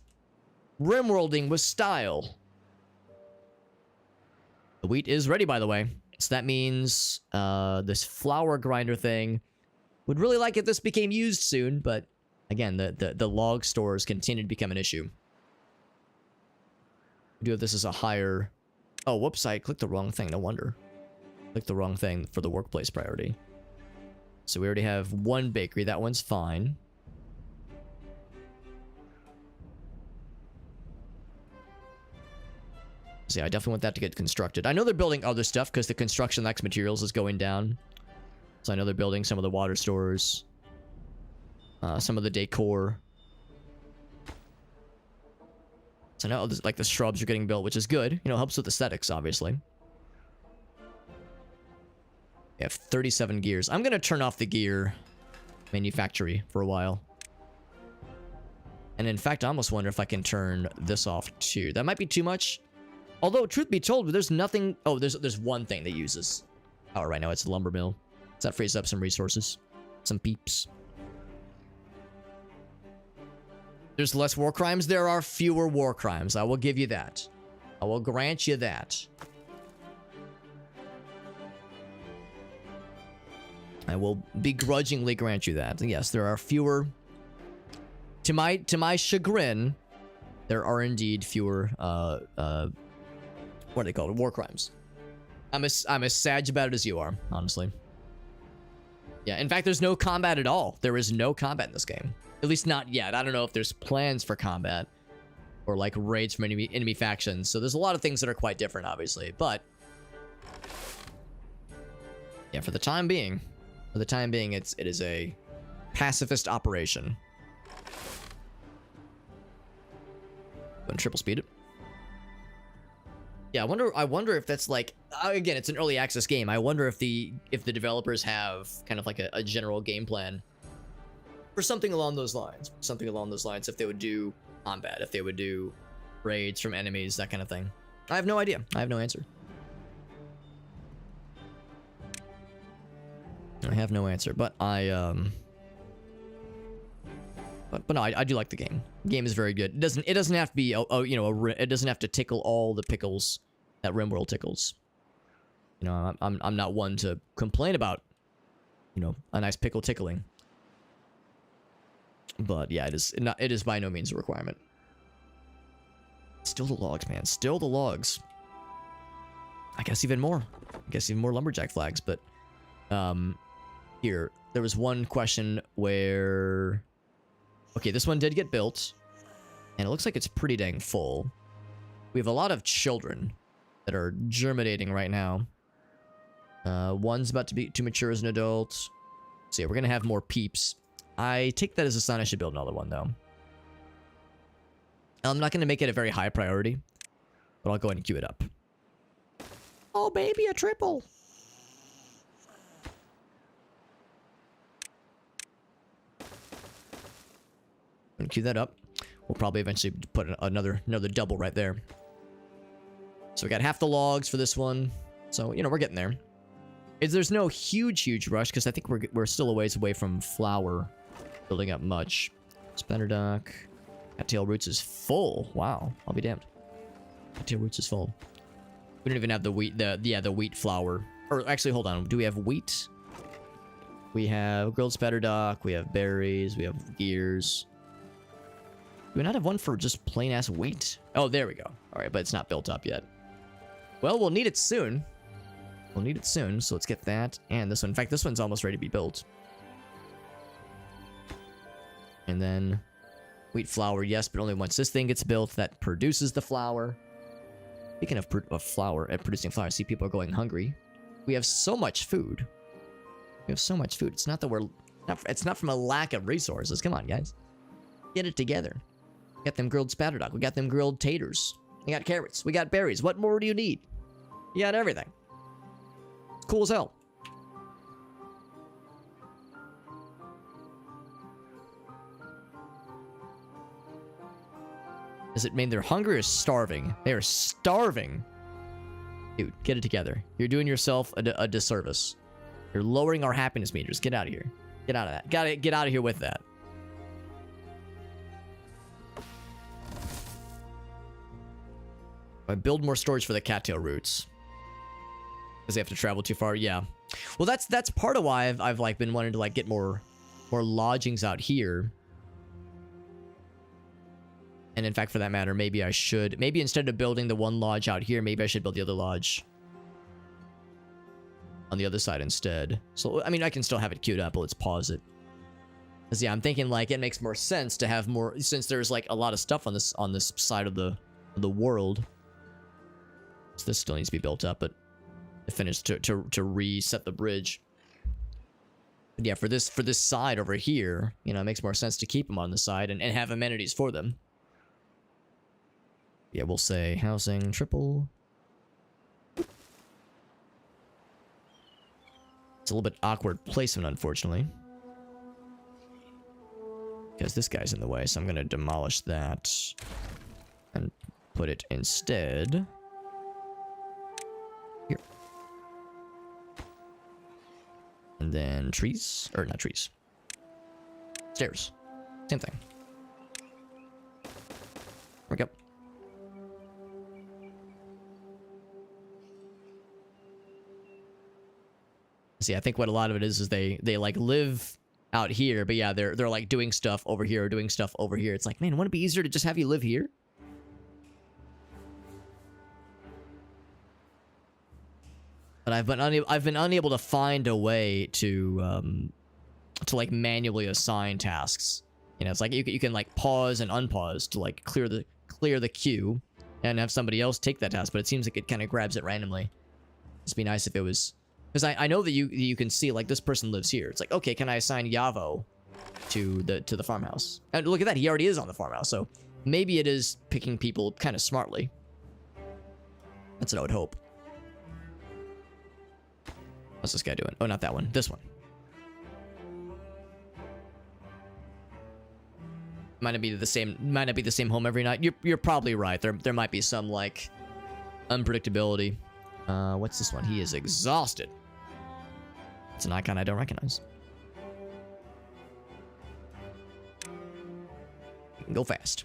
Rimworlding with style. The wheat is ready, by the way. So that means this flour grinder thing would really like if this became used soon, but again, the log stores continue to become an issue. We do have this as a higher... Oh, whoops, I clicked the wrong thing, no wonder. Clicked the wrong thing for the workplace priority. So we already have one bakery, that one's fine. So yeah, I definitely want that to get constructed. I know they're building other stuff because the construction X materials is going down. So I know they're building some of the water stores. Some of the decor. So I know like the shrubs are getting built, which is good. You know, helps with aesthetics, obviously. We have 37 gears. I'm going to turn off the gear manufactory for a while. And in fact, I almost wonder if I can turn this off too. That might be too much. Although, truth be told, there's nothing... Oh, there's one thing that uses power right now. It's a lumber mill. So that frees up some resources. Some peeps. There's less war crimes. There are fewer war crimes. I will give you that. I will grant you that. I will begrudgingly grant you that. Yes, there are fewer... To my chagrin, there are indeed fewer, what are they called? War crimes. I'm as sad about it as you are, honestly. Yeah, in fact, there's no combat at all. There is no combat in this game. At least not yet. I don't know if there's plans for combat. Or, like, raids from enemy factions. So there's a lot of things that are quite different, obviously. But... yeah, for the time being... it is a pacifist operation. Go and triple speed it. Yeah, I wonder if that's like... again, it's an early access game. I wonder if the developers have kind of like a general game plan for something along those lines. Something along those lines, if they would do combat, if they would do raids from enemies, that kind of thing. I have no idea. I have no answer. I have no answer, but but no, I do like the game. The game is very good. It doesn't have to be it doesn't have to tickle all the pickles that RimWorld tickles. You know, I'm not one to complain about, you know, a nice pickle tickling. But yeah, it is by no means a requirement. Still the logs, man. Still the logs. I guess even more. Lumberjack flags, but here there was one question where... Okay, this one did get built, and it looks like it's pretty dang full. We have a lot of children that are germinating right now. One's about to mature as an adult. So yeah, we're gonna have more peeps. I take that as a sign I should build another one, though. I'm not gonna make it a very high priority, but I'll go ahead and queue it up. Oh, baby, a triple! And queue that up. We'll probably eventually put another double right there. So we got half the logs for this one. So, you know, we're getting there. There's no huge rush, because I think we're still a ways away from flour building up much. Spanner dock. Cattail roots is full. Wow. I'll be damned. Cattail roots is full. We don't even have the wheat, the wheat flour. Or actually, hold on. Do we have wheat? We have grilled spatter dock. We have berries. We have gears. Do we not have one for just plain ass wheat? Oh, there we go. All right, but it's not built up yet. Well, we'll need it soon. We'll need it soon, so let's get that and this one. In fact, this one's almost ready to be built. And then wheat flour, yes, but only once this thing gets built that produces the flour. Speaking of flour and producing flour, I see people are going hungry. We have so much food. We have so much food. It's not that it's not from a lack of resources. Come on, guys. Get it together. We got them grilled spatter duck. We got them grilled taters. We got carrots. We got berries. What more do you need? You got everything. It's cool as hell. Does it mean they're hungry or starving? They are starving. Dude, get it together. You're doing yourself a disservice. You're lowering our happiness meters. Get out of here. Get out of that. Gotta get out of here with that. I build more storage for the cattail roots. Because they have to travel too far. Yeah. Well, that's part of why I've like been wanting to like get more lodgings out here. And in fact, for that matter, maybe I should... Maybe instead of building the one lodge out here, maybe I should build the other lodge on the other side instead. So, I mean, I can still have it queued up, but let's pause it. Because, yeah, I'm thinking, like, it makes more sense to have more... Since there's, like, a lot of stuff on this side of the world. So this still needs to be built up, but... To finish, to reset the bridge. But yeah, for this side over here, you know, it makes more sense to keep them on the side and have amenities for them. Yeah, we'll say housing triple. It's a little bit awkward placement, unfortunately. Because this guy's in the way, so I'm going to demolish that. And put it instead... here. And then trees. Or not trees. Stairs. Same thing. There we go. See, I think what a lot of it is they like live out here, but yeah, they're like doing stuff over here or doing stuff over here. It's like, man, wouldn't it be easier to just have you live here? But I've been unable to find a way to like manually assign tasks. You know, it's like you can like pause and unpause to like clear the queue and have somebody else take that task, but it seems like it kind of grabs it randomly. It'd be nice if it was. Because I know that you can see, like, this person lives here. It's like, okay, can I assign Yavo to the farmhouse? And look at that, he already is on the farmhouse, so maybe it is picking people kind of smartly. That's what I would hope. What's this guy doing? Oh, not that one. This one. Might not be the same home every night. You're probably right. There might be some, like, unpredictability. What's this one? He is exhausted. It's an icon I don't recognize. You can go fast.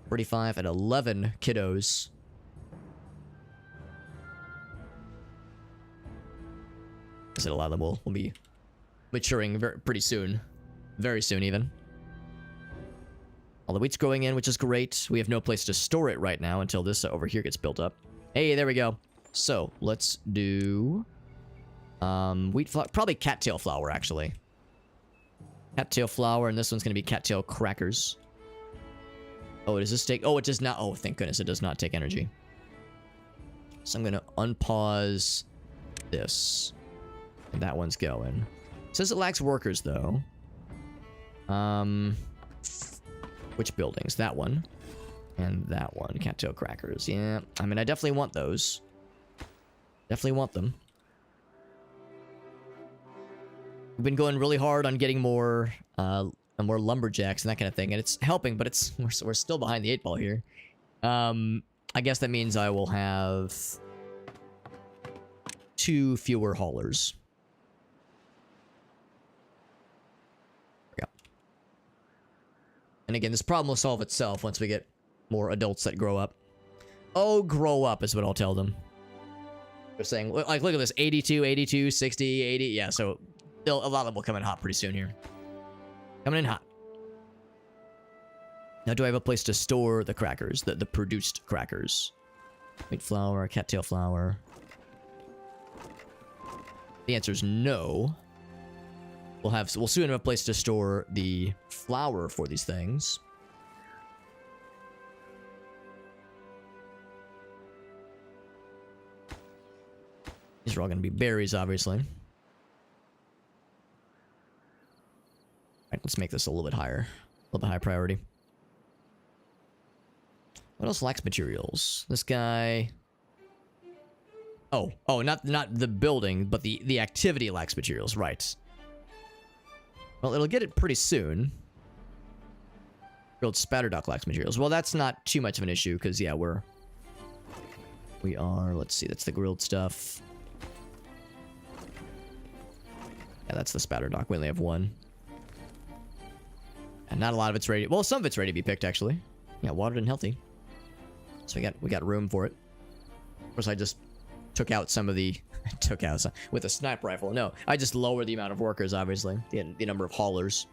45 and 11 kiddos. I said a lot of them will be maturing pretty soon. Very soon, even. All the wheat's growing in, which is great. We have no place to store it right now until this over here gets built up. Hey, there we go. So, let's do... wheat flour, probably cattail flour, actually. Cattail flour, and this one's going to be cattail crackers. Oh, does this take... Oh, it does not... Oh, thank goodness, it does not take energy. So I'm going to unpause this. And that one's going. It says it lacks workers, though. Which buildings? That one. And that one. Cattail crackers. Yeah, I mean, I definitely want those. Definitely want them. We've been going really hard on getting more lumberjacks and that kind of thing, and it's helping, but we're still behind the 8 ball here. I guess that means I will have 2 fewer haulers. Yeah. And again, this problem will solve itself once we get more adults that grow up. Oh, grow up is what I'll tell them. They're saying, like, look at this, 82, 82, 60, 80. Yeah, so a lot of them will come in hot pretty soon here. Coming in hot. Now, do I have a place to store the crackers, the produced crackers? Wheat flour, cattail flour. The answer is no. We'll soon have a place to store the flour for these things. These are all going to be berries, obviously. Alright, let's make this a little bit higher. A little bit higher priority. What else lacks materials? This guy... Oh, not the building, but the activity lacks materials, right. Well, it'll get it pretty soon. Grilled spatter duck lacks materials. Well, that's not too much of an issue, because, yeah, we are, let's see, that's the grilled stuff. Yeah, that's the spatter duck. We only have one. And not a lot of it's ready. Well, some of it's ready to be picked, actually. Yeah, watered and healthy. So we got room for it. Of course, I just took out some of the... took out some... With a sniper rifle. No, I just lowered the amount of workers, obviously. The number of haulers.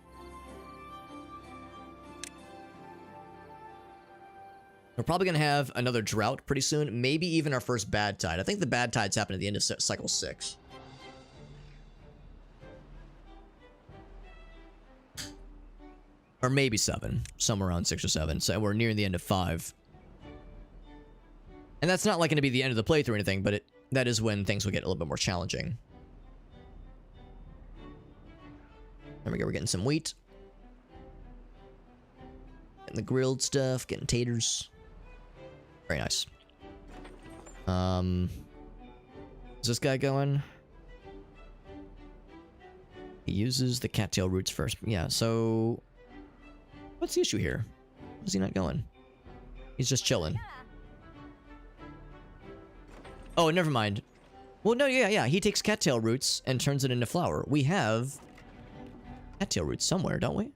We're probably going to have another drought pretty soon. Maybe even our first bad tide. I think the bad tides happen at the end of cycle 6. Or maybe 7. Somewhere around 6 or 7. So we're nearing the end of 5. And that's not like going to be the end of the playthrough or anything, but that is when things will get a little bit more challenging. There we go. We're getting some wheat. Getting the grilled stuff. Getting taters. Very nice. Is this guy going? He uses the cattail roots first. Yeah, so... What's the issue here? Why is he not going? He's just chilling. Oh, never mind. Well, no, yeah. He takes cattail roots and turns it into flour. We have cattail roots somewhere, don't we? We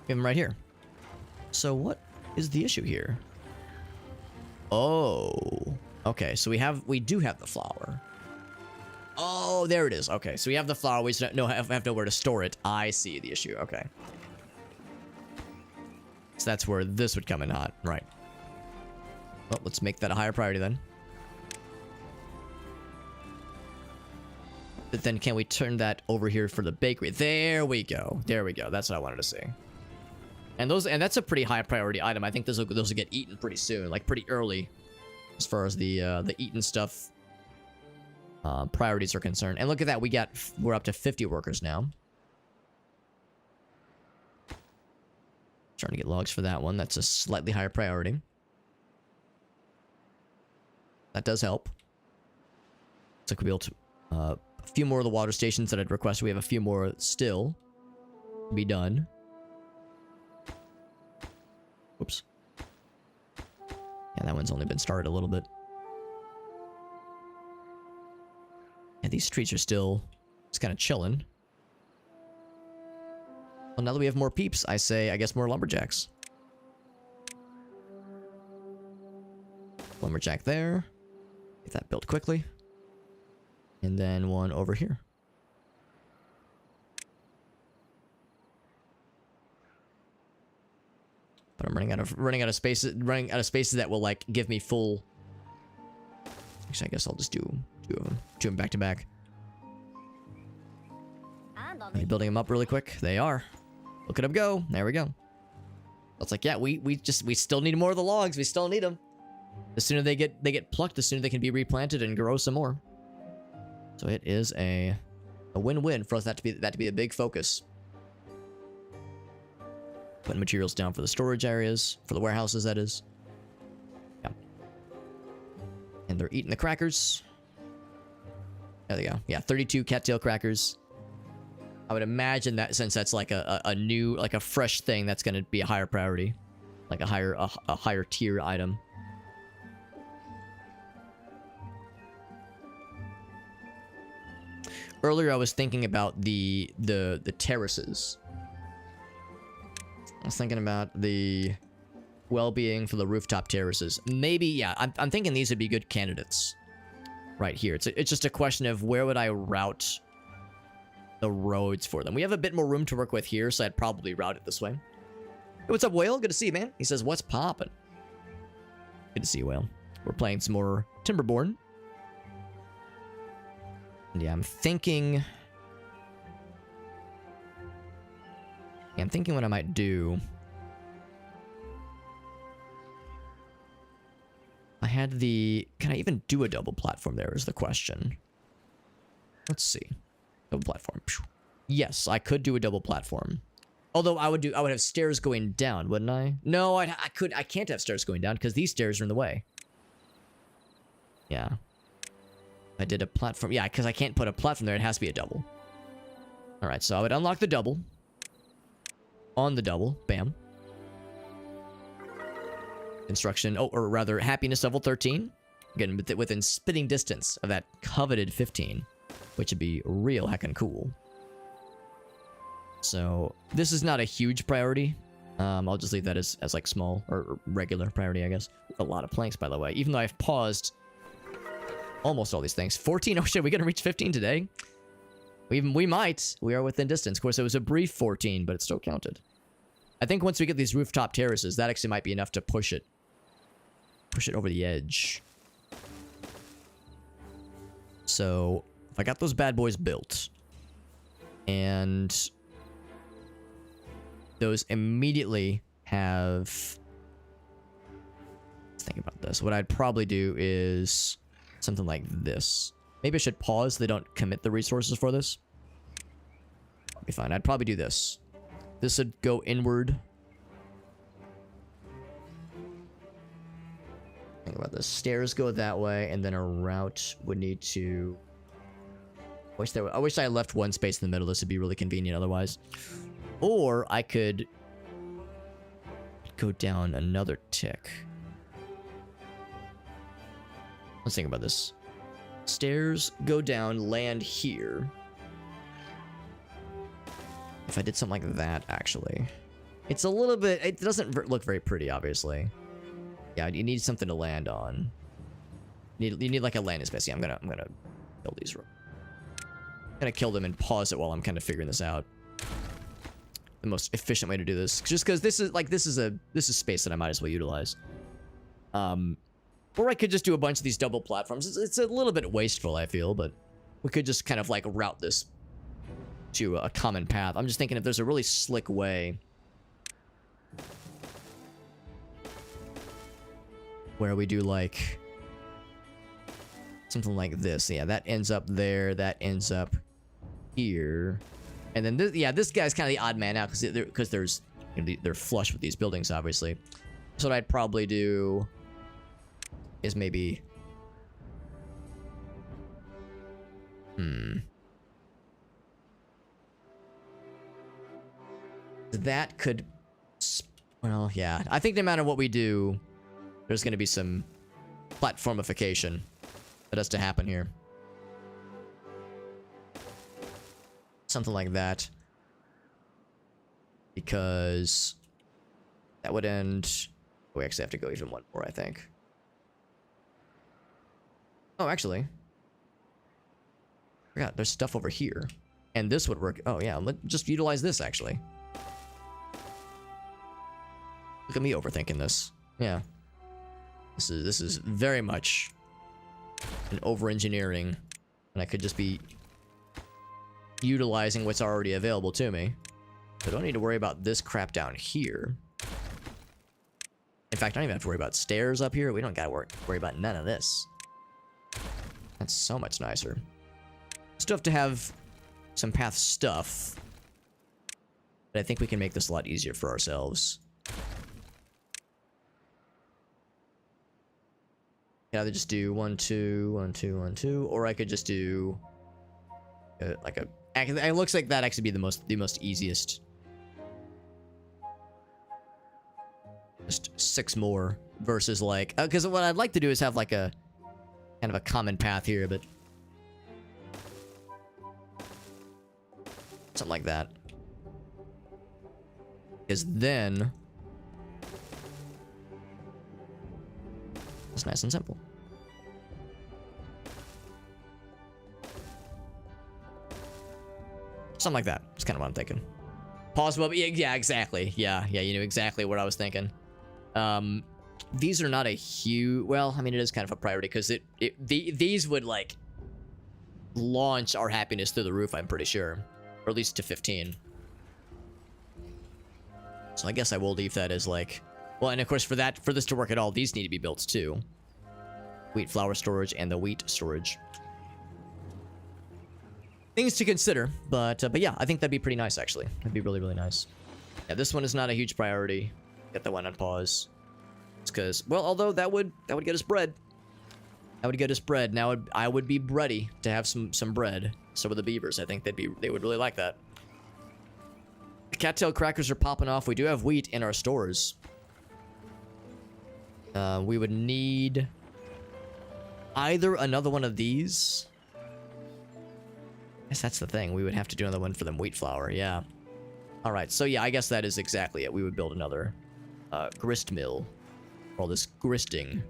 have them right here. So what is the issue here? Oh. Okay, so we do have the flour. Oh, there it is. Okay, so we have the flour. We just have nowhere to store it. I see the issue. Okay. So that's where this would come in hot. Right. Well, let's make that a higher priority then. But then can we turn that over here for the bakery? There we go. There we go. That's what I wanted to see. And that's a pretty high priority item. I think those will get eaten pretty soon, like pretty early, as far as the eaten stuff priorities are concerned. And look at that, we're up to 50 workers now. Trying to get logs for that one. That's a slightly higher priority. That does help. Looks like we'll be able to a few more of the water stations that I'd requested. We have a few more still to be done. Whoops. Yeah, that one's only been started a little bit. Yeah, these streets are still just kind of chilling. Well, now that we have more peeps, I guess more lumberjacks. Lumberjack there. Get that built quickly. And then one over here. But I'm running out of spaces that will like give me full. Actually, I guess I'll just do them back to back. Are you building them up really quick? They are. Look at them go. There we go. It's like, yeah, we still need more of the logs. We still need them. The sooner they get plucked, the sooner they can be replanted and grow some more. So it is a win-win for us that to be a big focus. Putting materials down for the storage areas, for the warehouses, that is. Yeah. And they're eating the crackers. There they go. Yeah, 32 cattail crackers. I would imagine that since that's like a new, like a fresh thing, that's going to be a higher priority. Like a higher tier item. Earlier I was thinking about the terraces. I was thinking about the well-being for the rooftop terraces. Maybe, yeah, I'm thinking these would be good candidates. Right here. It's just a question of where would I route the roads for them. We have a bit more room to work with here, so I'd probably route it this way. Hey, what's up, Whale? Good to see you, man. He says, what's poppin'? Good to see you, Whale. We're playing some more Timberborn. And yeah, I'm thinking what I might do. Can I even do a double platform there is the question. Let's see. Double platform. Yes, I could do a double platform. Although I would have stairs going down, wouldn't I? No, I can't have stairs going down because these stairs are in the way. Yeah. I did a platform. Yeah, because I can't put a platform there. It has to be a double. All right, so I would unlock the double. On the double. Bam. Construction. Oh, or rather, happiness level 13. Again, within spitting distance of that coveted 15. Which would be real heckin' cool. So, this is not a huge priority. I'll just leave that as like small or regular priority, I guess. A lot of planks, by the way. Even though I've paused almost all these things. 14. Oh shit, we gonna reach 15 today? We might. We are within distance. Of course, it was a brief 14, but it still counted. I think once we get these rooftop terraces, that actually might be enough to push it. Push it over the edge. So, if I got those bad boys built, and those immediately have... Let's think about this. What I'd probably do is something like this. Maybe I should pause so they don't commit the resources for this. I'll be fine. I'd probably do this. This would go inward. Think about this. Stairs go that way, and then a route would need to... I wish I left one space in the middle. This would be really convenient otherwise. Or I could go down another tick. Let's think about this. Stairs go down, land here. If I did something like that, actually. It's a little bit... It doesn't look very pretty, obviously. Yeah, you need something to land on. You need like a landing space. Yeah, I'm gonna kill these. I'm gonna kill them and pause it while I'm kind of figuring this out. The most efficient way to do this, just because this is space that I might as well utilize. Or I could just do a bunch of these double platforms. It's a little bit wasteful, I feel, but we could just kind of like route this to a common path. I'm just thinking if there's a really slick way where we do like something like this. Yeah, that ends up there. That ends up here. And then this, yeah, this guy's kind of the odd man out because there's they're flush with these buildings, obviously. So what I'd probably do is maybe that could, well, yeah. I think no matter what we do, there's going to be some platformification that has to happen here. Something like that. Because that would end... We actually have to go even one more, I think. Oh, actually. I forgot, there's stuff over here. And this would work. Oh, yeah, let's just utilize this, actually. Look at me overthinking this. Yeah. This is very much an over-engineering. And I could just be utilizing what's already available to me. I don't need to worry about this crap down here. In fact, I don't even have to worry about stairs up here. We don't gotta worry about none of this. That's so much nicer. Still have to have some path stuff. But I think we can make this a lot easier for ourselves. I could either just do 1, 2, 1, 2, 1, 2, or I could just do like a... It looks like that actually be the most easiest. Just 6 more versus like... Because what I'd like to do is have like a kind of a common path here, but... Something like that. Because then... It's nice and simple. Something like that. That's kind of what I'm thinking. Pause, but yeah, exactly. Yeah, you knew exactly what I was thinking. These are not a huge... Well, I mean, it is kind of a priority because these would, like, launch our happiness through the roof, I'm pretty sure. Or at least to 15. So I guess I will leave that as, like... Well, and of course, for this to work at all, these need to be built, too. Wheat flour storage and the wheat storage. Things to consider, but yeah, I think that'd be pretty nice, actually. That'd be really, really nice. Yeah, this one is not a huge priority. Get that one on pause. It's because, well, although that would get us bread. That would get us bread. Now I would be ready to have some bread. So with the beavers, I think they would really like that. Cattail crackers are popping off. We do have wheat in our stores. We would need either another one of these. I guess that's the thing. We would have to do another one for them wheat flour. Yeah. All right. So yeah, I guess that is exactly it. We would build another grist mill. All this gristing.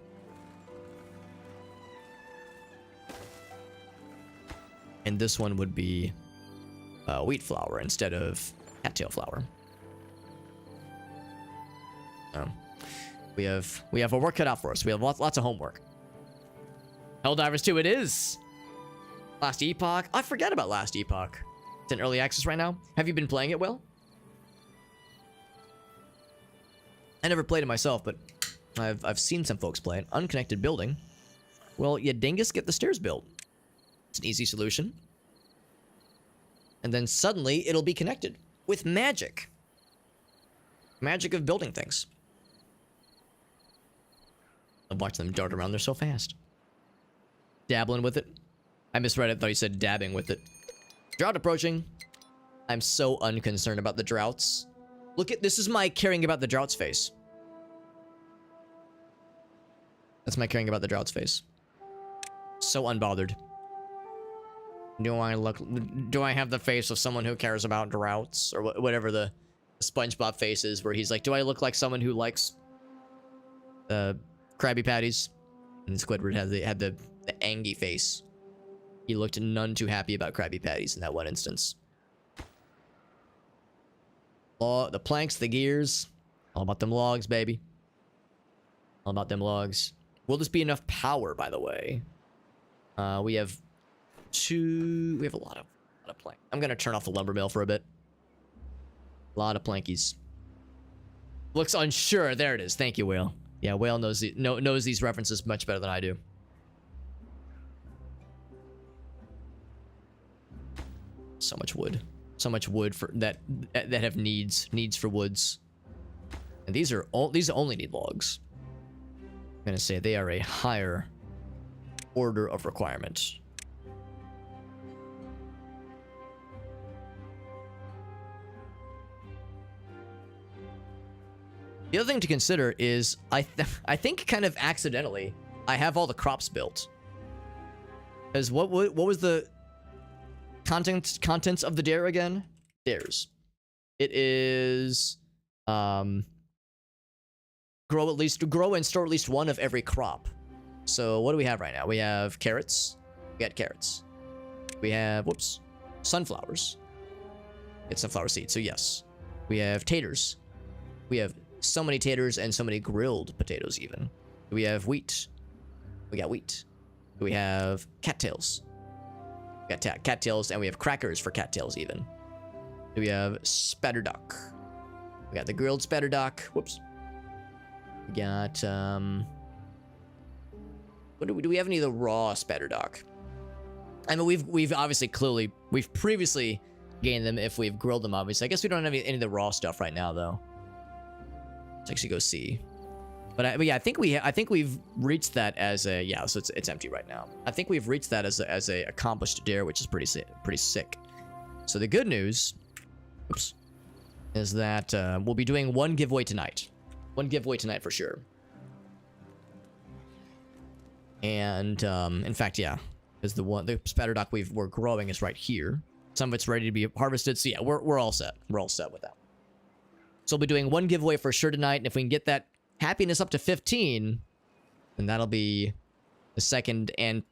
And this one would be wheat flour instead of cattail flour. We have a work cut out for us. We have lots of homework. Helldivers 2 it is. Last Epoch. I forget about Last Epoch. It's in early access right now. Have you been playing it, Will? I never played it myself, but I've seen some folks play it. Unconnected building. Well, yeah, dingus, get the stairs built. It's an easy solution. And then suddenly it'll be connected with magic. Magic of building things. I watch them dart around. They're so fast. Dabbling with it. I misread it. Thought you said dabbing with it. Drought approaching. I'm so unconcerned about the droughts. Look at this is my caring about the droughts face. That's my caring about the droughts face. So unbothered. Do I have the face of someone who cares about droughts? Or whatever the SpongeBob face is, where he's like, do I look like someone who likes Krabby Patties? And Squidward had the angy face. He looked none too happy about Krabby Patties in that one instance. The planks, the gears. All about them logs, baby. All about them logs. Will this be enough power, by the way? We have a lot of plank. I'm gonna turn off the lumber mill for a bit. A lot of plankies. Looks unsure. There it is. Thank you, Whale. Yeah, Whale knows these references much better than I do. So much wood. So much wood for that have needs for woods. And these only need logs. I'm gonna say they are a higher order of requirement. The other thing to consider is I think kind of accidentally I have all the crops built. Because what was the contents of the dare again? Dares. It is grow and store at least one of every crop. So what do we have right now? We have carrots. We got carrots. We have sunflowers. It's sunflower seeds. So yes. We have taters. We have so many taters and so many grilled potatoes even. We have wheat. We got wheat. We have cattails. We got cattails, and we have crackers for cattails even. We have spatterduck. We got the grilled spatterduck. Whoops. We got do we have any of the raw spatterduck? I mean, we've obviously we've previously gained them if we've grilled them. Obviously, I guess we don't have any of the raw stuff right now though. Let's actually go see. But yeah, I think we've reached that as a so it's empty right now. I think we've reached that as a accomplished dare, which is pretty sick. So the good news, is that we'll be doing one giveaway tonight. One giveaway tonight for sure. And in fact, yeah, because the spatterduck we're growing is right here. Some of it's ready to be harvested. So yeah, we're all set. We're all set with that. So we'll be doing one giveaway for sure tonight, and if we can get that happiness up to 15, then that'll be the second and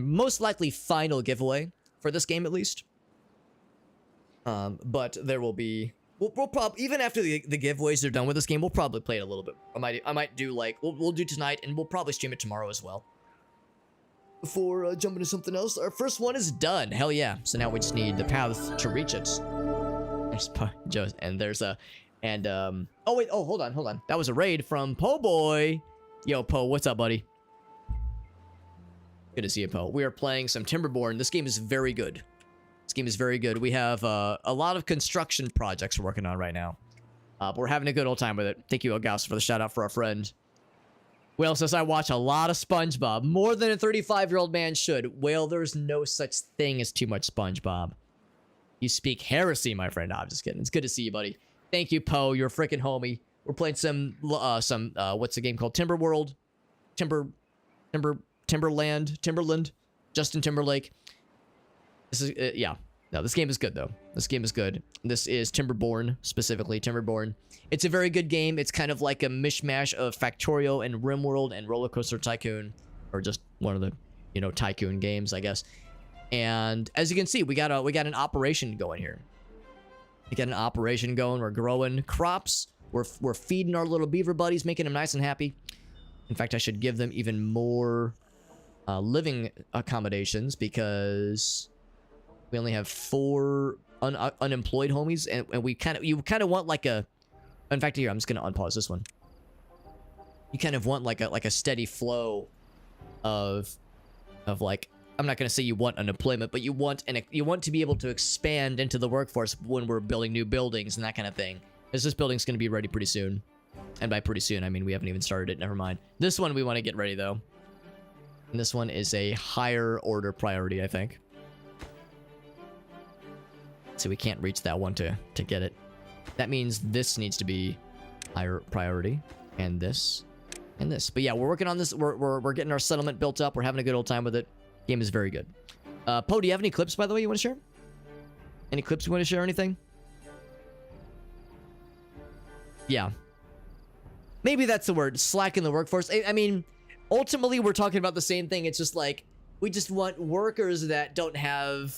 most likely final giveaway for this game at least. But there will be we'll probably, even after the giveaways are done with this game, we'll probably play it a little bit. I might do like we'll do tonight, and we'll probably stream it tomorrow as well. Before jumping to something else, our first one is done. Hell yeah! So now we just need the path to reach it. Hold on. That was a raid from Po Boy. Yo, Po, what's up, buddy? Good to see you, Po. We are playing some Timberborn. This game is very good. We have a lot of construction projects we're working on right now. But we're having a good old time with it. Thank you, August, for the shout out for our friend. Whale says, I watch a lot of SpongeBob. More than a 35-year-old man should. Whale, there's no such thing as too much SpongeBob. You speak heresy, my friend. No, I'm just kidding. It's good to see you, buddy. Thank you, Poe. You're a freaking homie. We're playing some what's the game called? Timberworld? Timberland? Justin Timberlake. This is, yeah. No, this game is good, though. This game is good. This is Timberborn, specifically. Timberborn. It's a very good game. It's kind of like a mishmash of Factorio and RimWorld and Roller Coaster Tycoon. Or just one of the, you know, Tycoon games, I guess. And as you can see, we got an operation going here. We got an operation going. We're growing crops. We're feeding our little beaver buddies, making them nice and happy. In fact, I should give them even more living accommodations because we only have 4 unemployed homies, and you kind of want like a. In fact, here I'm just gonna unpause this one. You kind of want like a steady flow of like. I'm not gonna say you want unemployment, but you want to be able to expand into the workforce when we're building new buildings and that kind of thing. Because this building's gonna be ready pretty soon, and by pretty soon I mean we haven't even started it. Never mind. This one we want to get ready though, and this one is a higher order priority, I think. So we can't reach that one to get it. That means this needs to be higher priority, and this, and this. But yeah, we're working on this. We're getting our settlement built up. We're having a good old time with it. Game is very good. Poe, do you have any clips, by the way, you want to share? Any clips you want to share or anything? Yeah. Maybe that's the word. Slack in the workforce. I mean, ultimately, we're talking about the same thing. It's just like, we just want workers that don't have,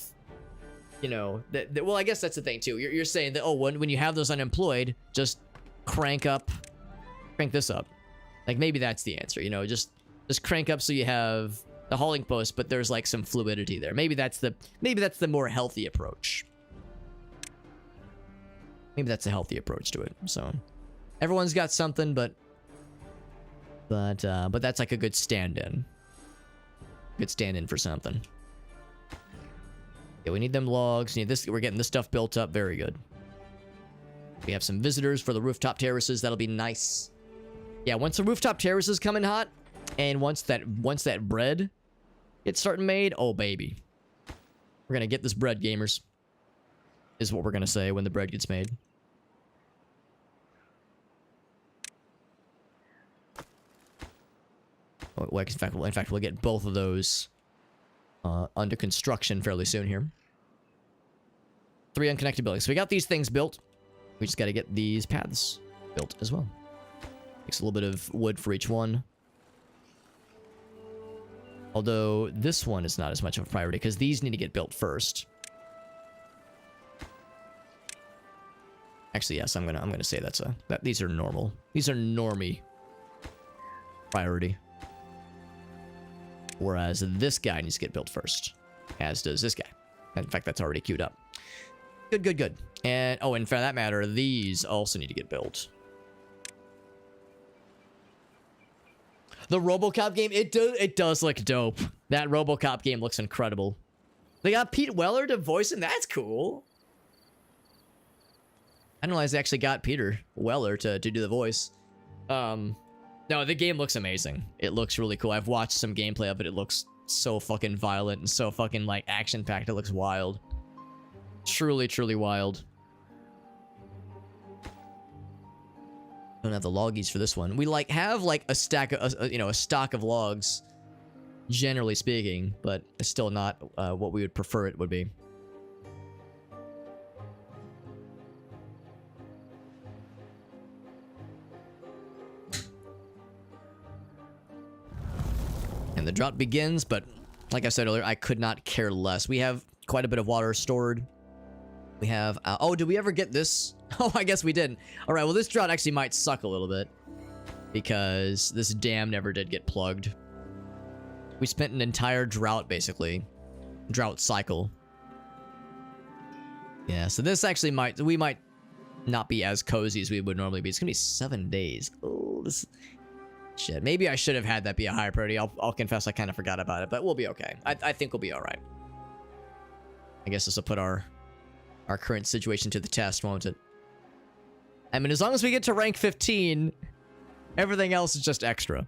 you know, well, I guess that's the thing, too. You're saying that, oh, when you have those unemployed, just crank this up. Like, maybe that's the answer, you know, just crank up so you have the hauling post, but there's like some fluidity there. Maybe that's the more healthy approach. Maybe that's a healthy approach to it. So everyone's got something, but that's like a good stand-in. Good stand-in for something. Yeah, we need them logs. We need this. We're getting this stuff built up. Very good. We have some visitors for the rooftop terraces. That'll be nice. Yeah, once the rooftop terraces come in hot, and once that bread gets starting made, oh baby, we're gonna get this bread, gamers. Is what we're gonna say when the bread gets made. Well, in fact, we'll get both of those under construction fairly soon here. 3 unconnected buildings. So we got these things built. We just got to get these paths built as well. Takes a little bit of wood for each one. Although this one is not as much of a priority because these need to get built first. Actually, yes, I'm gonna say that these are normal. These are normie priority. Whereas this guy needs to get built first, as does this guy. In fact, that's already queued up. Good. And oh, and for that matter, these also need to get built. The RoboCop game, it does look dope. That RoboCop game looks incredible. They got Pete Weller to voice him. That's cool. I didn't realize they actually got Peter Weller to do the voice. No, the game looks amazing. It looks really cool. I've watched some gameplay of it. It looks so fucking violent and so fucking like action-packed. It looks wild. Truly wild. Don't have the loggies for this one. We have a stack of a stock of logs, generally speaking, but it's still not what we would prefer it would be. And the drought begins, but like I said earlier, I could not care less. We have quite a bit of water stored. We have... oh, did we ever get this? Oh, I guess we didn't. All right, well, this drought actually might suck a little bit because this dam never did get plugged. We spent an entire drought, basically. Drought cycle. Yeah, so this actually we might not be as cozy as we would normally be. It's gonna be 7 days. Oh, this... Shit, maybe I should have had that be a higher priority. I'll confess I kind of forgot about it, but we'll be okay. I think we'll be all right. I guess this will put our current situation to the test, won't it? I mean, as long as we get to rank 15, everything else is just extra.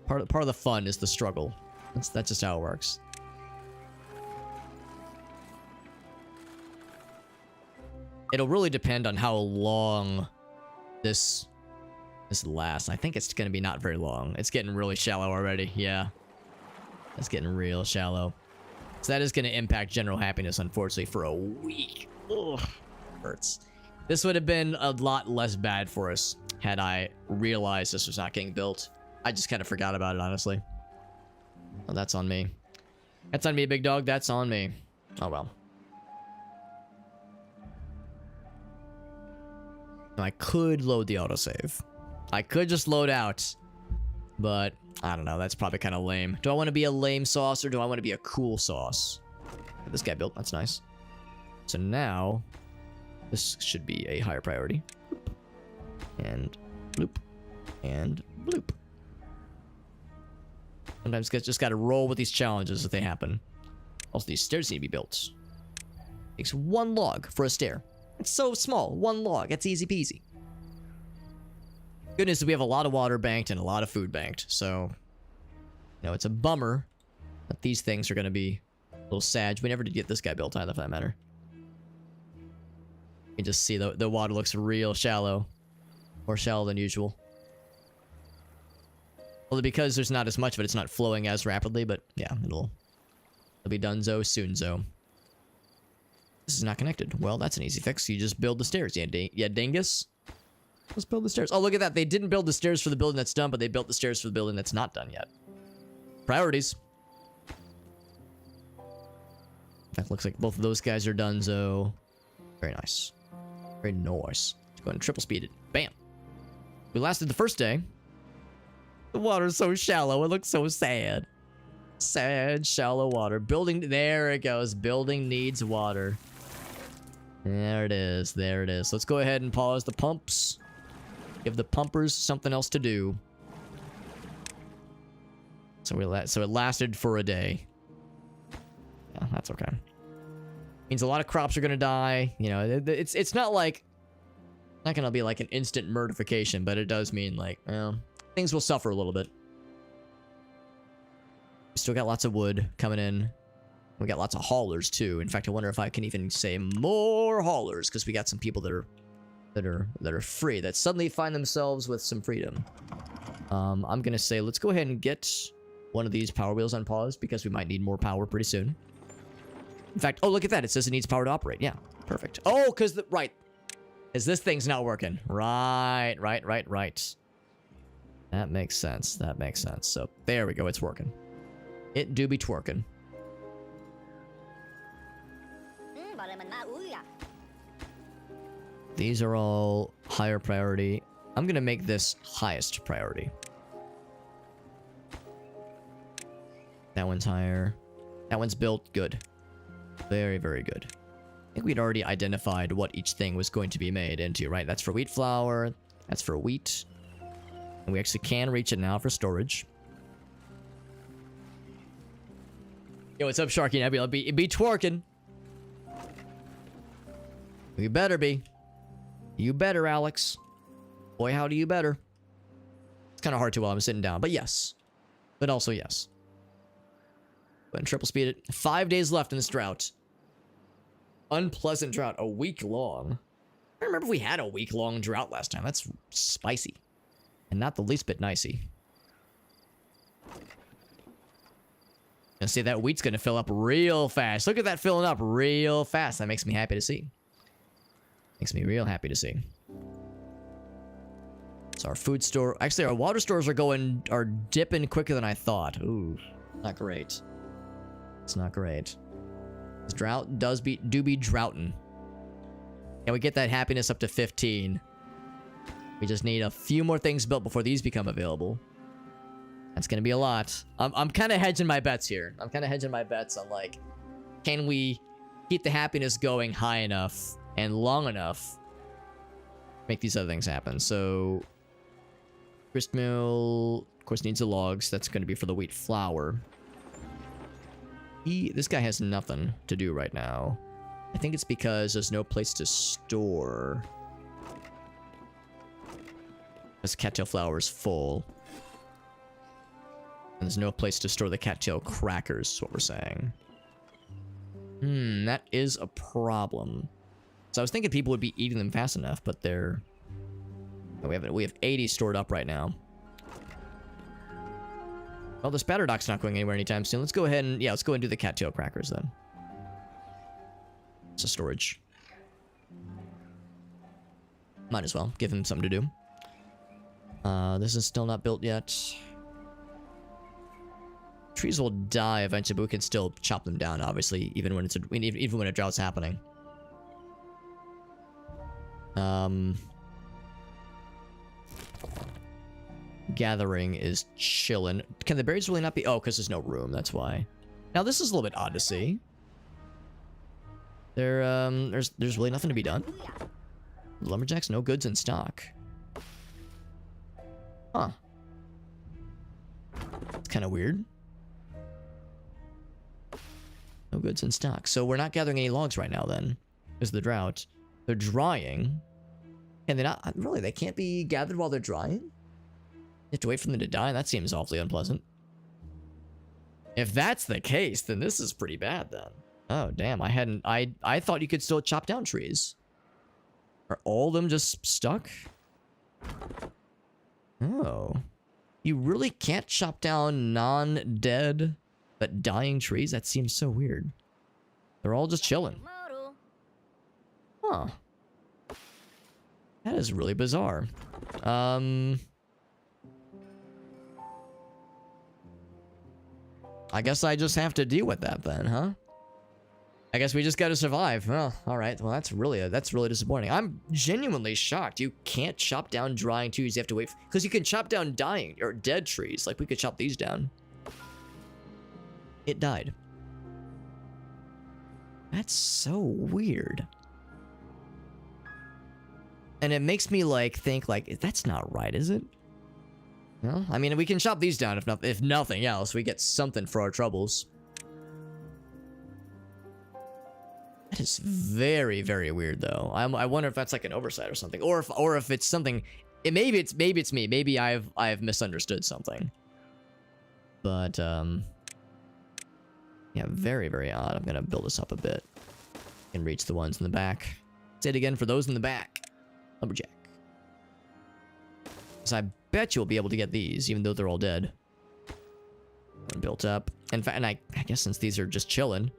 Part of the fun is the struggle. That's just how it works. It'll really depend on how long this lasts. I think it's gonna be not very long. It's getting really shallow already. Yeah, it's getting real shallow. So that is gonna impact general happiness, unfortunately, for a week. Ugh, hurts. This would have been a lot less bad for us had I realized this was not getting built. I just kind of forgot about it, honestly. Well, that's on me. That's on me, big dog. That's on me. Oh well. I could load the autosave. I could just load out. But, I don't know. That's probably kind of lame. Do I want to be a lame sauce or do I want to be a cool sauce? Get this guy built. That's nice. So now, this should be a higher priority. And bloop. And bloop. Sometimes just gotta roll with these challenges if they happen. Also, these stairs need to be built. Takes 1 log for a stair. It's so small. 1 log. It's easy peasy. Good news is we have a lot of water banked and a lot of food banked. So, you know, it's a bummer that these things are going to be a little sad. We never did get this guy built either, for that matter. You just see the water looks real shallow. More shallow than usual. Well, because there's not as much of it, it's not flowing as rapidly. But, yeah, it'll be donezo soonzo. This is not connected. Well, that's an easy fix. You just build the stairs. Yeah, dingus. Let's build the stairs. Oh, look at that. They didn't build the stairs for the building that's done, but they built the stairs for the building that's not done yet. Priorities. That looks like both of those guys are done, so very nice. Very nice. Let's go ahead and triple speed it. Bam. We lasted the first day. The water's so shallow. It looks so sad. Sad, shallow water. Building, there it goes. Building needs water. There it is. There it is. Let's go ahead and pause the pumps. Give the pumpers something else to do. So it lasted for a day. Yeah, that's okay. Means a lot of crops are gonna die. You know, it's not like not gonna be like an instant murdification, but it does mean like, well, things will suffer a little bit. We still got lots of wood coming in. We got lots of haulers too. In fact, I wonder if I can even say more haulers because we got some people that are free, that suddenly find themselves with some freedom. I'm gonna say let's go ahead and get one of these power wheels on pause because we might need more power pretty soon. In fact, oh look at that! It says it needs power to operate. Yeah, perfect. Oh, because is this thing's not working? Right. That makes sense. That makes sense. So there we go. It's working. It do be twerking. These are all higher priority. I'm gonna make this highest priority. That one's higher. That one's built. Good. Very, very good. I think we'd already identified what each thing was going to be made into, right? That's for wheat flour. That's for wheat. And we actually can reach it now for storage. Yo, what's up, Sharky Nebula? Be twerking. You better be. You better, Alex. Boy, how do you better. It's kind of hard to while I'm sitting down, but yes. But also yes. Go ahead and triple speed it. 5 days left in this drought. Unpleasant drought. A week long. I don't remember if we had a week-long drought last time. That's spicy. And not the least bit nicey. And see, that wheat's gonna fill up real fast. Look at that filling up real fast. That makes me happy to see. Makes me real happy to see. So our food store... Actually, our water stores are dipping quicker than I thought. Ooh, not great. It's not great. This drought do be droughting. Can we get that happiness up to 15? We just need a few more things built before these become available. That's gonna be a lot. I'm kind of hedging my bets here. I'm kind of hedging my bets on like, can we keep the happiness going high enough and long enough to make these other things happen? So, grist mill, of course, needs the logs. That's going to be for the wheat flour. This guy has nothing to do right now. I think it's because there's no place to store. This cattail flower is full. And there's no place to store the cattail crackers, is what we're saying. That is a problem. So I was thinking people would be eating them fast enough, but they're... We have 80 stored up right now. Well, the spatter dock's not going anywhere anytime soon. Let's go ahead and... Yeah, let's go and do the cattail crackers then. It's a storage. Might as well. Give him something to do. This is still not built yet. Trees will die eventually, but we can still chop them down, obviously, even when even when a drought's happening. Gathering is chillin'. Can the berries really not be? Oh, because there's no room. That's why. Now this is a little bit odd to see. There's really nothing to be done. Lumberjacks, no goods in stock. Huh. It's kind of weird. No goods in stock. So we're not gathering any logs right now then. Because of the drought. They're drying. And they're not... Really, they can't be gathered while they're drying? You have to wait for them to die? That seems awfully unpleasant. If that's the case, then this is pretty bad then. Oh, damn. I thought you could still chop down trees. Are all of them just stuck? Oh. You really can't chop down non-dead but dying trees? That seems so weird. They're all just chilling. Huh. That is really bizarre. I guess I just have to deal with that then, huh? I guess we just gotta survive. Well, alright. Well, that's really disappointing. I'm genuinely shocked. You can't chop down drying trees. You have to wait. Because you can chop down dying or dead trees. Like, we could chop these down. It died. That's so weird. And it makes me, like, think, like, that's not right, is it? Well, I mean, we can chop these down if nothing else. We get something for our troubles. That is very, very weird, though. I wonder if that's like an oversight or something, or if it's something. Maybe it's me. Maybe I've misunderstood something. But yeah, very, very odd. I'm gonna build this up a bit and reach the ones in the back. Say it again for those in the back. Lumberjack. So I bet you'll be able to get these, even though they're all dead. Built up. In fact, and I guess since these are just chilling.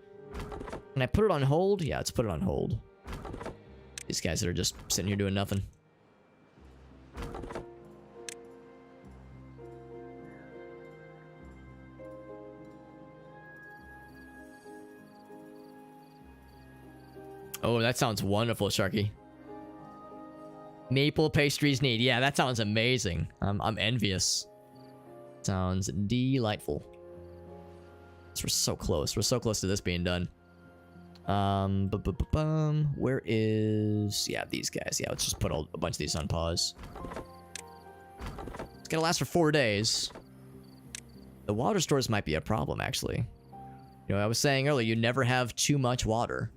Can I put it on hold? Yeah, let's put it on hold. These guys that are just sitting here doing nothing. Oh, that sounds wonderful, Sharky. Maple pastries need. Yeah, that sounds amazing. I'm envious. Sounds delightful. We're so close. We're so close to this being done. Where is... Yeah, these guys. Yeah, let's just put a bunch of these on pause. It's gonna last for 4 days. The water stores might be a problem, actually. You know, I was saying earlier, you never have too much water.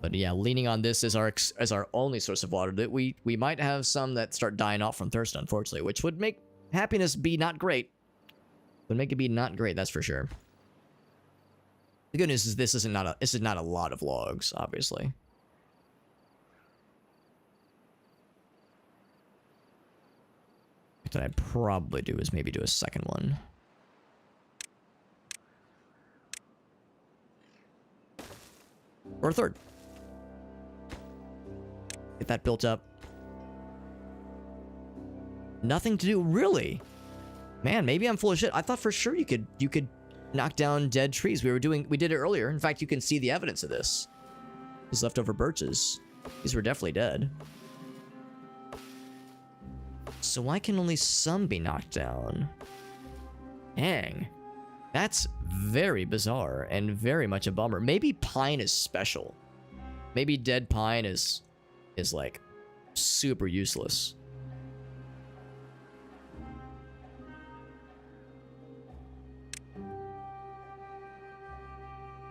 But yeah, leaning on this as our only source of water, that we might have some that start dying off from thirst, unfortunately, which would make happiness be not great. Would make it be not great, that's for sure. The good news is this is not a lot of logs, obviously. What I'd probably do is maybe do a second one. Or a third. Get that built up. Nothing to do, really? Man, maybe I'm full of shit. I thought for sure you could knock down dead trees. We did it earlier. In fact, you can see the evidence of this. These leftover birches. These were definitely dead. So why can only some be knocked down? Dang. That's very bizarre and very much a bummer. Maybe pine is special. Maybe dead pine is like super useless.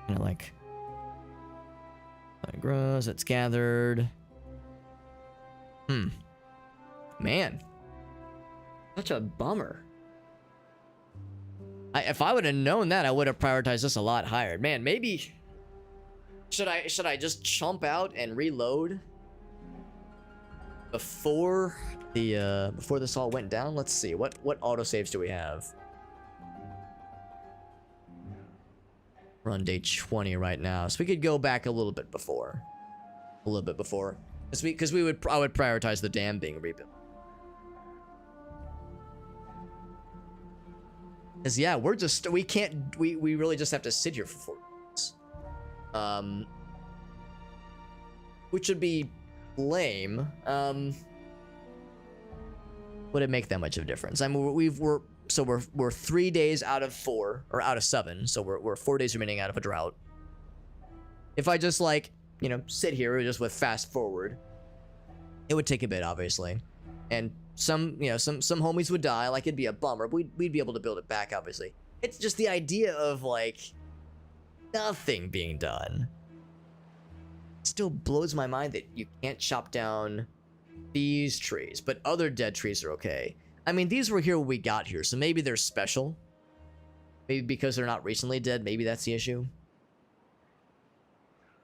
You know, like it grows, it's gathered. Man. Such a bummer. If I would have known that, I would have prioritized this a lot higher. Man, maybe... Should I just chump out and reload? Before this all went down? Let's see. What autosaves do we have? We're on day 20 right now. So we could go back a little bit before. A little bit before. Because I would prioritize the dam being rebuilt. Because yeah, we really just have to sit here for 4 months. Which would be lame. Would it make that much of a difference? I mean, we're 3 days out of 4, or out of 7, so we're 4 days remaining out of a drought. If I just like, you know, sit here just with fast forward, it would take a bit, obviously, and some homies would die. Like, it'd be a bummer, but we'd be able to build it back, obviously. It's just the idea of like nothing being done. Still blows my mind that you can't chop down these trees, but other dead trees are okay. I mean, these were here when we got here, so maybe they're special. Maybe because they're not recently dead, maybe that's the issue.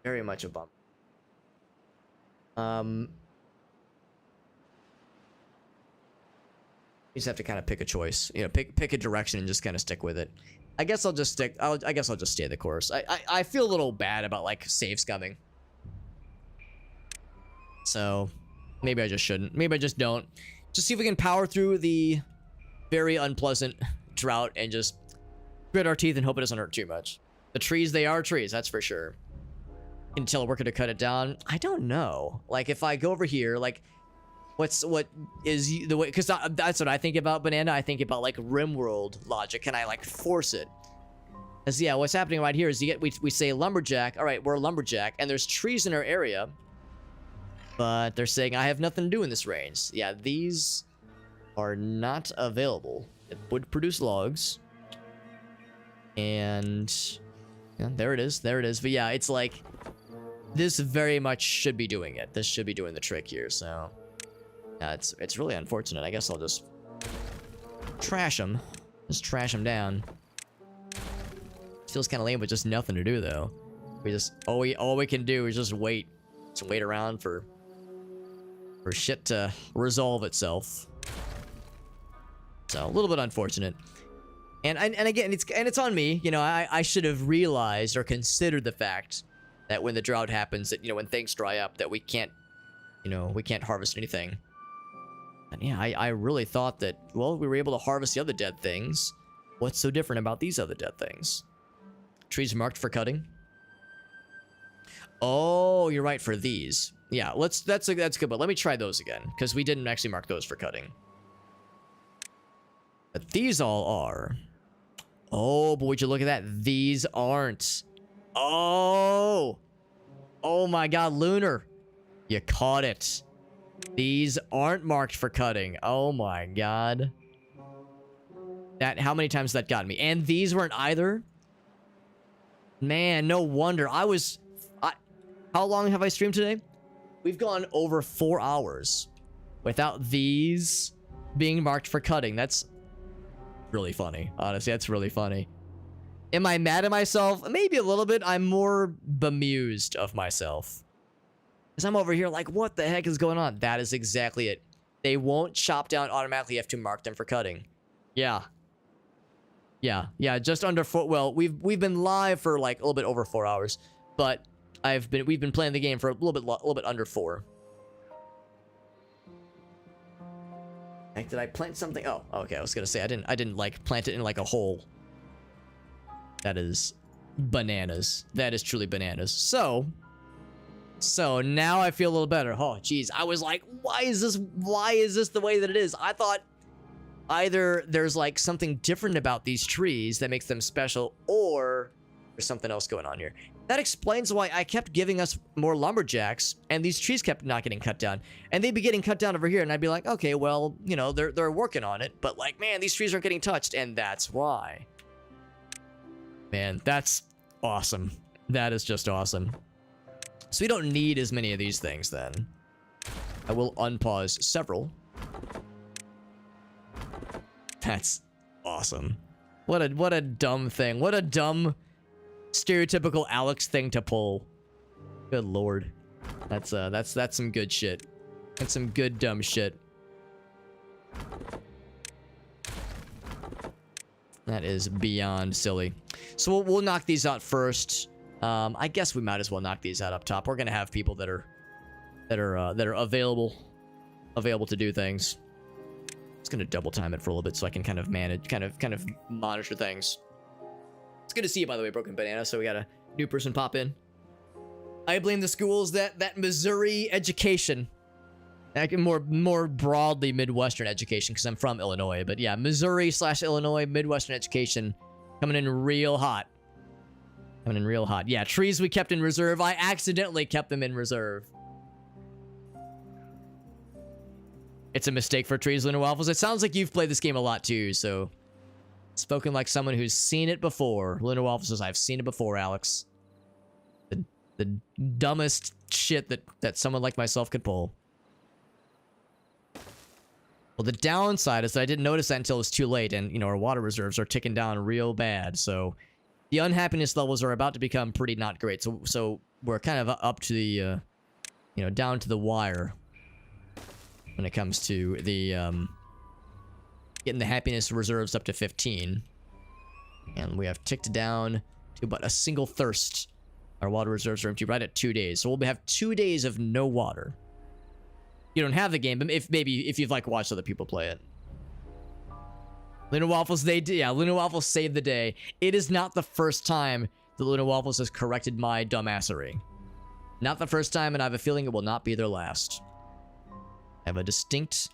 Very much a bump. You just have to kind of pick a choice, you know, pick a direction and just kind of stick with it. I guess I'll just stay the course. I feel a little bad about like save scumming. So maybe I just shouldn't. Maybe I just don't. Just see if we can power through the very unpleasant drought and just grit our teeth and hope it doesn't hurt too much. The trees, they are trees, that's for sure. Until we're gonna cut it down. I don't know. Like if I go over here, like what is the way? Because that's what I think about banana. I think about like RimWorld logic. Can I like force it? Because yeah, what's happening right here is we say lumberjack. All right, we're a lumberjack, and there's trees in our area. But they're saying I have nothing to do in this range. Yeah, these are not available. It would produce logs. And yeah, there it is. There it is. But yeah, it's like this very much should be doing it. This should be doing the trick here. So yeah, it's really unfortunate. I guess I'll just trash them. Just trash them down. Feels kind of lame with just nothing to do though. We just all we can do is just wait. Just wait around for shit to resolve itself. So a little bit unfortunate. And again, it's on me. You know, I should have realized or considered the fact that when the drought happens, that, you know, when things dry up, that we can't harvest anything. And yeah, I really thought that, well, we were able to harvest the other dead things. What's so different about these other dead things? Trees marked for cutting. Oh, you're right for these. Yeah, that's good, but let me try those again, because we didn't actually mark those for cutting. But these all are. Oh, but would you look at that? These aren't. Oh! Oh my god, Lunar. You caught it. These aren't marked for cutting. Oh my god. How many times has that gotten me? And these weren't either? Man, no wonder. How long have I streamed today? We've gone over 4 hours without these being marked for cutting. That's really funny. Honestly, that's really funny. Am I mad at myself? Maybe a little bit. I'm more bemused of myself. Because I'm over here like, what the heck is going on? That is exactly it. They won't chop down automatically. You have to mark them for cutting. Yeah. Yeah, just under 4. Well, we've been live for like a little bit over 4 hours, but we've been playing the game for a little bit under 4. Heck, did I plant something? Oh, okay. I was gonna say I didn't like plant it in like a hole. That is bananas. That is truly bananas. So now I feel a little better. Oh, geez. I was like, why is this the way that it is? I thought either there's like something different about these trees that makes them special, or there's something else going on here. That explains why I kept giving us more lumberjacks, and these trees kept not getting cut down. And they'd be getting cut down over here, and I'd be like, okay, well, you know, they're working on it, but like, man, these trees aren't getting touched, and that's why. Man, that's awesome. That is just awesome. So we don't need as many of these things then. I will unpause several. That's awesome. What a dumb thing. What a dumb stereotypical Alex thing to pull. Good lord. That's some good shit. That's some good dumb shit. That is beyond silly. So we'll knock these out first. I guess we might as well knock these out up top. We're gonna have people that are available to do things. It's gonna double time it for a little bit so I can kind of manage, kind of monitor things. It's good to see you, by the way, Broken Banana. So we got a new person pop in. I blame the schools that Missouri education. More broadly Midwestern education, because I'm from Illinois. But yeah, Missouri/Illinois Midwestern education coming in real hot. Coming in real hot. Yeah, trees we kept in reserve. I accidentally kept them in reserve. It's a mistake for trees, Lunar Waffles. It sounds like you've played this game a lot too, so... Spoken like someone who's seen it before. Lunar Waffles says, I've seen it before, Alex. The dumbest shit that someone like myself could pull. Well, the downside is that I didn't notice that until it was too late, and, you know, our water reserves are ticking down real bad, so... The unhappiness levels are about to become pretty not great, so we're kind of up to the, you know, down to the wire when it comes to the, getting the happiness reserves up to 15. And we have ticked down to about a single thirst. Our water reserves are empty right at 2 days, so we'll have 2 days of no water. You don't have the game, but if you've, like, watched other people play it. Lunar Waffles, Lunar Waffles saved the day. It is not the first time that Lunar Waffles has corrected my dumbassery. Not the first time, and I have a feeling it will not be their last. I have a distinct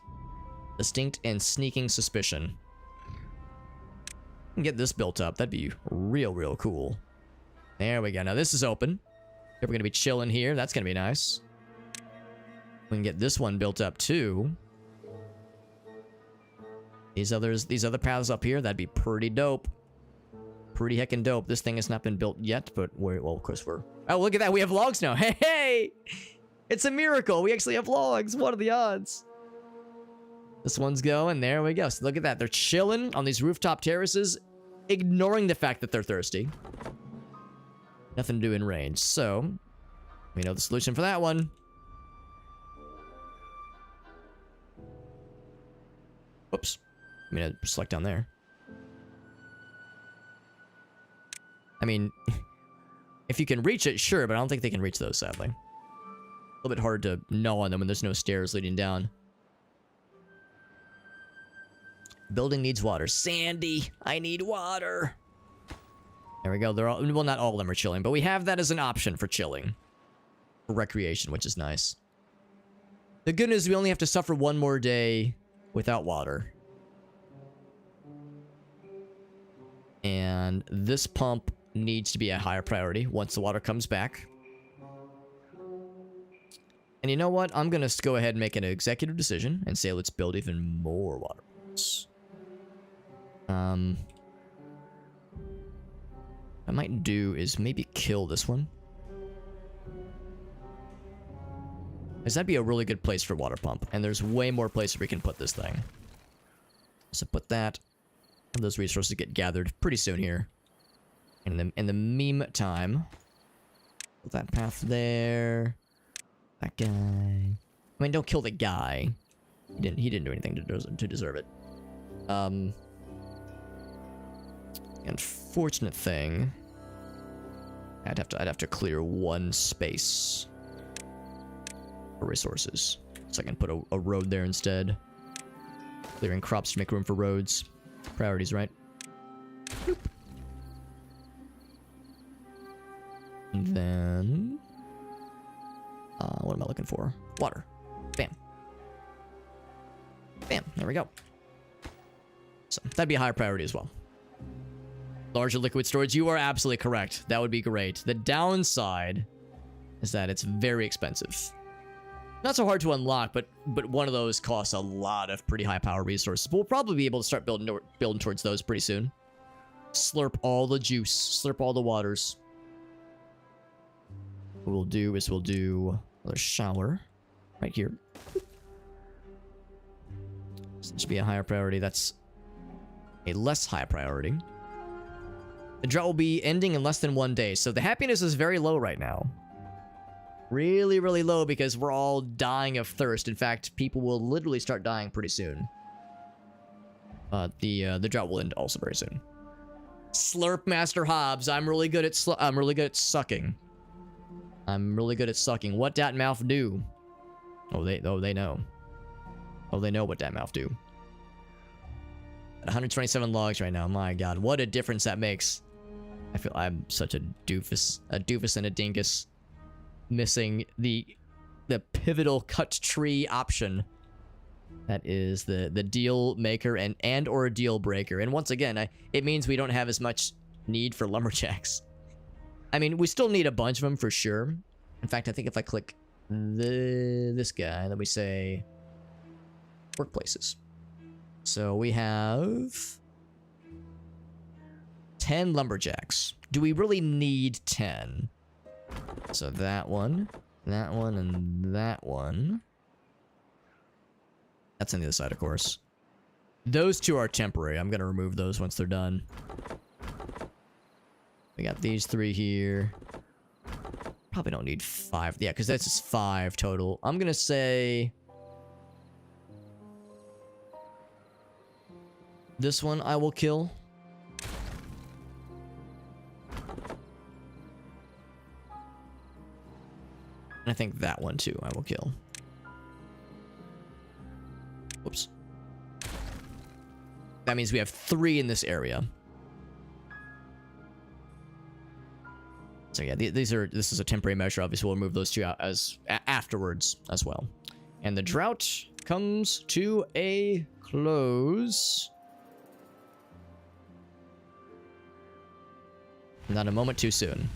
and sneaking suspicion. Get this built up. That'd be real cool. There we go. Now this is open. We're gonna be chilling here. That's gonna be nice. We can get this one built up too. These other paths up here, that'd be pretty dope. Pretty heckin' dope. This thing has not been built yet, but well, of course we're... Oh, look at that. We have logs now. Hey! It's a miracle. We actually have logs. What are the odds? This one's going. There we go. So look at that. They're chilling on these rooftop terraces, ignoring the fact that they're thirsty. Nothing to do in range. So, we know the solution for that one. Whoops. I mean, I select down there. I mean, if you can reach it, sure, but I don't think they can reach those, sadly. A little bit hard to gnaw on them when there's no stairs leading down. Building needs water. Sandy, I need water. There we go. They're all, well, not all of them are chilling, but we have that as an option for chilling. For recreation, which is nice. The good news is we only have to suffer one more day without water. And this pump needs to be a higher priority once the water comes back. And you know what? I'm going to go ahead and make an executive decision and say let's build even more water pumps. What I might do is maybe kill this one. Because that'd be a really good place for water pump. And there's way more places we can put this thing. So put that. And those resources get gathered pretty soon here. In the meantime, put that path there. That guy. I mean, don't kill the guy. He didn't do anything to deserve it. Unfortunate thing. I'd have to clear one space for resources, so I can put a road there instead. Clearing crops to make room for roads. Priorities, right? Boop. And then... what am I looking for? Water. Bam. Bam. There we go. So, that'd be a higher priority as well. Larger liquid storage. You are absolutely correct. That would be great. The downside is that it's very expensive. Not so hard to unlock, but one of those costs a lot of pretty high power resources. But we'll probably be able to start building towards those pretty soon. Slurp all the juice. Slurp all the waters. What we'll do is we'll do another shower right here. This should be a higher priority. That's a less high priority. The drought will be ending in less than 1 day, so the happiness is very low right now. Really, really low because we're all dying of thirst. In fact, people will literally start dying pretty soon. The drought will end also very soon. Slurp Master Hobbs, I'm really good at sucking. I'm really good at sucking. What dat mouth do? Oh, they know. Oh, they know what that mouth do. At 127 logs right now. My God, what a difference that makes. I feel I'm such a doofus and a dingus, missing the pivotal cut tree option. That is the deal maker and or a deal breaker. And once again, it means we don't have as much need for lumberjacks. I mean, we still need a bunch of them for sure. In fact, I think if I click this guy, then we say workplaces. So we have 10 lumberjacks. Do we really need 10? So that one, and that one. That's on the other side, of course. Those two are temporary. I'm going to remove those once they're done. We got these 3 here. Probably don't need 5. Yeah, because that's just 5 total. I'm going to say... this one I will kill. And I think that one too I will kill. Whoops. That means we have 3 in this area. So yeah, this is a temporary measure. Obviously, we'll remove those 2 out afterwards as well. And the drought comes to a close. Not a moment too soon.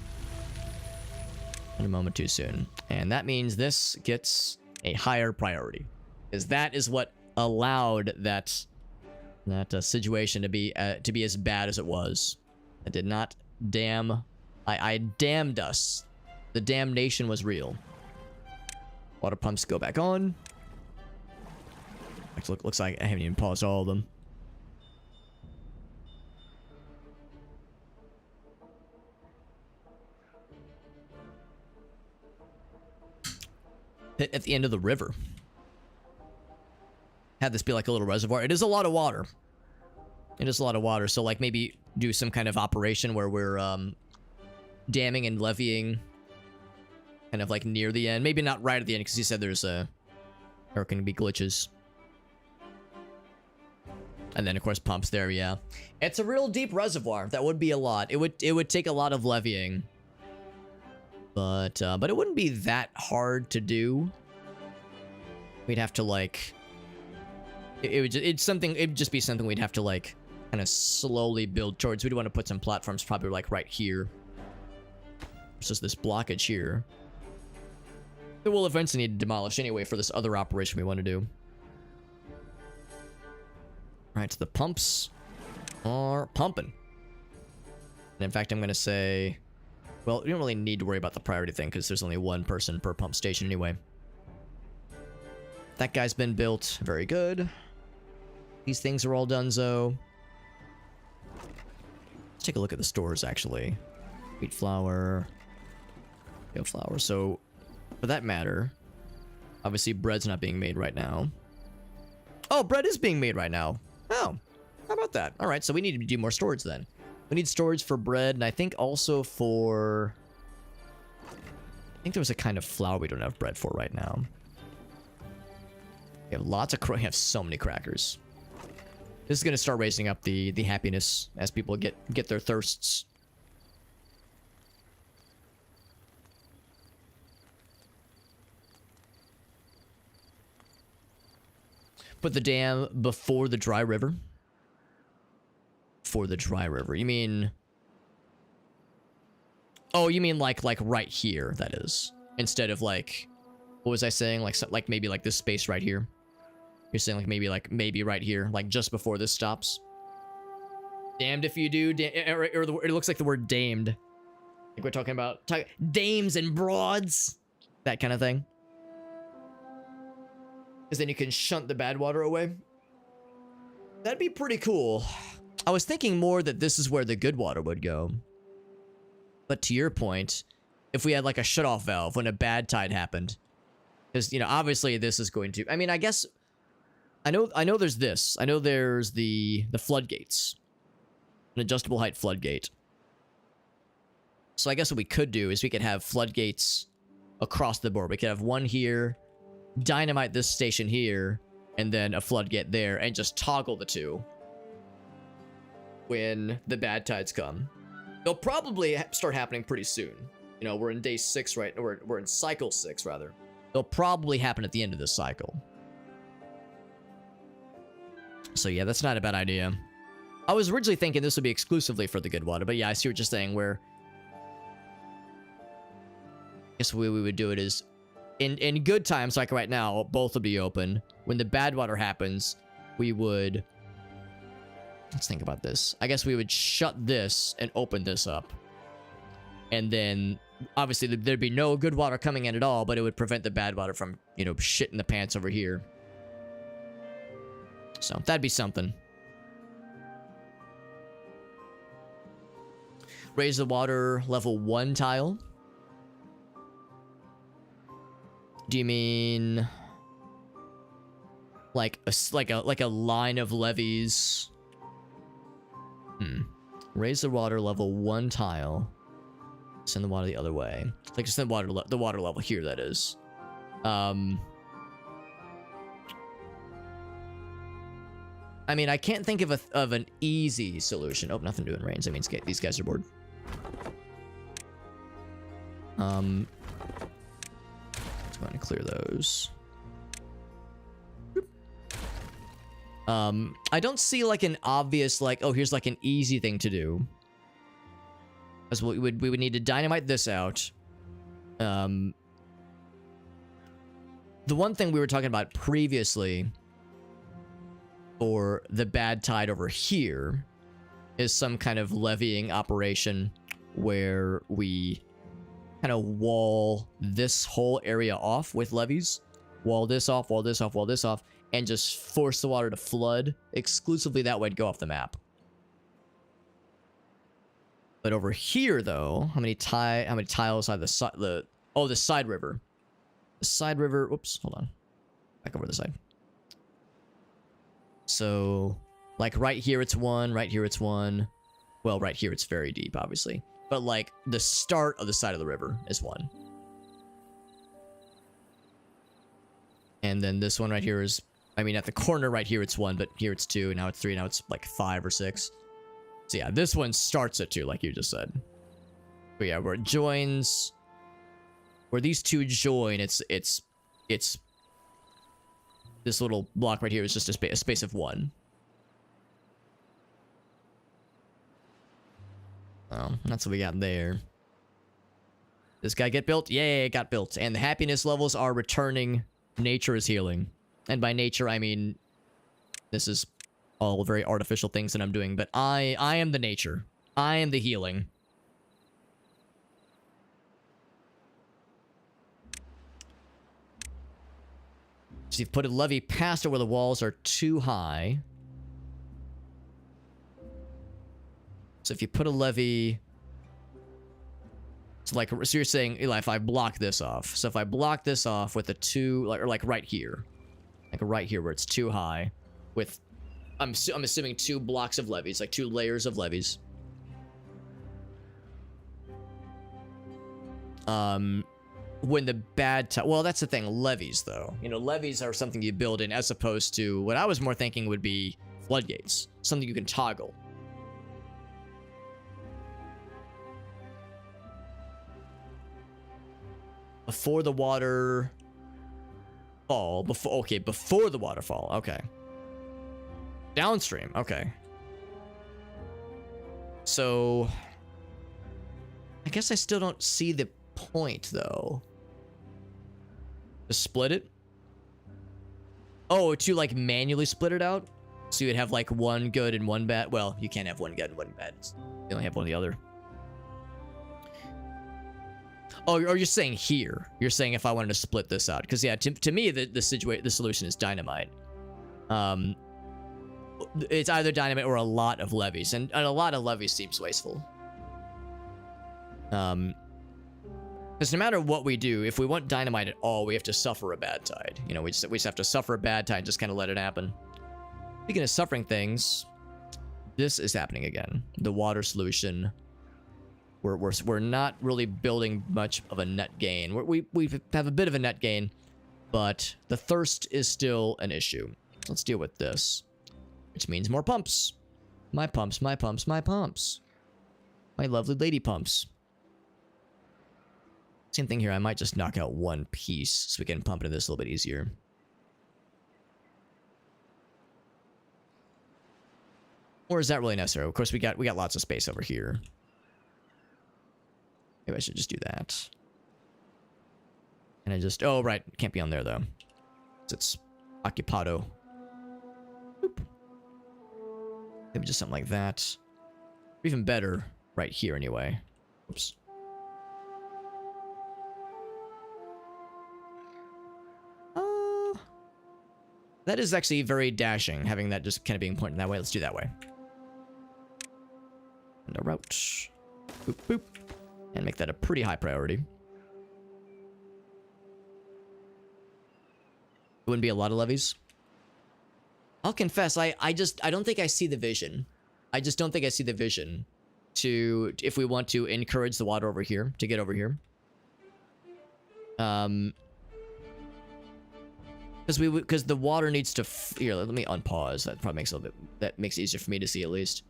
Not a moment too soon. And that means this gets a higher priority. Because that is what allowed that situation to be as bad as it was. It did not damn... I damned us. The damnation was real. Water pumps go back on. Looks like I haven't even paused all of them. At the end of the river. Had this be like a little reservoir. It is a lot of water. It is a lot of water. So like maybe do some kind of operation where we're damming and levying kind of like near the end. Maybe not right at the end because he said there can be glitches. And then of course pumps there, yeah. It's a real deep reservoir. That would be a lot. It would take a lot of levying. But it wouldn't be that hard to do. We'd have to like it'd just be something we'd have to like kind of slowly build towards. We'd want to put some platforms probably like right here. Versus this blockage here. That we'll eventually need to demolish anyway for this other operation we want to do. Alright, so the pumps are pumping. And in fact, I'm going to say... well, you don't really need to worry about the priority thing because there's only 1 person per pump station anyway. That guy's been built. Very good. These things are all donezo. Let's take a look at the stores, actually. Wheat flour. Oat flour. So, for that matter, obviously bread's not being made right now. Oh, bread is being made right now. Oh, how about that? All right, so we need to do more storage then. We need storage for bread, and I think also for... I think there was a kind of flour we don't have bread for right now. We have lots of... we have so many crackers. This is going to start raising up the happiness as people get their thirsts. Put the dam before the dry river. For the dry river. You mean... oh, you mean like right here, that is. Instead of like... what was I saying? Like maybe like this space right here. You're saying maybe right here. Like just before this stops. Damned if you do. Or it looks like the word damed. Like we're talking about... dames and broads. That kind of thing. Because then you can shunt the bad water away. That'd be pretty cool. I was thinking more that this is where the good water would go. But to your point, if we had like a shutoff valve when a bad tide happened, because, you know, obviously this is going to, I mean, I guess, I know there's this. I know there's the floodgates. An adjustable height floodgate. So I guess what we could do is we could have floodgates across the board. We could have one here, dynamite this station here, and then a floodgate there, and just toggle the two when the bad tides come. They'll probably start happening pretty soon. You know, we're in day 6 right now. We're in cycle 6, rather. They'll probably happen at the end of this cycle. So yeah, that's not a bad idea. I was originally thinking this would be exclusively for the good water, but yeah, I see what you're saying, where I guess the way we would do it is in good times, like right now, both will be open. When the bad water happens, we would, let's think about this. I guess we would shut this and open this up. And then obviously there'd be no good water coming in at all, but it would prevent the bad water from, you know, shitting the pants over here. So that'd be something. Raise the water level 1 tile. Do you mean like a line of levees? Raise the water level 1 tile. Send the water the other way. Like just the water level here, that is. I mean, I can't think of an easy solution. Oh, nothing doing rains. That means these guys are bored. Let's go ahead and clear those. I don't see like an obvious, like, oh, here's like an easy thing to do. As we would need to dynamite this out. The one thing we were talking about previously for the bad tide over here is some kind of levying operation where we kind of wall this whole area off with levees. Wall this off, wall this off, wall this off, and just force the water to flood exclusively that way to go off the map. But over here, though, how many tiles are the side river? The side river. Whoops, hold on. Back over the side. So, like right here, it's 1. Right here, it's 1. Well, right here, it's very deep, obviously. But like the start of the side of the river is 1. And then this one right here is, I mean, at the corner right here, it's 1, but here it's 2. Now it's 3. Now it's like 5 or 6. So yeah, this one starts at 2, like you just said. But yeah, where it joins, where these two join, it's this little block right here is just a space of 1. Oh, that's what we got there. This guy get built? Yay, it got built. And the happiness levels are returning. Nature is healing. And by nature, I mean, this is all very artificial things that I'm doing, but I am the nature. I am the healing. So you've put a levee past it where the walls are too high. So if you put a levee, so you're saying, Eli, if I block this off. So if I block this off with a 2, or like right here, like right here where it's too high, with I'm assuming 2 blocks of levees, like 2 layers of levees. When the bad time, well, that's the thing, levees though. You know, levees are something you build in as opposed to what I was more thinking would be floodgates, something you can toggle. Before the waterfall, before the waterfall, okay. Downstream, okay. So, I guess I still don't see the point, though. To split it? Oh, to, like, manually split it out? So you'd have, like, 1 good and 1 bad? Well, you can't have 1 good and 1 bad. You only have one or the other. Oh, or you're saying here. You're saying if I wanted to split this out. Because, yeah, to me, the solution is dynamite. it's either dynamite or a lot of levies, and a lot of levies seems wasteful. Because no matter what we do, if we want dynamite at all, we have to suffer a bad tide. You know, we just have to suffer a bad tide and just kind of let it happen. Speaking of suffering things, this is happening again. The water solution. We're not really building much of a net gain. We have a bit of a net gain, but the thirst is still an issue. Let's deal with this, which means more pumps. My pumps, my pumps, my pumps. My lovely lady pumps. Same thing here. I might just knock out one piece so we can pump into this a little bit easier. Or is that really necessary? Of course, we got lots of space over here. Maybe I should just do that. And I just... Oh, right. Can't be on there, though. It's occupado. Boop. Maybe just something like that. Or even better, right here, anyway. Oops. That is actually very dashing, having that just kind of being pointed that way. Let's do that way. And a route. Boop, boop. And make that a pretty high priority. It wouldn't be a lot of levies. I'll confess, I don't think I see the vision. I just don't think I see the vision to, if we want to encourage the water over here, to get over here. Because the water needs to... Here, let me unpause. That probably makes it a little bit... That makes it easier for me to see, at least.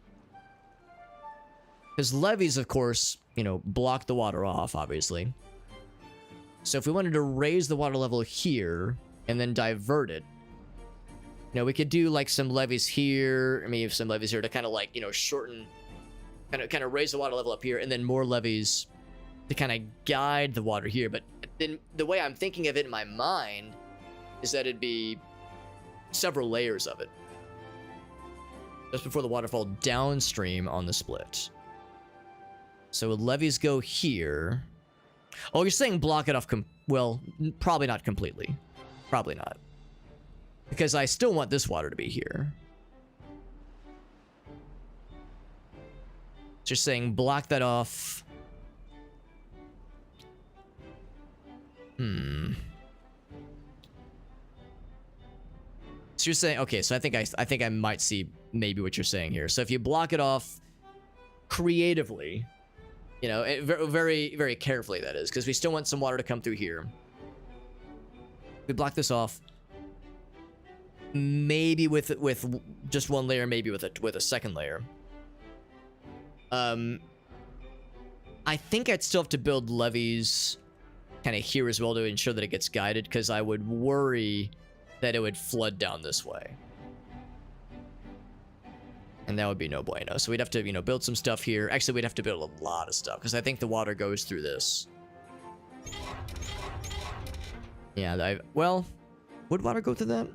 Because levees, of course, you know, block the water off, obviously. So if we wanted to raise the water level here and then divert it, you know, we could do like some levees here. I mean, some levees here to kind of like, you know, shorten, kind of raise the water level up here, and then more levees to kind of guide the water here. But then the way I'm thinking of it in my mind is that it'd be several layers of it just before the waterfall downstream on the split. So levees go here. Oh, you're saying block it off well, probably not completely. Probably not. Because I still want this water to be here. So you're saying block that off. So you're saying, okay, so I think I might see maybe what you're saying here. So if you block it off creatively, you know, very, very carefully, that is, because we still want some water to come through here. We block this off, maybe with just one layer, maybe with a second layer. I think I'd still have to build levees kind of here as well to ensure that it gets guided, because I would worry that it would flood down this way. And that would be no bueno. So we'd have to, you know, build some stuff here. Actually, we'd have to build a lot of stuff, because I think the water goes through this. Yeah, well, would water go through that?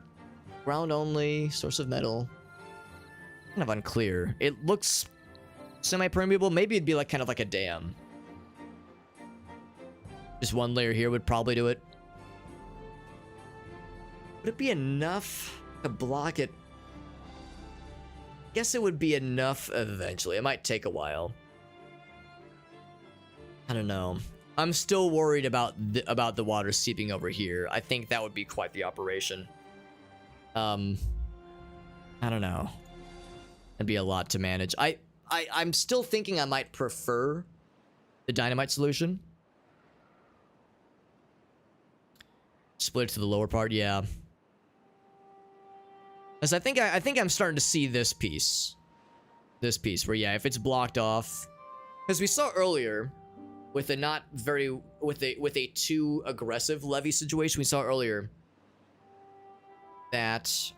Ground only, source of metal. Kind of unclear. It looks semi-permeable. Maybe it'd be like kind of like a dam. Just one layer here would probably do it. Would it be enough to block it? Guess it would be enough eventually. It might take a while. I don't know. I'm still worried about the water seeping over here. I think that would be quite the operation. I don't know. It'd be a lot to manage. I'm still thinking I might prefer the dynamite solution. Split it to the lower part, yeah. Because I think I'm starting to see this piece where, yeah, if it's blocked off, because we saw earlier with a not very with a too aggressive levee situation, we saw earlier that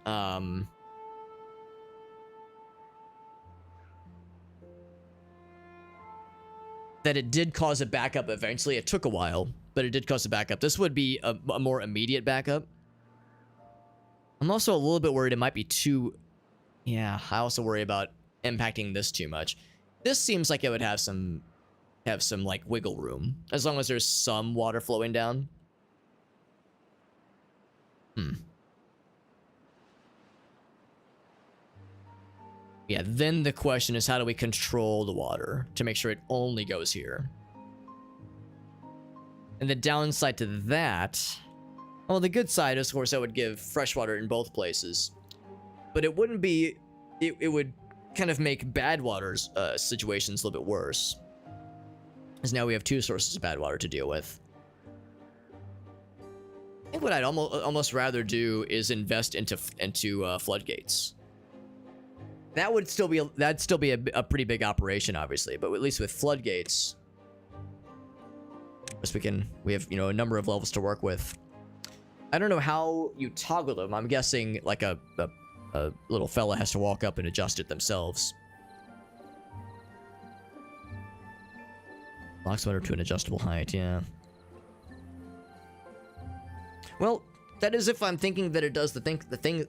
that it did cause a backup eventually. It took a while, but it did cause a backup. This would be a more immediate backup. I'm also a little bit worried it might be too... Yeah, I also worry about impacting this too much. This seems like it would have some like wiggle room, as long as there's some water flowing down. Yeah, then the question is, how do we control the water to make sure it only goes here? And the downside to that, well, the good side is, of course, that would give fresh water in both places. But it wouldn't be, it would kind of make bad water's situations a little bit worse. Because now we have two sources of bad water to deal with. I think what I'd almost rather do is invest into floodgates. That would still be a pretty big operation, obviously, but at least with floodgates, we have, you know, a number of levels to work with. I don't know how you toggle them. I'm guessing like a little fella has to walk up and adjust it themselves. Lock sweater to an adjustable height, yeah. Well, that is if I'm thinking that it does the thing.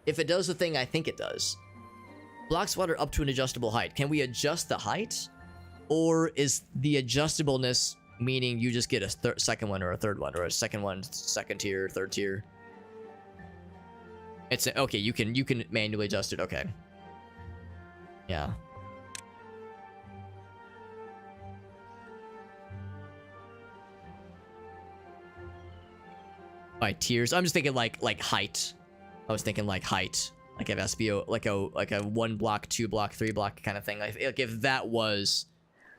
If it does the thing I think it does. Blocks water up to an adjustable height. Can we adjust the height? Or is the adjustableness meaning you just get a second one or a third one, or a second one, second tier, third tier? It's okay, you can manually adjust it, okay. Yeah. By tiers. I'm just thinking like height. I was thinking like height. Like if SBO, like a 1 block, 2 block, 3 block kind of thing. Like if that was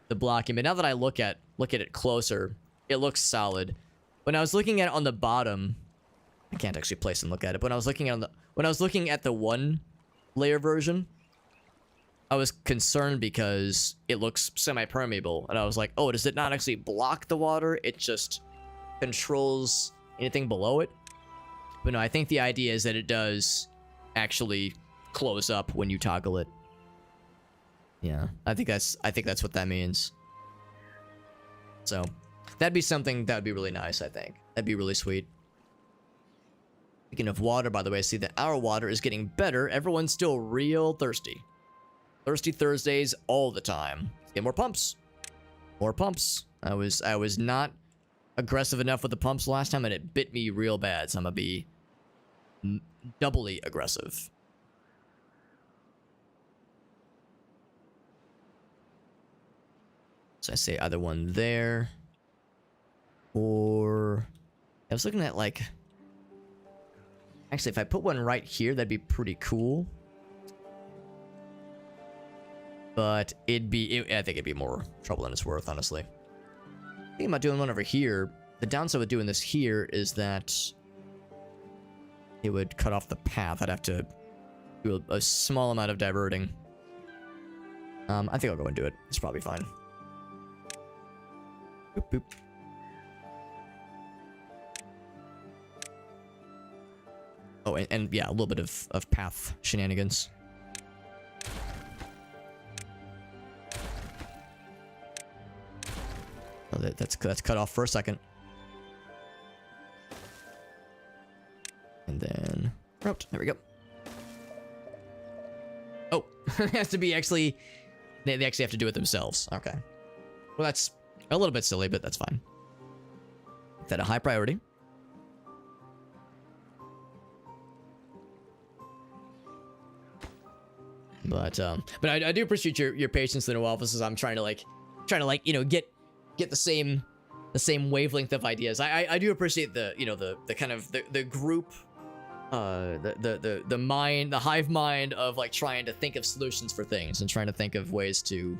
the blocking. But now that I look at it closer, it looks solid. When I was looking at it on the bottom, I can't actually place and look at it. But when I was looking at the 1 layer version, I was concerned because it looks semi-permeable, and I was like, oh, does it not actually block the water? It just controls anything below it. But no, I think the idea is that it does actually close up when you toggle it. Yeah, I think that's what that means. So that'd be something that would be really nice. I think that'd be really sweet. Speaking of water, by the way, I see that our water is getting better. Everyone's still real thirsty. Thirsty Thursdays all the time. Let's get more pumps. More pumps. I was not aggressive enough with the pumps last time, and it bit me real bad. So I'm gonna be doubly aggressive. So I say either one there, or I was looking at like, actually, if I put one right here, that'd be pretty cool. But I think it'd be more trouble than it's worth, honestly. Thinking about doing one over here. The downside with doing this here is that it would cut off the path. I'd have to do a small amount of diverting. I think I'll go and do it. It's probably fine. Boop, boop. Oh, and yeah, a little bit of path shenanigans. Oh, that's cut off for a second. And then route. There we go. Oh, it has to be actually. They actually have to do it themselves. Okay. Well, that's a little bit silly, but that's fine. Is that a high priority? But I do appreciate your patience in the offices. I'm trying to like you know get the same wavelength of ideas. I do appreciate the the kind of the group the mind, the hive mind of like trying to think of solutions for things and trying to think of ways to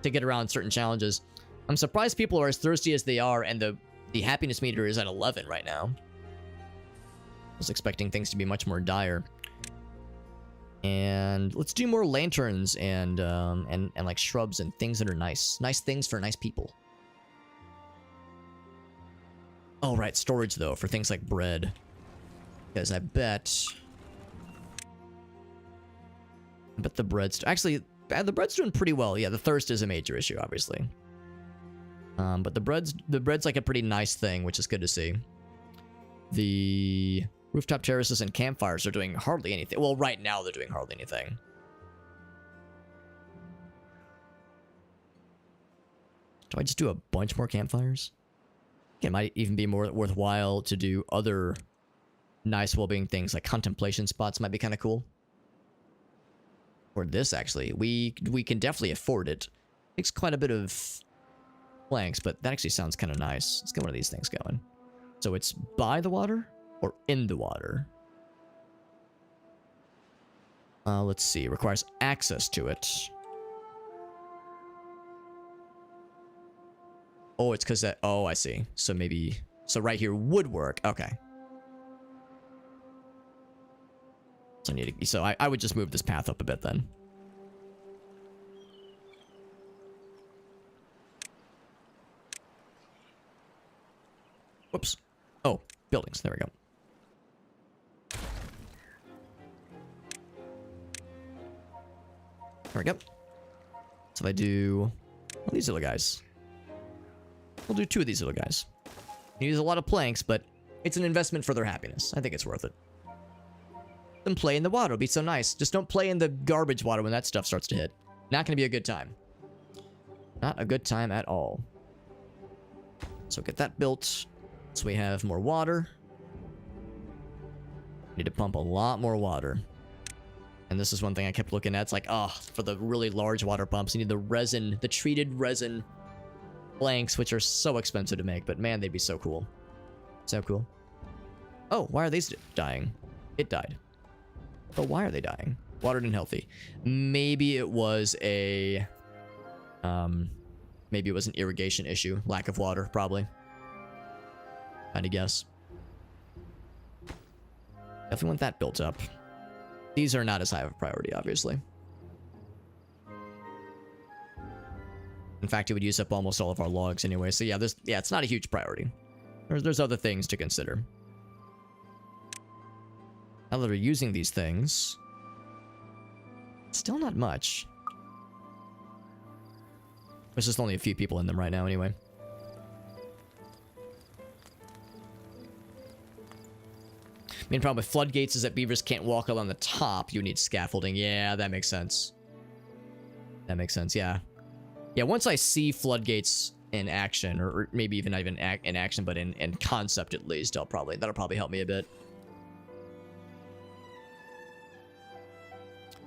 get around certain challenges. I'm surprised people are as thirsty as they are, and the happiness meter is at 11 right now. I was expecting things to be much more dire. And let's do more lanterns and like shrubs and things that are nice things for nice people. Oh, right, storage though for things like bread, because I bet the bread's actually the bread's doing pretty well. Yeah, the thirst is a major issue, obviously. But the bread's like a pretty nice thing, which is good to see. The rooftop terraces and campfires are doing hardly anything. Well, right now they're doing hardly anything. Do I just do a bunch more campfires? It might even be more worthwhile to do other nice well-being things, like contemplation spots might be kind of cool. Or this, actually. We can definitely afford it. Takes quite a bit of planks, but that actually sounds kind of nice. Let's get one of these things going. So it's by the water or in the water? Let's see. Requires access to it. Oh, it's because that... Oh, I see. So maybe... So right here would work. Okay. So, I would just move this path up a bit then. Whoops. Oh, buildings. There we go. There we go. So if I do... Well, these little guys. We'll do 2 of these little guys. You use a lot of planks, but it's an investment for their happiness. I think it's worth it. Then play in the water. It'll be so nice. Just don't play in the garbage water when that stuff starts to hit. Not going to be a good time. Not a good time at all. So get that built. So we have more water. Need to pump a lot more water. And this is one thing I kept looking at. It's like, oh, for the really large water pumps, you need the resin, the treated resin planks, which are so expensive to make. But man, they'd be so cool. So cool. Oh, why are these dying? It died. But why are they dying? Watered and healthy. Maybe it was a... maybe it was an irrigation issue. Lack of water, probably. I'd guess. Definitely want that built up. These are not as high of a priority, obviously. In fact, it would use up almost all of our logs anyway. So yeah, it's not a huge priority. There's other things to consider. Now that we're using these things, still not much. There's just only a few people in them right now anyway. Main problem with floodgates is that beavers can't walk along the top. You need scaffolding. Yeah, that makes sense. That makes sense, yeah. Yeah, once I see floodgates in action, or maybe even not even in action, but in concept at least, that'll probably help me a bit.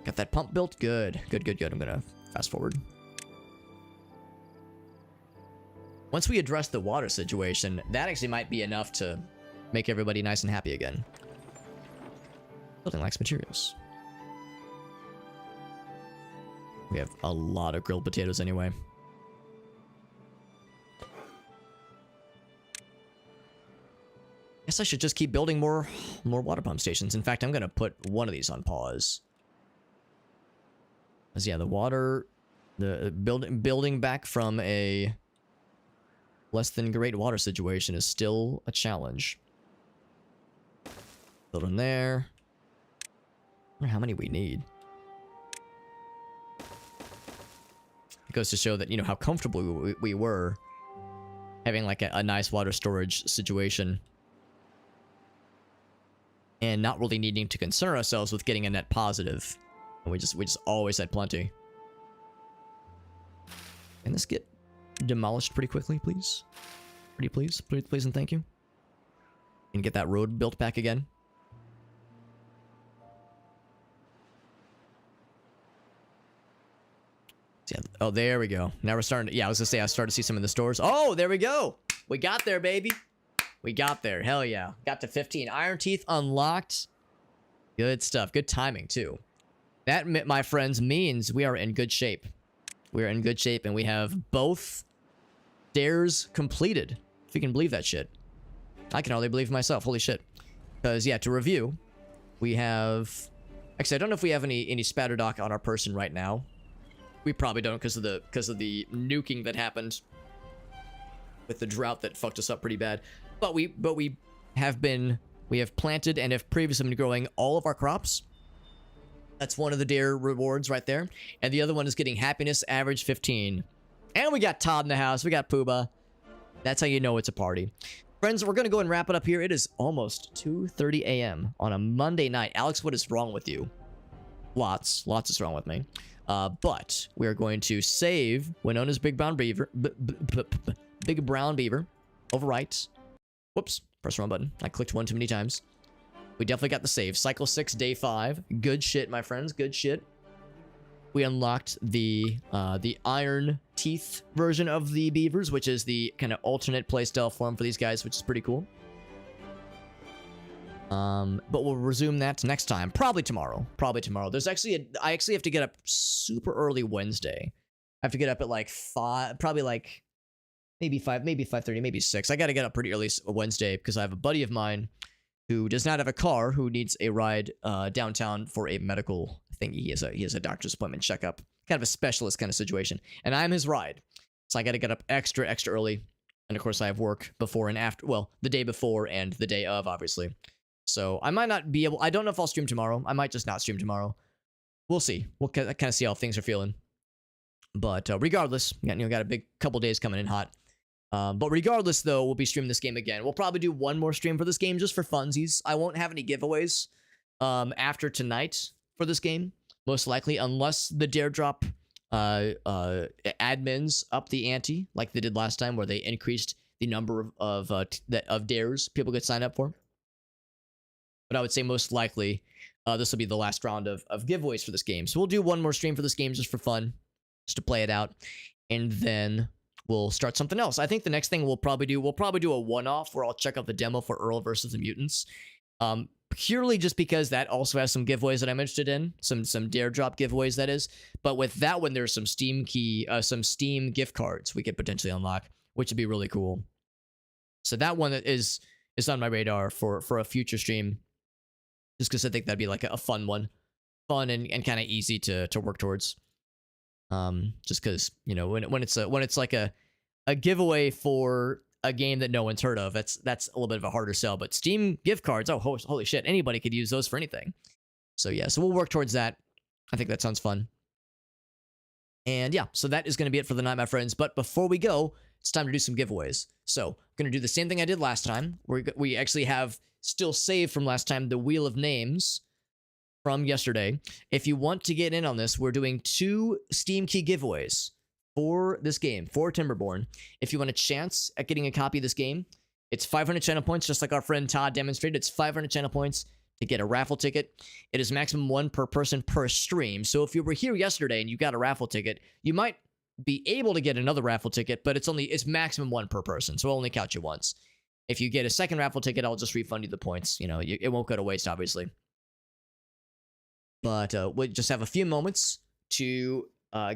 Got that pump built? Good. Good, good, good. I'm gonna fast forward. Once we address the water situation, that actually might be enough to make everybody nice and happy again. Building lacks materials. We have a lot of grilled potatoes anyway. Guess I should just keep building more water pump stations. In fact, I'm gonna put one of these on pause. Because yeah, the water, the building back from a less than great water situation is still a challenge. Build in there. I wonder how many we need. It goes to show that, you know, how comfortable we were having like a nice water storage situation. And not really needing to concern ourselves with getting a net positive. And we just always had plenty. Can this get demolished pretty quickly, please? Pretty please? Pretty please and thank you. And get that road built back again. Yeah. Oh, there we go. Now we're starting to... Yeah, I was gonna say I started to see some in the stores. Oh, there we go! We got there, baby! We got there. Hell yeah. Got to 15. Iron Teeth unlocked. Good stuff. Good timing, too. That, my friends, means we are in good shape. We are in good shape, and we have both stairs completed. If you can believe that shit. I can hardly believe myself. Holy shit. Because, yeah, to review, we have... Actually, I don't know if we have any spatterdock on our person right now. We probably don't because of the nuking that happened with the drought that fucked us up pretty bad. But we have planted and have previously been growing all of our crops. That's one of the dare rewards right there. And the other one is getting happiness average 15. And we got Todd in the house. We got Pooba. That's how you know it's a party. Friends, we're going to go and wrap it up here. It is almost 2:30 a.m. on a Monday night. Alex, what is wrong with you? Lots is wrong with me. But we are going to save Winona's Big Brown Beaver. Big Brown Beaver. Overwrite. Whoops. Press the wrong button. I clicked one too many times. We definitely got the save. Cycle 6, day 5. Good shit, my friends. Good shit. we unlocked the Iron Teeth version of the beavers, which is the kind of alternate playstyle form for these guys, which is pretty cool. But we'll resume that next time. Probably tomorrow. Probably tomorrow. There's actually I actually have to get up super early Wednesday. I have to get up at like 5, probably like maybe 5, maybe 5:30, maybe 6. I got to get up pretty early Wednesday because I have a buddy of mine who does not have a car who needs a ride downtown for a medical thing. He has a doctor's appointment checkup. Kind of a specialist kind of situation. And I'm his ride. So I got to get up extra early. And of course I have work before and after, well, the day before and the day of, obviously. So I might not be able, I don't know if I'll stream tomorrow. I might just not stream tomorrow. We'll see. We'll kind of see how things are feeling. But regardless, got a big couple days coming in hot. But regardless, though, we'll be streaming this game again. We'll probably do one more stream for this game just for funsies. I won't have any giveaways after tonight for this game, most likely, unless the Dare Drop admins up the ante like they did last time, where they increased the number of dares people could sign up for. But I would say most likely this will be the last round of giveaways for this game. So we'll do one more stream for this game just for fun, just to play it out, and then we'll start something else. I think the next thing we'll probably do a one-off where I'll check out the demo for Earl versus the Mutants, purely just because that also has some giveaways that I'm interested in, some Dare Drop giveaways, that is. But with that one, there's some Steam gift cards we could potentially unlock, which would be really cool. So that one is on my radar for a future stream, just because I think that'd be like a fun one, and kind of easy to work towards. Just because, when it's like a giveaway for a game that no one's heard of, that's a little bit of a harder sell. But Steam gift cards, oh holy shit, anybody could use those for anything. So yeah, so we'll work towards that. I think that sounds fun. And yeah, so that is going to be it for the night, my friends. But before we go, it's time to do some giveaways. So I'm going to do the same thing I did last time. We actually have still saved from last time the Wheel of Names from yesterday. If you want to get in on this, we're doing 2 Steam key giveaways for this game, for Timberborn. If you want a chance at getting a copy of this game, it's 500 channel points, just like our friend Todd demonstrated. It's 500 channel points to get a raffle ticket. It is maximum 1 per person per stream. So if you were here yesterday and you got a raffle ticket, you might be able to get another raffle ticket, but it's maximum 1 per person, so it'll only count you once. If you get a second raffle ticket, I'll just refund you the points. It won't go to waste, obviously. But we'll just have a few moments to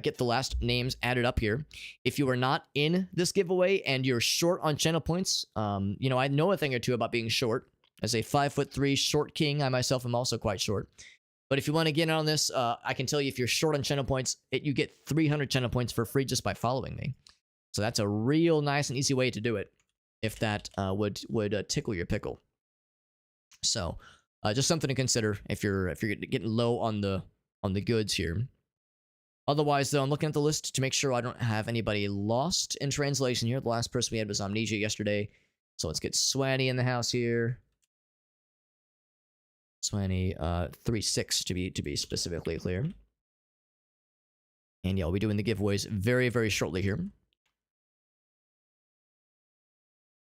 get the last names added up here. If you are not in this giveaway and you're short on channel points, I know a thing or two about being short. As a 5'3" short king, I myself am also quite short. But if you want to get in on this, I can tell you, if you're short on channel points, you get 300 channel points for free just by following me. So that's a real nice and easy way to do it, if that would tickle your pickle. So just something to consider if you're getting low on the goods here. Otherwise, though, I'm looking at the list to make sure I don't have anybody lost in translation here. The last person we had was Amnesia yesterday. So let's get Swanny in the house here. Swanny 3-6 to be specifically clear. And yeah, I'll be doing the giveaways very, very shortly here.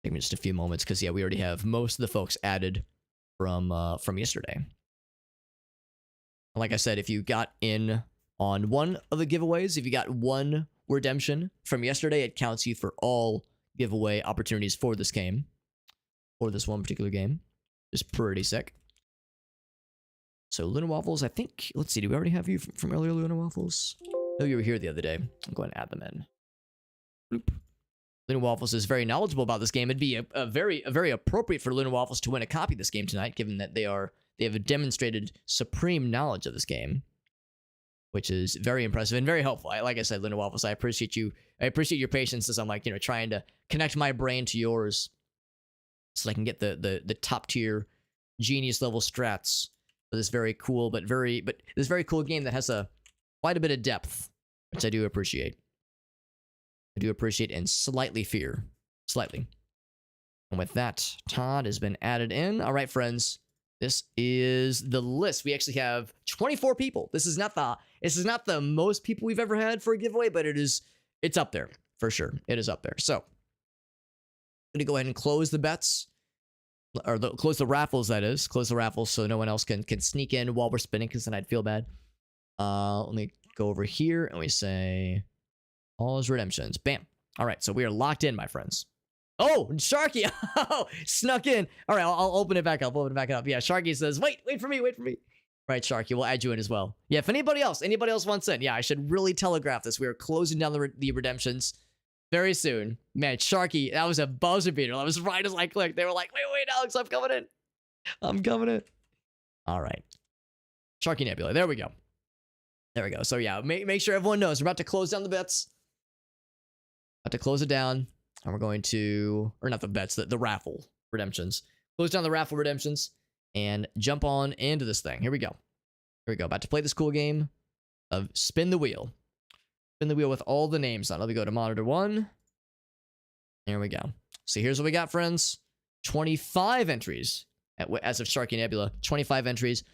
Take me just a few moments, because yeah, we already have most of the folks added from yesterday. And like I said, if you got in on one of the giveaways, if you got one redemption from yesterday, it counts you for all giveaway opportunities for this game, or this one particular game. It's pretty sick. So Luna Waffles, I think, let's see, do we already have you from earlier, Luna Waffles? No, you were here the other day. I'm going to add them in. Bloop. Luna Waffles is very knowledgeable about this game. It'd be a very appropriate for Luna Waffles to win a copy of this game tonight, given that they have demonstrated supreme knowledge of this game, which is very impressive and very helpful. Like I said, Luna Waffles, I appreciate you. I appreciate your patience as I'm trying to connect my brain to yours, so I can get the top tier genius level strats for this very cool but this very cool game that has quite a bit of depth, which I do appreciate. I do appreciate and slightly fear. Slightly. And with that, Todd has been added in. All right, friends. This is the list. We actually have 24 people. This is not the most people we've ever had for a giveaway, but it's up there for sure. It is up there. So I'm gonna go ahead and close the bets, or close the raffles. That is, close the raffles so no one else can sneak in while we're spinning, because then I'd feel bad. Let me go over here and we say all redemptions. Bam. All right, so we are locked in, my friends. Oh, Sharky. Oh, snuck in. All right, I'll open it back up. Yeah, Sharky says, wait for me. Right, Sharky, we'll add you in as well. Yeah, if anybody else wants in, yeah, I should really telegraph this. We are closing down the redemptions very soon. Man, Sharky, that was a buzzer beater. That was right as I clicked. They were like, wait, Alex, I'm coming in. All right. Sharky Nebula. There we go. So yeah, make sure everyone knows we're about to close down the bets. About to close it down. And we're going to, or not the bets, the raffle redemptions. Close down the raffle redemptions and jump on into this thing. Here we go. About to play this cool game of spin the wheel. Spin the wheel with all the names on. Let me go to monitor 1. There we go. So here's what we got, friends. 25 entries as of Sharky Nebula. 25 entries.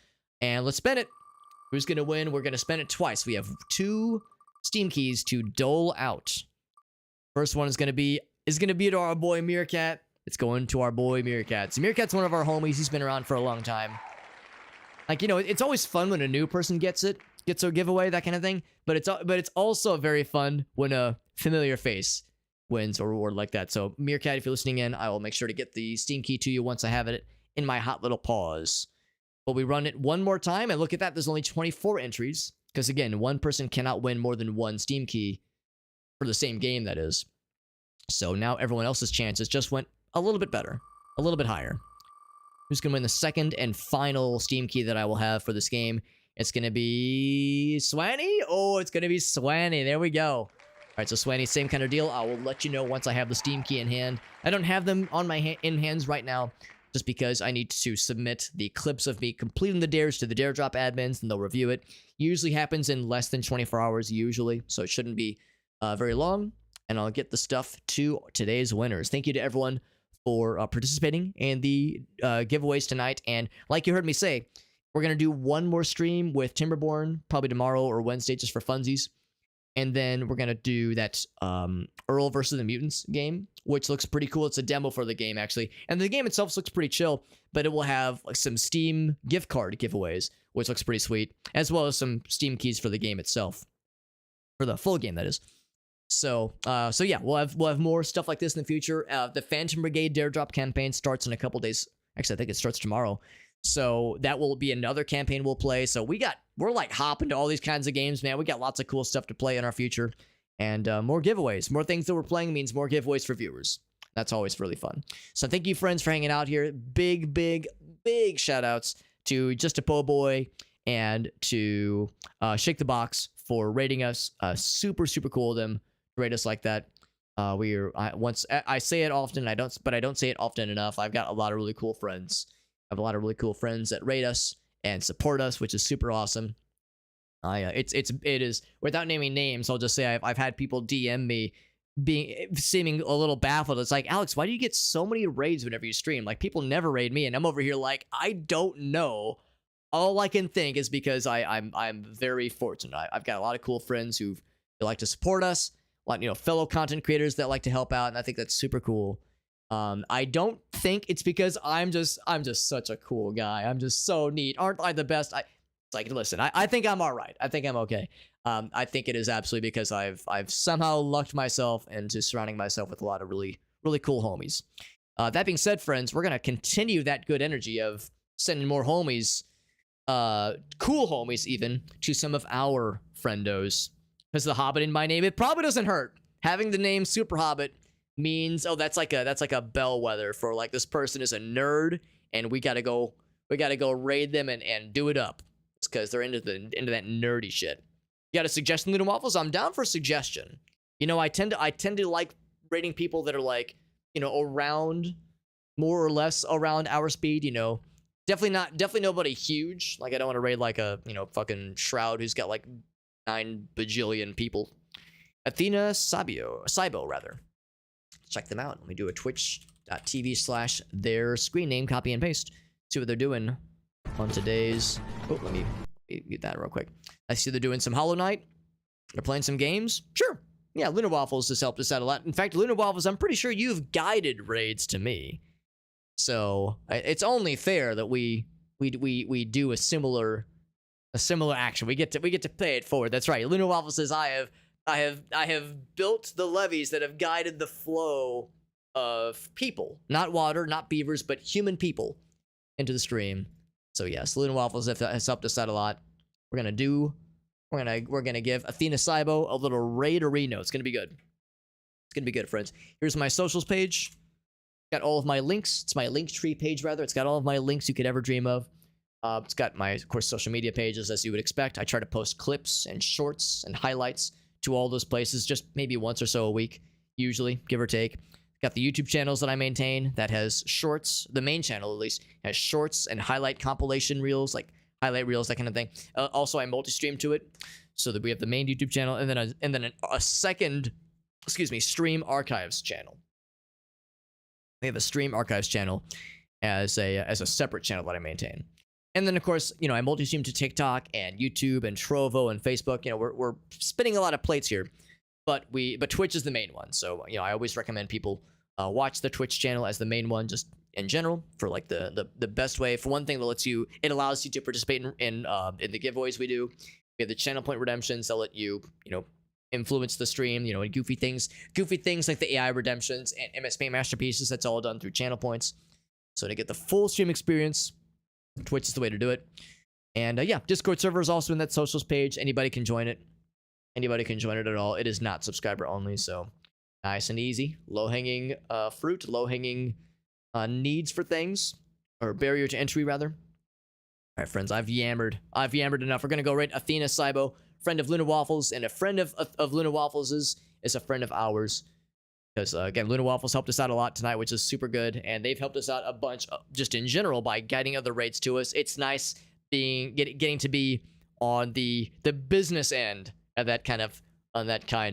And let's spin it. Who's going to win? We're going to spend it twice. We have 2 Steam keys to dole out. First one is going to be to our boy Meerkat. It's going to our boy Meerkat. So Meerkat's one of our homies. He's been around for a long time. Like, you know, it's always fun when a new person gets a giveaway, that kind of thing. But it's also very fun when a familiar face wins a reward like that. So Meerkat, if you're listening in, I will make sure to get the Steam key to you once I have it in my hot little paws. But we run it one more time, and look at that. There's only 24 entries. Because, again, one person cannot win more than 1 Steam key for the same game, that is. So now everyone else's chances just went a little bit better. A little bit higher. Who's going to win the second and final Steam key that I will have for this game? It's going to be Swanny. Oh, it's going to be Swanny. There we go. All right, so Swanny, same kind of deal. I will let you know once I have the Steam key in hand. I don't have them on my hands right now, just because I need to submit the clips of me completing the dares to the Dare Drop admins, and they'll review it. Usually happens in less than 24 hours, usually, so it shouldn't be very long. And I'll get the stuff to today's winners. Thank you to everyone for participating in the giveaways tonight. And like you heard me say, we're going to do one more stream with Timberborn, probably tomorrow or Wednesday, just for funsies. And then we're going to do that Earl versus the Mutants game, which looks pretty cool. It's a demo for the game, actually. And the game itself looks pretty chill, but it will have like some Steam gift card giveaways, which looks pretty sweet, as well as some Steam keys for the game itself. For the full game, that is. So yeah, we'll have more stuff like this in the future. The Phantom Brigade Dare Drop campaign starts in a couple days. Actually, I think it starts tomorrow. So that will be another campaign we'll play. So we're like hopping to all these kinds of games, man. We got lots of cool stuff to play in our future, and more giveaways. More things that we're playing means more giveaways for viewers. That's always really fun. So thank you, friends, for hanging out here. Big shout outs to Just a Po Boy and to Shake the Box for rating us. Super cool of them. Rate us like that. I say it often, but I don't say it often enough. I've got a lot of really cool friends. I have a lot of really cool friends that rate us and support us, which is super awesome. It is without naming names. I'll just say I've had people DM me seeming a little baffled. It's like, Alex, why do you get so many raids whenever you stream? Like, people never raid me, and I'm over here like, I don't know. All I can think is because I'm very fortunate. I've got a lot of cool friends who like to support us. Like, you know, fellow content creators that like to help out, and I think that's super cool. I don't think it's because I'm just such a cool guy. I'm just so neat. Aren't I the best? It's like, listen, I think I'm all right. I think I'm okay. I think it is absolutely because I've somehow lucked myself into surrounding myself with a lot of really cool homies. That being said, friends, we're gonna continue that good energy of sending more homies, cool homies even, to some of our friendos. Because the Hobbit in my name, it probably doesn't hurt. Having the name Super Hobbit means, oh, that's like a bellwether for like, this person is a nerd, and we gotta go raid them and do it up. It's because they're into that nerdy shit. You got a suggestion, Luna Waffles? I'm down for suggestion. You know, I tend to like rating people that are like, you know, around, more or less around our speed. You know, definitely nobody huge. Like, I don't want to raid like a, you know, fucking Shroud who's got like 9 bajillion people. Athena Saibo, rather. Check them out. Let me do a twitch.tv/ their screen name, copy and paste. See what they're doing on today's... Oh, let me get that real quick. I see they're doing some Hollow Knight. They're playing some games. Sure. Yeah, Lunar Waffles has helped us out a lot. In fact, Lunar Waffles, I'm pretty sure you've guided raids to me. So, it's only fair that we do a similar a similar action. We get to pay it forward. That's right. Luna Waffle says, I have built the levees that have guided the flow of people, not water, not beavers, but human people into the stream. So yes, Luna Waffles has helped us out a lot. We're gonna give Athena Saibo a little raid-a-reno. It's gonna be good. It's gonna be good, friends. Here's my socials page. Got all of my links. It's my link tree page, rather. It's got all of my links you could ever dream of. It's got my, of course, social media pages, as you would expect. I try to post clips and shorts and highlights to all those places, just maybe once or so a week, usually, give or take. Got the YouTube channels that I maintain that has shorts. The main channel, at least, has shorts and highlight compilation reels, like highlight reels, that kind of thing. Also, I multi-stream to it, so that we have the main YouTube channel and then a second, stream archives channel. We have a stream archives channel as a separate channel that I maintain. And then, of course, I multi-stream to TikTok and YouTube and Trovo and Facebook. We're spinning a lot of plates here, but Twitch is the main one. So, I always recommend people watch the Twitch channel as the main one, just in general, for like the best way. For one thing, it allows you to participate in the giveaways we do. We have the channel point redemptions that let you, influence the stream, and goofy things like the AI redemptions and MS Paint masterpieces. That's all done through channel points. So to get the full stream experience, Twitch is the way to do it. And yeah, Discord server is also in that socials page. Anybody can join it. Anybody can join it at all. It is not subscriber only, so nice and easy. Low-hanging fruit, low-hanging needs for things, or barrier to entry, rather. All right, friends, I've yammered enough. We're gonna go right Athena Saibo, friend of Luna Waffles, and a friend of Luna Waffles is a friend of ours. Because, again, Luna Waffles helped us out a lot tonight, which is super good. And they've helped us out a bunch, just in general, by guiding other raids to us. It's nice getting to be on the business end of that kind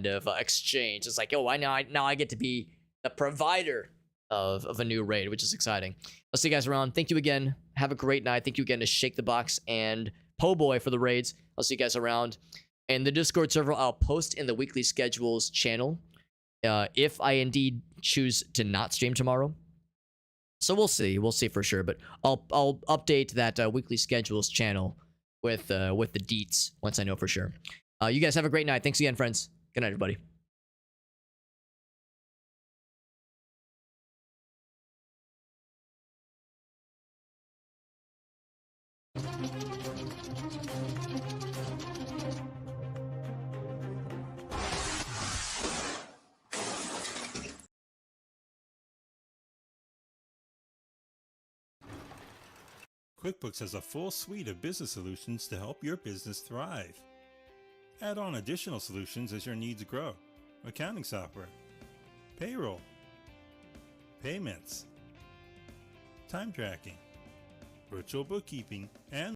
of exchange. It's like, oh, now I get to be the provider of a new raid, which is exciting. I'll see you guys around. Thank you again. Have a great night. Thank you again to Shake the Box and Po Boy for the raids. I'll see you guys around. And the Discord server, I'll post in the weekly schedules channel. If I indeed choose to not stream tomorrow. So we'll see for sure, but I'll update that weekly schedules channel with the deets once I know for sure. You guys have a great night. Thanks again, friends. Good night, everybody. QuickBooks has a full suite of business solutions to help your business thrive. Add on additional solutions as your needs grow. Accounting software, payroll, payments, time tracking, virtual bookkeeping, and